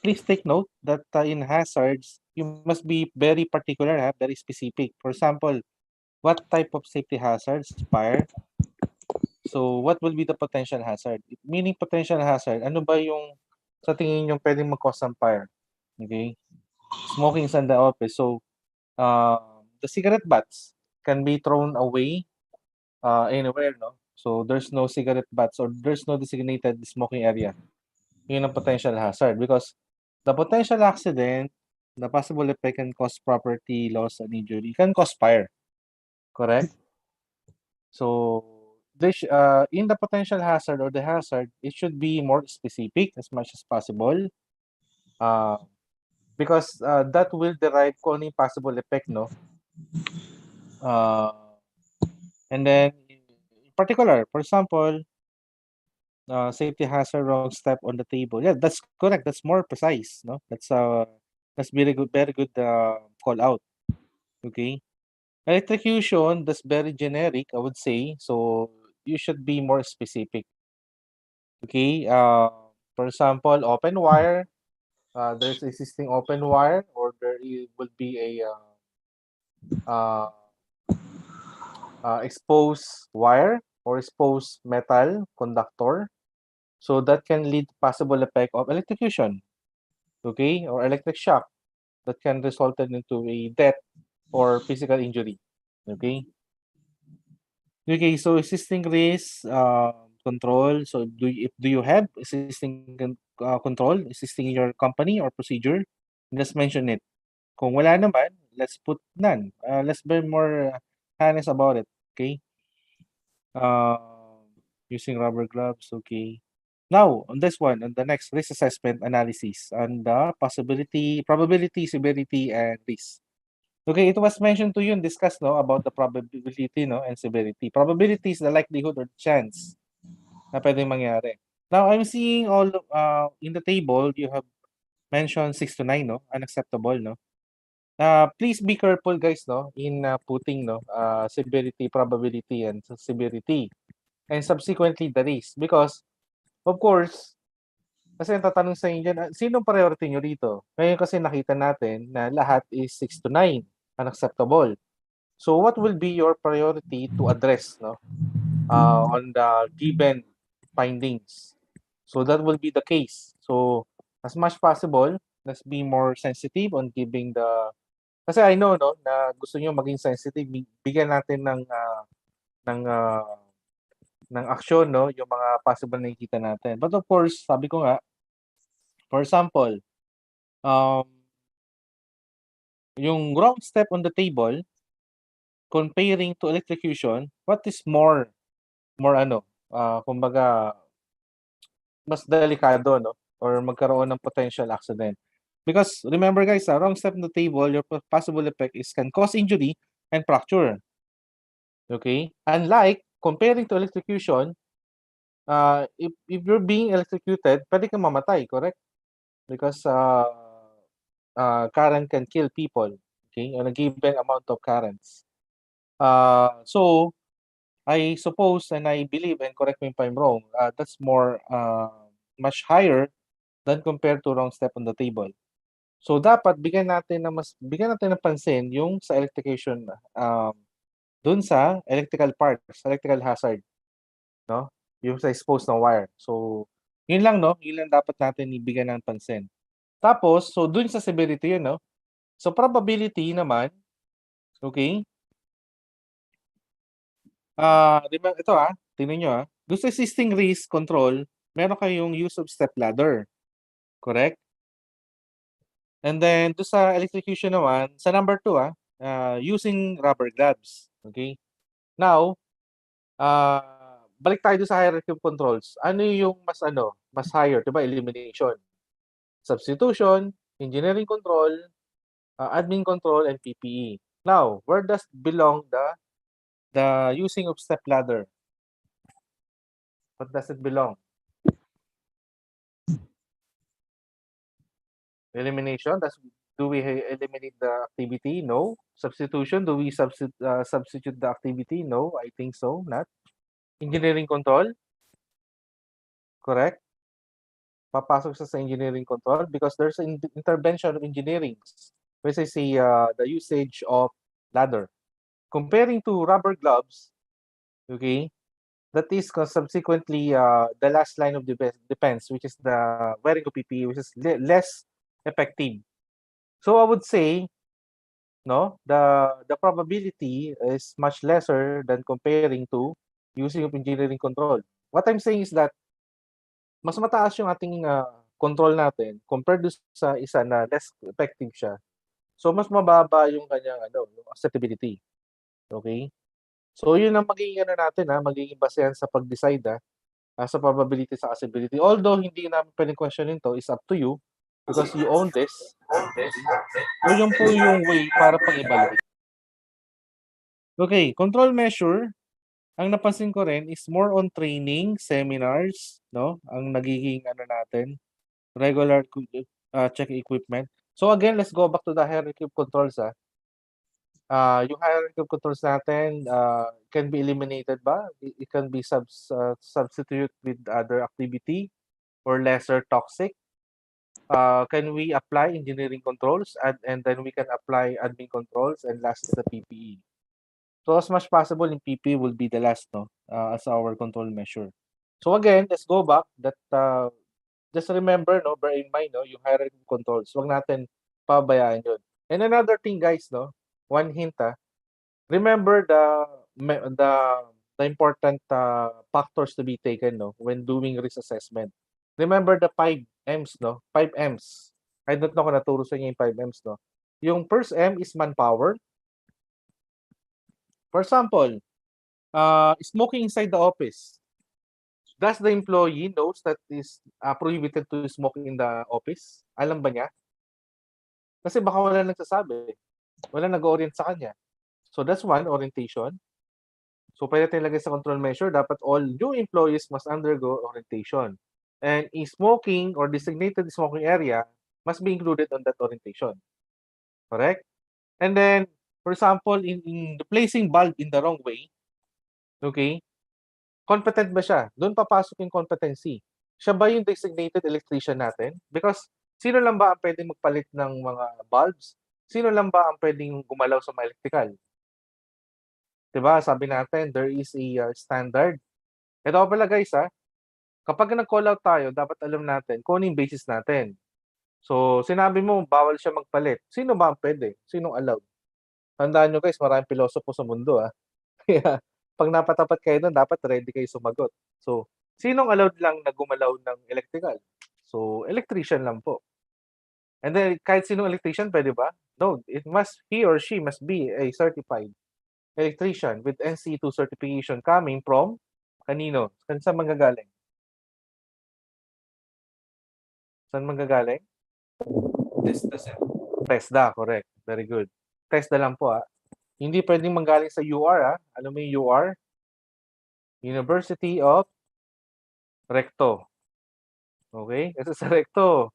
please take note that in hazards, you must be very particular, very specific. For example, what type of safety hazards? Fire. So, what will be the potential hazard? Meaning potential hazard, ano ba yung sa tingin yung pwedeng mag-cause ng fire? Okay? Smoking inside the office. So, the cigarette butts can be thrown away anywhere, no? So, there's no cigarette butts or there's no designated smoking area. Yun ang potential hazard because the potential accident, the possible effect can cause property loss and injury, can cause fire. Correct? So, this, in the potential hazard or the hazard, it should be more specific as much as possible. Because that will derive kung ano yung possible effect, no? And then, in particular, for example, safety hazard, wrong step on the table. Yeah, that's correct. That's more precise, no? That's very good call out. Okay. Electrocution, that's very generic, I would say. So you should be more specific. Okay. For example, open wire. There's existing open wire, or there will be a exposed wire or exposed metal conductor. So that can lead to possible effect of electrocution, okay, or electric shock that can result into a death or physical injury, okay. Okay, so existing risk control. So do you have existing control, existing in your company or procedure? Just mention it. Kung wala naman, let's put none. Let's be more honest about it, okay. Using rubber gloves, okay. Now, on this one, on the next risk assessment analysis, and the possibility, probability, severity, and risk. Okay, it was mentioned to you and discussed, no, about the probability, no, and severity. Probability is the likelihood or chance na pwedeng mangyari. Now, I'm seeing all in the table, you have mentioned 6 to 9, no, unacceptable, no. Please be careful, guys, no, in putting, no, severity, probability, and severity, and subsequently the risk, because of course, kasi ang tatanong sa inyo dyan, sinong priority nyo rito? Ngayon kasi nakita natin na lahat is 6 to 9, unacceptable. So what will be your priority to address, no, on the given findings? So that will be the case. So as much possible, let's be more sensitive on giving the, kasi I know, no, na gusto nyo maging sensitive, bigyan natin ng aksyon, no, yung mga possible na nakikita natin. But of course, sabi ko nga, for example, yung wrong step on the table, comparing to electrocution, what is more kumbaga, mas delikado, no, or magkaroon ng potential accident. Because remember, guys, wrong step on the table, your possible effect is can cause injury and fracture. Okay? Unlike comparing to electrocution, if you're being electrocuted, pwede kang mamatay, correct? Because current can kill people. okay, on a given amount of currents. So I suppose and I believe, and correct me if I'm wrong, that's more much higher than compared to wrong step on the table. So dapat bigyan natin ng pansin yung sa electrification dun sa electrical parts, electrical hazard, no? Yung sa exposed na wire. So yun lang, no? Yun lang dapat natin ibigyan ng pansin. Tapos, so dun sa severity yun, no? So probability naman, okay? Diba, ito tingnan nyo Doon sa existing risk control, meron kayong use of step ladder. Correct? And then, doon sa electrocution naman, sa number 2, using rubber gloves. Okay? Now, balik tayo doon sa hierarchy of controls. Ano yung mas higher? Diba? Elimination, substitution, engineering control, admin control, and PPE. Now, where does belong the using of step ladder? What does it belong? Elimination, do we eliminate the activity? No. Substitution, do we substitute the activity? No, I think so, not. Engineering control, correct? Papasok sa engineering control because there's an intervention of engineering, which is the usage of ladder. Comparing to rubber gloves, okay, that is subsequently the last line of defense, which is the wearing of PPE, which is less effective. So I would say, no, the probability is much lesser than comparing to using of engineering control. What I'm saying is that mas mataas yung ating control natin compared sa isa na less effective siya. So mas mababa yung kanyang yung acceptability. Okay? So yun ang magiging natin magiging basehan sa pag-decide sa probability sa acceptability. Although hindi namin pwedeng questionin to, is up to you because you own this. So yun po yung way para pag-evaluate. Okay, control measure, ang napansin ko rin is more on training, seminars, no? Ang nagiging natin, regular check equipment. So again, let's go back to the hierarchy of controls. Yung hierarchy of controls natin can be eliminated ba? It can be substituted with other activity or lesser toxic. Can we apply engineering controls and then we can apply admin controls, and last is the PPE. So as much possible in PPE will be the last as our control measure. So again, let's go back that just remember bear in mind yung hierarchy of controls. Huwag natin pabayaan yun. And another thing guys, one hint remember the important factors to be taken when doing risk assessment. Remember the 5 M's 5 M's. I don't know kung naturo sa inyo yung 5 M's Yung first M is manpower. For example, smoking inside the office. Does the employee knows that is prohibited to smoke in the office? Alam ba niya? Kasi baka wala nagsasabi. Wala nag-orient sa kanya. So that's one, orientation. So pwede natin lagay sa control measure, dapat all new employees must undergo orientation. And in smoking or designated smoking area must be included on that orientation. Correct? And then, for example, in replacing bulb in the wrong way, okay, competent ba siya? Doon papasok yung competency. Siya ba yung designated electrician natin? Because sino lang ba ang pwedeng magpalit ng mga bulbs? Sino lang ba ang pwedeng gumalaw sa mga electrical? Diba? Sabi natin, there is a standard. Ito pala guys, kapag nag-call out tayo, dapat alam natin kung ano yung basis natin. So, sinabi mo, bawal siya magpalit. Sino ba ang pwede? Sinong allowed? Tandaan nyo guys, maraming pilosopo sa mundo. Kaya, pag napatapat kayo doon, dapat ready kayo sumagot. So, sinong allowed lang na gumalaw ng electrical? So, electrician lang po. And then, kahit sinong electrician, pwede ba? No, he or she must be a certified electrician with NC2 certification coming from kanino? Saan manggagaling? Saan manggagaling? TESDA, sir. TESDA, correct. Very good. TESDA lang po Hindi pwedeng manggaling sa UR Ano mo yung UR? University of Recto. Okay? Kasi sa Recto,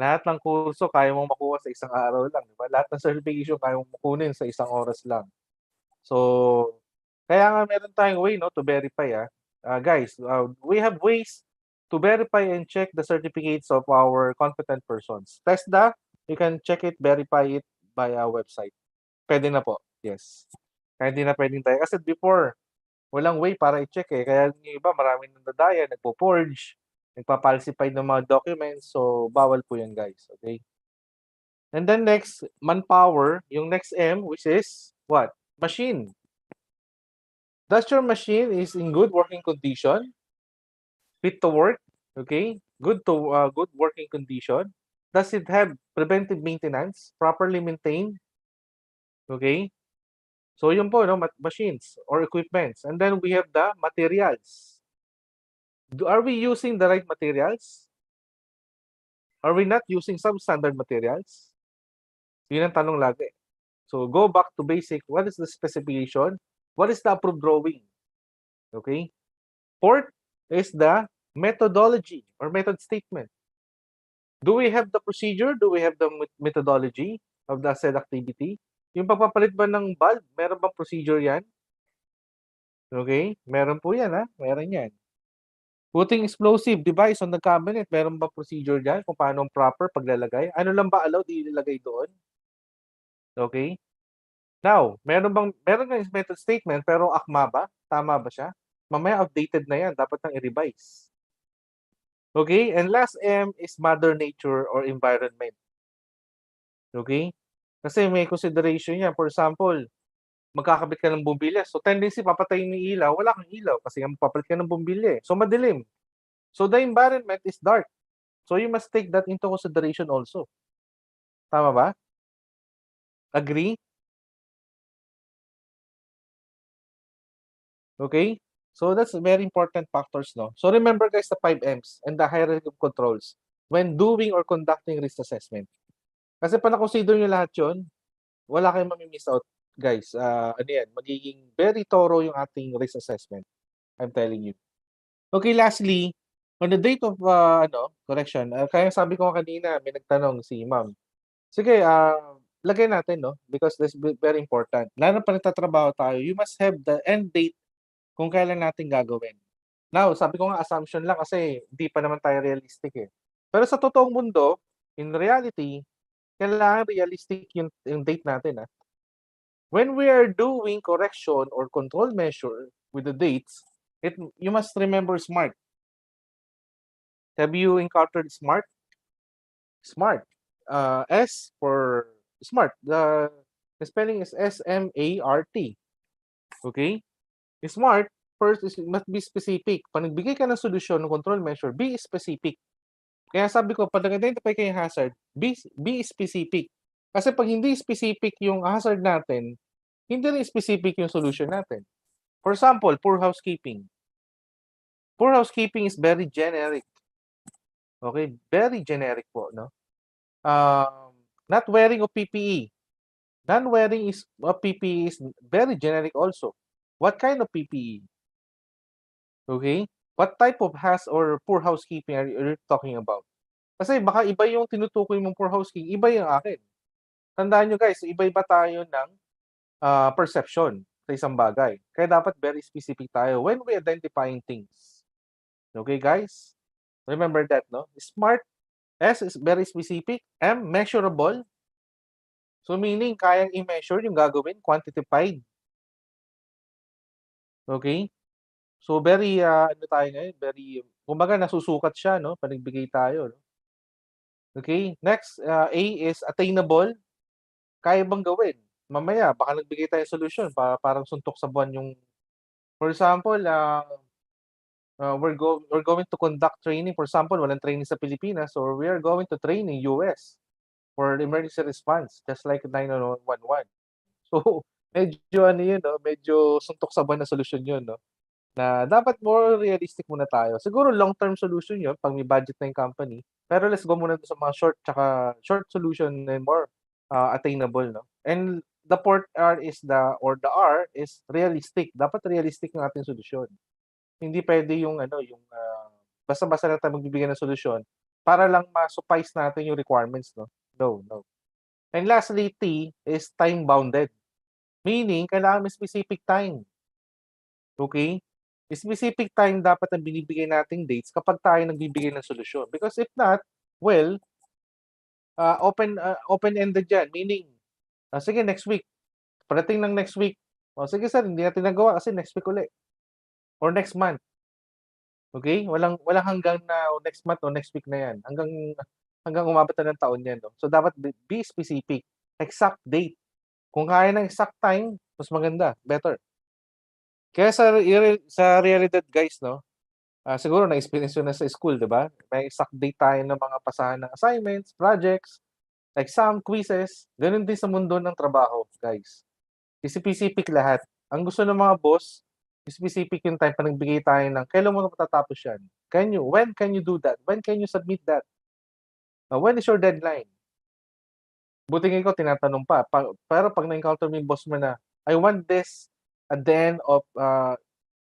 Lahat ng kurso kaya mong makuha sa isang araw lang, di ba? Lahat ng certification kaya mong makunin sa isang oras lang. So, kaya nga meron tayong way, no, to verify, guys, we have ways to verify and check the certificates of our competent persons. TESDA, you can check it, verify it by our website. Pwede na po, yes. Kaya hindi na pwedeng tayo. Kasi before, walang way para i-check eh. Kaya yung iba, maraming nandadaya, nagpo-forge, nagpa-falsify ng mga documents. So, bawal po yan, guys. Okay? And then next, manpower. Yung next M, which is what? Machine. Does your machine is in good working condition? Fit to work? Okay? Good working condition? Does it have preventive maintenance? Properly maintained? Okay? So, yun po, no? Machines or equipments. And then we have the materials. Are we using the right materials? Are we not using substandard materials? Yun ang tanong lagi. So, go back to basic. What is the specification? What is the approved drawing? Okay? Fourth is the methodology or method statement. Do we have the procedure? Do we have the methodology of the said activity? Yung pagpapalit ba ng bulb, meron bang procedure yan? Okay? Meron po yan, ha? Meron yan. Putting explosive device on the cabinet, meron ba procedure dyan kung paano proper paglalagay? Ano lang ba allowed ilagay doon? Okay? Now, meron nga method statement pero akma ba? Tama ba siya? Mamaya outdated na yan, dapat nang i-revise. Okay? And last M is mother nature or environment. Okay? Kasi may consideration yan. For example, magkakabit ka ng bumbilya. So, tendency, papatayin mo yung ilaw. Wala kang ilaw kasi papalit ka ng bumbilya. So, madilim. So, the environment is dark. So, you must take that into consideration also. Tama ba? Agree? Okay? So, that's very important factors, no? So, remember, guys, the 5 M's and the hierarchy of controls when doing or conducting risk assessment. Kasi pa na-consider nyo lahat yun, wala kayong mamimiss out, guys. Ano yan, magiging very thorough yung ating risk assessment. I'm telling you. Okay, lastly, on the date of, correction, kaya sabi ko kanina, may nagtanong si ma'am. Sige, lagay natin, no? Because that's very important. Lalo pa nagtatrabaho tayo, you must have the end date kung kailan natin gagawin. Now, sabi ko nga, assumption lang kasi hindi pa naman tayo realistic eh. Pero sa totoong mundo, in reality, kailangan realistic yung date natin. When we are doing correction or control measure with the dates, you must remember SMART. Have you encountered SMART? SMART. S for SMART. The spelling is SMART. Okay? SMART, first is must be specific. Pag nagbigay ka ng solusyon ng control measure, be specific. Kaya sabi ko, pag nag-identify kayo yung hazard, be specific. Kasi pag hindi specific yung hazard natin, hindi rin specific yung solution natin. For example, poor housekeeping. Poor housekeeping is very generic. Okay? Very generic po, no? Not wearing of PPE. Non-wearing of PPE is very generic also. What kind of PPE? Okay? What type of or poor housekeeping are you talking about? Kasi baka iba yung tinutukoy mong poor housekeeping, iba yung akin. Tandaan nyo guys, iba-iba tayo ng perception sa isang bagay. Kaya dapat very specific tayo when we identifying things. Okay guys? Remember that, no? SMART, S is very specific, M, measurable. So meaning, kayang i-measure yung gagawin, quantified. Okay? So very, ano tayo ngayon, very, kumbaga nasusukat siya, no? Panagbigay tayo, no? Okay? Next, A is attainable. Kaya bang gawin? Mamaya, baka nagbigay tayo solution, parang suntok sa buwan yung, for example, we're going to conduct training. For example, walang training sa Pilipinas, or we are going to train in US for emergency response, just like 911. So, medyo ano yun, no? Medyo suntok sa buwan na solution yun, no? Na dapat more realistic muna tayo. Siguro long-term solution yun pag may budget na yung company. Pero let's go muna sa mga short solution and more attainable, no? And the fourth R is the R is realistic. Dapat realistic yung ating solusyon. Hindi pwede yung basta-basta na tayo magbibigay ng solusyon para lang ma-suffice natin yung requirements, no? No. And lastly, T is time-bounded. Meaning, kailangan may specific time. Okay? Specific time dapat ang binibigay nating dates kapag tayo nagbibigay ng solusyon. Because if not, well, open-ended yan. Meaning, sige, next week. Parating ng next week. O sige sir, hindi natin nagawa kasi next week ulit. Or next month. Okay? Walang hanggang na next month o next week na yan. Hanggang umabot na ng taon yan. No? So, dapat be specific. Exact date. Kung kaya ng exact time, mas maganda. Better. Kaya sa realidad, guys, no? Siguro na-experience yun na sa school, di ba? May exact date tayo ng mga pasahan ng assignments, projects, exam, quizzes. Ganun din sa mundo ng trabaho, guys. Specific lahat. Ang gusto ng mga boss, specific yung time pa nagbigay tayo ng kailan mo na matatapos yan. When can you do that? When can you submit that? When is your deadline? Buti nga ikaw tinatanong pa. Pero pag na-encounter mo yung boss mo na, I want this at the end of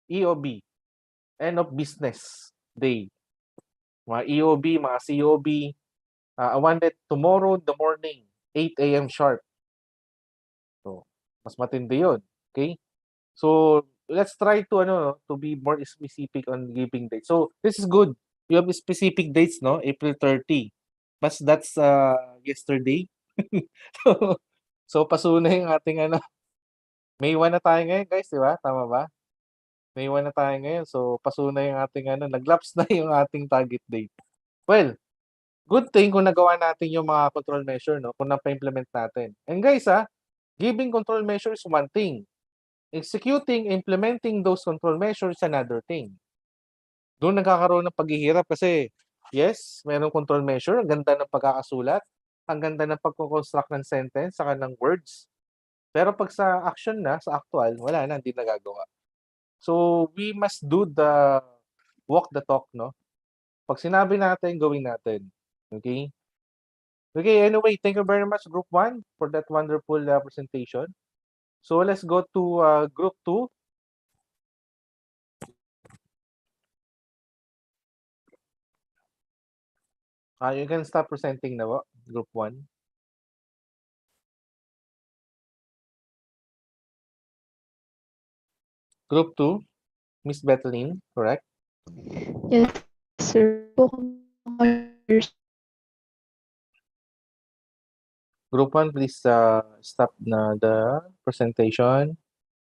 EOB, end of business day. Mga EOB, mga COB, I want it tomorrow in the morning, 8 a.m. sharp. So, mas matindi yun. Okay? So, let's try to be more specific on giving dates. So, this is good. You have specific dates, no? April 30. But that's yesterday. so, paso na yung ating May 1 na tayo ngayon, guys, di ba? Tama ba? May 1 na tayo ngayon. So, paso na yung ating nag-lapse na yung ating target date. Well, good thing kung nagawa natin yung mga control measure, no? Kung na-implement natin. And guys, giving control measure is one thing. Executing, implementing those control measures is another thing. Doon nagkakaroon ng paghihirap kasi, yes, mayroong control measure, ang ganda ng pagkakasulat, ang ganda ng pagko-construct ng sentence, saka ng words. Pero pag sa action na, sa actual, wala na, hindi nagagawa. So, we must do the walk the talk, no? Pag sinabi natin, gawin natin. Okay? Okay, anyway, thank you very much, Group 1, for that wonderful presentation. So, let's go to Group 2. You can stop presenting now, Group 1. Group 2, Miss Bethlein, correct? Yes, sir. Group 1, please stop the presentation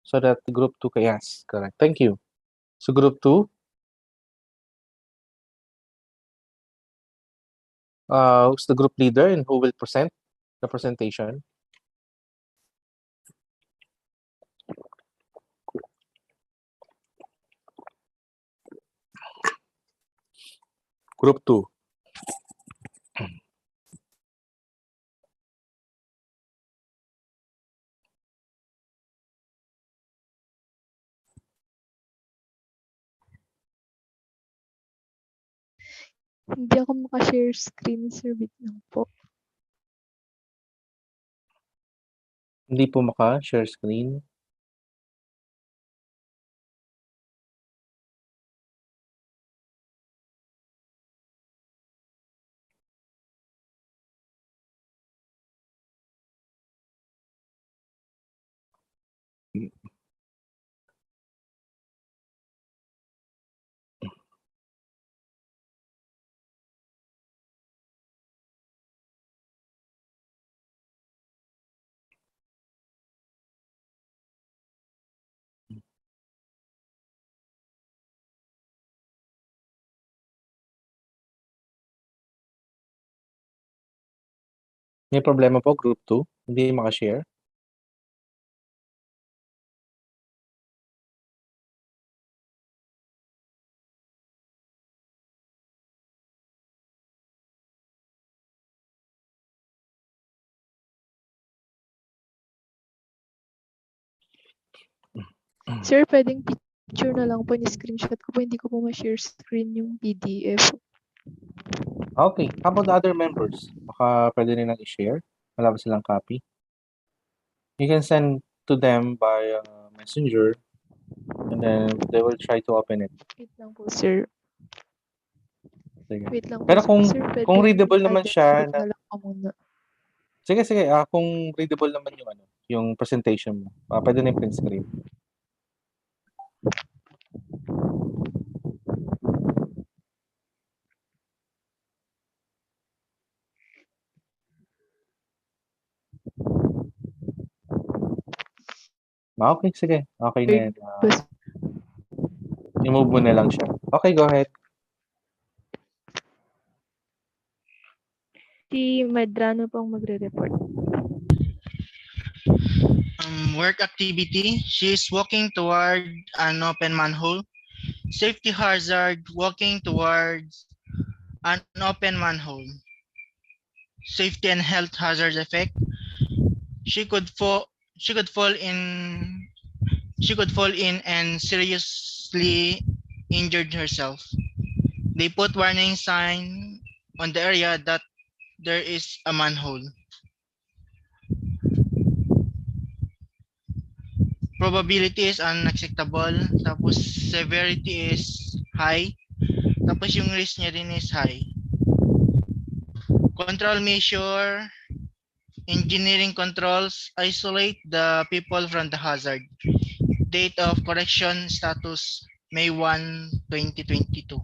so that Group 2 can, yes, correct. Thank you. So, Group 2, who's the group leader and who will present the presentation? Group 2. Hindi ako maka-share screen, sir. Wait lang po. Hindi po maka-share screen. May problema po, Group 2? Hindi maka-share? Sir, pwedeng picture na lang po, ni-screenshot ko po. Hindi ko po ma-share screen yung PDF. Okay. How about the other members? Baka pwede nilang i-share. Wala ba silang copy? You can send to them by messenger and then they will try to open it. Wait lang po, sir. Sige. Wait lang po, Pero kung sir, kung pwedeng readable naman siya i-identify na na lang po muna. sige, kung readable naman yung ano, yung presentation mo, pwede na yung print screen. Okay, sige. Okay na yan. I-move mo na lang siya. Okay, go ahead. Si Medrano pong magre-report. Work activity. She's walking toward an open manhole. Safety hazard. Walking towards an open manhole. Safety and health hazard effect. She could fall in and seriously injured herself. They put warning sign on the area that there is a manhole. Probability is unacceptable, tapos severity is high, tapos yung risk niya din is high. Control measure, engineering controls, isolate the people from the hazard. Date of correction status May 1, 2022.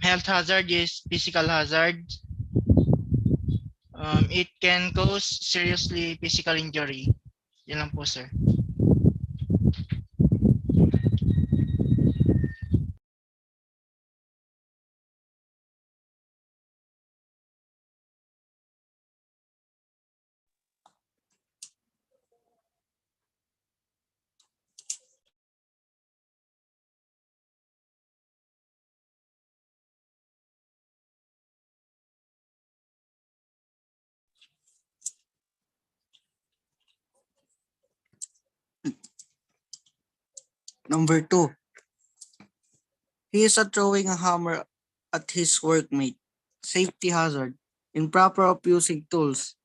Health hazard is physical hazard. It can cause seriously physical injury. Yan lang po, sir. Number 2. He is throwing a hammer at his workmate. Safety hazard. Improper of using tools.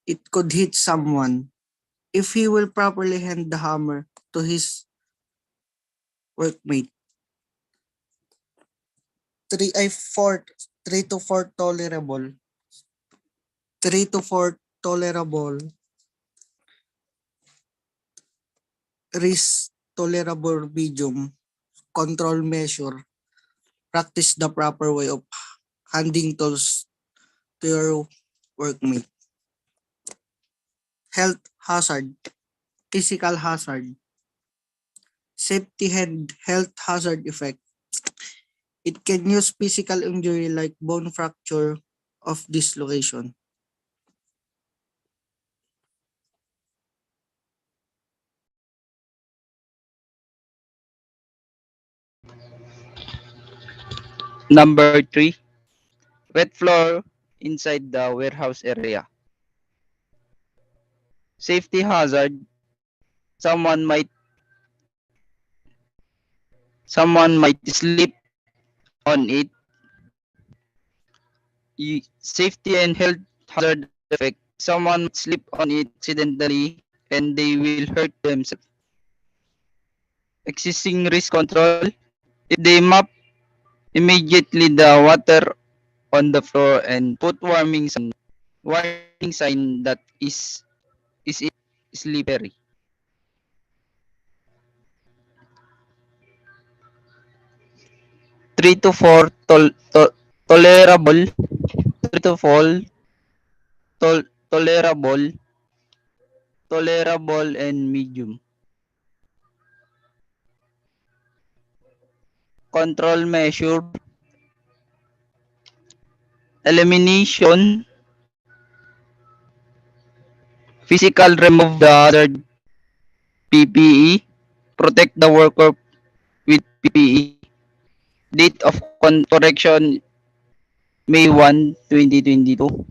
It could hit someone. If he will properly hand the hammer to his workmate. 3 to 4 tolerable. 3 to 4 tolerable. Risk tolerable medium. Control measure. Practice the proper way of handing tools to your workmate. Health hazard. Physical hazard. Safety and health hazard effect. It can use physical injury like bone fracture of dislocation. Number 3, wet floor inside the warehouse area. Safety hazard, someone might slip on it. Safety and health hazard effect, someone might slip on it accidentally and they will hurt themselves. Existing risk control, if they mop immediately the water on the floor and put warning sign that is it slippery. Three to four tolerable. 3 to 4 tolerable and medium. Control measure, elimination, physical remove the hazard PPE, protect the worker with PPE. Date of correction May 1, 2022.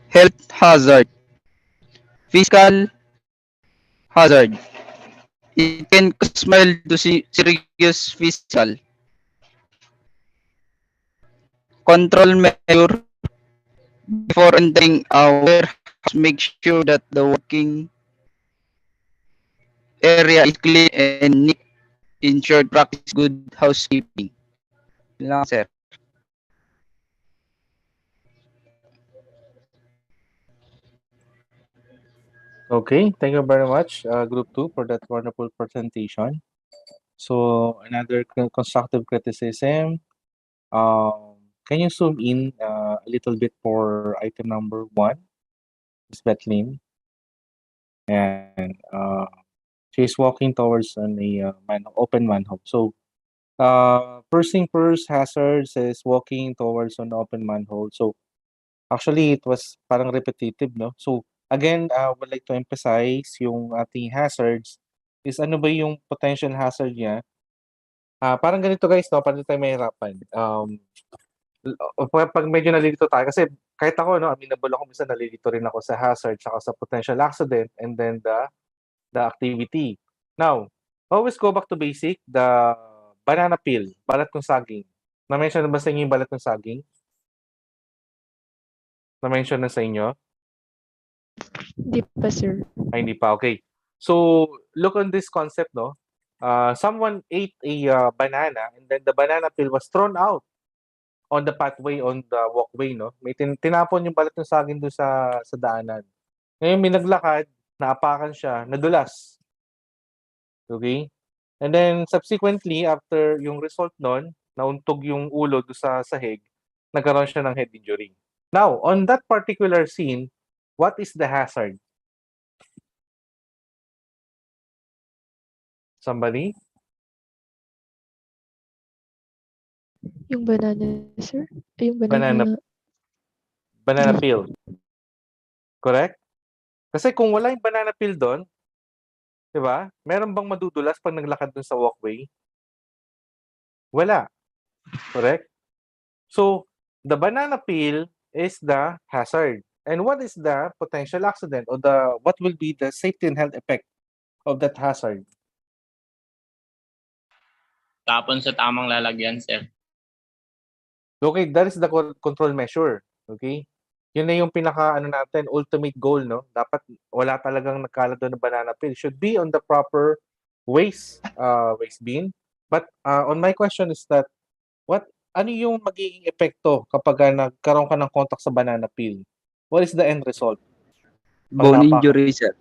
Health hazard, physical hazard. It can cause mild to serious physical. control measure before entering a warehouse. Make sure that the working area is clean and neat. In short, practice good housekeeping. Yun lang, sir. Okay, thank you very much, Group 2, for that wonderful presentation. So, another constructive criticism. Can you zoom in a little bit for item number 1, Ms. Bethlehem? And she's walking towards a open manhole. So, first thing first, hazard says walking towards an open manhole. So, actually, it was parang repetitive, no? So, again, I would like to emphasize yung ating hazards is ano ba yung potential hazard niya. Parang ganito guys, no? Paano tayo mahirapan? Pag medyo nalilito tayo, kasi kahit ako, no, amenable ako, minsan nalilito rin ako sa hazard, saka sa potential accident, and then the activity. Now, always go back to basic, the banana peel, balat ng saging. Na-mention na ba sa inyo yung balat ng saging? Na-mention na sa inyo? Hindi pa, sir. Ay, hindi pa. Okay. So, look on this concept, no? Someone ate a banana and then the banana peel was thrown out on the pathway, on the walkway, no? May tinapon yung balat ng saging doon sa daanan. Ngayon, may naglakad, naapakan siya, nadulas. Okay? And then, subsequently, after yung result nun, nauntog yung ulo doon sa sahig, nagkaroon siya ng head injury. Now, on that particular scene, what is the hazard? Somebody? Yung banana, sir? Yung banana. Banana peel. Correct? Kasi kung wala yung banana peel doon, di ba? Meron bang madudulas pag naglakad doon sa walkway? Wala. Correct? So, the banana peel is the hazard. And what is the potential accident or what will be the safety and health effect of that hazard? Tapon sa tamang lalagyan, sir. Okay, that is the control measure. Okay? Yun na yung natin, ultimate goal, no? Dapat wala talagang nagkalat doon ng banana peel. Should be on the proper waste bin. But on my question is that, ano yung magiging epekto kapag nagkaroon ka ng contact sa banana peel? What is the end result? Bone injury, sir.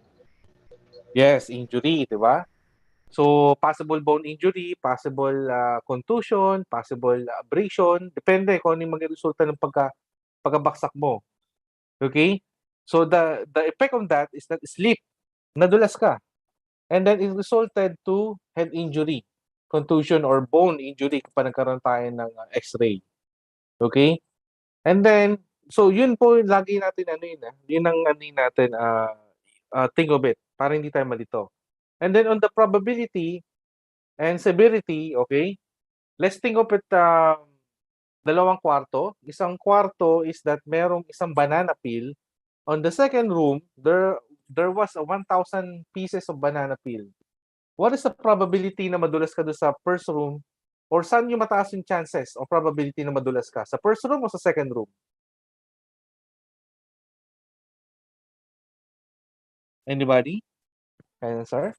Yes, injury, di ba? So, possible bone injury, possible contusion, possible abrasion, depende kung ano yung magiging resulta ng pagkabaksak mo. Okay? So, the effect on that is that sleep, nadulas ka. And then it resulted to head injury, contusion, or bone injury kapag nagkaroon tayo ng x-ray. Okay? And then, so yun po lagi natin yun ang natin think of it para hindi tayo malito. And then on the probability and severity, okay, let's think of it dalawang kwarto. Isang kwarto is that merong isang banana peel. On the second room, there was 1,000 pieces of banana peel. What is the probability na madulas ka doon sa first room? Or saan yung mataas yung chances o probability na madulas ka? Sa first room o sa second room? Anybody? Answer?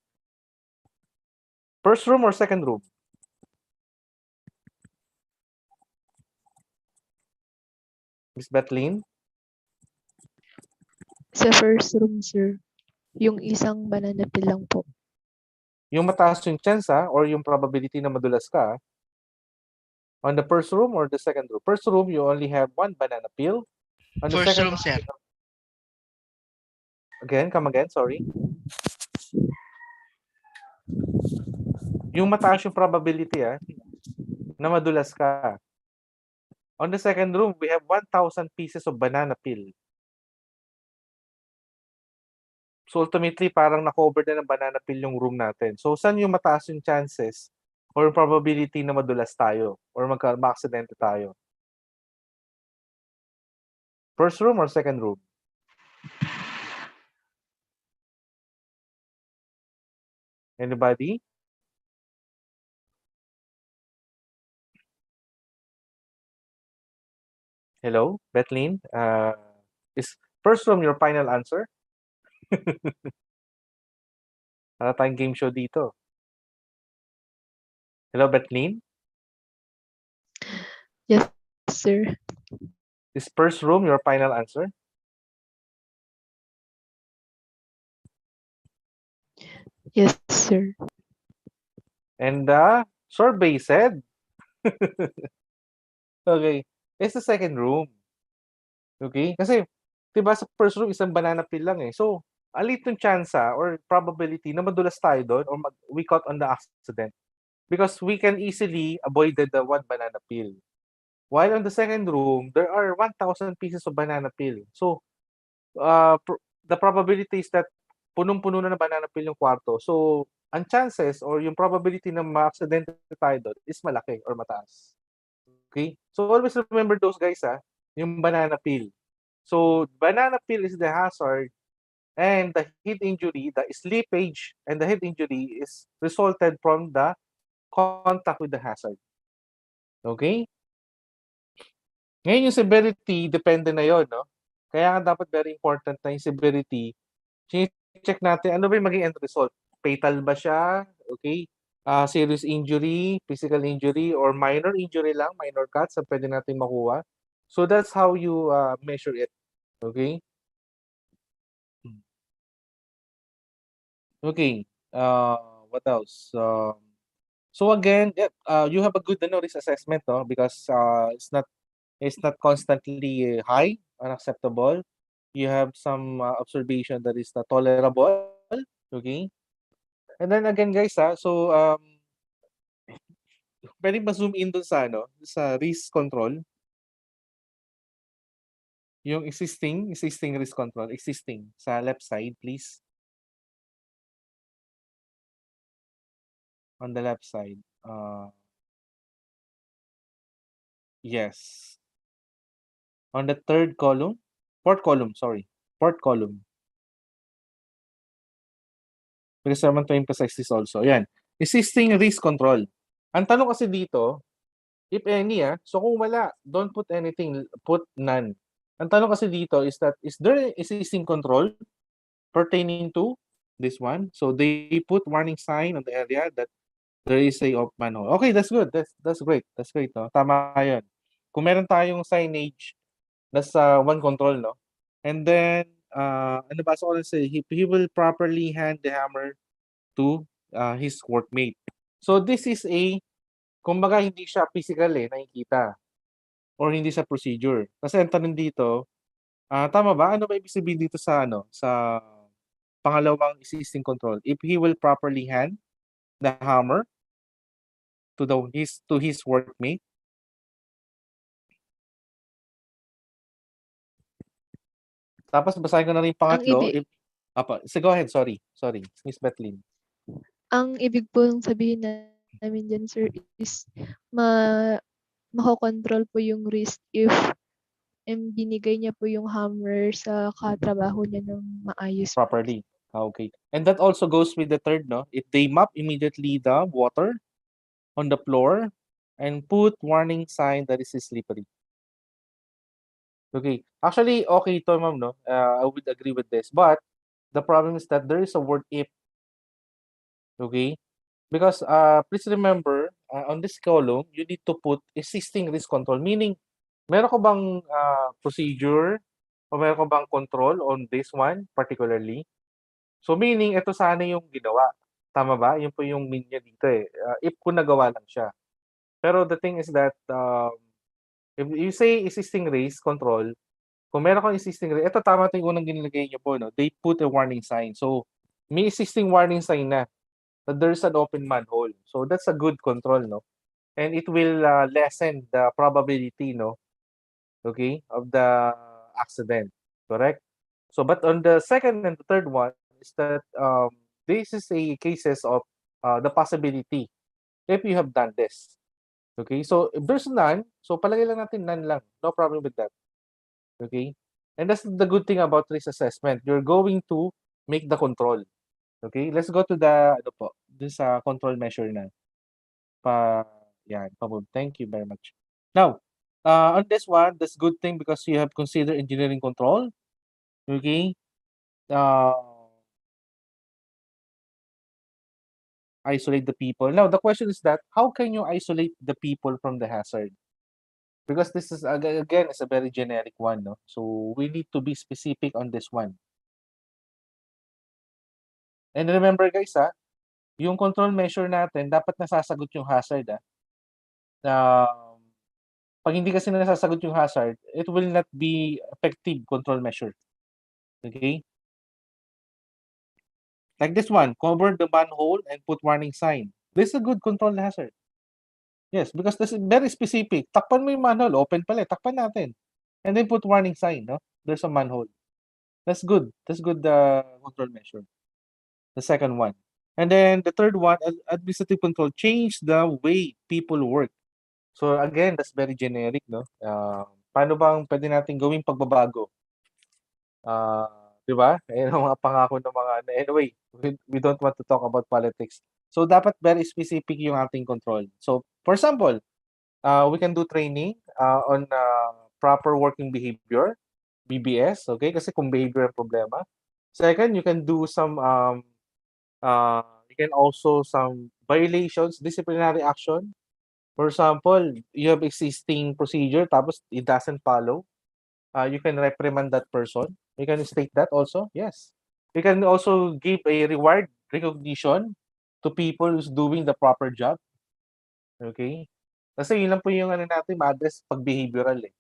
First room or second room? Miss Bethlehem? Sa first room, sir. Yung isang banana peel lang po. Yung mataas yung chance or yung probability na madulas ka on the first room or the second room? First room, you only have one banana peel. On the First second room, sir. Again, come again, sorry. Yung mataas yung probability na madulas ka. On the second room, we have 1,000 pieces of banana peel. So ultimately, parang na-cover na ng banana peel yung room natin. So saan yung mataas yung chances or probability na madulas tayo or ma-aksidente tayo? First room or second room? Anybody? Hello, Bethleen. Is first room your final answer? Para tayong game show dito. Hello, Bethleen. Yes, sir. Is first room your final answer? Yes, sir. And the survey said, okay, it's the second room. Okay? Kasi, diba sa first room, isang banana peel lang eh. So, alit yung chance or probability na madulas tayo doon or we caught on the accident. Because we can easily avoid the one banana peel. While on the second room, there are 1,000 pieces of banana peel. So, the probability is that punong-puno na ng banana peel yung kwarto. So, ang chances or yung probability na ma-accident tayo doon is malaki or mataas. Okay? So, always remember those guys, yung banana peel. So, banana peel is the hazard and the head injury, the slippage and the head injury is resulted from the contact with the hazard. Okay? Ngayon yung severity, depende na yon, no? Kaya nga dapat very important na yung severity. Check natin, ano ba yung maging end result? Fatal ba siya? Okay? Serious injury, physical injury, or minor injury lang, minor cuts ang pwede natin makuha. So that's how you measure it. Okay? Okay. What else? So again, you have a good risk assessment, no? Because it's not constantly high, unacceptable. You have some observation that is not tolerable. Okay. And then again, guys, so pwede ba zoom in dun sa sa risk control? Yung existing risk control, existing sa left side, please. On the left side. Yes. On the third column, fourth column, sorry. Fourth column. Because I want to emphasize this also. Ayan. Existing risk control. Ang tanong kasi dito, if any, so kung wala, don't put anything, put none. Ang tanong kasi dito is that, is there existing control pertaining to this one? So they put warning sign on the area that there is a off manhole. Okay, that's good. That's great. That's great, no? Tama yan. Kung meron tayong signage, that's one control, no? And then, ano ba? So, say, he will properly hand the hammer to his workmate. So, this is kumbaga, hindi siya physical nakikita. Or hindi sa procedure. Kasi ang tanong dito, tama ba? Ano ba ibig sabihin dito sa, sa pangalawang existing control? If he will properly hand the hammer to his workmate. Tapos basahin ko na rin yung pangatlo. So go ahead, sorry, Miss Bethleen. Ang ibig pong sabihin namin dyan, sir, is makokontrol po yung risk if binigay niya po yung hammer sa katrabaho niya ng maayos. Properly. Okay. And that also goes with the third, no? If they mop immediately the water on the floor and put warning sign that is slippery. Okay. Actually, okay ito, ma'am, no? I would agree with this. But the problem is that there is a word if. Okay? Because please remember, on this column, you need to put existing risk control. Meaning, meron ko bang procedure o meron ko bang control on this one particularly? So meaning, ito sana yung ginawa. Tama ba? Yun po yung mean niya dito if ko nagawa lang siya. Pero the thing is that, if you say existing risk control, kung meron kang existing risk, ito tama ito yung unang ginilagay niyo po, no? They put a warning sign. So, may existing warning sign na that there's an open manhole. So, that's a good control, no? And it will lessen the probability, no? Okay, of the accident. Correct? So, but on the second and the third one is that this is a cases of the possibility if you have done this. Okay, so if there's none, so palagay lang natin none lang. No problem with that. Okay, and that's the good thing about risk assessment. You're going to make the control. Okay, let's go to the this control measure na. Yan, thank you very much. Now, On this one, that's good thing because you have considered engineering control. Okay. Isolate the people. Now, the question is that how can you isolate the people from the hazard? Because this is, again, is a very generic one. No? So we need to be specific on this one. And remember guys, yung control measure natin, dapat nasasagot yung hazard. Pag hindi kasi nasasagot yung hazard, it will not be effective control measure. Okay? Like this one, cover the manhole and put warning sign. This is a good control hazard. Yes, because this is very specific. Takpan mo yung manhole, open pala, takpan natin. And then put warning sign, no? There's a manhole. That's good. That's good control measure. The second one. And then the third one, administrative control, change the way people work. So again, that's very generic, no? Paano bang pwede natin gawing pagbabago? Di ba? Ayan ang mga pangako ng mga, anyway, we don't want to talk about politics. So dapat very specific yung ating control. So for example, we can do training on proper working behavior, BBS, okay? Kasi kung behavior ang problema. Second, you can do some you can also some violations, disciplinary action. For example, you have existing procedure tapos it doesn't follow. You can reprimand that person. You can state that also. Yes. You can also give a reward recognition to people who's doing the proper job. Okay? Kasi yun lang po yung ano natin ma-address pag behavioral eh.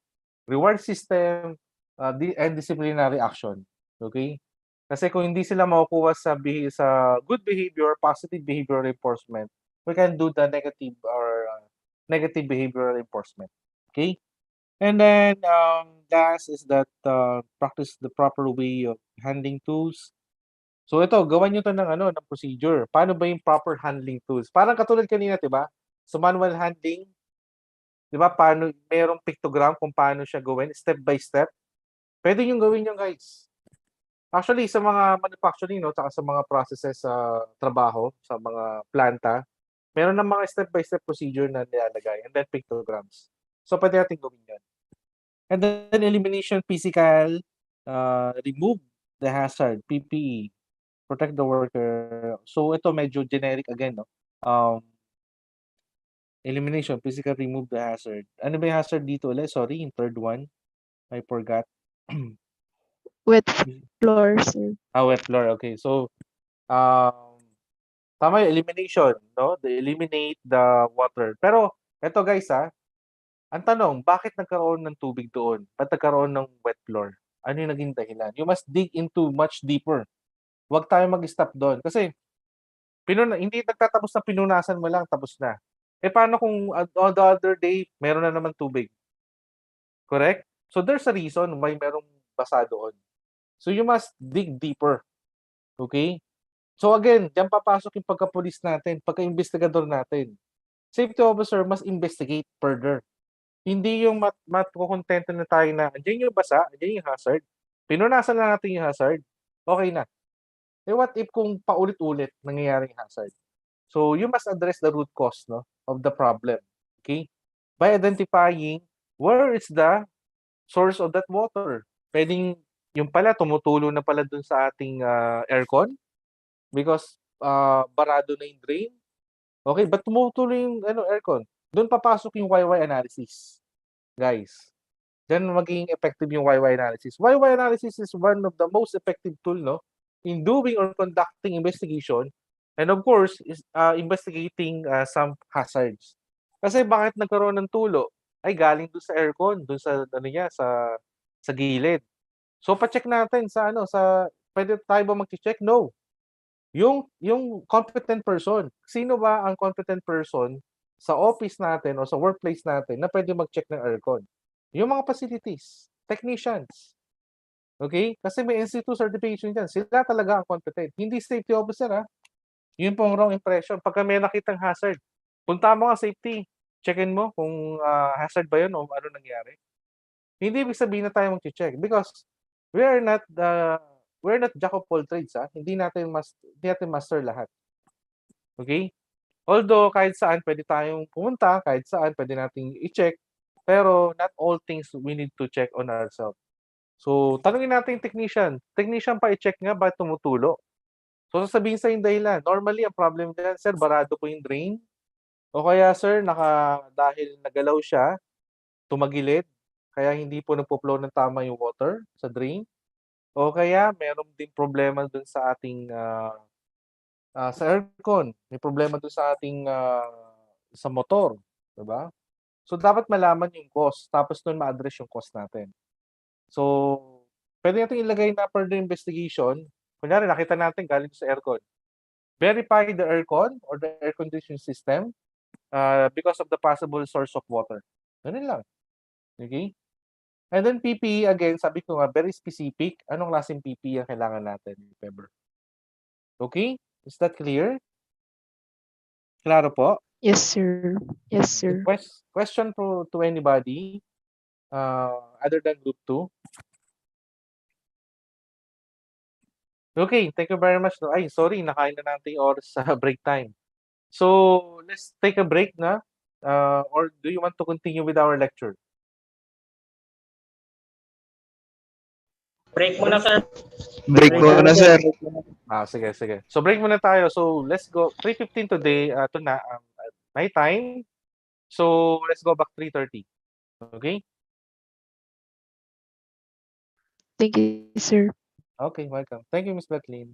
Reward system and disciplinary action. Okay? Kasi kung hindi sila makukuha sa good behavior, positive behavior reinforcement, we can do the negative or negative behavioral reinforcement. Okay? And then last is that practice the proper way of handling tools. So ito, gawan nyo to ng procedure. Paano ba yung proper handling tools? Parang katulad kanina, 'di ba? So manual handling, 'di ba? Paano merong pictogram kung paano siya gawin step by step. Pwede yung gawin nyo, guys. Actually, sa mga manufacturing, no, saka sa mga processes sa trabaho, sa mga planta, meron ng mga step-by-step procedure na nilalagay and then pictograms. So, pwede natin gawin yan. And then elimination physical, remove the hazard, PPE, protect the worker. So, ito medyo generic again, no? Elimination, physical, remove the hazard. Ano ba yung hazard dito ulit? Sorry, yung third one. I forgot. Wet floor, sir. Wet floor. Okay. So, tama yung elimination, no? They eliminate the water. Pero, eto guys, ang tanong, bakit nagkaroon ng tubig doon? Ba't nagkaroon ng wet floor? Ano yung naging dahilan? You must dig into much deeper. Huwag tayo mag-stop doon. Kasi, hindi nagtatapos na pinunasan mo lang, tapos na. Paano kung on the other day, meron na naman tubig? Correct? So, there's a reason why merong basa doon. So, you must dig deeper. Okay? So, again, diyan papasok yung pagka-police natin, pagka-investigador natin. Safety officer must investigate further. Hindi yung matukontento na tayo na, andyan yung basa, andyan yung hazard. Pinunasan na natin yung hazard. Okay na. What if kung paulit-ulit nangyayari yung hazard? So, you must address the root cause, no, of the problem. Okay? By identifying where is the source of that water. Pwedeng yung pala, tumutulo na pala dun sa ating aircon because barado na yung drain. Okay, but tumutulo yung aircon. Doon papasok yung YY analysis. Guys, then magiging effective yung YY analysis. YY analysis is one of the most effective tool, no, in doing or conducting investigation and of course is investigating some hazards. Kasi bakit nagkaroon ng tulo? Ay galing doon sa aircon, doon sa sa gilid. So pa-check natin sa pwede tayo ba mag-check? No. Yung competent person. Sino ba ang competent person sa office natin o sa workplace natin na pwede mag-check ng aircon? Yung mga facilities, technicians. Okay? Kasi may NC2 certification dyan. Sila talaga ang competent. Hindi safety officer, Yun pong wrong impression. Pagka may nakitang hazard, punta mo nga safety. Checkin mo kung hazard ba yun o ano nangyari. Hindi ibig sabihin na tayo mag-check because we're not jack of all trades, Hindi natin master lahat. Okay? Although kahit saan pwede tayong pumunta, kahit saan pwede nating i-check, pero not all things we need to check on ourselves. So, tanungin natin yung technician. Technician pa i-check nga ba tumutulo. So, sasabihin sa yung dahilan. Normally, ang problem dyan, sir, barado po yung drain. O kaya, sir, dahil nagalaw siya, tumagilid, kaya hindi po nagpo-flow ng tama yung water sa drain. O kaya, meron din problema dun sa ating sa aircon. May problema dun sa ating sa motor. Diba? So, dapat malaman yung cause. Tapos nun ma-address yung cause natin. So, pwede natin ilagay na further investigation. Kunyari, nakita natin galing sa aircon. Verify the aircon or the air conditioning system because of the possible source of water. Ganun lang. Okay? And then PPE, again, sabi ko nga, very specific. Anong klaseng PPE ang kailangan natin, if ever? Okay? Is that clear? Klaro po? Yes, sir. Yes, sir. Question to anybody other than group 2? Okay, thank you very much. Ay, sorry, nakain na natin yung oras sa break time. So, let's take a break na. Or do you want to continue with our lecture? Break muna, sir. Break muna, sir. Sige, sige. So, break muna tayo. So, let's go. 3:15 today, ito na, my time. So, let's go back 3:30. Okay? Thank you, sir. Okay, welcome. Thank you, Ms. Betlin.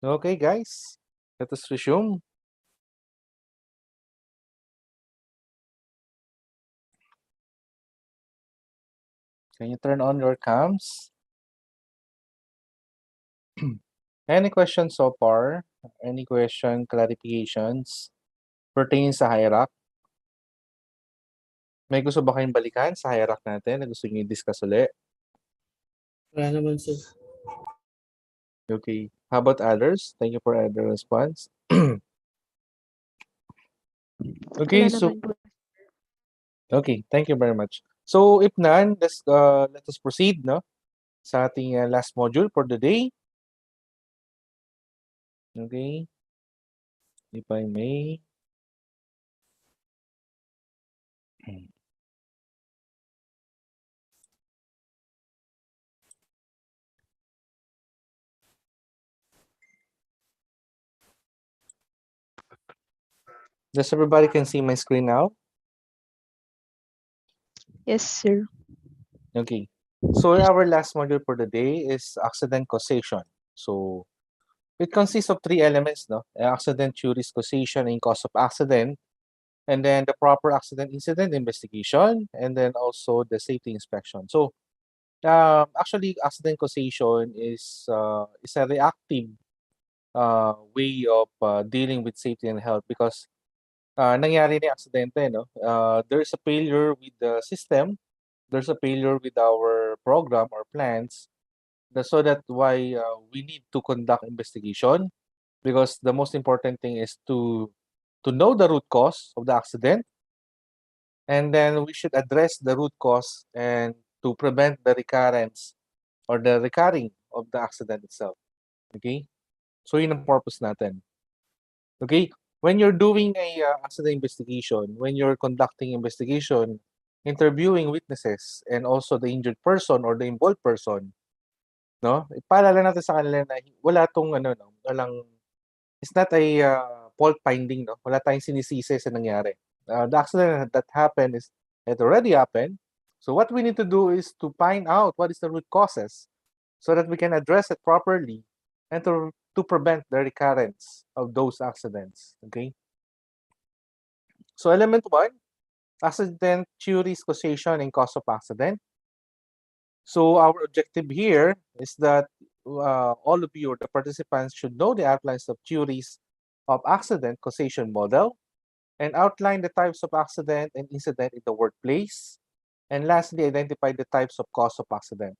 Okay, guys, let us resume. Can you turn on your cams? Any questions so far? Any question, clarifications pertaining sa hierarch? May gusto ba kayong balikan sa hierarch natin na gusto niyo i-discuss ulit? Wala naman, sir. Okay. How about others? Thank you for other response. Okay, Wala so naman po. okay, thank you very much. So if none, let us proceed, no, sa ating last module for the day. Okay. If I may. Does everybody can see my screen now? Yes, sir. Okay. So our last module for the day is accident causation. So it consists of three elements, no? Accident theories, causation, and cause of accident, and then the proper accident incident investigation, and then also the safety inspection. So actually, accident causation is a reactive way of dealing with safety and health because nangyari na yung aksidente, no? There's a failure with the system, there's a failure with our program or plans. So that's why we need to conduct investigation because the most important thing is to know the root cause of the accident, and then we should address the root cause and to prevent the recurrence or the recurring of the accident itself. Okay? So yun ang purpose natin. Okay? When you're doing a accident investigation, when you're conducting investigation, interviewing witnesses, and also the injured person or the involved person, no? Ipaalala natin sa kanila na wala tong ano, no? It's not a fault finding, no? Wala tayong sinisisi sa nangyari. The accident that happened it already happened. So what we need to do is to find out what is the root causes so that we can address it properly and to prevent the recurrence of those accidents. Okay. So element 1, accident theories, causation, and cause of accident. So our objective here is that all of you or the participants should know the outlines of theories of accident causation model and outline the types of accident and incident in the workplace. And lastly, identify the types of cause of accident.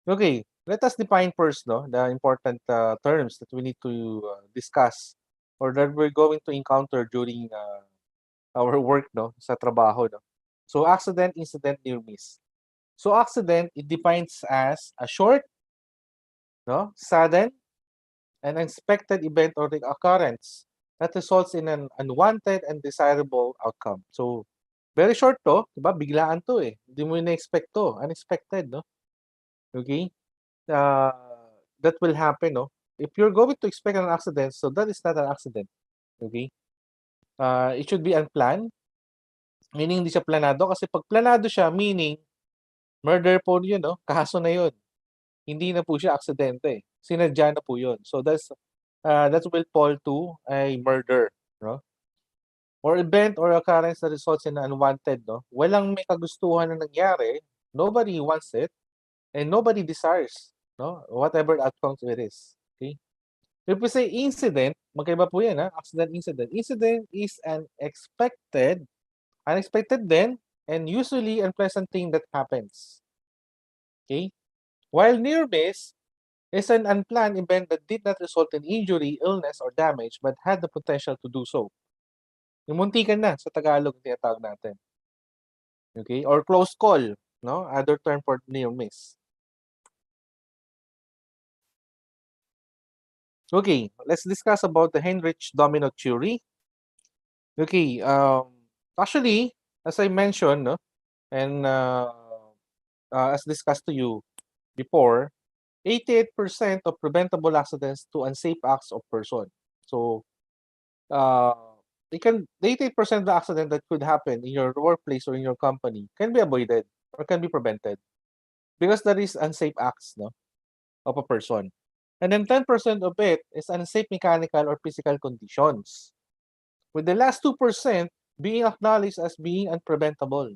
Okay, let us define first, no, the important terms that we need to discuss or that we're going to encounter during our work, no, sa trabaho, no. So accident, incident, near miss. So accident, it defines as a short, no, sudden, and unexpected event or occurrence that results in an unwanted and desirable outcome. So very short to, diba? Biglaan to eh. Hindi mo na-expect to. Unexpected, no? Okay? That will happen, no? If you're going to expect an accident, so that is not an accident. Okay? It should be unplanned. Meaning, hindi siya planado. Kasi pag planado siya, meaning, murder po yun, no? Kaso na yun. Hindi na po siya aksidente. Sinadya na po yun. So, that will fall to a murder, no? Or event or occurrence that results in unwanted, no? Walang may kagustuhan na nangyari, nobody wants it, and nobody desires, no? Whatever outcome it is. Okay? If we say incident, magkaiba po yan, ha? Accident, incident. Incident is an unexpected then, and usually unpleasant thing that happens. Okay? While near miss is an unplanned event that did not result in injury, illness, or damage, but had the potential to do so. Yung muntikan na sa Tagalog tinatawag natin. Okay? Or close call, no? Other term for near miss. Okay, let's discuss about the Henrich Domino Theory. Okay, actually, as I mentioned, no, and as discussed to you before, 88% of preventable accidents to unsafe acts of person. So, the 88% of the accident that could happen in your workplace or in your company can be avoided or can be prevented. because that is unsafe acts, no, of a person. And then 10% of it is unsafe mechanical or physical conditions, with the last 2% being acknowledged as being unpreventable.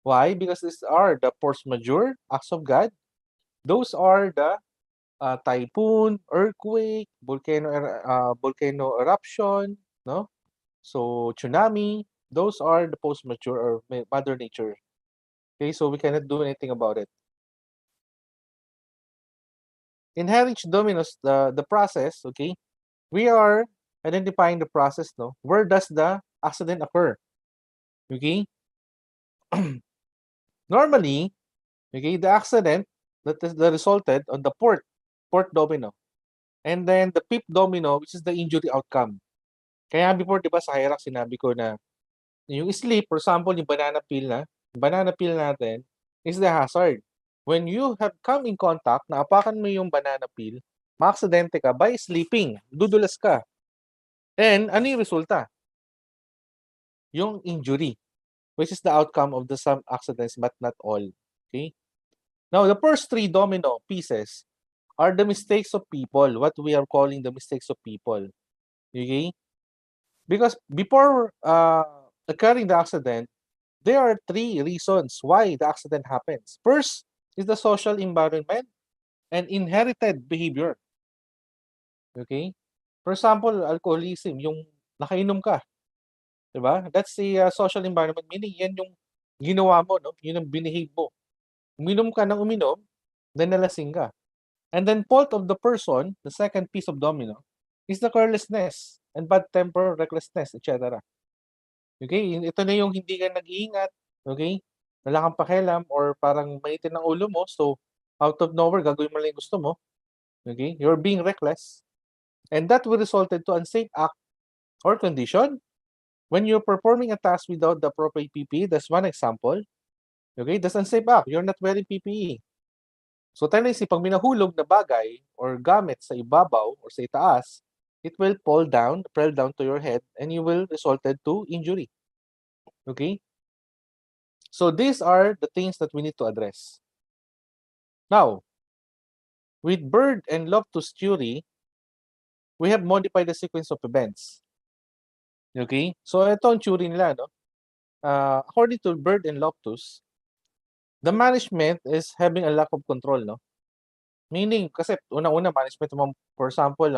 Why? Because these are the force majeure, acts of God. Those are the typhoon, earthquake, volcano eruption, no? So tsunami, those are the post mature or mother nature. Okay, so we cannot do anything about it. In Henrich Domino's, the process, okay, we are identifying the process, no? Where does the accident occur? Okay. Normally, okay, the accident that resulted on the fourth domino. And then the fifth domino, which is the injury outcome. Kaya before, di ba, sa hierarch, sinabi ko na yung sleep, for example, yung banana peel natin is the hazard. When you have come in contact, naapakan mo yung banana peel, ma-aksidente ka by sleeping, dudulas ka. And ano yung resulta? Yung injury, which is the outcome of the some accidents but not all. Okay? Now, the first 3 domino pieces are the mistakes of people, what we are calling the mistakes of people. Okay? Because before occurring the accident, there are 3 reasons why the accident happens. First is the social environment and inherited behavior. Okay? For example, alcoholism, yung nakainom ka. Diba? That's the social environment, meaning yan yung ginawa mo, no? Yun ang binehave mo. Uminom ka ng uminom, then nalasing ka. And then fault of the person, the second piece of domino, is the carelessness and bad temper, recklessness, etc. Okay? Ito na yung hindi ka nag-iingat. Okay? Wala kang pakialam or parang maitin ang ulo mo. So, out of nowhere, gagawin mo lang yung gusto mo. Okay? You're being reckless. And that will result to unsafe act or condition. When you're performing a task without the appropriate PPE, that's one example. Okay? That's unsafe act. You're not wearing PPE. So, tendency, pag minahulog na bagay or gamit sa ibabaw or sa itaas, it will fall down to your head and you will result to injury. Okay? So these are the things that we need to address. Now, with Bird and Loftus theory, we have modified the sequence of events. Okay? So ito ang theory nila, no? According to Bird and Loftus, the management is having a lack of control, no? Meaning, kasi una-una, management, for example,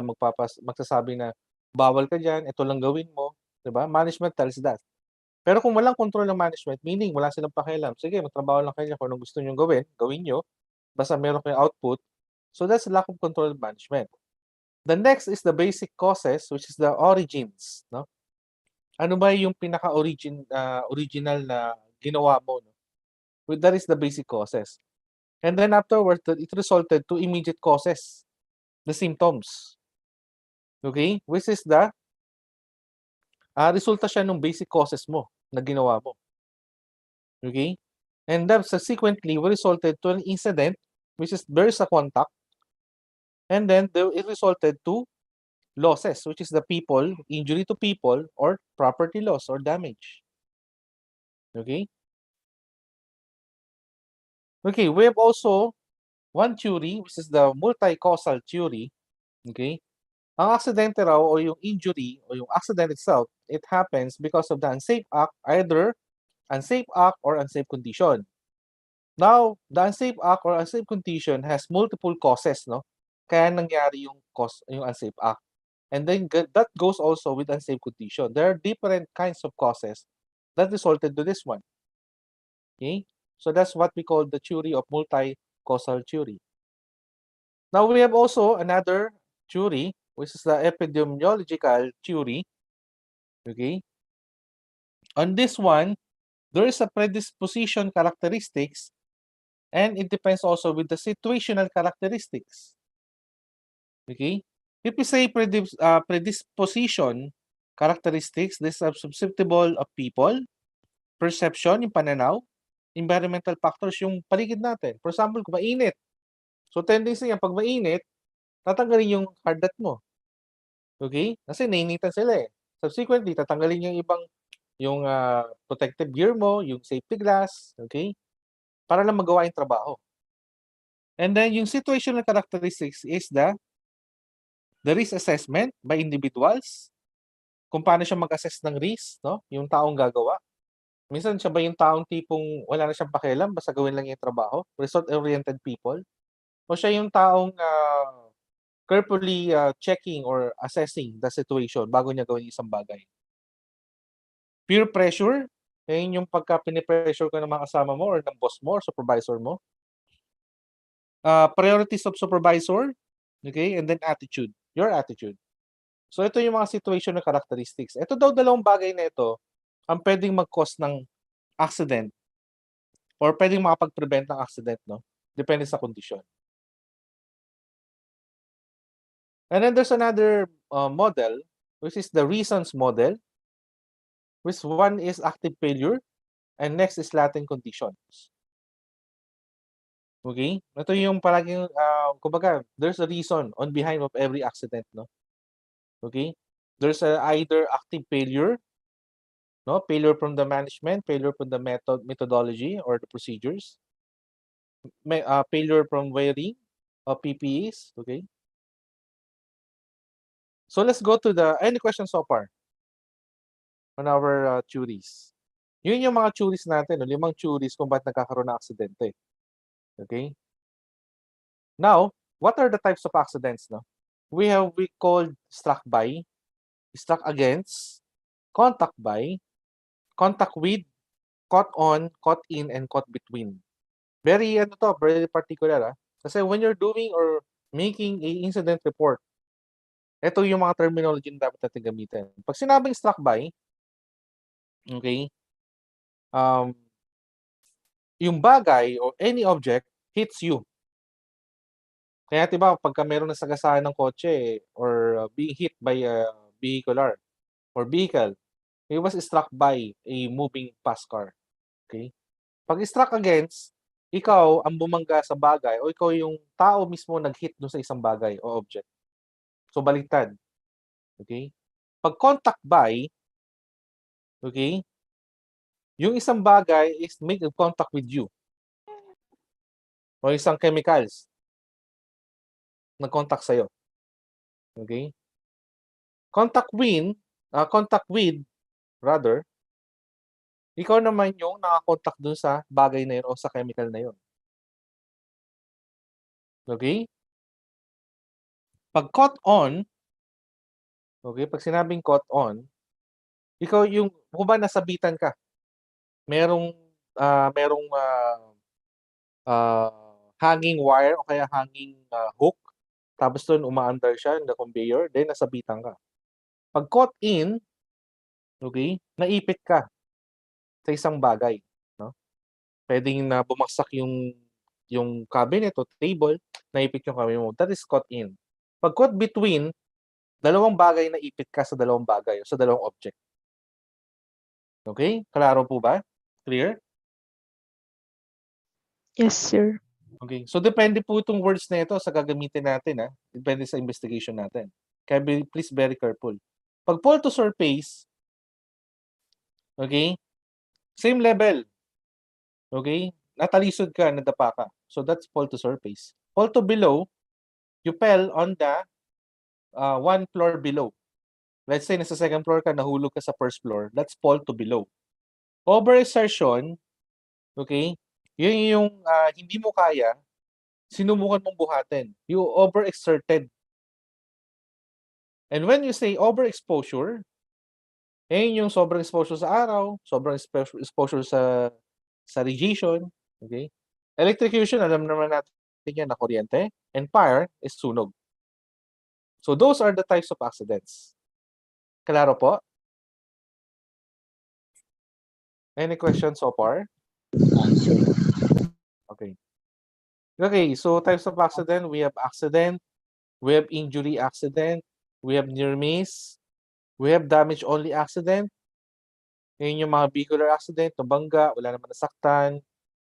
magsasabi na bawal ka dyan, ito lang gawin mo, diba? Management tells that. Pero kung walang control ng management, meaning wala silang pakialam, sige, magtrabaho lang kayo kung anong gusto nyo gawin nyo, basta meron kayong output. So that's lack of control of management. The next is the basic causes, which is the origins, no? Ano ba yung original na ginawa mo, no? That is the basic causes. And then afterwards, it resulted to immediate causes, the symptoms. Okay? Which is the resulta siya ng basic causes mo na ginawa mo. Okay? And that subsequently resulted to an incident, which is there's a contact, and then it resulted to losses, which is the people, injury to people, or property loss or damage. Okay? Okay, we have also one theory, which is the multi-causal theory. Okay? Ang aksidente raw o yung injury o yung accident itself, it happens because of the unsafe act, either unsafe act or unsafe condition. Now, the unsafe act or unsafe condition has multiple causes, no? Kaya nangyari yung unsafe act. And then that goes also with unsafe condition. There are different kinds of causes that resulted to this one. Okay? So that's what we call the theory of multi-causal theory. Now we have also another theory, which is the epidemiological theory. Okay? On this one, there is a predisposition characteristics, and it depends also with the situational characteristics. Okay? If we say predisposition characteristics, these are susceptible of people, perception, yung pananaw, environmental factors, yung paligid natin. For example, kung mainit. So, tendency yan, pag mainit, tatanggalin yung hard hat mo. Okay? Kasi nainitan sila eh. Subsequently, tatanggalin yung ibang, yung protective gear mo, yung safety glass, okay? Para lang magawa yung trabaho. And then yung situational characteristics is the risk assessment by individuals. Kung paano siya mag-assess ng risk, no? Yung taong gagawa. Minsan siya ba yung taong tipong wala na siyang pakialam, basta gawin lang yung trabaho? Result-oriented people? O siya yung taong carefully checking or assessing the situation bago niya gawin isang bagay? Peer pressure, yun yung pagka pinipressure ka ng mga kasama mo or ng boss mo or supervisor mo. Priorities of supervisor, okay? And then attitude, your attitude. So ito yung mga situational characteristics. Ito daw dalawang bagay na ito ang pwedeng mag-cause ng accident or pwedeng makapag-prevent ng accident, no? Depende sa kondisyon. And then there's another model, which is the reasons model, which one is active failure, and next is latent conditions. Okay? Ito yung palaging, kumbaga, there's a reason on behind of every accident, no? Okay? There's either active failure, no? Failure from the management, failure from the methodology or the procedures, failure from wearing of PPEs, okay? So let's go to any questions so far on our theories. Yun yung mga theories natin, no? 5 theories kung bakit nagkakaroon ng aksidente. Okay? Now, what are the types of accidents, no? We called struck by, struck against, contact by, contact with, caught on, caught in, and caught between. Very particular, kasi when you're doing or making a incident report, ito yung mga terminology na dapat natin gamitin. Pag sinabing struck by, okay, yung bagay or any object hits you. Kaya diba, pagka meron na sagasaan ng kotse or being hit by a vehicle, he was struck by a moving past car. Okay? Pag struck against, ikaw ang bumangga sa bagay o ikaw yung tao mismo nag-hit doon sa isang bagay o object. So, baliktad. Okay? Pag contact by, okay, yung isang bagay is make a contact with you. O isang chemicals nag-contact sa'yo. Okay? Contact with, rather, ikaw naman yung nakakontact dun sa bagay na yun o sa chemical na yun. Okay? Pag caught on, okay, pag sinabing caught on, ikaw yung, kung ba nasabitan ka, merong hanging wire o kaya hanging hook, tapos doon umaandar siya in the conveyor, then nasabitan ka. Pag caught in, okay, naipit ka sa isang bagay, no? Pwedeng na bumagsak yung cabinet o table, naipit yung cabinet mo. That is caught in. Pag caught between, dalawang bagay na ipit ka sa dalawang bagay o sa dalawang object. Okay? Klaro po ba? Clear? Yes, sir. Okay. So, depende po itong words na ito sa gagamitin natin. Depende sa investigation natin. Kaya please very careful. Pag fall to surface, okay, same level. Okay? Natalisod ka, nadapa ka. So, that's fall to surface. Fall to below, you fell on the one floor below. Let's say, nasa second floor ka, nahulog ka sa first floor. That's fall to below. Overexertion, okay, yun yung hindi mo kaya, sinumukan mong buhatin. You overexerted. And when you say overexposure, yung sobrang exposure sa araw, sobrang exposure sa radiation, okay? Electrocution, alam naman natin yan na kuryente. And fire is sunog. So those are the types of accidents. Klaro po? Any questions so far? Okay. Okay, so types of accident, we have injury accident, we have near miss, we have damage only accident. Yun yung mga vehicular accident, nabangga, wala naman nasaktan,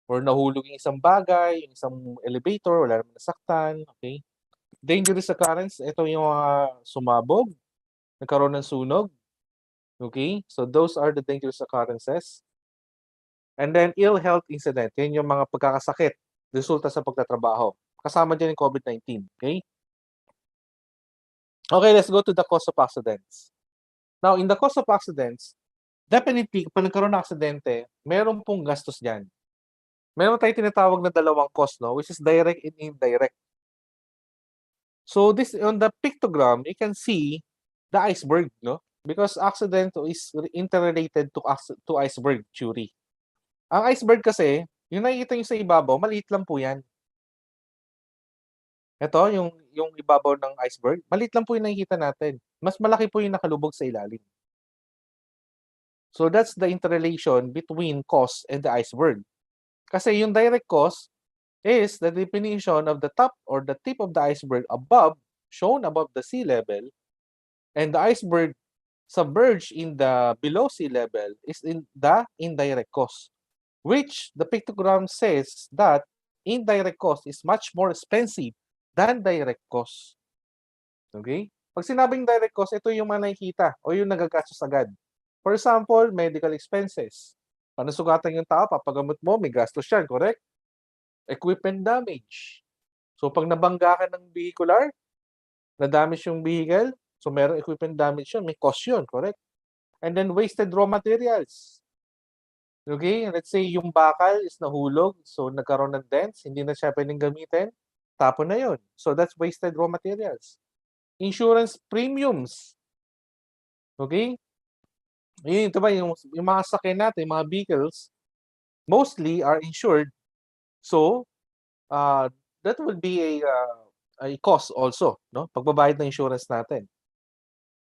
or nahulog yung isang bagay, yung isang elevator, wala naman nasaktan. Okay. Dangerous occurrence, ito yung sumabog, nagkaroon ng sunog. Okay, so those are the dangerous occurrences. And then ill health incident, yun yung mga pagkakasakit resulta sa pagtatrabaho. Kasama dyan yung COVID-19. Okay? Okay, let's go to the cause of accidents. Now, in the cause of accidents, definitely, kapag nagkaroon ng aksidente, meron pong gastos dyan. Meron tayong tinatawag na dalawang cause, no? Which is direct and indirect. So, this on the pictogram, you can see the iceberg, no? Because accident is interrelated to iceberg theory. Ang iceberg kasi, yung nakikita nyo sa ibabaw, maliit lang po yan. Ito, yung ibabaw ng iceberg, maliit lang po yung nakikita natin. Mas malaki po yung nakalubog sa ilalim. So that's the interrelation between cause and the iceberg. Kasi yung direct cause is the definition of the top or the tip of the iceberg above, shown above the sea level, and the iceberg submerged in the below sea level is in the indirect cause, which the pictogram says that indirect cost is much more expensive than direct cost. Okay? Pag sinabing direct cost, ito yung mga nakikita o yung nagagastos agad. For example, medical expenses. Pag nasugatan yung tao, papagamot mo, may gastos yan, correct? Equipment damage. So, pag nabangga ka ng vehicular, na-damage yung vehicle, so meron equipment damage yun, may cost yun, correct? And then wasted raw materials. Okay, let's say yung bakal is nahulog, so nagkaroon ng dents, hindi na siya pwedeng gamitin, tapon na yun. So that's wasted raw materials. Insurance premiums. Okay? Yun, ito ba, yung mga sakyan natin, yung mga vehicles, mostly are insured. So, that would be a cost also, no? Pagbabayad ng insurance natin.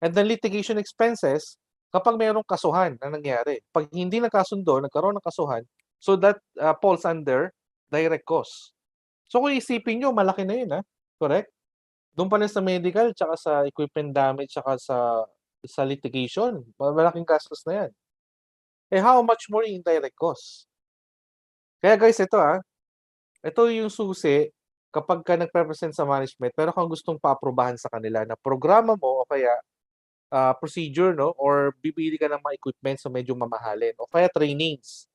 And then litigation expenses, kapag mayroong kasuhan na nangyari. Pag hindi nagkasundo, nagkaroon ng kasuhan, so that falls under direct cost. So kung isipin nyo, malaki na yun, ha? Correct? Doon pa rin sa medical, tsaka sa equipment damage, tsaka sa litigation, malaking gastos na yan. Eh, how much more yung indirect cost? Kaya guys, ito ito yung susi kapag ka nagpe-present sa management, pero kung gustong pa-aprobahan sa kanila na programa mo o kaya procedure, no? Or bibili ka ng mga equipment sa medyo mamahalin o kaya trainings.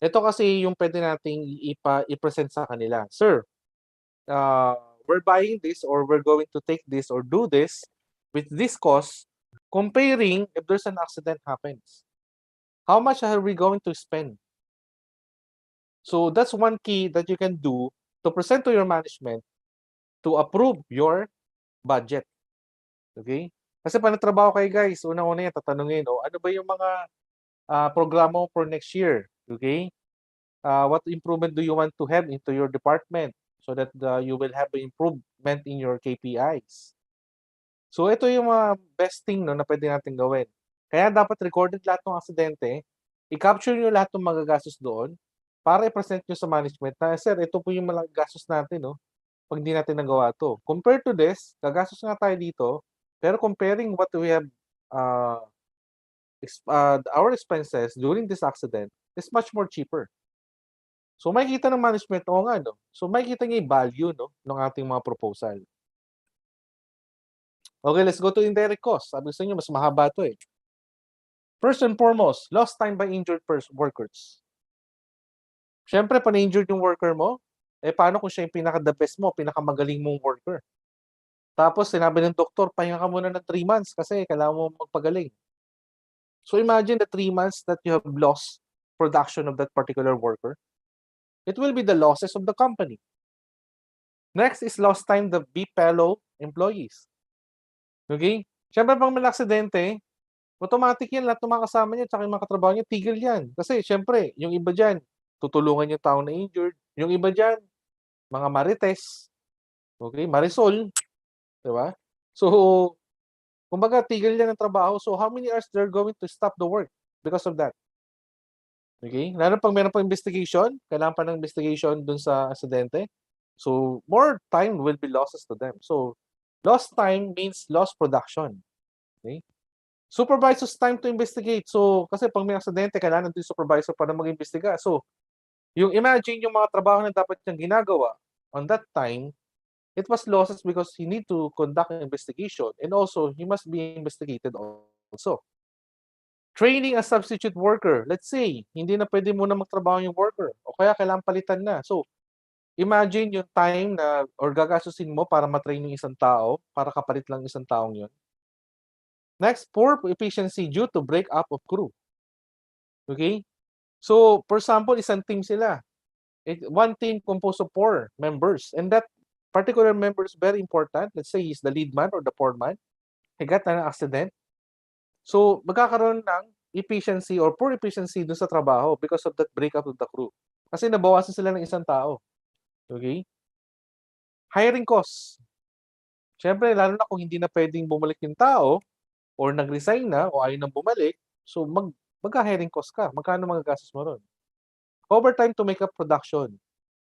Ito kasi yung pwede nating i-present sa kanila. Sir, we're buying this or we're going to take this or do this with this cost, comparing if there's an accident happens. How much are we going to spend? So that's one key that you can do to present to your management to approve your budget. Okay? Kasi pag nagtrabaho kayo guys, unang-una yan, tatanungin, ano ba yung mga programa for next year? Okay? What improvement do you want to have into your department so that you will have an improvement in your KPIs? So ito yung mga best thing, no, na pwede natin gawin. Kaya dapat recorded lahat ng aksidente, i-capture nyo lahat ng magagastos doon para i-present nyo sa management na, sir, ito po yung mga gastos natin, no, pag hindi natin nagawa to. Compared to this, gagastos nga tayo dito, pero comparing what we have, our expenses during this accident is much more cheaper. So makikita ng management, o nga, no? So makikita niya yung value, no, ng ating mga proposal. Okay, let's go to indirect cost. Sabi sa inyo, mas mahaba to eh. First and foremost, lost time by injured workers. Siyempre, pag na-injured yung worker mo, paano kung siya yung pinaka-the best mo, pinaka-magaling mong worker? Tapos, sinabi ng doktor, pahinga ka muna ng 3 months kasi kailangan mo magpagaling. So, imagine the 3 months that you have lost production of that particular worker. It will be the losses of the company. Next is lost time the fellow employees. Okay? Siyempre, pag may aksidente, automatic yan, lahat ng mga kasama niya, tsaka yung mga katrabaho niya, tigil yan. Kasi, siyempre, yung iba dyan, tutulungan yung tao na injured. Yung iba dyan, mga marites, okay, marisol, di ba? So, kumbaga, tigil yan ng trabaho. So, how many hours they're going to stop the work because of that? Okay? Lalo pag meron pa investigation, kailangan pa ng investigation dun sa aksidente. So, more time will be losses to them. So, lost time means lost production. Okay? Supervisor's time to investigate. So, kasi pag may aksidente, kailangan din supervisor para mag-imbestiga. So, yung imagine yung mga trabaho na dapat niyang ginagawa on that time, it was losses because he need to conduct an investigation and also he must be investigated also. Training a substitute worker. Let's say, hindi na pwede muna magtrabaho yung worker o kaya kailangan palitan na. So, imagine yung time na or gagastusin mo para matrain yung isang tao, para kapalit lang isang taong yun. Next, poor efficiency due to break-up of crew. Okay? So, for example, isang team sila. One team composed of 4 members. And that particular member is very important. Let's say he's the lead man or the foreman. He got an accident. So, magkakaroon ng efficiency or poor efficiency dun sa trabaho because of that breakup of the crew. Kasi nabawasan sila ng isang tao. Okay? Hiring costs. Siyempre, lalo na kung hindi na pwedeng bumalik yung tao or nag-resign na o ayaw nang bumalik, so magka-hiring cost ka. Magkano magagastos mo ron? Overtime to make up production.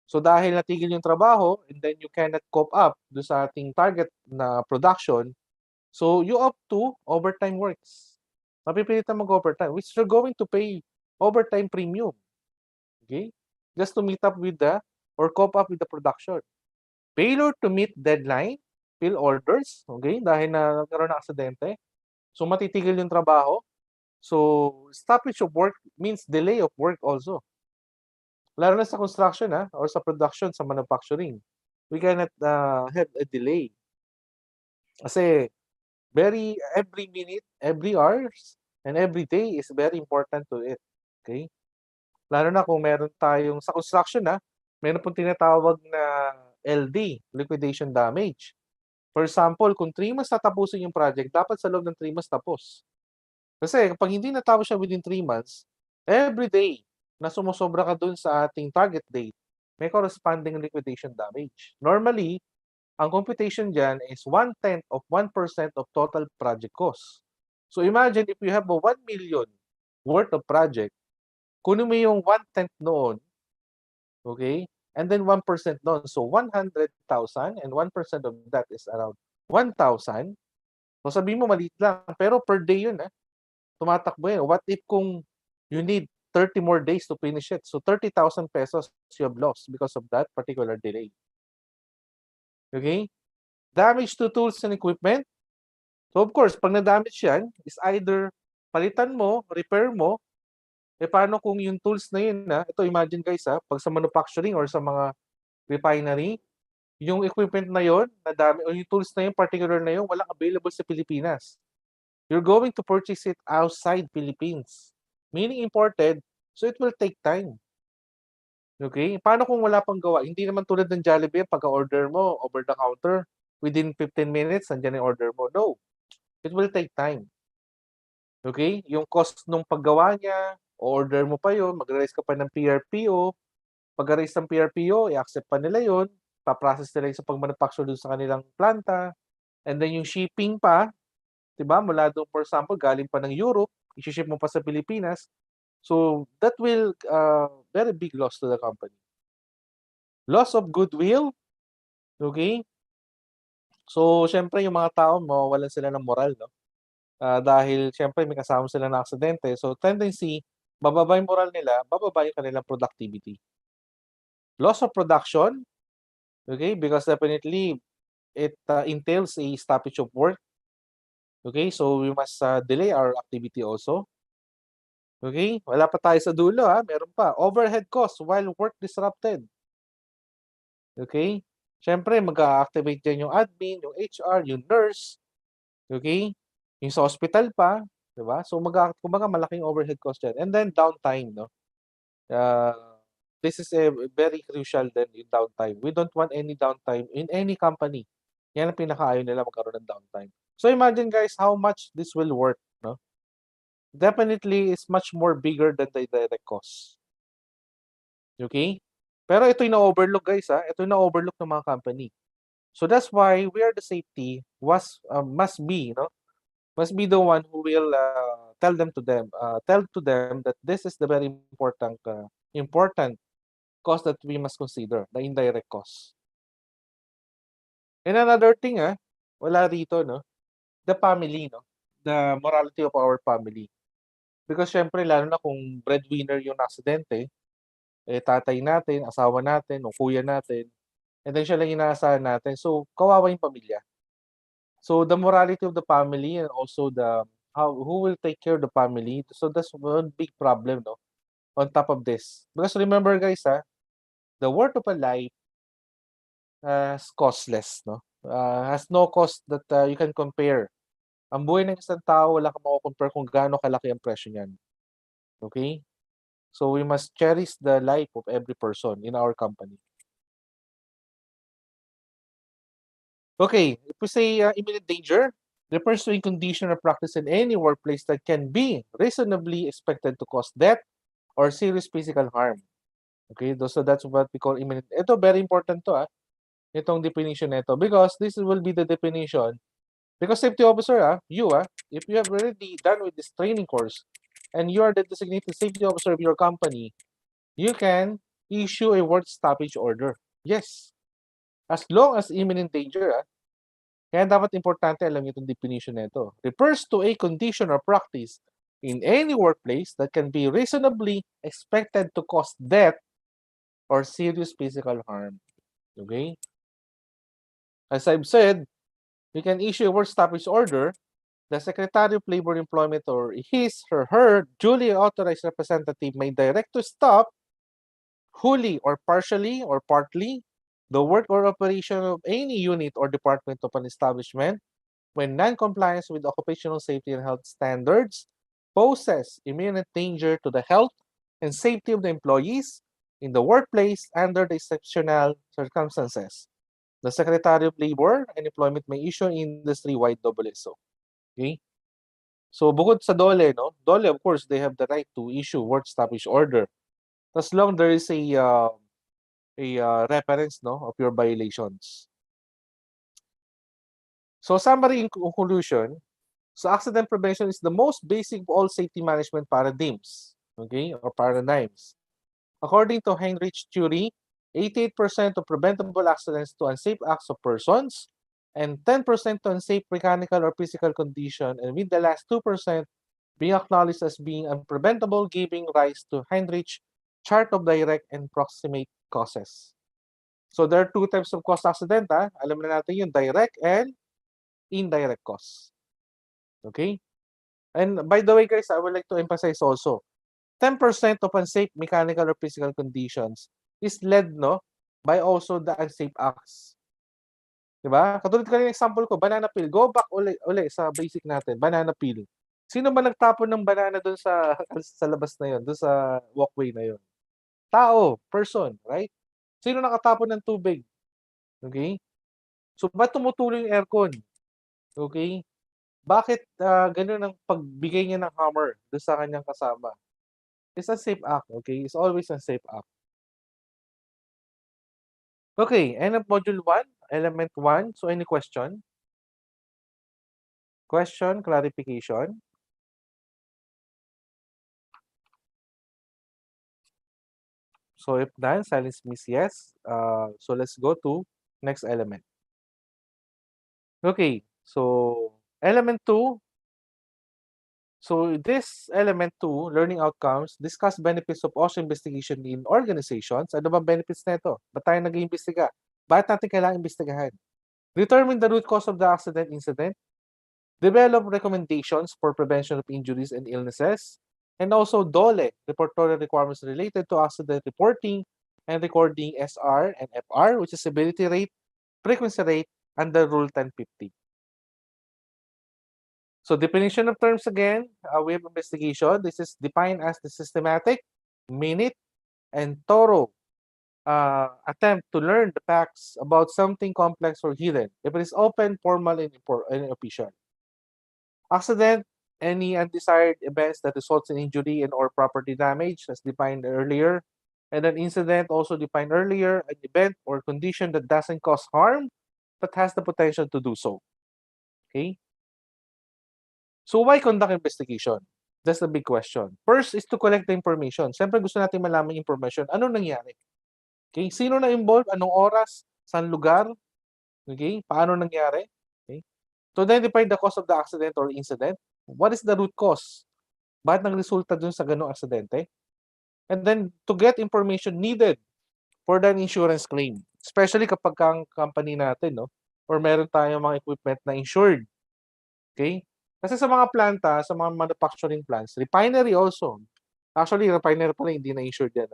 So dahil natigil yung trabaho and then you cannot cope up do sa ating target na production, so you opt to overtime works. Mapipilitan mag-overtime, which you're going to pay overtime premium. Okay? Just to meet up with the or cope up with the production. Failure to meet deadline, fill orders, okay? Dahil na nagkaroon ng aksidente, so matitigil yung trabaho. So stoppage of work means delay of work also. Lalo na sa construction or sa production, sa manufacturing. We cannot have a delay. Kasi every minute, every hours, and every day is very important to it. Okay? Lalo na kung meron tayong, sa construction meron pong tinatawag na LD, liquidation damage. For example, kung 3 months tatapusin yung project, dapat sa loob ng 3 months tapos. Kasi kapag hindi natapos siya within 3 months, every day na sumusobra ka dun sa ating target date, may corresponding liquidation damage. Normally, ang computation dyan is 1/10 of 1% of total project cost. So imagine if you have a 1 million worth of project, kunin mo yung 1/10 noon, okay? And then 1% doon. So 100,000 and 1% of that is around 1,000. So sabihin mo maliit lang, pero per day yun tumatakbo yun. What if kung you need 30 more days to finish it? So 30,000 pesos you have lost because of that particular delay. Okay? Damage to tools and equipment. So of course, pag na-damage yan, is either palitan mo, repair mo, paano kung yung tools na yun ito imagine guys pag sa manufacturing or sa mga refinery, yung equipment na yun, o yung tools na yun, particular na yun, walang available sa Pilipinas. You're going to purchase it outside Philippines. Meaning imported, so it will take time. Okay? Paano kung wala pang gawa? Hindi naman tulad ng Jollibee, pagka-order mo, over the counter, within 15 minutes, nandiyan yung order mo. No. It will take time. Okay? Yung cost nung paggawa niya, order mo pa yun, mag-raise ka pa ng PRPO. Pag-raise ng PRPO, i-accept pa nila yun, pa-process nila yung sa pag-manufacture doon sa kanilang planta. And then yung shipping pa, diba? Mula doon, for example, galing pa ng Europe, i-ship mo pa sa Pilipinas. So, that will very big loss to the company. Loss of goodwill. Okay? So, syempre, yung mga tao, mawawalan sila ng moral, no? Dahil, syempre, may kasama sila na aksidente. So, tendency, bababa yung moral nila, bababa yung kanilang productivity. Loss of production. Okay? Because definitely, it entails a stoppage of work. Okay? So, we must delay our activity also. Okay? Wala pa tayo sa dulo, meron pa. Overhead costs while work disrupted. Okay? Siyempre, mag-activate dyan yung admin, yung HR, yung nurse. Okay? Yung sa hospital pa. Diba? So, kumbaga malaking overhead cost dyan. And then, downtime, no? This is a very crucial then in downtime. We don't want any downtime in any company. Yan ang pinakaayaw nila magkaroon ng downtime. So, imagine guys how much this will work, no? Definitely is much more bigger than the direct cost. Okay? Pero ito yung na-overlook guys ito yung na-overlook ng mga company. So that's why we are the safety must be the one who will tell to them that this is the very important cost that we must consider, the indirect cost. And another thing wala rito the family the morality of our family. Because syempre, lalo na kung breadwinner yung aksidente, tatay natin, asawa natin, o kuya natin, and then siya lang inaasahan natin. So, kawawa yung pamilya. So, the morality of the family and also who will take care of the family. So, that's one big problem, on top of this. Because remember, guys, the worth of a life as costless, no? Has no cost that you can compare. Ang buhay ng isang tao, wala kang mako-compare kung gaano kalaki ang presyo niyan. Okay? So we must cherish the life of every person in our company. Okay, if we say imminent danger, refers to a condition or practice in any workplace that can be reasonably expected to cause death or serious physical harm. Okay, so that's what we call imminent. Ito, very important to, itong definition nito, because this will be the definition. Because safety officer, if you have already done with this training course and you are the designated safety officer of your company, you can issue a work stoppage order. Yes. As long as imminent danger, kaya dapat importante alam niyo itong definition nito. Refers to a condition or practice in any workplace that can be reasonably expected to cause death or serious physical harm. Okay? As I've said, you can issue a work stoppage order. The Secretary of Labor Employment or his or her duly authorized representative may direct to stop wholly or partially or partly the work or operation of any unit or department of an establishment when non-compliance with occupational safety and health standards poses imminent danger to the health and safety of the employees in the workplace under the exceptional circumstances. The Secretary of Labor and Employment may issue industry-wide SO. Okay? So bukod sa DOLE, no? DOLE, of course, they have the right to issue work stoppage order as long there is a reference, no, of your violations. So summary in conclusion, so accident prevention is the most basic of all safety management paradigms, okay, or paradigms. According to Henrich theory, 88% of preventable accidents to unsafe acts of persons and 10% to unsafe mechanical or physical condition, and with the last 2% being acknowledged as being unpreventable, giving rise to Henrich chart of direct and proximate causes. So there are two types of cause accident. Alam na natin yung direct and indirect cause. Okay? And by the way, guys, I would like to emphasize also, 10% of unsafe mechanical or physical conditions is led, no, by also the unsafe acts. Diba? Katulad kanina example ko, banana peel. Go back uli sa basic natin, banana peel. Sino ba nagtapon ng banana doon sa labas na yon, doon sa walkway na yon? Tao, person, right? Sino nakatapon ng tubig? Okay? So, ba't tumutuloy yung aircon? Okay? Bakit ganun ang pagbigay niya ng hammer doon sa kanyang kasama? It's a safe act, okay? It's always a safe act. Okay, end of module 1, element 1. So, any question? Question, clarification? So, if none, silence means yes. So, let's go to next element. Okay, so element 2. So, this element 2, learning outcomes, discuss benefits of OSH investigation in organizations. Ano ba benefits na ito? Ba't tayo nag-iimbestiga? Bakit natin kailangan imbestigahan? Determine the root cause of the accident incident. Develop recommendations for prevention of injuries and illnesses. And also DOLE, reportorial requirements related to accident reporting and recording SR and FR, which is severity rate, frequency rate, under Rule 1050. So definition of terms again, we have investigation. This is defined as the systematic, minute, and thorough attempt to learn the facts about something complex or hidden. If it is open, formal, and official. Accident, any undesired events that results in injury and or property damage, as defined earlier. And an incident, also defined earlier, an event or condition that doesn't cause harm, but has the potential to do so. Okay? So why conduct investigation? That's the big question. First is to collect the information. Siyempre gusto natin malaman yung information. Ano nangyari? Okay? Sino na involved? Anong oras? Saan lugar? Okay? Paano nangyari? Okay? To identify the cause of the accident or incident. What is the root cause? Bakit nang-resulta dun sa ganong aksidente? And then to get information needed for the insurance claim. Especially kapag ang company natin, no? Or meron tayong mga equipment na insured. Okay? Kasi sa mga planta, sa mga manufacturing plants, refinery also. Actually, refinery pala hindi na insured yan.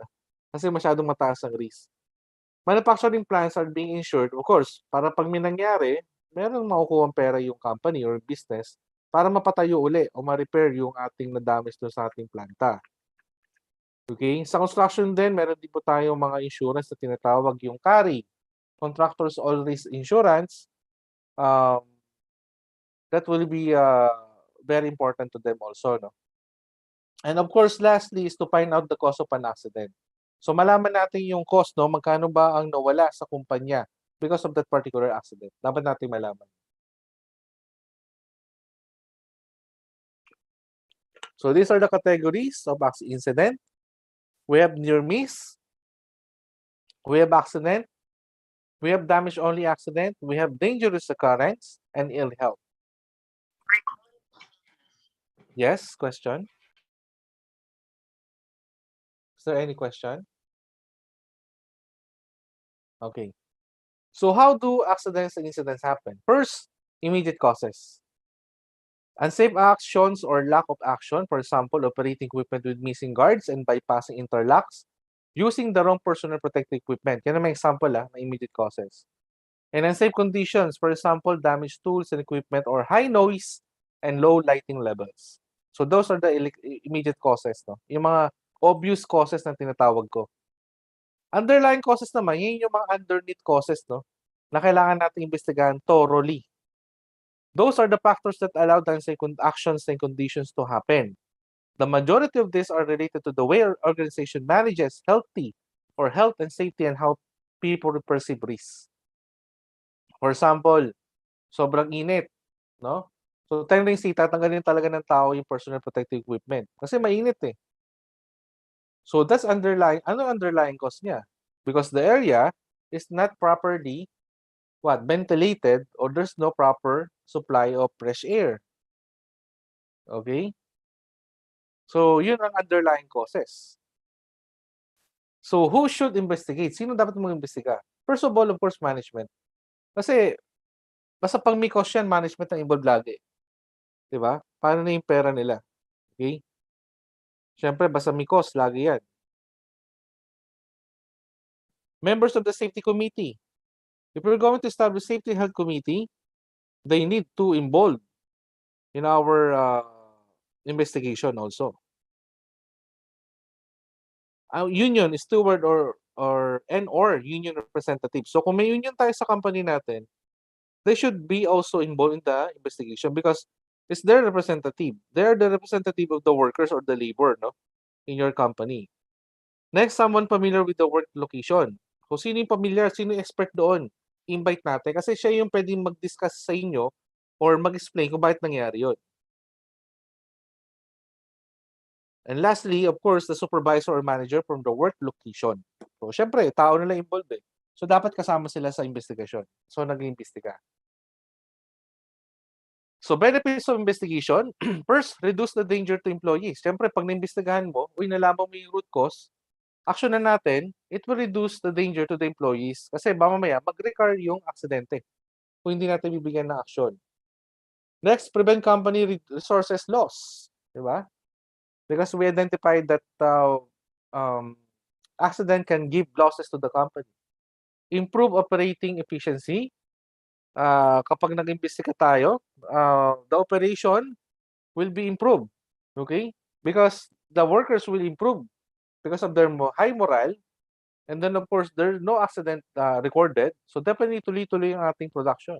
Kasi masyadong mataas ang risk. manufacturing plants are being insured, of course, para pag may nangyari, merong makukuha pera yung company or business para mapatayo uli o ma-repair yung ating na-damage doon sa ating planta. Okay? Sa construction din, meron din po tayo mga insurance na tinatawag yung CARI, Contractors All Risk Insurance. That will be very important to them also, no? And of course, lastly is to find out the cause of an accident. So malaman natin yung cost, no? Magkano ba ang nawala sa kumpanya because of that particular accident. Dapat natin malaman. So these are the categories of incident. We have near miss. We have accident. We have damage only accident. We have dangerous occurrence and ill health. Yes, question? Is there any question? Okay. So how do accidents and incidents happen? First, immediate causes. Unsafe actions or lack of action, for example, operating equipment with missing guards and bypassing interlocks, using the wrong personal protective equipment. Yan ang may example ng immediate causes. And unsafe conditions, for example, damaged tools and equipment or high noise and low lighting levels. So those are the immediate causes, no? Yung mga obvious causes na tinatawag ko. Underlying causes naman, yun yung mga underneath causes, no? Na kailangan natin imbestigahan thoroughly. Those are the factors that allow the unsafe actions and conditions to happen. The majority of these are related to the way our organization manages health and safety and how people perceive risk. For example, sobrang init, no? So, tendency, tatanggalin talaga ng tao yung personal protective equipment. Kasi mainit eh. So, that's underlying, ano underlying cause niya? Because the area is not properly, ventilated or there's no proper supply of fresh air. Okay? So, yun ang underlying causes. So, who should investigate? Sino dapat mong imbestiga? First of all, of course, management. Kasi, basta pag may cause yan, management ang involved lagi. Diba? Paano na yung pera nila? Okay? Siyempre, basta may cause, lagi yan. Members of the safety committee. If we're going to establish safety health committee, they need to involve in our investigation also. Union, steward or union representative. So kung may union tayo sa company natin, they should be also involved in the investigation because it's their representative. They're the representative of the workers or the labor, no, in your company. Next, someone familiar with the work location. Kung sino yung familiar, sino yung expert doon, invite natin kasi siya yung pwedeng mag-discuss sa inyo or mag-explain kung bakit nangyari yun. And lastly, of course, the supervisor or manager from the work location. So, syempre, tao nila involved eh. So, dapat kasama sila sa investigation. So, nag-iimbestiga. So, benefits of investigation, first, reduce the danger to employees. Syempre, pag naimbestigahan mo, nalaman mo yung root cause, action na natin, it will reduce the danger to the employees. Kasi mamaya, mag-recur yung aksidente kung hindi natin bibigyan ng action. Next, prevent company resources loss. Diba? Because we identified that accident can give losses to the company. Improve operating efficiency. Kapag nag-imbestiga tayo, the operation will be improved. Okay? Because the workers will improve because of their high morale, and then of course there's no accident recorded, so definitely tuloy-tuloy ang ating production.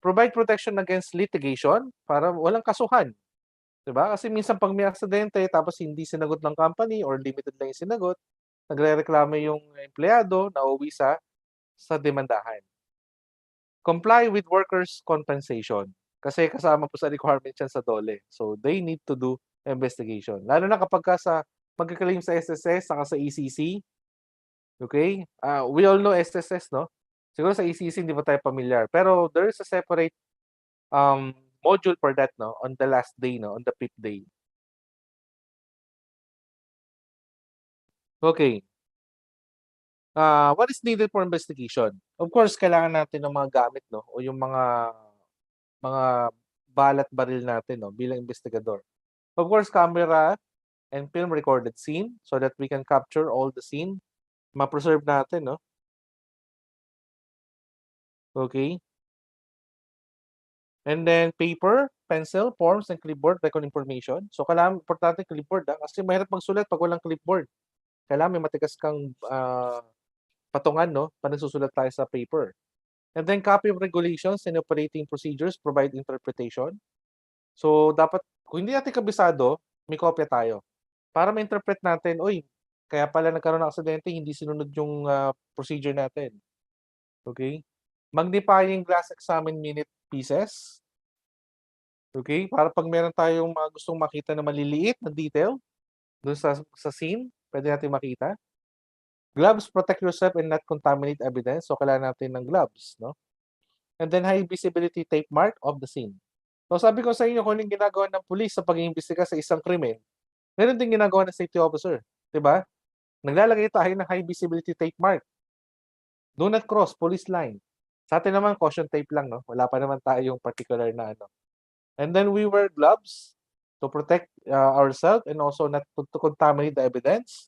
Provide protection against litigation para walang kasuhan, diba? Kasi minsan pag may aksidente tapos hindi sinagot ng company or limited lang yung sinagot, nagrereklamo yung empleyado, nauwi sa demandahan. Comply with workers' compensation kasi kasama po sa requirement yan sa DOLE, so they need to do investigation. Lalo na kapag sa magka-claim sa SSS saka sa ECC. Okay? We all know SSS, no? Siguro sa ECC hindi ba tayo familiar. Pero there is a separate module for that, no? On the last day, no? On the 5th day. Okay. What is needed for investigation? Of course, kailangan natin ng mga gamit, no? O yung mga balat baril natin, no? Bilang investigador. Of course, camera and film recorded scene so that we can capture all the scene, ma-preserve natin, no? Okay? And then paper, pencil, forms, and clipboard, record information. So, kailangan importante clipboard kasi mahirap magsulat pag walang clipboard. Kailangan may matigas kang patungan, no? Pag nagsusulat tayo sa paper. And then copy of regulations and operating procedures provide interpretation. So, dapat, kung hindi natin kabisado, may kopya tayo. Para ma-interpret natin, uy, kaya pala nagkaroon ng aksidente, hindi sinunod yung procedure natin. Okay? Magnifying glass examine minute pieces. Okay? Para pag meron tayong mga gustong makita na maliliit na detail doon sa scene, pwede natin makita. Gloves, protect yourself and not contaminate evidence. So, kailangan natin ng gloves, no? And then, high visibility tape mark of the scene. So, sabi ko sa inyo, kung anong ginagawa ng pulis sa pag-iimbestiga sa isang krimen, meron din ginagawa ng safety officer. Diba? Naglalagay tayo ng high visibility tape mark. Do not cross police line. Sa atin naman, caution tape lang, no? Wala pa naman tayong particular na ano. And then we wear gloves to protect ourselves and also not to contaminate the evidence.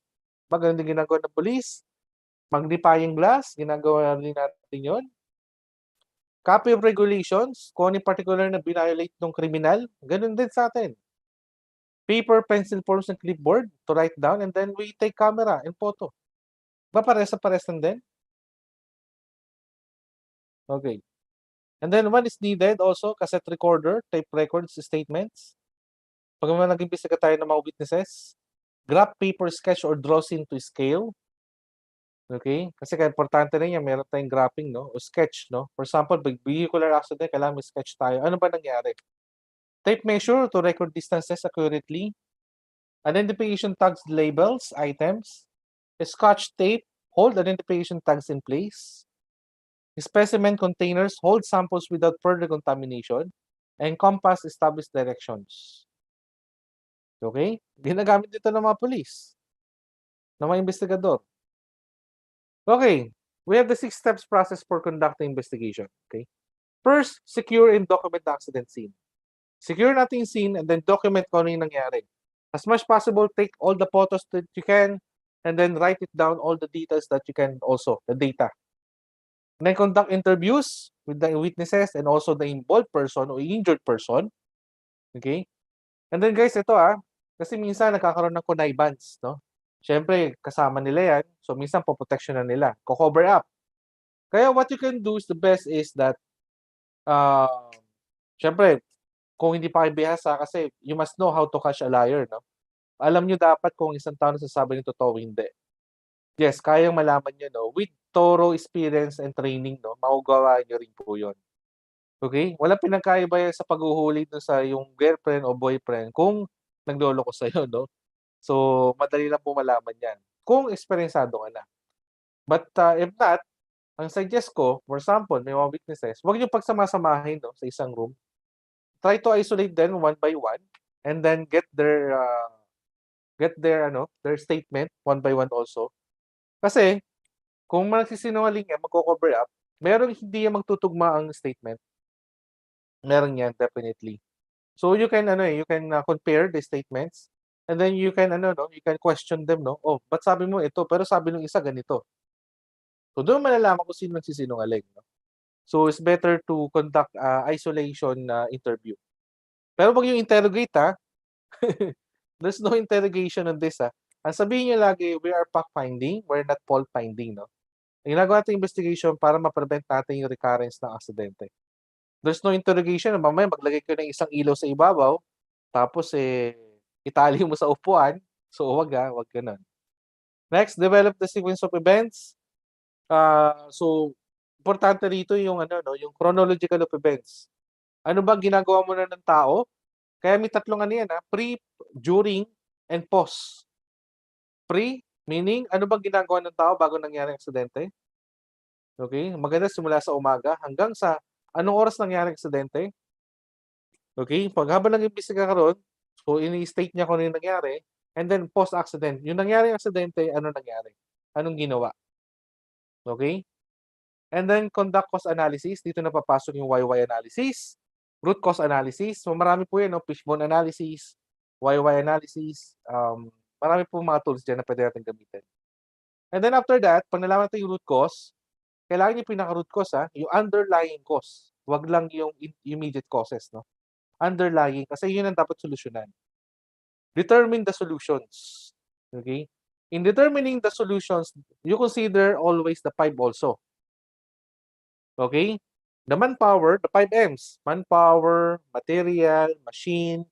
Maganda din ginagawa ng police. Magnifying glass, ginagawa rin natin yun. Copy of regulations, kung ano yung particular na binviolate ng kriminal, ganun din sa atin. Paper, pencil, forms, and clipboard to write down, and then we take camera and photo. Ba pares lang din? Okay. And then one is needed also, cassette recorder, tape records, statements. Pag nag-imbestiga tayo ng mga witnesses, graph, paper, sketch, or draw scene to scale. Okay? Kasi kaya importante rin yan, meron tayong graphing, no? O sketch, no? For example, pag vehicular accident, kailangan may sketch tayo. Ano ba nangyari? Tape measure to record distances accurately. Identification tags, labels, items. Scotch tape, hold identification tags in place. Specimen containers, hold samples without further contamination. And compass, establish directions. Okay? Ginagamit dito ng mga police, ng mga investigador. Okay, we have the 6 steps process for conducting investigation. Okay, first, secure and document the accident scene. Secure natin yung scene and then document kung ano yung nangyari. As much possible, take all the photos that you can and then write it down, all the details that you can also, the data. And then conduct interviews with the witnesses and also the involved person or injured person. Okay, and then guys, ito kasi minsan nagkakaroon ng connivance, no? Siyempre, kasama nila yan. So, minsan po-protection na nila. Ko-cover up. Kaya what you can do is the best is that, siyempre, kung hindi pa kayo bihasa, kasi you must know how to catch a liar, no? Alam nyo dapat kung isang tao nasasabi ng totoo, hindi. Yes, kayang malaman nyo, no? With thorough experience and training, no? Makugawa nyo rin po yun. Okay? Walang pinagkaiba sa paghuhuli dun sa yung girlfriend o boyfriend kung nagloloko sa'yo, no? So, madali lang po malaman yan. Kung eksperyensado ka na. But if not, ang suggest ko, for example, may mga witnesses, huwag niyo pagsamasamahin, no, sa isang room. Try to isolate them one by one and then get their statement one by one also. Kasi, kung magsisinungaling yan, magko-cover up, merong hindi yan magtutugma ang statement. Meron yan, definitely. So, you can compare the statements. And then you can you can question them, no? Oh, ba't sabi mo ito pero sabi ng isa ganito. So doon malalaman kung sino nagsisinungaling, no? So it's better to conduct isolation interview. Pero pag yung interrogate there's no interrogation on this Ang sabihin niyo lagi, we are fact finding, we're not fault finding, no? Ang ginagawa natin investigation para ma-prevent natin yung recurrence ng aksidente. There's no interrogation, mamaya maglagay ko ng isang ilaw sa ibabaw, tapos itali mo sa upuan. So, wag ganun. Next, develop the sequence of events. So, importante rito yung yung chronological of events. Ano ba ginagawa mo na ng tao? Kaya may tatlong yan, pre, during, and post. Pre, meaning, ano ba ginagawa ng tao bago nangyari ang aksidente? Okay? Maganda simula sa umaga hanggang sa anong oras nangyari ang aksidente? Okay? Pag habang nag-imbestiga ka ron, so, ini-state niya kung ano yung nangyari. And then, post-accident. Yung nangyari aksidente, ano nangyari? Anong ginawa? Okay? And then, conduct cause analysis. Dito na papasok yung YY analysis. Root cause analysis. So, marami po yan, no? Fishbone analysis, YY analysis. Marami po mga tools dyan na pwede natin gamitin. And then, after that, pag nalaman natin yung root cause, kailangan yung pinaka-root cause, yung underlying cause. Wag lang yung immediate causes, no? Underlying, kasi yun ang dapat solusyonan. Determine the solutions. Okay? In determining the solutions, you consider always the 5 also. Okay? The manpower, the 5 M's. Manpower, material, machine,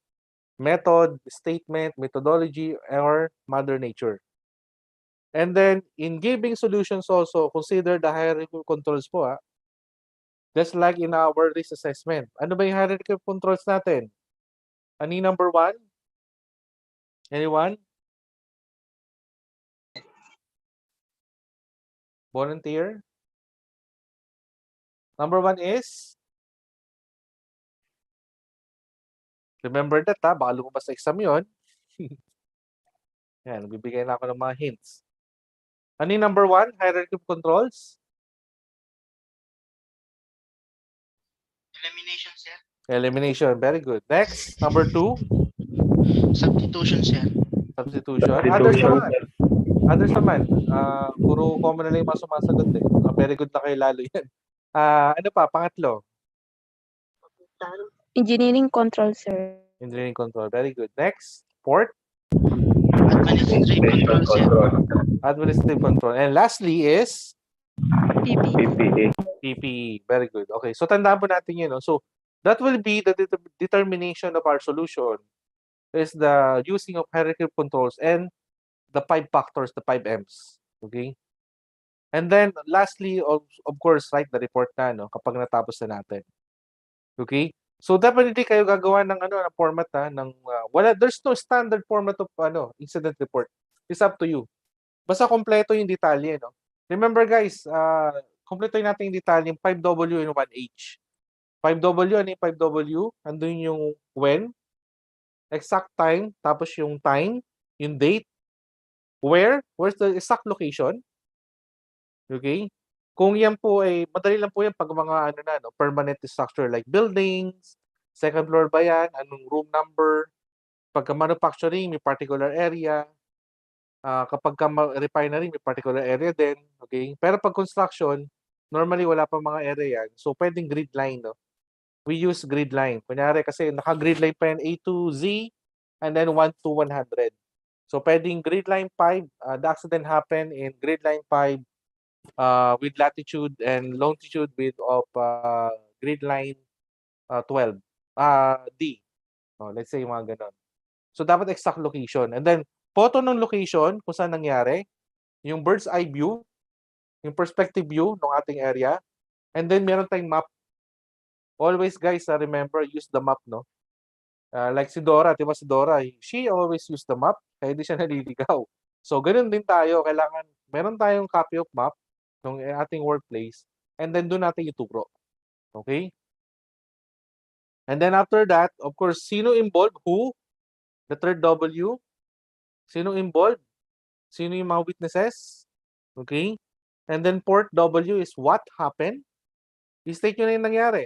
method, statement, methodology, or mother nature. And then, in giving solutions also, consider the hierarchy of controls po. Just like in our risk assessment. Ano ba yung hierarchy of controls natin? Ano yung number 1? Anyone? Volunteer? Number 1 is? Remember that, baka lumabas sa exam yun. Yan, bibigay na ako ng mga hints. Ano yung number 1? Hierarchy of controls? Elimination, sir. Elimination. Very good. Next, number 2? Substitution, sir. Substitution. Others naman. Puro common na lang yung mga sumasagot eh. Very good na kayo lalo yan. Ano pa? Pangatlo? Engineering control, sir. Engineering control. Very good. Next, fourth? Administrative control, sir. Administrative control. And lastly is? PPE. PPE. Very good. Okay. So, tandaan po natin yun. No? So, that will be the determination of our solution is the using of hierarchy of controls and the 5 factors, the 5 M's. Okay? And then, lastly, of course, write the report na, no? Kapag natapos na natin. Okay? So, definitely kayo gagawa ng, ng format, there's no standard format of, incident report. It's up to you. Basta kompleto yung detalye, no? Remember, guys, kompleto natin yung detalye, yung 5W and 1H. 5W, ano yung 5W? Andun yung when, exact time, tapos yung time, yung date, where's the exact location. Okay? Kung yan po ay, madali lang po yan pag mga permanent structure like buildings, second floor ba yan, anong room number, pagka manufacturing, may particular area, kapag refinery, may particular area din. Okay? Pero pag construction, normally wala pa mga area yan. So, pwedeng grid line, no? We use grid line. Kunyari kasi naka-grid line pa yan A to Z and then 1 to 100. So, pwedeng grid line 5, the accident happened in grid line 5 with latitude and longitude width of grid line 12. D. Let's say mga ganon. So, dapat exact location. And then, photo ng location, kung saan nangyari, yung bird's eye view, yung perspective view ng ating area, and then meron tayong map. Always, guys, remember, use the map, no? Like si Dora, di ba si Dora, she always use the map, kaya di siya naliligaw. So, ganun din tayo. Kailangan, meron tayong copy of map ng ating workplace, and then doon natin ituro. Okay? And then after that, of course, sino involved? Who? The third W. Sino involved? Sino yung mga witnesses? Okay? And then fourth W is what happened? I-state nyo na yung nangyari.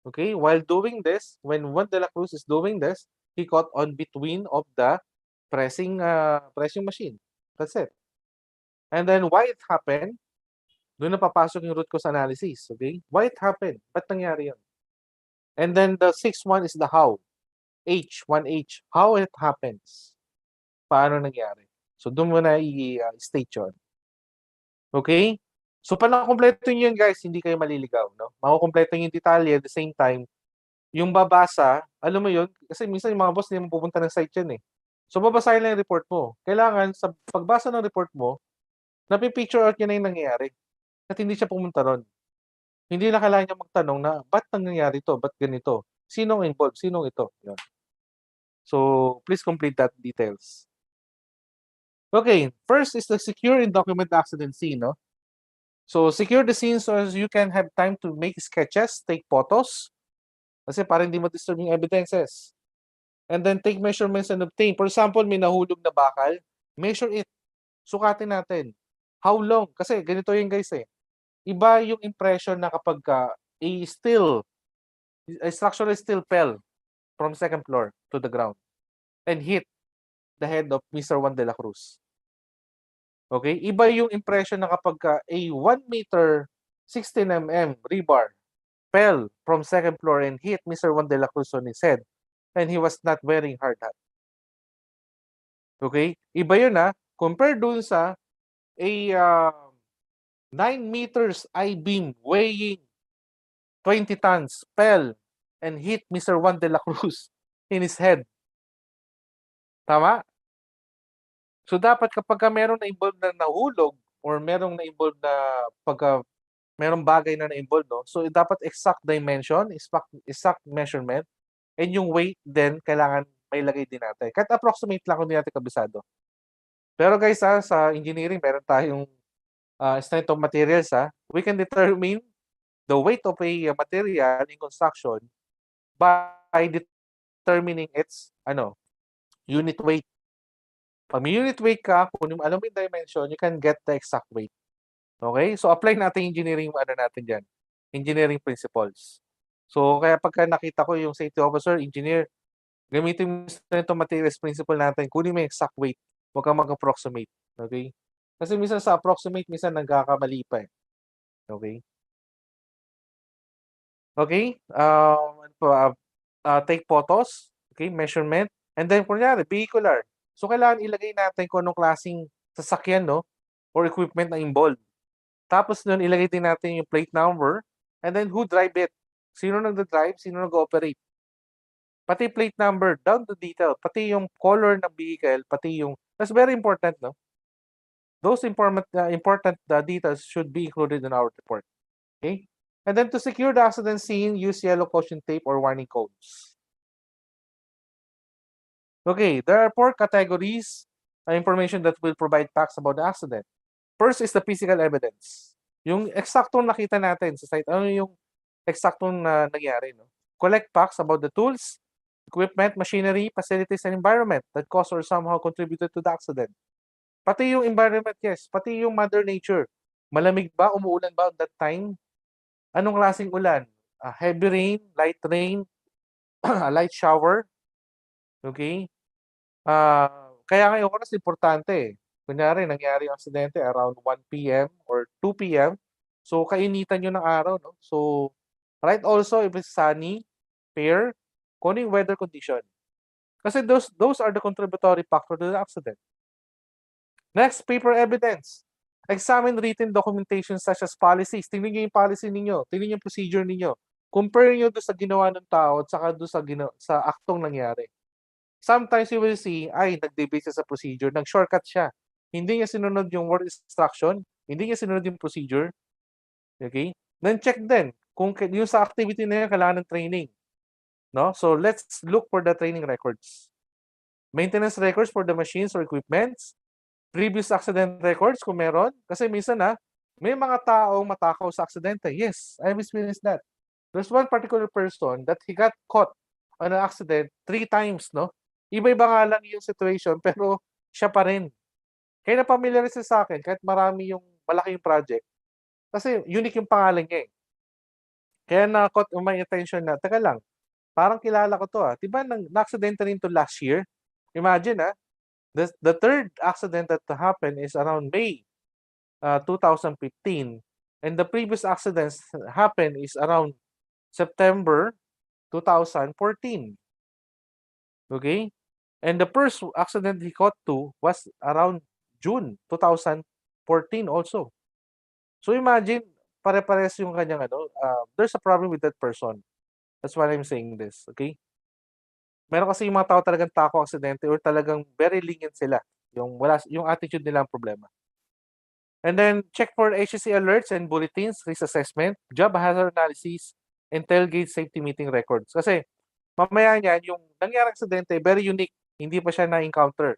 Okay? While doing this, when Juan de la Cruz is doing this, he caught on between of the pressing machine. That's it. And then why it happened? Doon na papasok yung root cause analysis. Okay? Why it happened? Ba't nangyari yun? And then the sixth one is the how. H, 1H. How it happens. Paano nangyari? So, doon mo na i-state yun. Okay? So, pag nakumpleto nyo yun, guys, hindi kayo maliligaw. No? Makukumpleto yung detalye at the same time, yung babasa, alam mo yun, kasi minsan yung mga boss hindi mo pupunta ng site yan eh. So, babasahin lang yung report mo. Kailangan, sa pagbasa ng report mo, napipicture out nyo na yung nangyayari. At hindi siya pumunta ron. Hindi na kailangan niya magtanong na, ba't nangyayari to? Ba't ganito? Sinong involved? Sinong ito? Yun. So, please complete that details. Okay, first is the secure and document accident scene. No? So, secure the scene so as you can have time to make sketches, take photos, kasi para hindi ma-disturb yung evidences. And then take measurements and obtain. For example, may nahulog na bakal, measure it. Sukatin natin. How long? Kasi ganito yung guys eh. Iba yung impression na kapag a structural steel fell from second floor to the ground and hit the head of Mr. Juan de la Cruz. Okay? Iba yung impression na kapag a 1 meter 16 mm rebar fell from second floor and hit Mr. Juan de la Cruz on his head and he was not wearing hard hat. Okay? Iba yun compared dun sa a 9 meters I-beam weighing 20 tons fell and hit Mr. Juan de la Cruz in his head. Tama? So dapat kapag meron na involved na nahulog or merong na-involved na pagka merong bagay na na-involved, no? So dapat exact dimension, exact measurement, and yung weight din kailangan may lagay din natin. Kahit approximate lang kung hindi natin kabisado. Pero guys, sa engineering, meron tayong strength of materials. We can determine the weight of a material in construction by determining its unit weight. Pag may unit weight ka, kung alam mo yung dimension, you can get the exact weight. Okay? So, apply natin engineering, natin dyan. Engineering principles. So, kaya pagka nakita ko yung safety officer, engineer, gamitin mo yung strength of materials principle natin, kunin mo yung exact weight. Huwag kang mag-approximate. Okay? Kasi minsan sa approximate, minsan nagkakamali pa . Okay? Okay? Take photos. Okay? Measurement. And then, kunyari, vehicular. So, kailangan ilagay natin kung anong klaseng sasakyan, no? Or equipment na involved. Tapos nun, ilagay din natin yung plate number. And then, who drive it? Sino nag-drive? Sino nag-operate? Pati plate number, down to detail. Pati yung color ng vehicle, pati yung... That's very important, no? Those important details should be included in our report. Okay? And then, to secure the accident scene, use yellow caution tape or warning codes. Okay, there are 4 categories of information that will provide facts about the accident. First is the physical evidence. Yung eksaktong nakita natin sa site, ano yung eksaktong nangyari. No? Collect facts about the tools, equipment, machinery, facilities, and environment that caused or somehow contributed to the accident. Pati yung environment, yes. Pati yung mother nature. Malamig ba? Umuulan ba at that time? Anong klaseng ulan? Heavy rain, a light shower. Okay? Kaya ngayon oras importante. Kunyari, nangyari yung aksidente around 1 p.m. or 2 p.m. So, kainitan nyo ng araw. No? So, right also if it's sunny, fair, kuning weather condition. Kasi those are the contributory factor to the accident. Next, paper evidence. Examine written documentation such as policies. Tingnan nyo yung policy ninyo. Tingnan nyo yung procedure ninyo. Compare nyo doon sa ginawa ng tao at saka doon sa aktong nangyari. Sometimes you will see, nag-debate siya sa procedure, nag-shortcut siya. Hindi niya sinunod yung word instruction, hindi niya sinunod yung procedure. Okay? Then check din, kung yung sa activity na yan, kailangan ng training. No? So let's look for the training records. Maintenance records for the machines or equipments. Previous accident records kung meron. Kasi minsan may mga taong matakaw sa aksidente. Yes, I've experienced that. There's one particular person that he got caught on an accident 3 times, no? Iba-iba nga lang yung situation, pero siya pa rin. Kaya na-familiar siya sa akin, kahit marami yung malaking project. Kasi unique yung pangalan niya . Kaya na-caught my attention na, teka lang, parang kilala ko to . Diba na-accident rin to last year? Imagine the third accident that happened is around May 2015. And the previous accidents happened is around September 2014. Okay? And the first accident he caught to was around June 2014 also. So imagine, pare-pares yung kanyang there's a problem with that person. That's why I'm saying this. Okay? Meron kasi yung mga tao talagang tako aksidente or talagang very lenient sila. Yung attitude nila ang problema. And then, check for HSE alerts and bulletins, risk assessment, job hazard analysis, and tailgate safety meeting records. Kasi, mamaya niyan, yung nangyari aksidente, very unique. Hindi pa siya na-encounter.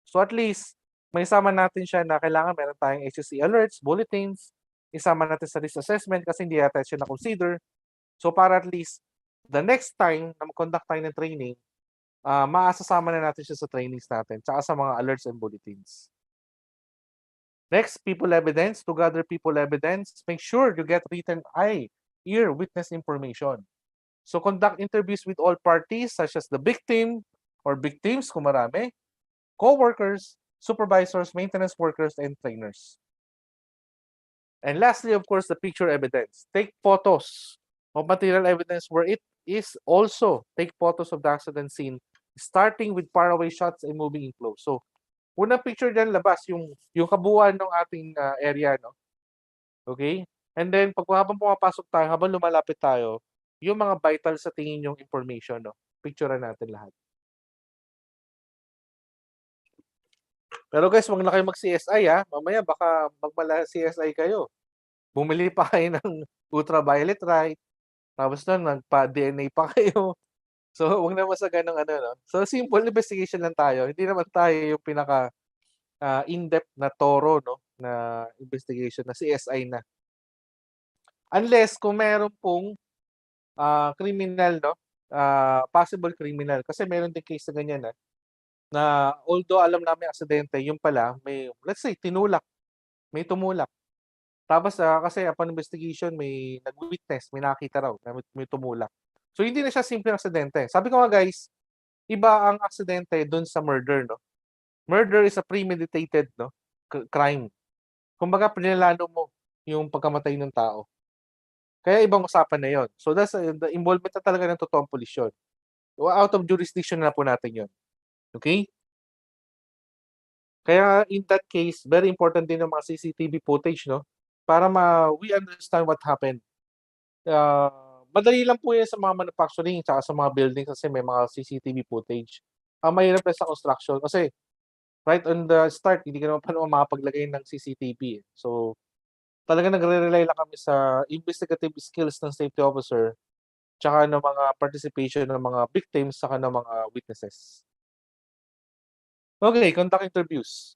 So, at least, may isama natin siya na kailangan meron tayong HSE alerts, bulletins, isama natin sa risk assessment kasi hindi natin siya na-consider. So, para at least, the next time na mag-conduct tayo ng training, maasasama na natin siya sa trainings natin, tsaka sa mga alerts and bulletins. Next, people evidence. To gather people evidence, make sure you get written eye, ear, witness information. So, conduct interviews with all parties, such as the victim or victims, kung marami, co-workers, supervisors, maintenance workers, and trainers. And lastly, of course, the picture evidence. Take photos of material evidence where it is also take photos of the accident scene, starting with faraway shots and moving in close. So, unang picture dyan, labas yung kabuuan ng ating area, no? Okay? And then, habang pumapasok tayo, habang lumalapit tayo, yung mga vital sa tingin yung information, no? Picturean natin lahat. Pero guys, wag na kayo mag-CSI, ha? Mamaya, baka magmala-CSI kayo. Bumili pa kayo ng ultraviolet light, tapos na nagpa-DNA pa kayo. So, wag naman sa ganong ano, no? So, simple investigation lang tayo. Hindi naman tayo yung pinaka in-depth na thorough, no, na investigation na CSI na. Unless kung meron pong criminal, no, possible criminal. Kasi meron din case na ganyan, na although alam namin aksidente, yung pala, may, let's say, tinulak. May tumulak. Tapos kasi upon investigation, may nag-witness, may nakita raw na may tumulak. So, hindi na siya simple aksidente. Sabi ko nga guys, iba ang aksidente dun sa murder, no? Murder is a premeditated, no, crime. Kumbaga, pinilano mo yung pagkamatay ng tao. Kaya ibang usapan na yon. So, that's the involvement na talaga ng totoong pulisyon. Out of jurisdiction na po natin yon. Okay? Kaya in that case, very important din ang mga CCTV footage, no? Para we understand what happened. Madali lang po yan sa mga manufacturing at sa mga buildings kasi may mga CCTV footage. Mahirap na sa construction kasi right on the start, hindi ka naman pa naman makapaglagay ng CCTV. So, talaga nagre-rely lang kami sa investigative skills ng safety officer tsaka ng mga participation ng mga victims tsaka ng mga witnesses. Okay, conduct interviews.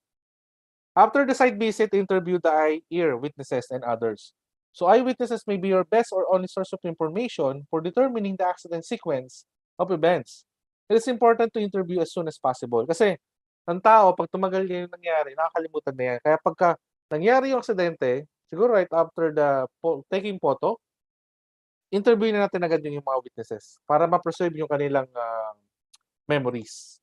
After the site visit, interview the ear witnesses and others. So eyewitnesses may be your best or only source of information for determining the accident sequence of events. It is important to interview as soon as possible. Kasi ang tao, pag tumagal yung nangyari, nakakalimutan na yan. Kaya pagka nangyari yung aksidente, siguro right after the taking photo, interview na natin agad yung mga witnesses para ma-preserve yung kanilang memories.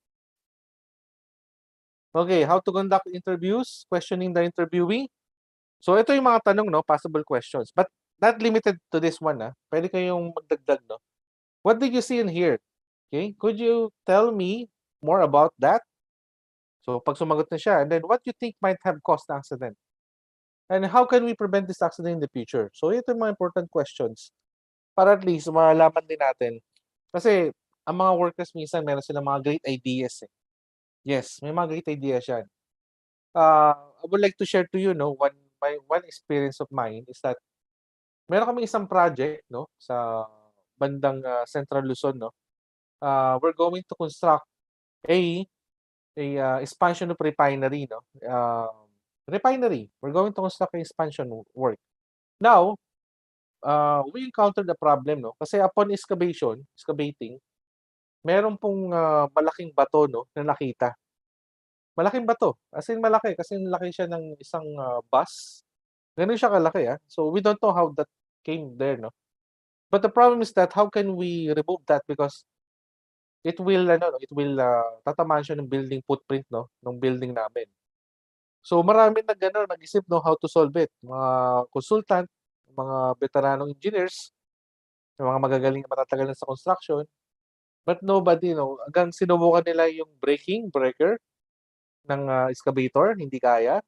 Okay, how to conduct interviews, questioning the interviewee. So ito yung mga tanong, no, possible questions. But not limited to this one, Pwede kayong magdagdag, no? What did you see and hear? Okay, could you tell me more about that? So pag sumagot na siya, and then what you think might have caused the accident? And how can we prevent this accident in the future? So ito yung mga important questions para at least malaman din natin. Kasi ang mga workers minsan meron silang mga great ideas. Yes, may mga great ideas yan. I would like to share to you, no, one experience of mine is that meron kami isang project, no, sa bandang Central Luzon, no. We're going to construct a expansion of refinery, no. Refinery. We're going to construct an expansion work. Now, we encountered a problem, no, kasi upon excavating, meron pong malaking bato, no, na nakita. Malaking bato. As in malaki. Kasi laki siya ng isang bus. Ganun siya kalaki. So we don't know how that came there, no? But the problem is that how can we remove that because it will tatamaan siya ng building footprint, no, ng building namin. So marami nag-isip, no, how to solve it. Mga consultant, mga veteranong engineers, mga magagaling na matatagal na sa construction. But nobody, no, hanggang sinubukan nila yung breaker ng excavator, hindi kaya.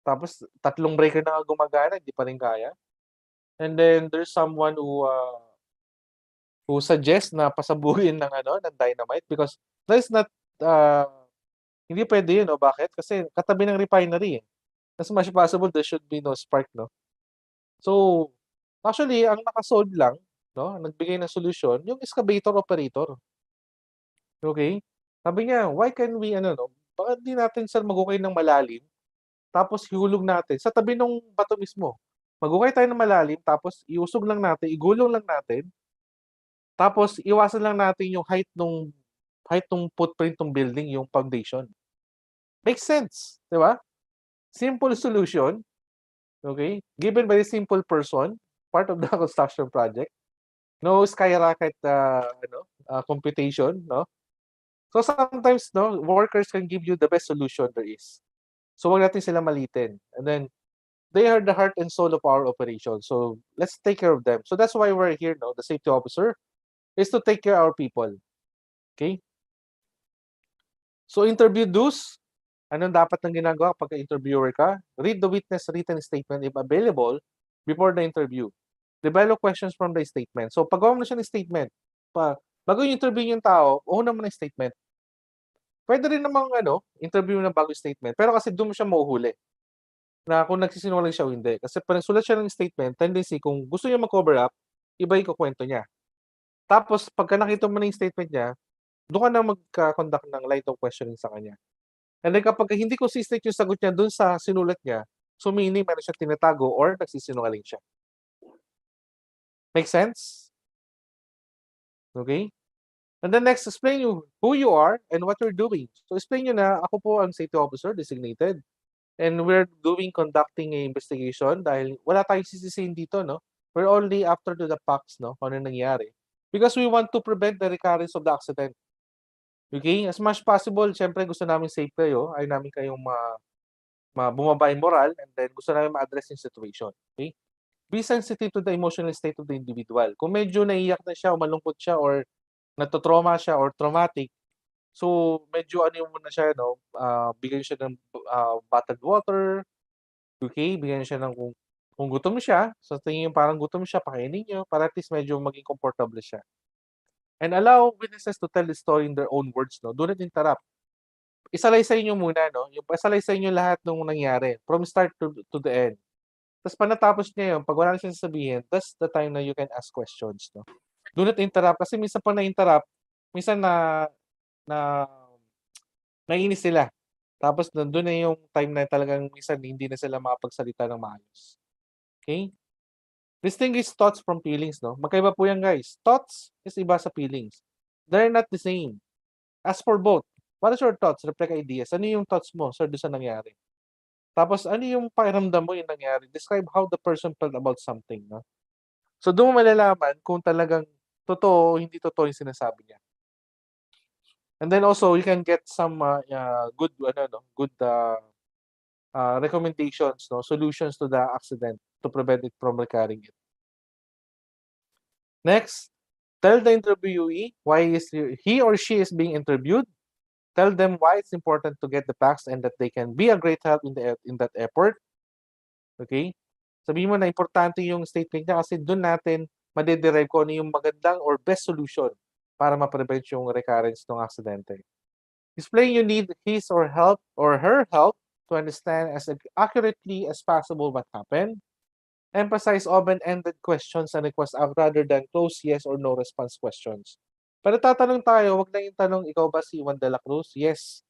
Tapos 3 breaker na gumagana, hindi pa rin kaya. And then there's someone who suggests na pasabugin ng dynamite because that is not hindi pwede yun, no? Bakit? Kasi katabi ng refinery. As much possible there should be no spark, no. So actually ang nakasolve lang, no, nagbigay ng solusyon yung excavator operator. Okay? Sabi niya, why can we bakit di natin magukay ng malalim tapos ihulog natin sa tabi ng bato mismo. Magukay tayo ng malalim tapos iusog lang natin, igulong lang natin. Tapos iwasan lang natin yung height ng footprint ng building, yung foundation. Makes sense, 'di ba? Simple solution. Okay? Given by a simple person, part of the construction project. No skyrocket computation, no? So sometimes, no, workers can give you the best solution there is. So wag natin sila malitin. And then, they are the heart and soul of our operation. So let's take care of them. So that's why we're here, no? The safety officer is to take care of our people. Okay? So interview dues, anong dapat nang ginagawa pagka interviewer ka? Read the witness written statement if available before the interview. Develop questions from the statement. So pagawa mo na siya ng statement. Bago yung interview yung tao, una mo na yung statement. Pwede rin namang interview na bago yung statement. Pero kasi doon mo siya mahuhuli. Na kung nagsisinungaling siya o hindi. Kasi pag nagsulat siya ng statement, tendency kung gusto niya mag-cover up, iba yung kukwento niya. Tapos, pagka nakita mo na yung statement niya, doon ka na mag-conduct ng line of questioning sa kanya. And then kapag hindi consistent yung sagot niya doon sa sinulat niya, so meaning meron siya tinatago or nagsisinungaling siya. Make sense? Okay? And then next, explain you who you are and what you're doing. So explain nyo na, ako po ang safety officer designated. And we're conducting an investigation dahil wala tayong sisisihin dito, no? We're only after to the facts, no? Kung ano nangyari. Because we want to prevent the recurrence of the accident. Okay? As much possible, syempre gusto namin safe kayo, ay namin kayong bumaba yung moral, and then gusto namin ma-address yung situation. Okay? Be sensitive to the emotional state of the individual. Kung medyo naiyak na siya, o malungkot siya, or natotrauma siya, or traumatic, so medyo yung muna siya, no? Bigyan siya ng bottled water, okay? Bigyan siya ng kung gutom siya, so tingin parang gutom siya, pakainin niyo para at least medyo maging comfortable siya. And allow witnesses to tell the story in their own words, no? Do not interrupt. Isalaysay niyo muna, no? Yung isalaysay niyo lahat ng nangyari from start to the end. Tapos pag natapos niya yun, pag wala na siyang sasabihin, that's the time na you can ask questions, no? Do not interrupt kasi minsan pag na-interrupt, minsan naiinis sila. Tapos doon na yung time na talagang minsan hindi na sila makapagsalita ng maayos. Okay? Distinguish thoughts from feelings, no? Magkaiba po yan, guys. Thoughts is iba sa feelings. They're not the same. As for both, what is your thoughts? Reflect ideas. Ano yung thoughts mo, sir, doon sa nangyari? Tapos, ano yung pakiramdam mo yung nangyari? Describe how the person felt about something, no? So, doon mo malalaman kung talagang totoo o hindi totoo yung sinasabi niya. And then also, you can get some good recommendations, no, solutions to the accident to prevent it from recurring it. Next, tell the interviewee why he or she is being interviewed. Tell them why it's important to get the facts and that they can be a great help in that effort. Okay? Sabihin mo na importante yung statement niya kasi doon natin madederive kung ano yung magandang or best solution para ma-prevent yung recurrence ng aksidente. Explain you need his or her help to understand as accurately as possible what happened. Emphasize open-ended questions and requests rather than close yes or no response questions. Pero tatanong tayo, wag lang yung tanong, ikaw ba si Juan de la Cruz? Yes.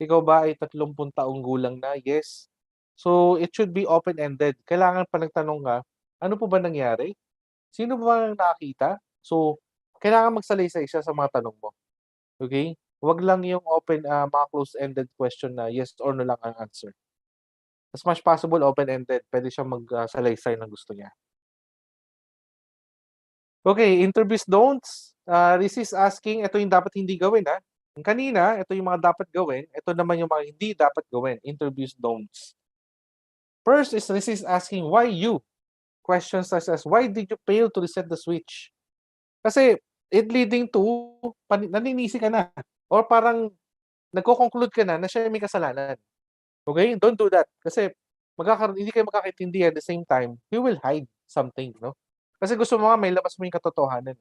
Ikaw ba ay 30 taong gulang na? Yes. So, it should be open-ended. Kailangan pa nagtanong ka, ano po ba nangyari? Sino ba nakakita? So, kailangan magsalaysay siya sa mga tanong mo. Okay? Wag lang yung mga close-ended question na yes or no lang ang answer. As much possible, open-ended. Pwede siyang magsalaysay ng gusto niya. Okay, interviews don'ts. This is asking, ito yung dapat hindi gawin, ha? Yung kanina, ito yung mga dapat gawin. Ito naman yung mga hindi dapat gawin. Interviews don'ts. First is this is asking why you. Questions such as, why did you fail to reset the switch? Kasi it leading to, naninisi ka na. Or parang nagko-conclude ka na siya may kasalanan. Okay? Don't do that. Kasi hindi kayo magkakaintindihan at the same time, you will hide something, no? Kasi gusto mo nga may labas mo yung katotohanan.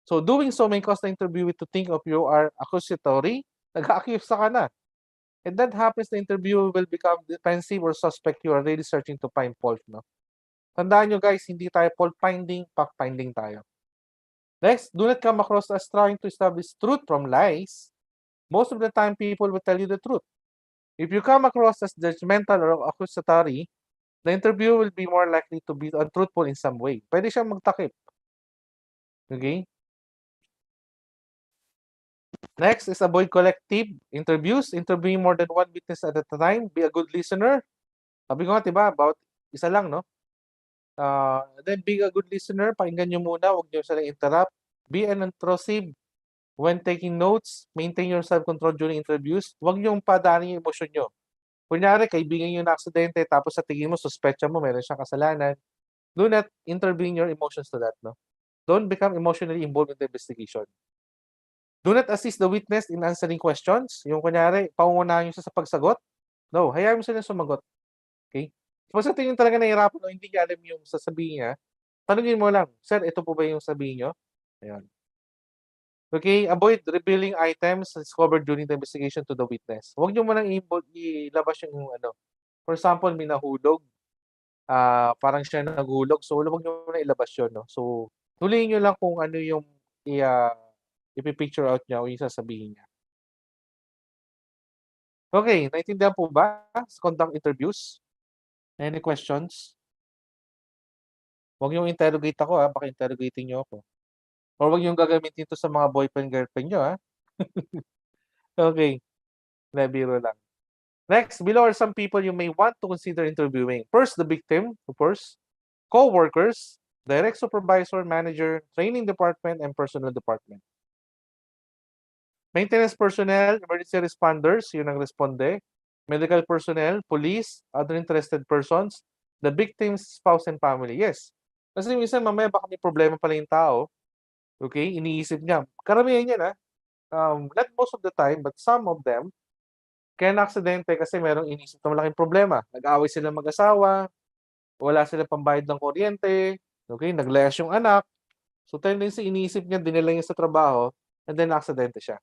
So doing so may cause the interviewee to think of you are accusatory, nag-accuse ka na. And that happens, the interviewer will become defensive or suspect you are really searching to find fault, no? Tandaan nyo guys, hindi tayo fault finding, fact finding tayo. Next, do not come across as trying to establish truth from lies. Most of the time, people will tell you the truth. If you come across as judgmental or accusatory, the interview will be more likely to be untruthful in some way. Pwede siyang magtakip. Okay? Next is avoid collective interviews. Interviewing more than one witness at a time. Be a good listener. Sabi ko nga, diba, about isa lang, no? Then be a good listener. Pakinggan nyo muna. Huwag nyo sila interrupt. Be an intrusive. When taking notes, maintain your self-control during interviews. Huwag niyong padaanin yung emosyon nyo. Kunyari, kaibigan nyo na aksidente, tapos sa tingin mo, suspecha mo, meron siyang kasalanan. Do not intervene your emotions to that, no? Don't become emotionally involved in the investigation. Do not assist the witness in answering questions. Yung kunyari, pangungunahan nyo siya sa pagsagot. No, hayaan mo sila sumagot. Okay? Kung sa tingin talaga nahihirapan o hindi niya alam yung sasabihin niya, tanungin mo lang, sir, ito po ba yung sabihin nyo? Ayan. Okay, avoid revealing items discovered during the investigation to the witness. Huwag nyo manang ilabas yung ano. For example, may nahulog. Parang siya naghulog. So, huwag nyo manang ilabas yun. No? So, tuloy nyo lang kung ano yung ipipicture out niya o yung sasabihin niya. Okay, naintindihan po ba? Conduct interviews. Any questions? Huwag nyo interrogate ako, baka interrogating nyo ako. Or huwag nyo gagamitin ito sa mga boyfriend, girlfriend nyo, Okay, biro lang. Next, below are some people you may want to consider interviewing. First, the victim, of course, co-workers, direct supervisor, manager, training department, and personnel department. Maintenance personnel, emergency responders, yun ang responde. Medical personnel, police, other interested persons, the victim's spouse and family. Yes. Kasi minsan mamaya baka may problema pala yung tao. Okay, iniisip niya. Karamihan yan, not most of the time, but some of them, kaya na-aksidente kasi merong iniisip na malaking problema. Nag-away sila mag-asawa, wala sila pambayad ng kuryente, okay, naglayas yung anak. So, tendency, iniisip niya, dinala niya sa trabaho, and then na-aksidente siya.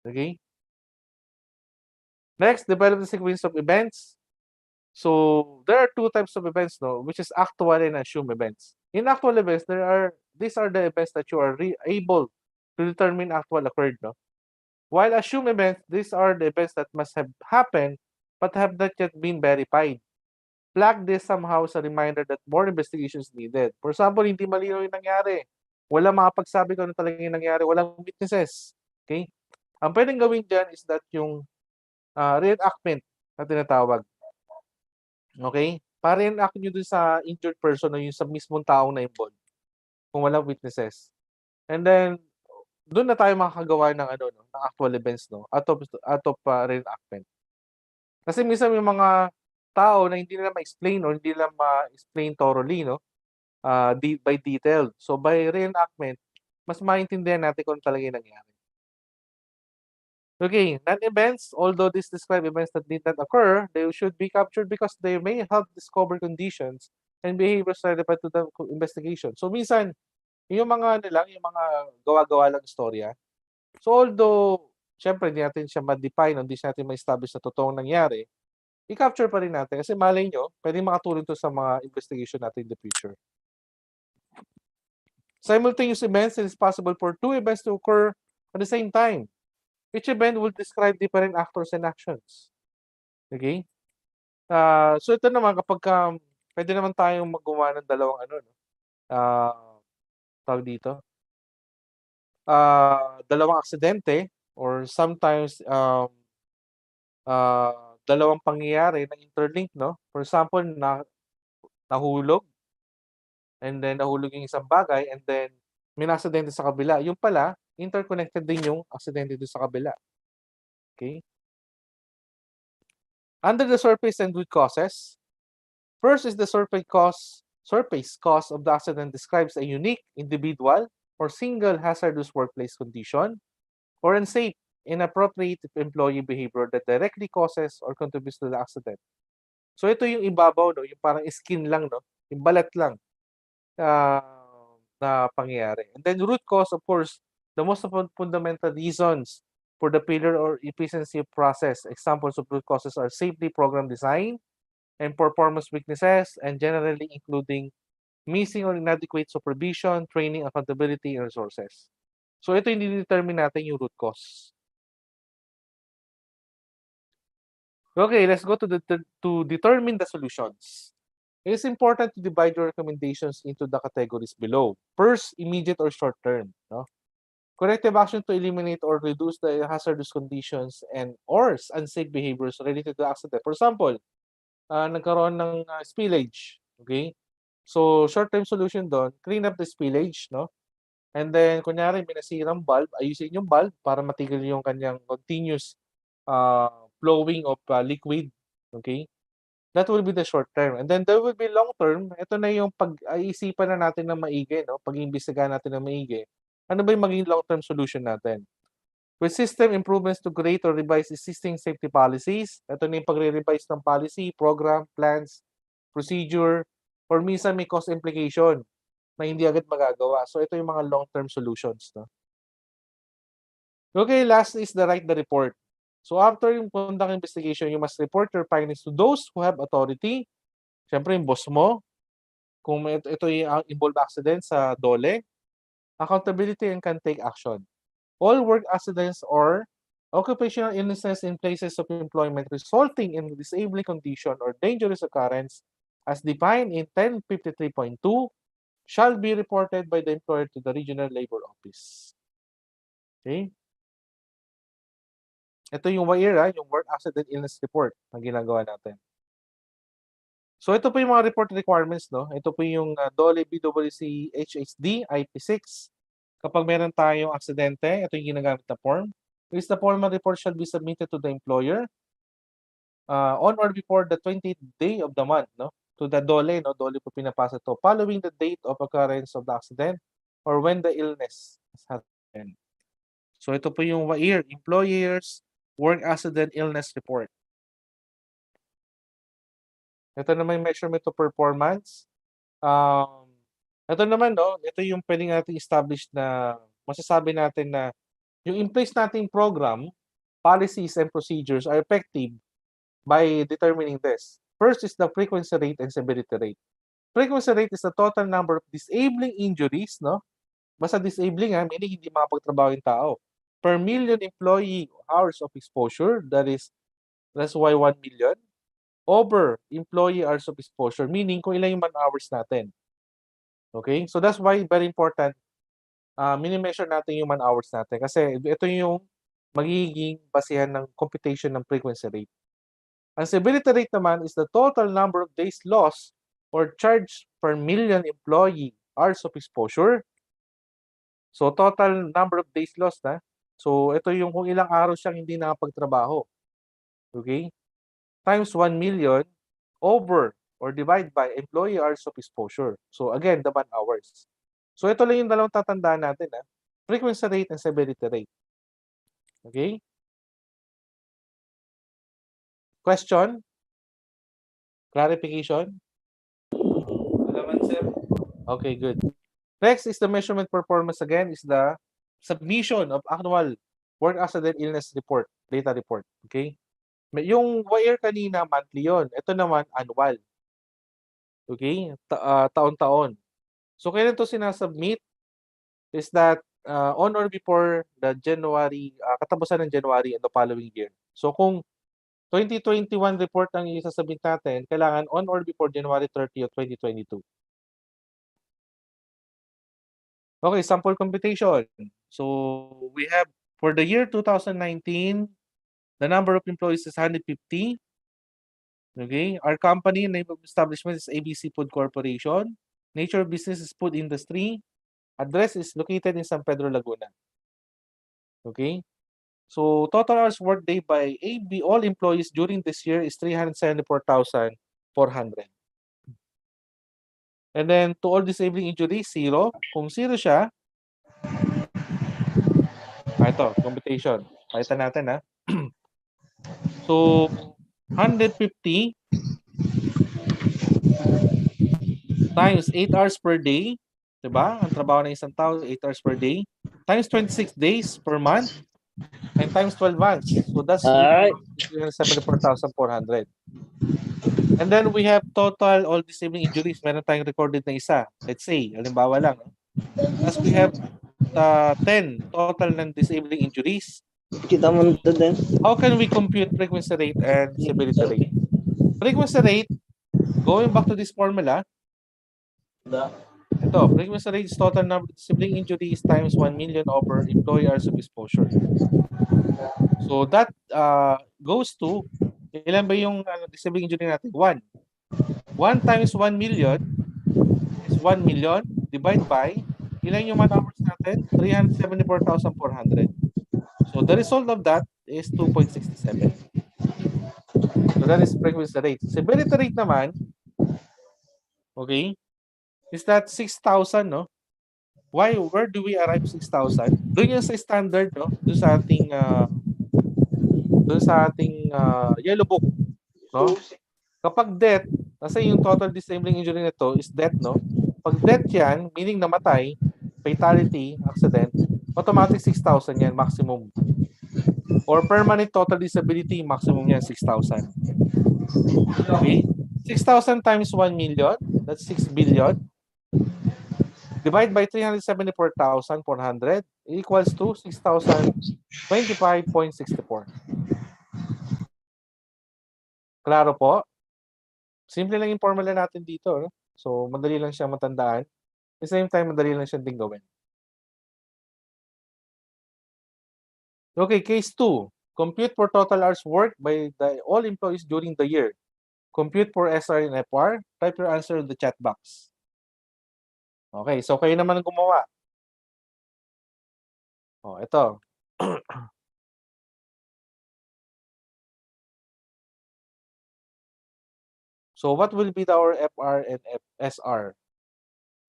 Okay? Next, develop the sequence of events. So, there are two types of events, no, which is actual and assumed events. In actual events, these are the events that you are able to determine actual occurred, no? While assumed events, these are the events that must have happened but have not yet been verified. Flag this somehow as a reminder that more investigation is needed. For example, hindi malinaw yung nangyari. Walang makapagsabi kung ano talaga yung nangyari. Walang witnesses. Okay? Ang pwedeng gawin dyan is that yung reenactment na tinatawag. Okay? Para reenact nyo dun sa injured person o yung sa mismong taong na involved. Kung walang witnesses. And then, doon na tayo makakagawa ng ng actual events, no? Out of reenactment. Kasi minsan may mga tao na hindi nila ma-explain or hindi nila ma-explain thoroughly, no? By detail. So by reenactment, mas maintindihan natin kung talaga yung nangyari. Okay, non-events, although these describe events that did not occur, they should be captured because they may help discover conditions and behaviors relevant to the investigation. So minsan, yung mga yung mga gawa-gawa lang istorya. So although, syempre, hindi natin siya ma-define, hindi natin ma-establish na totoong nangyari, i-capture pa rin natin kasi malay nyo, pwedeng makatulong to sa mga investigation natin in the future. Simultaneous events, it is possible for two events to occur at the same time. Each event will describe different actors and actions. Okay? So ito naman, kapag pwede naman tayong magawa ng dalawang tawag dito, dalawang aksidente or sometimes dalawang pangyayari na interlink, no? For example, nahulog and then nahulog yung isang bagay and then may aksidente sa kabila. Yung pala, interconnected din yung aksidente doon sa kabila. Okay? Under the surface and root causes, first is the surface cause of the accident describes a unique, individual, or single hazardous workplace condition or unsafe, inappropriate employee behavior that directly causes or contributes to the accident. So ito yung ibabaw, no? Yung parang skin lang, no? Yung balat lang na pangyayari. And then root cause, of course, the most fundamental reasons for the failure or efficiency process. Examples of root causes are safety program design and performance weaknesses, and generally including missing or inadequate supervision, training, accountability, and resources. So ito yung determine natin yung root cause. Okay, let's go to determine the solutions. It is important to divide your recommendations into the categories below. First, immediate or short term. No? Corrective action to eliminate or reduce the hazardous conditions and or unsafe behaviors related to the accident. For example, nagkaroon ng spillage. Okay? So, short-term solution doon, clean up the spillage, no? And then, kunyari, may nasirang bulb, ayusin yung bulb para matigil yung kanyang continuous flowing of liquid. Okay? That will be the short term. And then there will be long term. Ito na yung pag-aisipan na natin ng maigi, no? Pag-iimbestigahan natin ng maigi. Ano ba yung maging long term solution natin? With system improvements to create or revise existing safety policies. Ito na yung pagre-revise ng policy, program, plans, procedure, or minsan may cost implication na hindi agad magagawa. So ito yung mga long-term solutions. No? Okay, last is write the report. So after yung conduct investigation, you must report your findings to those who have authority. Siyempre yung boss mo. Kung ito yung involved accident sa DOLE. Accountability and can take action. All work accidents or occupational illnesses in places of employment resulting in disabling condition or dangerous occurrence as defined in 1053.2 shall be reported by the employer to the Regional Labor Office. Okay? Ito yung WIR, yung Work Accident Illness Report na ginagawa natin. So ito po yung mga report requirements, no? Ito po yung DOLE BWC HHD IP6. Kapag meron tayong aksidente, ito yung ginagamit na form. The formal report shall be submitted to the employer on or before the 20th day of the month, no? To the DOLE, no? DOLE po pinapasa to following the date of occurrence of the accident or when the illness has happened. So ito po yung WIR, Employers Work Accident Illness Report. Ito naman yung measurement of performance. Ito naman, no, ito yung pwedeng natin establish na masasabi natin na yung in-place nating program, policies and procedures are effective by determining this. First is the frequency rate and severity rate. Frequency rate is the total number of disabling injuries, no? Basta disabling, meaning hindi makapagtrabaho yung tao. Per million employee hours of exposure, that's why 1 million. Over employee hours of exposure, meaning kung ilan yung man hours natin. Okay? So that's why very important, mini-measure natin yung man hours natin. Kasi ito yung magiging basihan ng computation ng frequency rate. Ang severity rate naman is the total number of days lost or charged per million employee hours of exposure. So total number of days lost na. So ito yung kung ilang araw siyang hindi nakapagtrabaho. Okay? Times 1 million over or divide by employee hours of exposure. So again, the man hours. So ito lang yung dalawang tatandaan natin. Frequency rate and severity rate. Okay? Question? Clarification? Okay, good. Next is the measurement performance again is the submission of annual work accident illness report, data report. Okay? Yung WIR kanina, monthly yun. Ito naman, annual. Okay? Taon-taon. So, kailan ito sinasubmit is that on or before the January, katapusan ng January and the following year. So, kung 2021 report ang isasubmit natin, kailangan on or before January 30 of 2022. Okay, sample computation. So, we have, for the year 2019, the number of employees is 150. Okay, our company name of establishment is ABC Food Corporation. Nature of business is food industry. Address is located in San Pedro, Laguna. Okay, so total hours work day by all employees during this year is 374,400. And then to all disabling injuries, 0. Kung 0 siya, ito, computation. Pakita natin, So, 150 times 8 hours per day, diba? Ang trabaho ng isang tao, 8 hours per day, times 26 days per month, and times 12 months. So, that's 74,400. And then, we have total all disabling injuries. Meron tayong recorded na isa. Let's say, halimbawa lang. As we have 10 total ng disabling injuries. How can we compute frequency rate and severity rate? Frequency rate, going back to this formula, ito, frequency rate is total number of disabling injuries times 1 million over employee hours of exposure. So that goes to, ilan ba yung disabling injury natin? 1. 1 times 1 million is 1 million divided by, ilan yung man hours natin? natin? 374,400. So the result of that is 2.67. So that is frequency rate. Severity rate naman, okay, is that 6,000, no? Where do we arrive 6,000? Doon yung sa standard, no? Doon sa ating yellow book, no? Kapag death, kasi yung total disabling injury nito is death, no? Pag death yan, meaning namatay, fatality, accident, automatic 6,000 yan, maximum. Or permanent total disability, maximum yan, 6,000. Okay? 6,000 times 1 million, that's 6 billion. Divide by 374,400 equals to 6,025.64. Klaro po? Simple lang yung formula natin dito. No? So, madali lang siya matandaan. At the same time, madali lang siya din gawin. Okay, case 2. Compute for total hours worked by all employees during the year. Compute for SR and FR. Type your answer in the chat box. Okay, so kayo naman ang gumawa. Oh, ito. So what will be our FR and SR?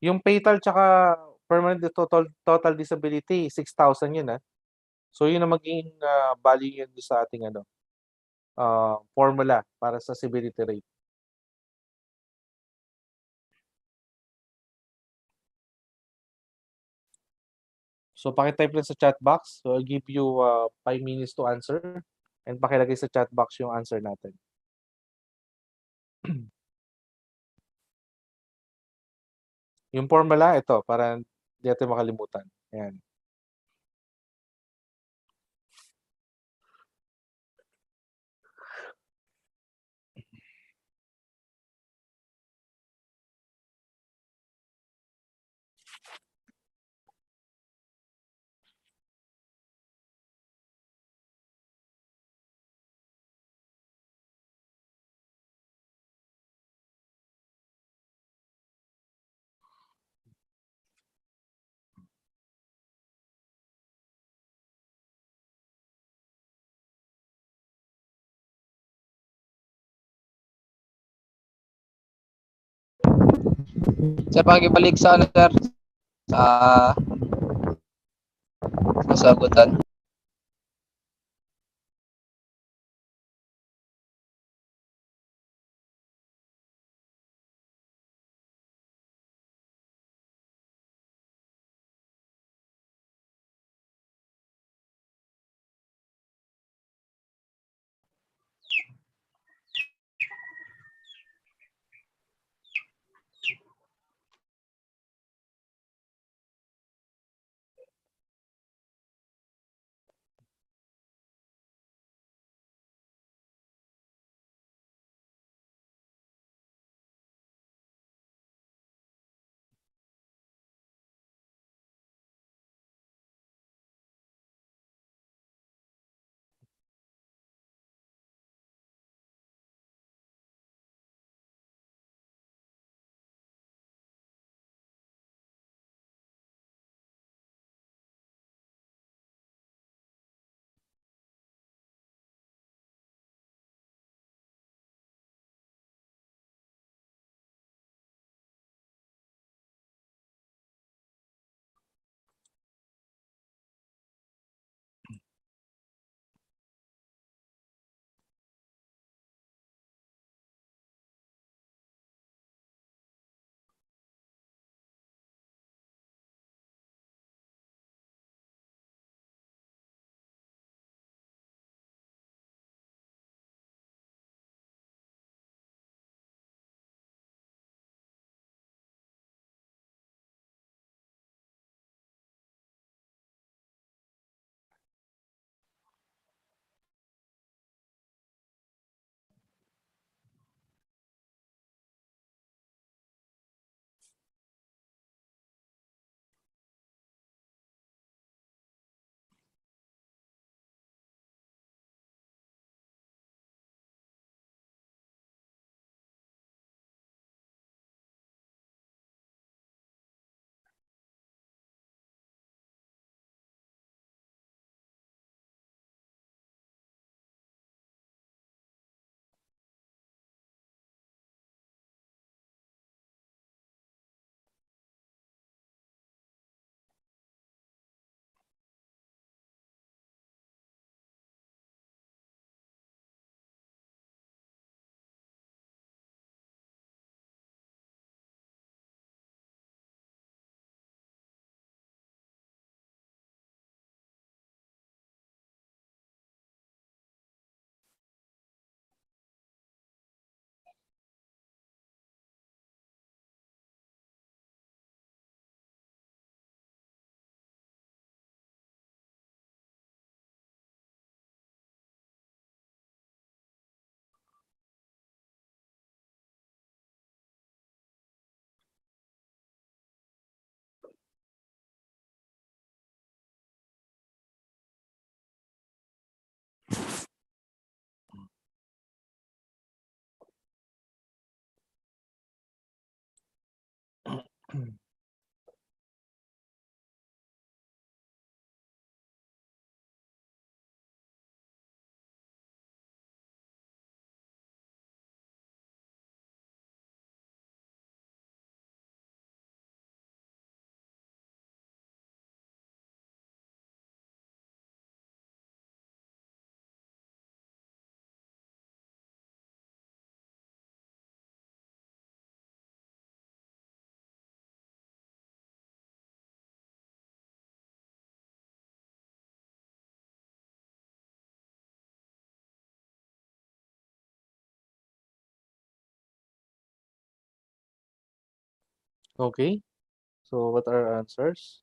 Yung fatal tsaka permanent total disability, 6,000 yun. So yun ang magiging value yun sa ating formula para sa severity rate. So pakitype lang sa chat box. So I'll give you 5 minutes to answer. And pakilagay sa chat box yung answer natin. Yung formula, ito, para hindi natin makalimutan. Ayan. Sir, pakibalik sa ano, sir? Sa sagutan. Okay. So what are our answers?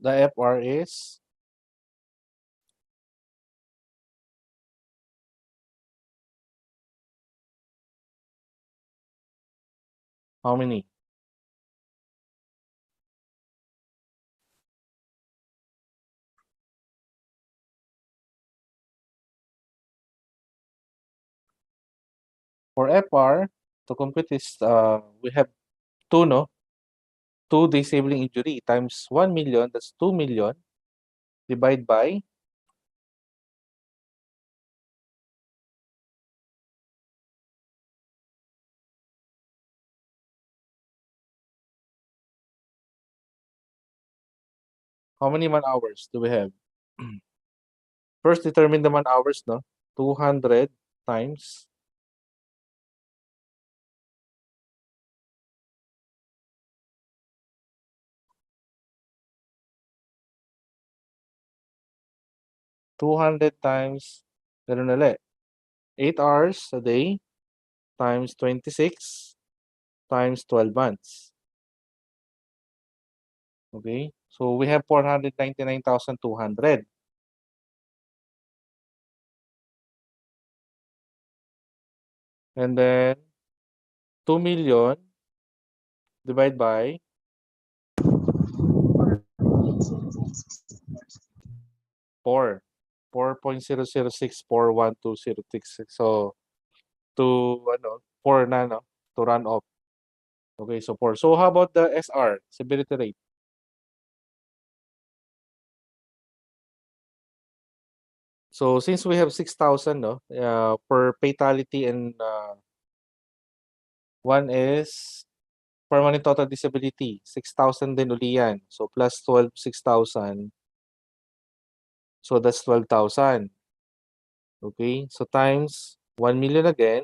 The FR is how many? For FR, to compute this, we have two, no? Two disabling injury times 1 million, that's 2 million, divide by how many man hours do we have? First, determine the man hours, no? 200 times 200 times, ganun ulit, 8 hours a day times 26 times 12 months. Okay, so we have 499,200. And then 2 million divided by 4. 4.00641206. So, to, 4 na, no? To run off. Okay, so 4. So, how about the SR, severity rate? So, since we have 6,000, no? Per fatality and one is permanent total disability. 6,000 din uli yan. So, plus 12, 6,000. So, that's 12,000. Okay, so times 1 million again.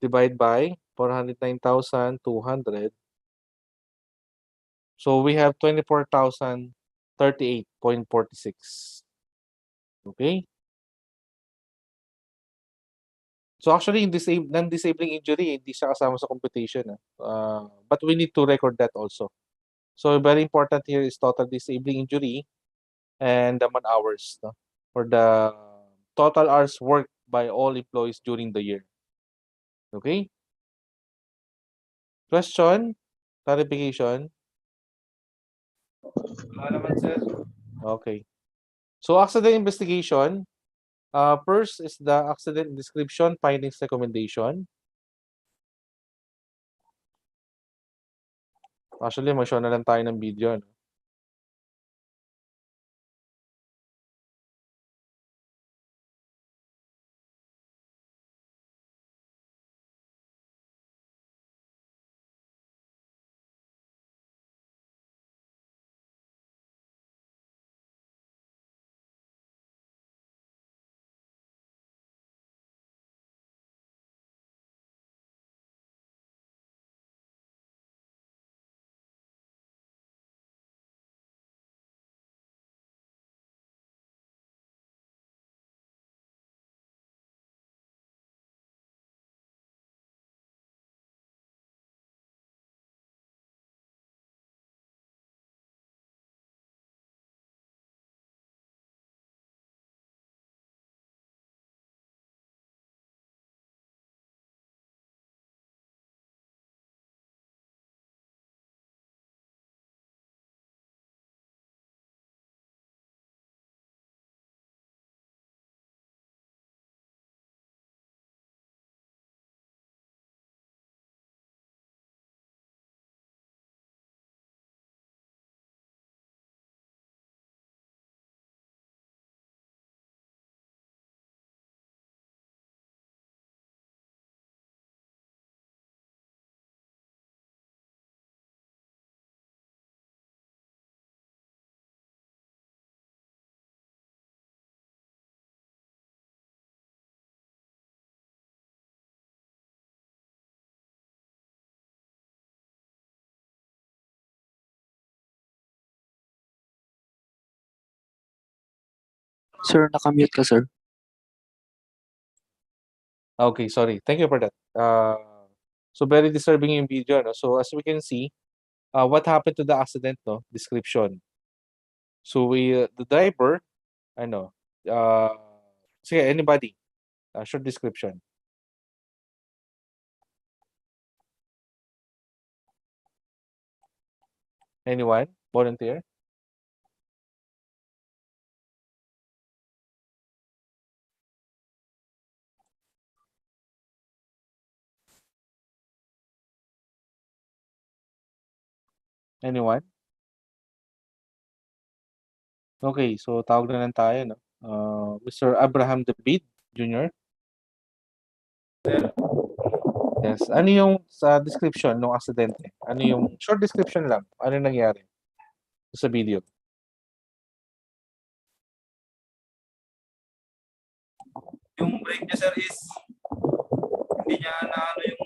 Divide by 409,200. So we have 24,038.46. Okay? So actually, in non-disabling injury, hindi siya kasama sa computation. But we need to record that also. So very important here is total disabling injury and the man hours, no? For the total hours worked by all employees during the year. Okay? Question? Clarification? Okay. So accident investigation, first is the accident description, findings, recommendation. Actually, mag-show na lang tayo ng video, no? Sir, nakamute ka, sir. Okay, sorry. Thank you for that. So very disturbing yung video, no? So as we can see, what happened to the accident, no? Description. So the driver, ano, sige, anybody, short description. Anyone? Volunteer? Anyone? Okay, so tawag na lang tayo, no? Mr. Abraham David Jr. Yes. Ano yung sa description ng aksidente? Ano yung short description lang? Ano nangyari sa video? Yung brake niya, sir, is hindi niya na ano yung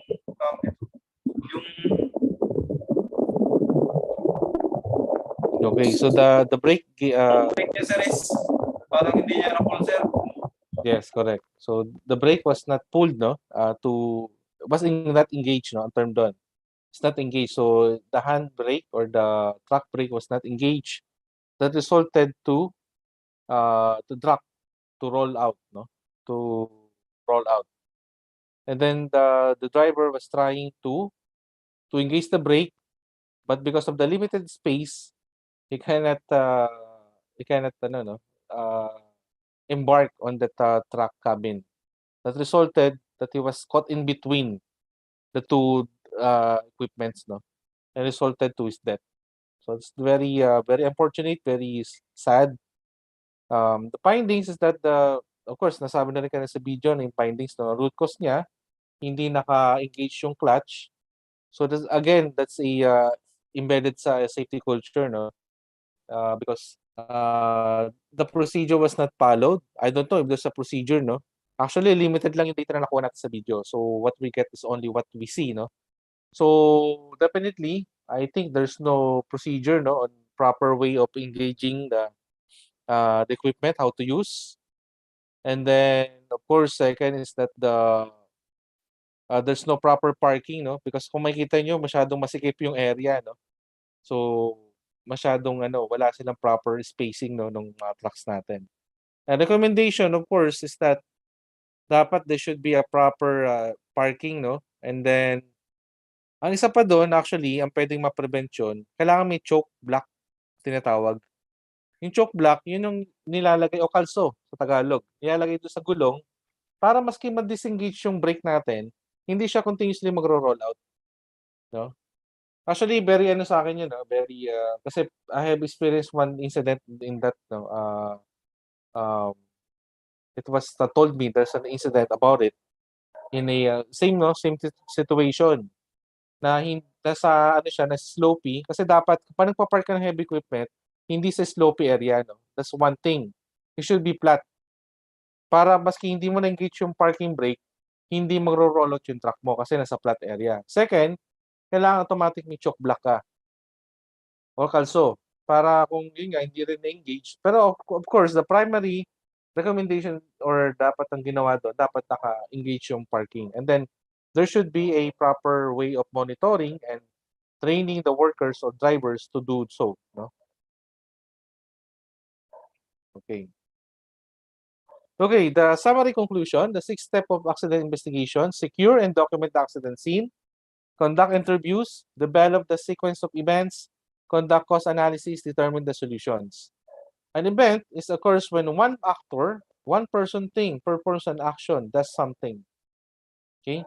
Okay, so the brake brake niya, sir, is parang hindi niya na-pull, sir. yes, correct. So the brake was not pulled, no? Not engaged, no? Ang term doon. It's not engaged. So the hand brake or the truck brake was not engaged. That resulted to drop, to roll out, no? To roll out. And then the driver was trying to engage the brake, but because of the limited space, he cannot embark on the truck cabin. That resulted that he was caught in between the two equipments, no, and resulted to his death. So it's very very unfortunate, very sad. The findings is that of course, nasabi na rin kanina sa video na yung findings, no, root cause niya, hindi naka-engage yung clutch. So that's a embedded sa safety culture, no, because the procedure was not followed. I don't know if there's a procedure, no. Actually, limited lang yung data na nakuha natin sa video. So what we get is only what we see, no. So definitely, I think there's no procedure, no, on proper way of engaging the equipment, how to use. And then, of course, second is that there's no proper parking, no, because kung makikita nyo, masyadong masikip yung area, no. So masyadong wala silang proper spacing, no, ng mga trucks natin. And recommendation, of course, is that dapat there should be a proper parking, no. And then ang isa pa doon, actually, ang pwedeng ma-prevent yun, kailangan may choke block, tinatawag. Yung choke block, yun yung nilalagay, o kalso sa Tagalog, nilalagay doon sa gulong para maski ma-disengage yung brake natin, hindi siya continuously magro-roll out. No? Actually, very sa akin yun, no? Very, kasi I have experienced one incident in that, no? It was told me there's an incident about it in a same situation na nasa na slopey, kasi dapat kapag nagpa-park ka ng heavy equipment, hindi sa slopey area, no. That's one thing. It should be flat. Para maski hindi mo na-engage yung parking brake, hindi magro-roll out yung truck mo kasi nasa flat area. Second, kailangan automatic may choke block ka o kalso para kung yun nga hindi rin na-engage. Pero of course, the primary recommendation or dapat ang ginawa doon, dapat naka-engage yung parking. And then there should be a proper way of monitoring and training the workers or drivers to do so, no? Okay. Okay, the summary conclusion, the 6th step of accident investigation: secure and document the accident scene, conduct interviews, develop the sequence of events, conduct cause analysis, determine the solutions. An event occurs when one actor, one person, thing, performs an action, does something. Okay?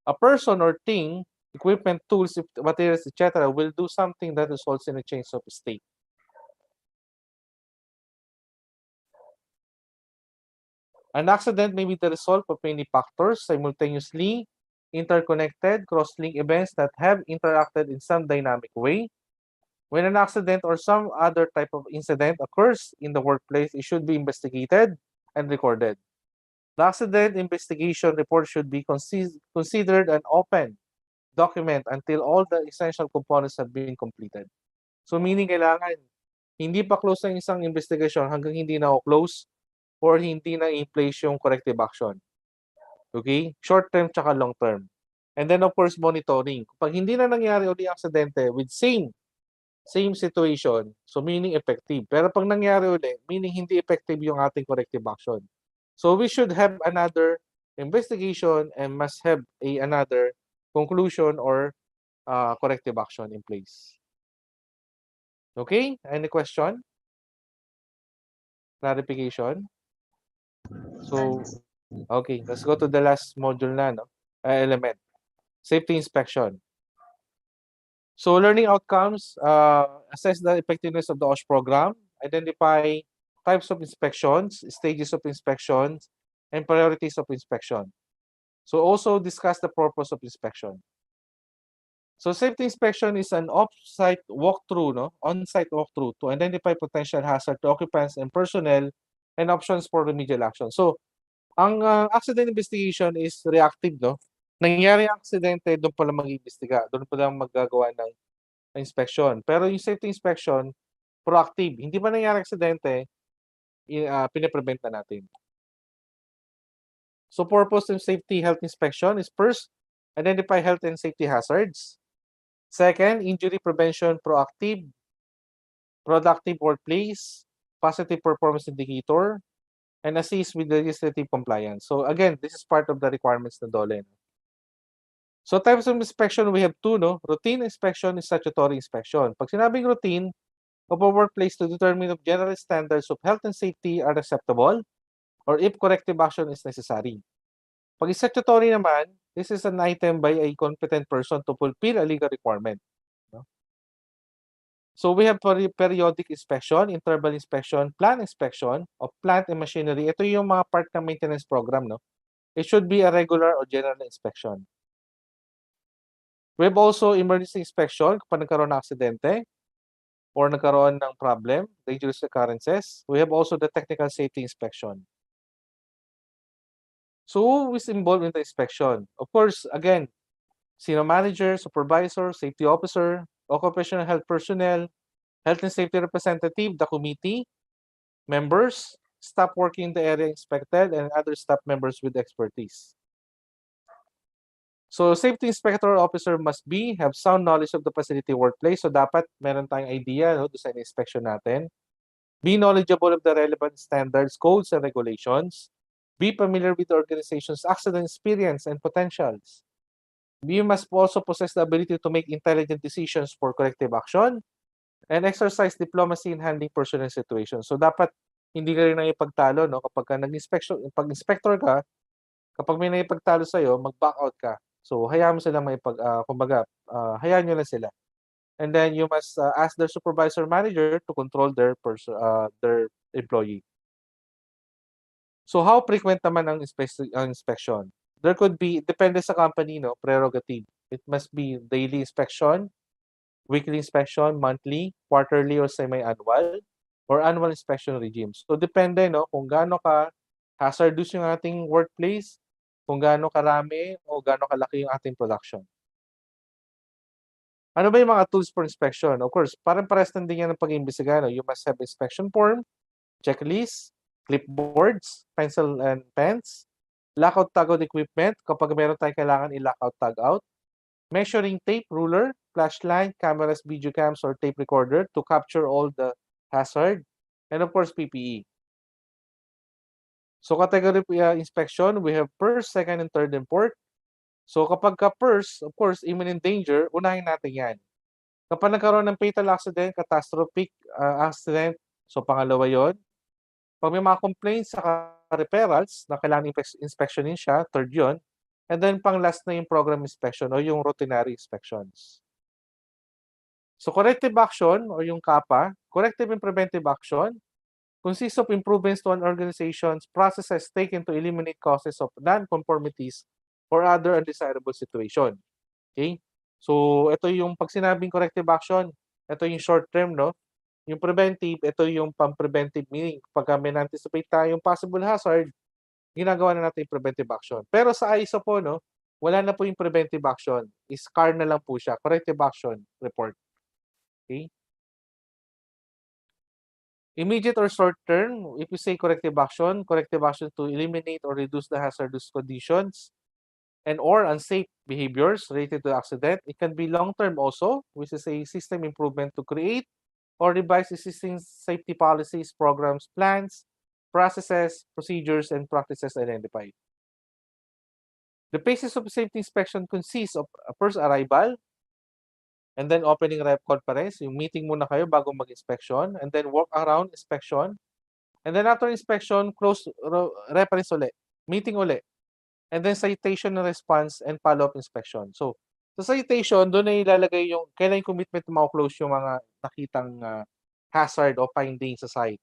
A person or thing, equipment, tools, materials, etc. will do something that results in a change of state. An accident may be the result of many factors simultaneously interconnected, cross-link events that have interacted in some dynamic way. When an accident or some other type of incident occurs in the workplace, it should be investigated and recorded. The accident investigation report should be considered an open document until all the essential components have been completed. So meaning kailangan hindi pa close ang isang investigation hanggang hindi na close or hindi na in place yung corrective action. Okay? Short term tsaka long term. And then of course monitoring. Kapag hindi na nangyari uli ang aksidente with same situation, so meaning effective. Pero pag nangyari uli, meaning hindi effective yung ating corrective action. So we should have another investigation and must have another conclusion or corrective action in place. Okay? Any question? Clarification? So, okay, let's go to the last module na, no? Element. Safety inspection. So, learning outcomes, assess the effectiveness of the OSH program, identify types of inspections, stages of inspections, and priorities of inspection. So, also discuss the purpose of inspection. So, safety inspection is an off-site walkthrough, no? On-site walkthrough to identify potential hazard to occupants and personnel and options for remedial action. So, ang accident investigation is reactive, no? Nangyari ang aksidente, doon pala mag-iimbestiga, doon pala maggagawa ng inspection. Pero yung safety inspection, proactive. Hindi pa nangyari aksidente, pinaprevent na natin. So purpose of safety health inspection is first, identify health and safety hazards. Second, injury prevention, proactive, productive workplace, positive performance indicator, and assist with legislative compliance. So again, this is part of the requirements na DOLE. So types of inspection, we have two, no? Routine inspection and statutory inspection. Pag sinabing routine of a workplace to determine if general standards of health and safety are acceptable or if corrective action is necessary. Pag statutory naman, this is an item by a competent person to fulfill a legal requirement. No? So we have periodic inspection, interval inspection, plant inspection of plant and machinery. Ito yung mga part ng maintenance program, no? It should be a regular or general inspection. We have also emergency inspection kapag nagkaroon ng aksidente or nagkaroon ng problem, dangerous occurrences. We have also the technical safety inspection. So who is involved in the inspection? Of course, again, senior manager, supervisor, safety officer, occupational health personnel, health and safety representative, the committee, members, staff working in the area inspected, and other staff members with expertise. So, safety inspector officer must have sound knowledge of the facility workplace. So, dapat meron tayong idea, no, sa inspection natin. Be knowledgeable of the relevant standards, codes, and regulations. Be familiar with the organization's accident experience and potentials. You must also possess the ability to make intelligent decisions for corrective action and exercise diplomacy in handling personal situations. So, dapat hindi ka rin na ipagtalo, no? Kapag pag inspector ka, kapag may naipagtalo sa'yo, mag-back out ka. So, hayaan mo sila hayaan nyo lang sila. And then, you must ask their supervisor manager to control their employee. So, how frequent naman ang inspection? There could be, depende sa company, no, prerogative. It must be daily inspection, weekly inspection, monthly, quarterly, or semi-annual, or annual inspection regimes. So, depende, no, kung gaano ka hazardous yung ating workplace, kung gaano karami o gaano kalaki yung ating production. Ano ba yung mga tools for inspection? Of course, parang pares din yan ng pag-iimbestiga. No? You must have inspection form, checklist, clipboards, pencil and pens, lockout tagout equipment kapag meron tayong kailangan i-lockout tagout, measuring tape, ruler, flashlight, cameras, video cams, or tape recorder to capture all the hazard, and of course, PPE. So, category inspection, we have first, second, and third import. So, kapag first, of course, imminent danger, unahin natin yan. Kapag nagkaroon ng fatal accident, catastrophic accident, so pangalawa yon. Pag may mga complaints sa referrals na kailangan inspectionin siya, third yon. And then, pang last na yung program inspection o yung routinary inspections. So, corrective action o yung CAPA, corrective and preventive action, consists of improvements to an organization's processes taken to eliminate causes of non-conformities or other undesirable situation. Okay? So, ito yung pag sinabing corrective action, ito yung short term, no? Yung preventive, ito yung pang-preventive, meaning pag may anticipate tayong possible hazard, ginagawa na natin yung preventive action. Pero sa ISO po, no, wala na po yung preventive action. Is-CAR na lang po siya. Corrective action report. Okay? Immediate or short term, if we say corrective action to eliminate or reduce the hazardous conditions and or unsafe behaviors related to the accident. It can be long term also, which is a system improvement to create or revise existing safety policies, programs, plans, processes, procedures, and practices identified. The basis of safety inspection consists of first arrival, and then opening rep conference, yung meeting muna kayo bago mag-inspection, and then walk around inspection, and then after inspection, close reference uli, meeting uli, and then citation and response and follow-up inspection. So, sa citation, doon na ilalagay yung kailan yung commitment na ma-close yung mga nakitang hazard o finding sa site.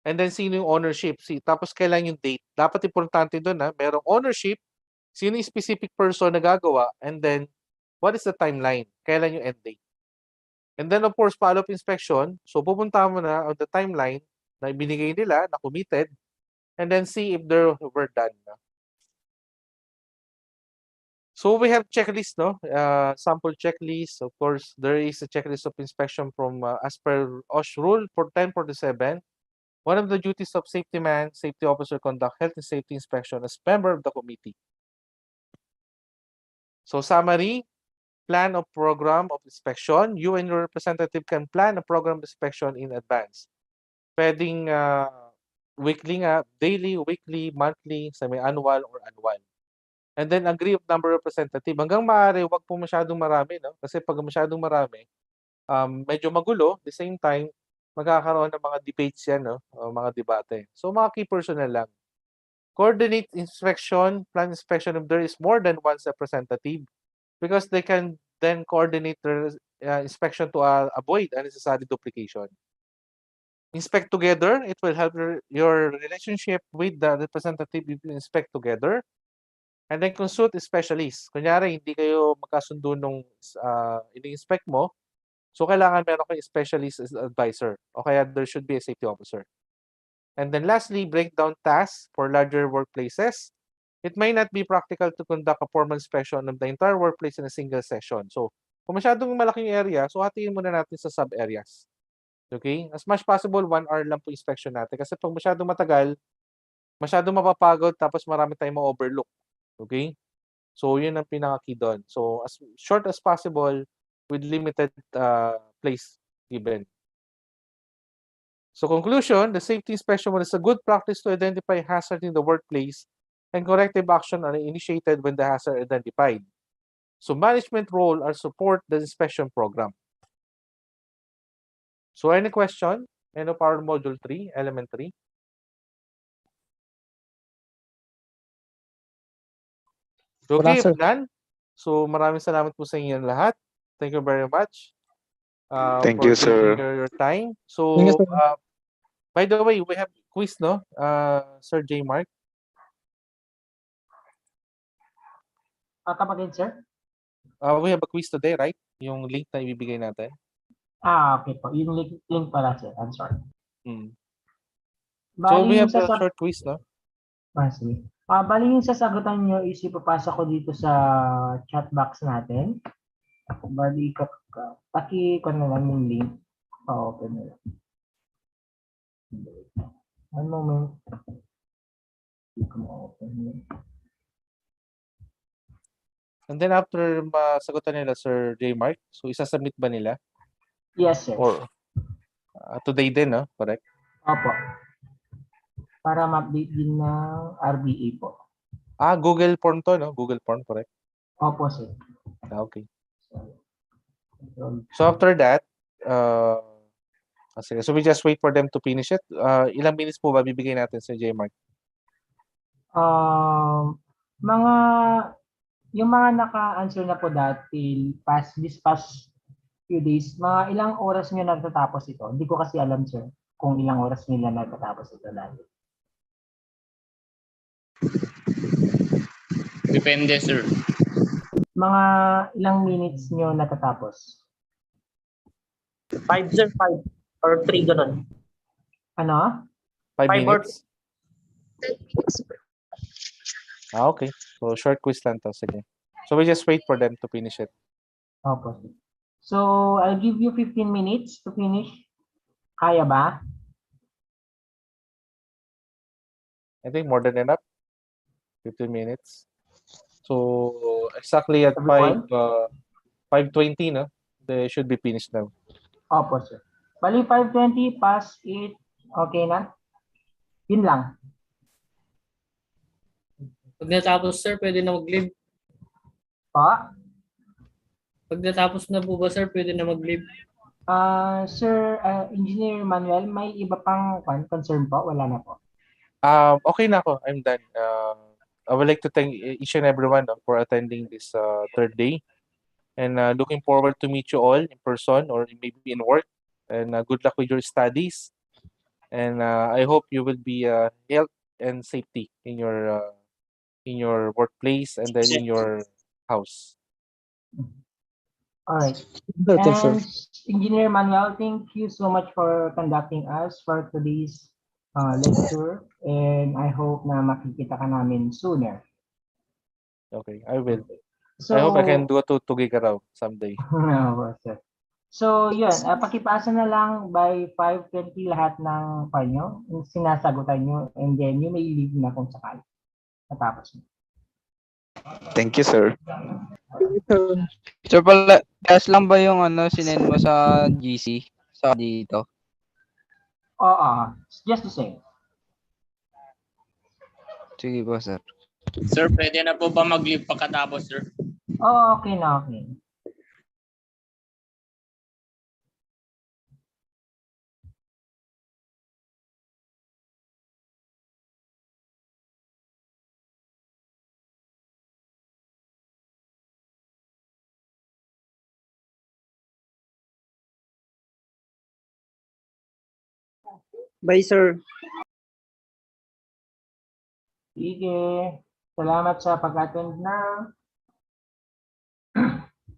And then, sino yung ownership? Tapos, kailan yung date? Dapat importante doon merong ownership, sino yung specific person na gagawa, and then, what is the timeline? Kailan yung end date? And then, of course, follow-up inspection. So, pupunta mo na on the timeline na ibinigay nila, na committed, and then see if they were done. So we have checklist, no? Sample checklist. Of course, there is a checklist of inspection from as per OSH rule for 1047. One of the duties of safety man, safety officer conduct health and safety inspection as member of the committee. So summary, plan of program of inspection. You and your representative can plan a program of inspection in advance. Pwedeng weekly, daily, weekly, monthly, semi-annual, or annual. And then agree of number of representative. Hanggang maaari, wag po masyadong marami, no? Kasi pag masyadong marami, medyo magulo. At the same time, magkakaroon ng mga debates yan, no? O mga debate. So, mga key personnel lang. Coordinate inspection, plan inspection if there is more than one representative because they can then coordinate the inspection to avoid unnecessary duplication. Inspect together. It will help your relationship with the representative if you inspect together. And then consult specialists. Kunyari, hindi kayo magkasundo nung ini-inspect mo. So, kailangan meron kayong specialist as advisor. O kaya there should be a safety officer. And then lastly, break down tasks for larger workplaces. It may not be practical to conduct a formal inspection of the entire workplace in a single session. So, kung masyadong malaking area, so hatiin muna natin sa sub-areas. Okay? As much possible, 1 hour lang po inspection natin. Kasi pag masyadong matagal, masyadong mapapagod, tapos marami tayong ma-overlook. Okay? So, yun ang pinaka-key doon. So, as short as possible with limited place given. So, conclusion, the safety inspection is a good practice to identify hazard in the workplace and corrective action are initiated when the hazard is identified. So, management role are support the inspection program. So, any question? End of our module 3, element 3. Okay, none. So maraming salamat po sa inyo lahat. Thank you very much. Thank For you, sir. giving your time. So, Thank you, sir. by the way, we have quiz, no? Sir J. Mark. Come again, sir? We have a quiz today, right? Yung link na ibibigay natin. Okay po. Yung link pala, sir. I'm sorry. So, we have a short quiz, no? Sige. Bali yung sasagutan nyo is ipapasa ko dito sa chat box natin. Bali, paki-con na lang yung link. Pa-open na lang. One moment. Hindi ko ma-open yun. And then after masagutan nila Sir J. Mark, so isasubmit ba nila? Yes, sir. Or today din, no? Correct? Opo. Para ma-update din ng RBA po. Google form to, no? Google form, correct? Opo, sir. Okay. So after that, so we just wait for them to finish it. Ilang minutes po ba bibigay natin sa J. Mark? Yung mga naka-answer na po dati, this past few days, mga ilang oras nyo natatapos ito? Hindi ko kasi alam, sir, kung ilang oras nila natatapos ito lagi. Depende, sir. Mga ilang minutes nyo natatapos? 5, sir. 5 or 3, ganun. Ano? 5 minutes? 10 minutes. Okay. So short quiz lang to. Sige. So we just wait for them to finish it. Okay. So I'll give you 15 minutes to finish. Kaya ba? I think more than enough. 15 minutes. So exactly at Everyone? 5:20, no? They should be finished now. Opo, sir. Bali, 5:20 past 8. Okay na? Yun lang. Pag natapos, sir, pwede na mag-leave. Pa? Pag natapos na po ba, sir, pwede na mag-leave? Sir, Engineer Manuel, may iba pang concern po? Wala na po. Okay na ako. I'm done. I would like to thank each and everyone, no, for attending this third day. And looking forward to meet you all in person or maybe in work. And good luck with your studies. And I hope you will be health and safety in your workplace and then in your house. All right. Thanks, sir. And Engineer Manuel, thank you so much for conducting us for today's lecture. And I hope na makikita ka namin sooner. Okay, I will. So, I hope I can do a Tugigaraw someday. sir. So, yun. Pakipasa na lang by 5:20 lahat ng panyo, yung sinasagutan nyo, and then you may leave na kung sakali. Natapos mo. Thank you, sir. Sir, pala, gas lang ba yung sinend mo sa GC? Sa dito? Oo, just the same. Sige po, sir. Sir, pwede na po ba mag-leave pagkatapos, sir? Oo, okay na, okay. Bye, sir. Sige. Salamat sa pag-attend ng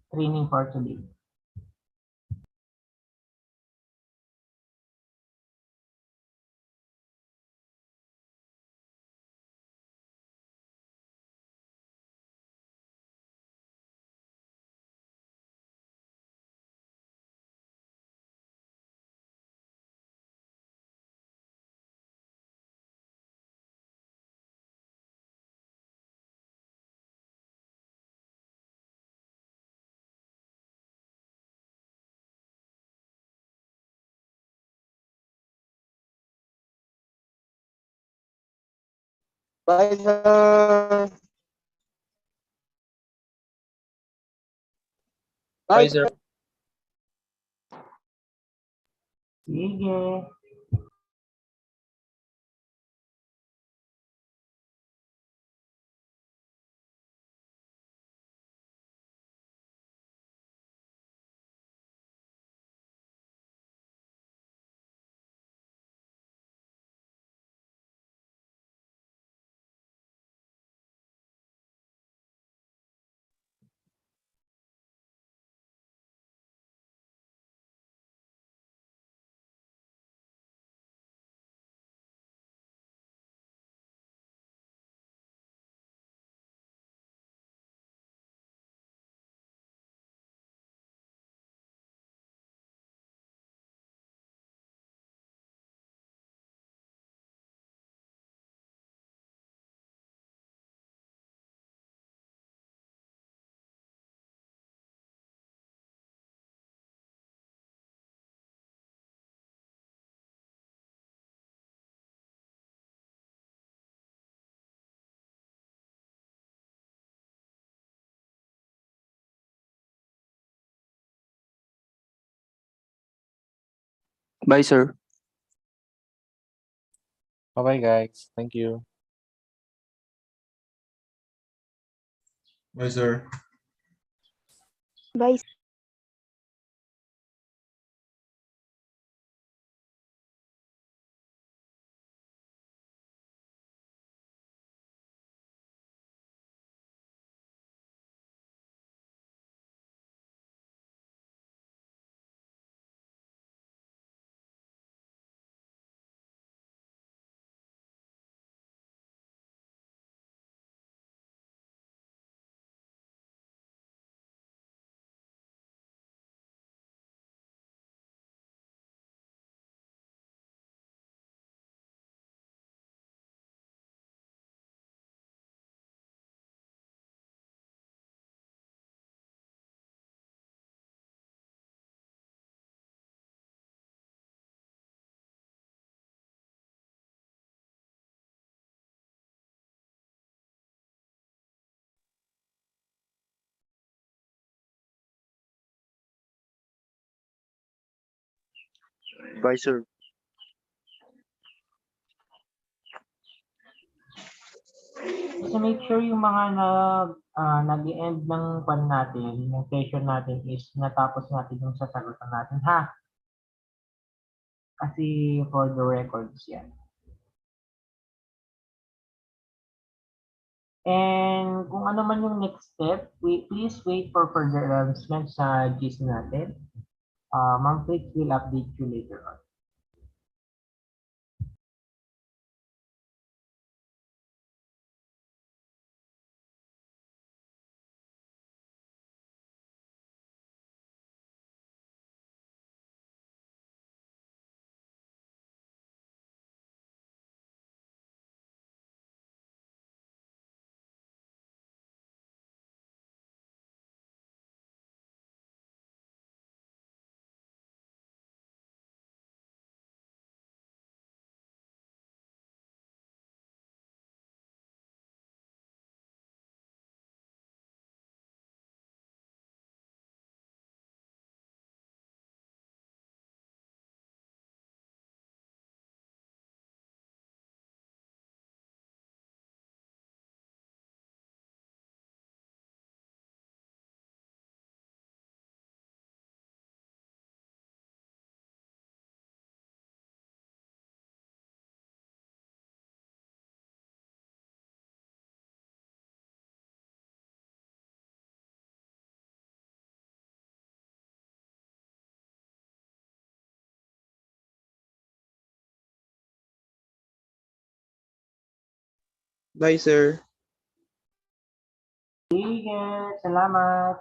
training for today. Bye, sir. Bye, sir. Sige. Bye, sir. Bye-bye, guys. Thank you. Bye, sir. Bye. Bye, sir. So make sure yung mga nag-end ng pan natin, yung session natin is natapos natin yung sasagutan natin, ha? Kasi for the records yan. And kung ano man yung next step, please wait for further announcements sa GC natin. Ma'am Fritz will update you later on. Bye, sir. Sige, salamat.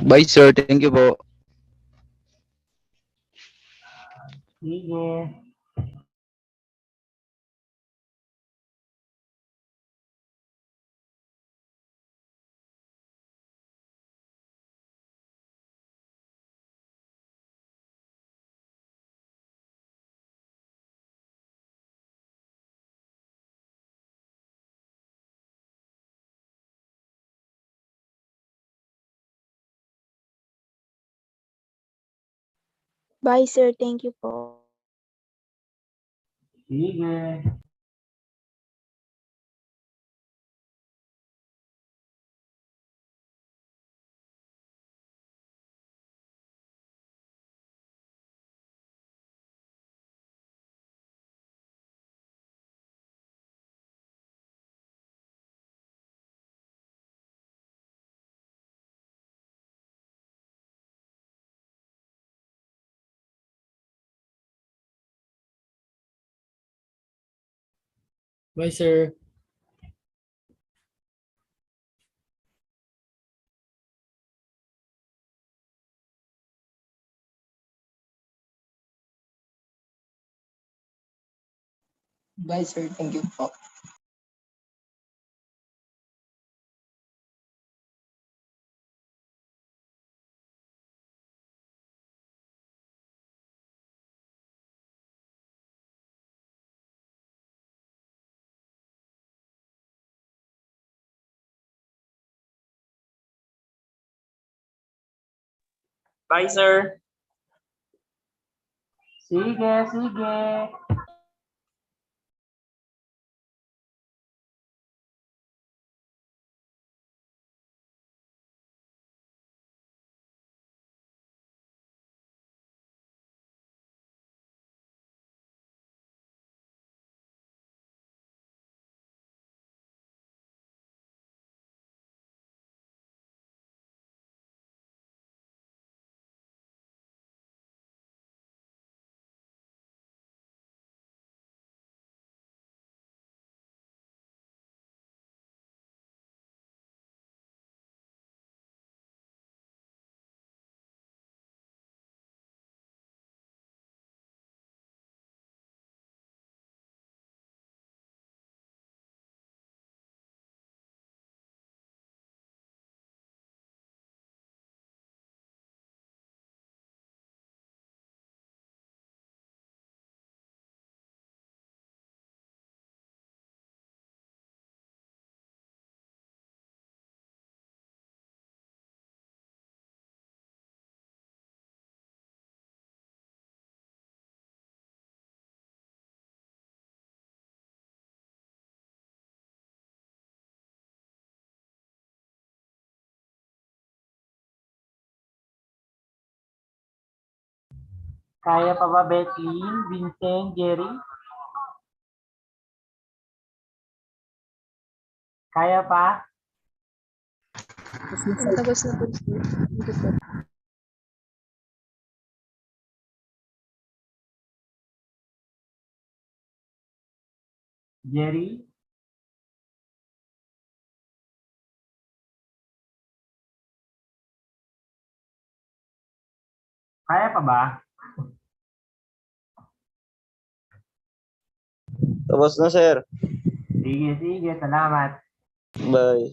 Bye, sir. Thank you po. Sige. Bye, sir. Thank you po. Sige. Bye, sir. Bye, sir. Thank you po. Bye, sir. Sige, sige. Kaya pa ba, Bethlyn, Vincent, Jerry? Kaya pa? Tapos na po, sir. Thank you po. Jerry? Kaya pa ba? Tapos na, sir. Sige, sige. Salamat. Bye.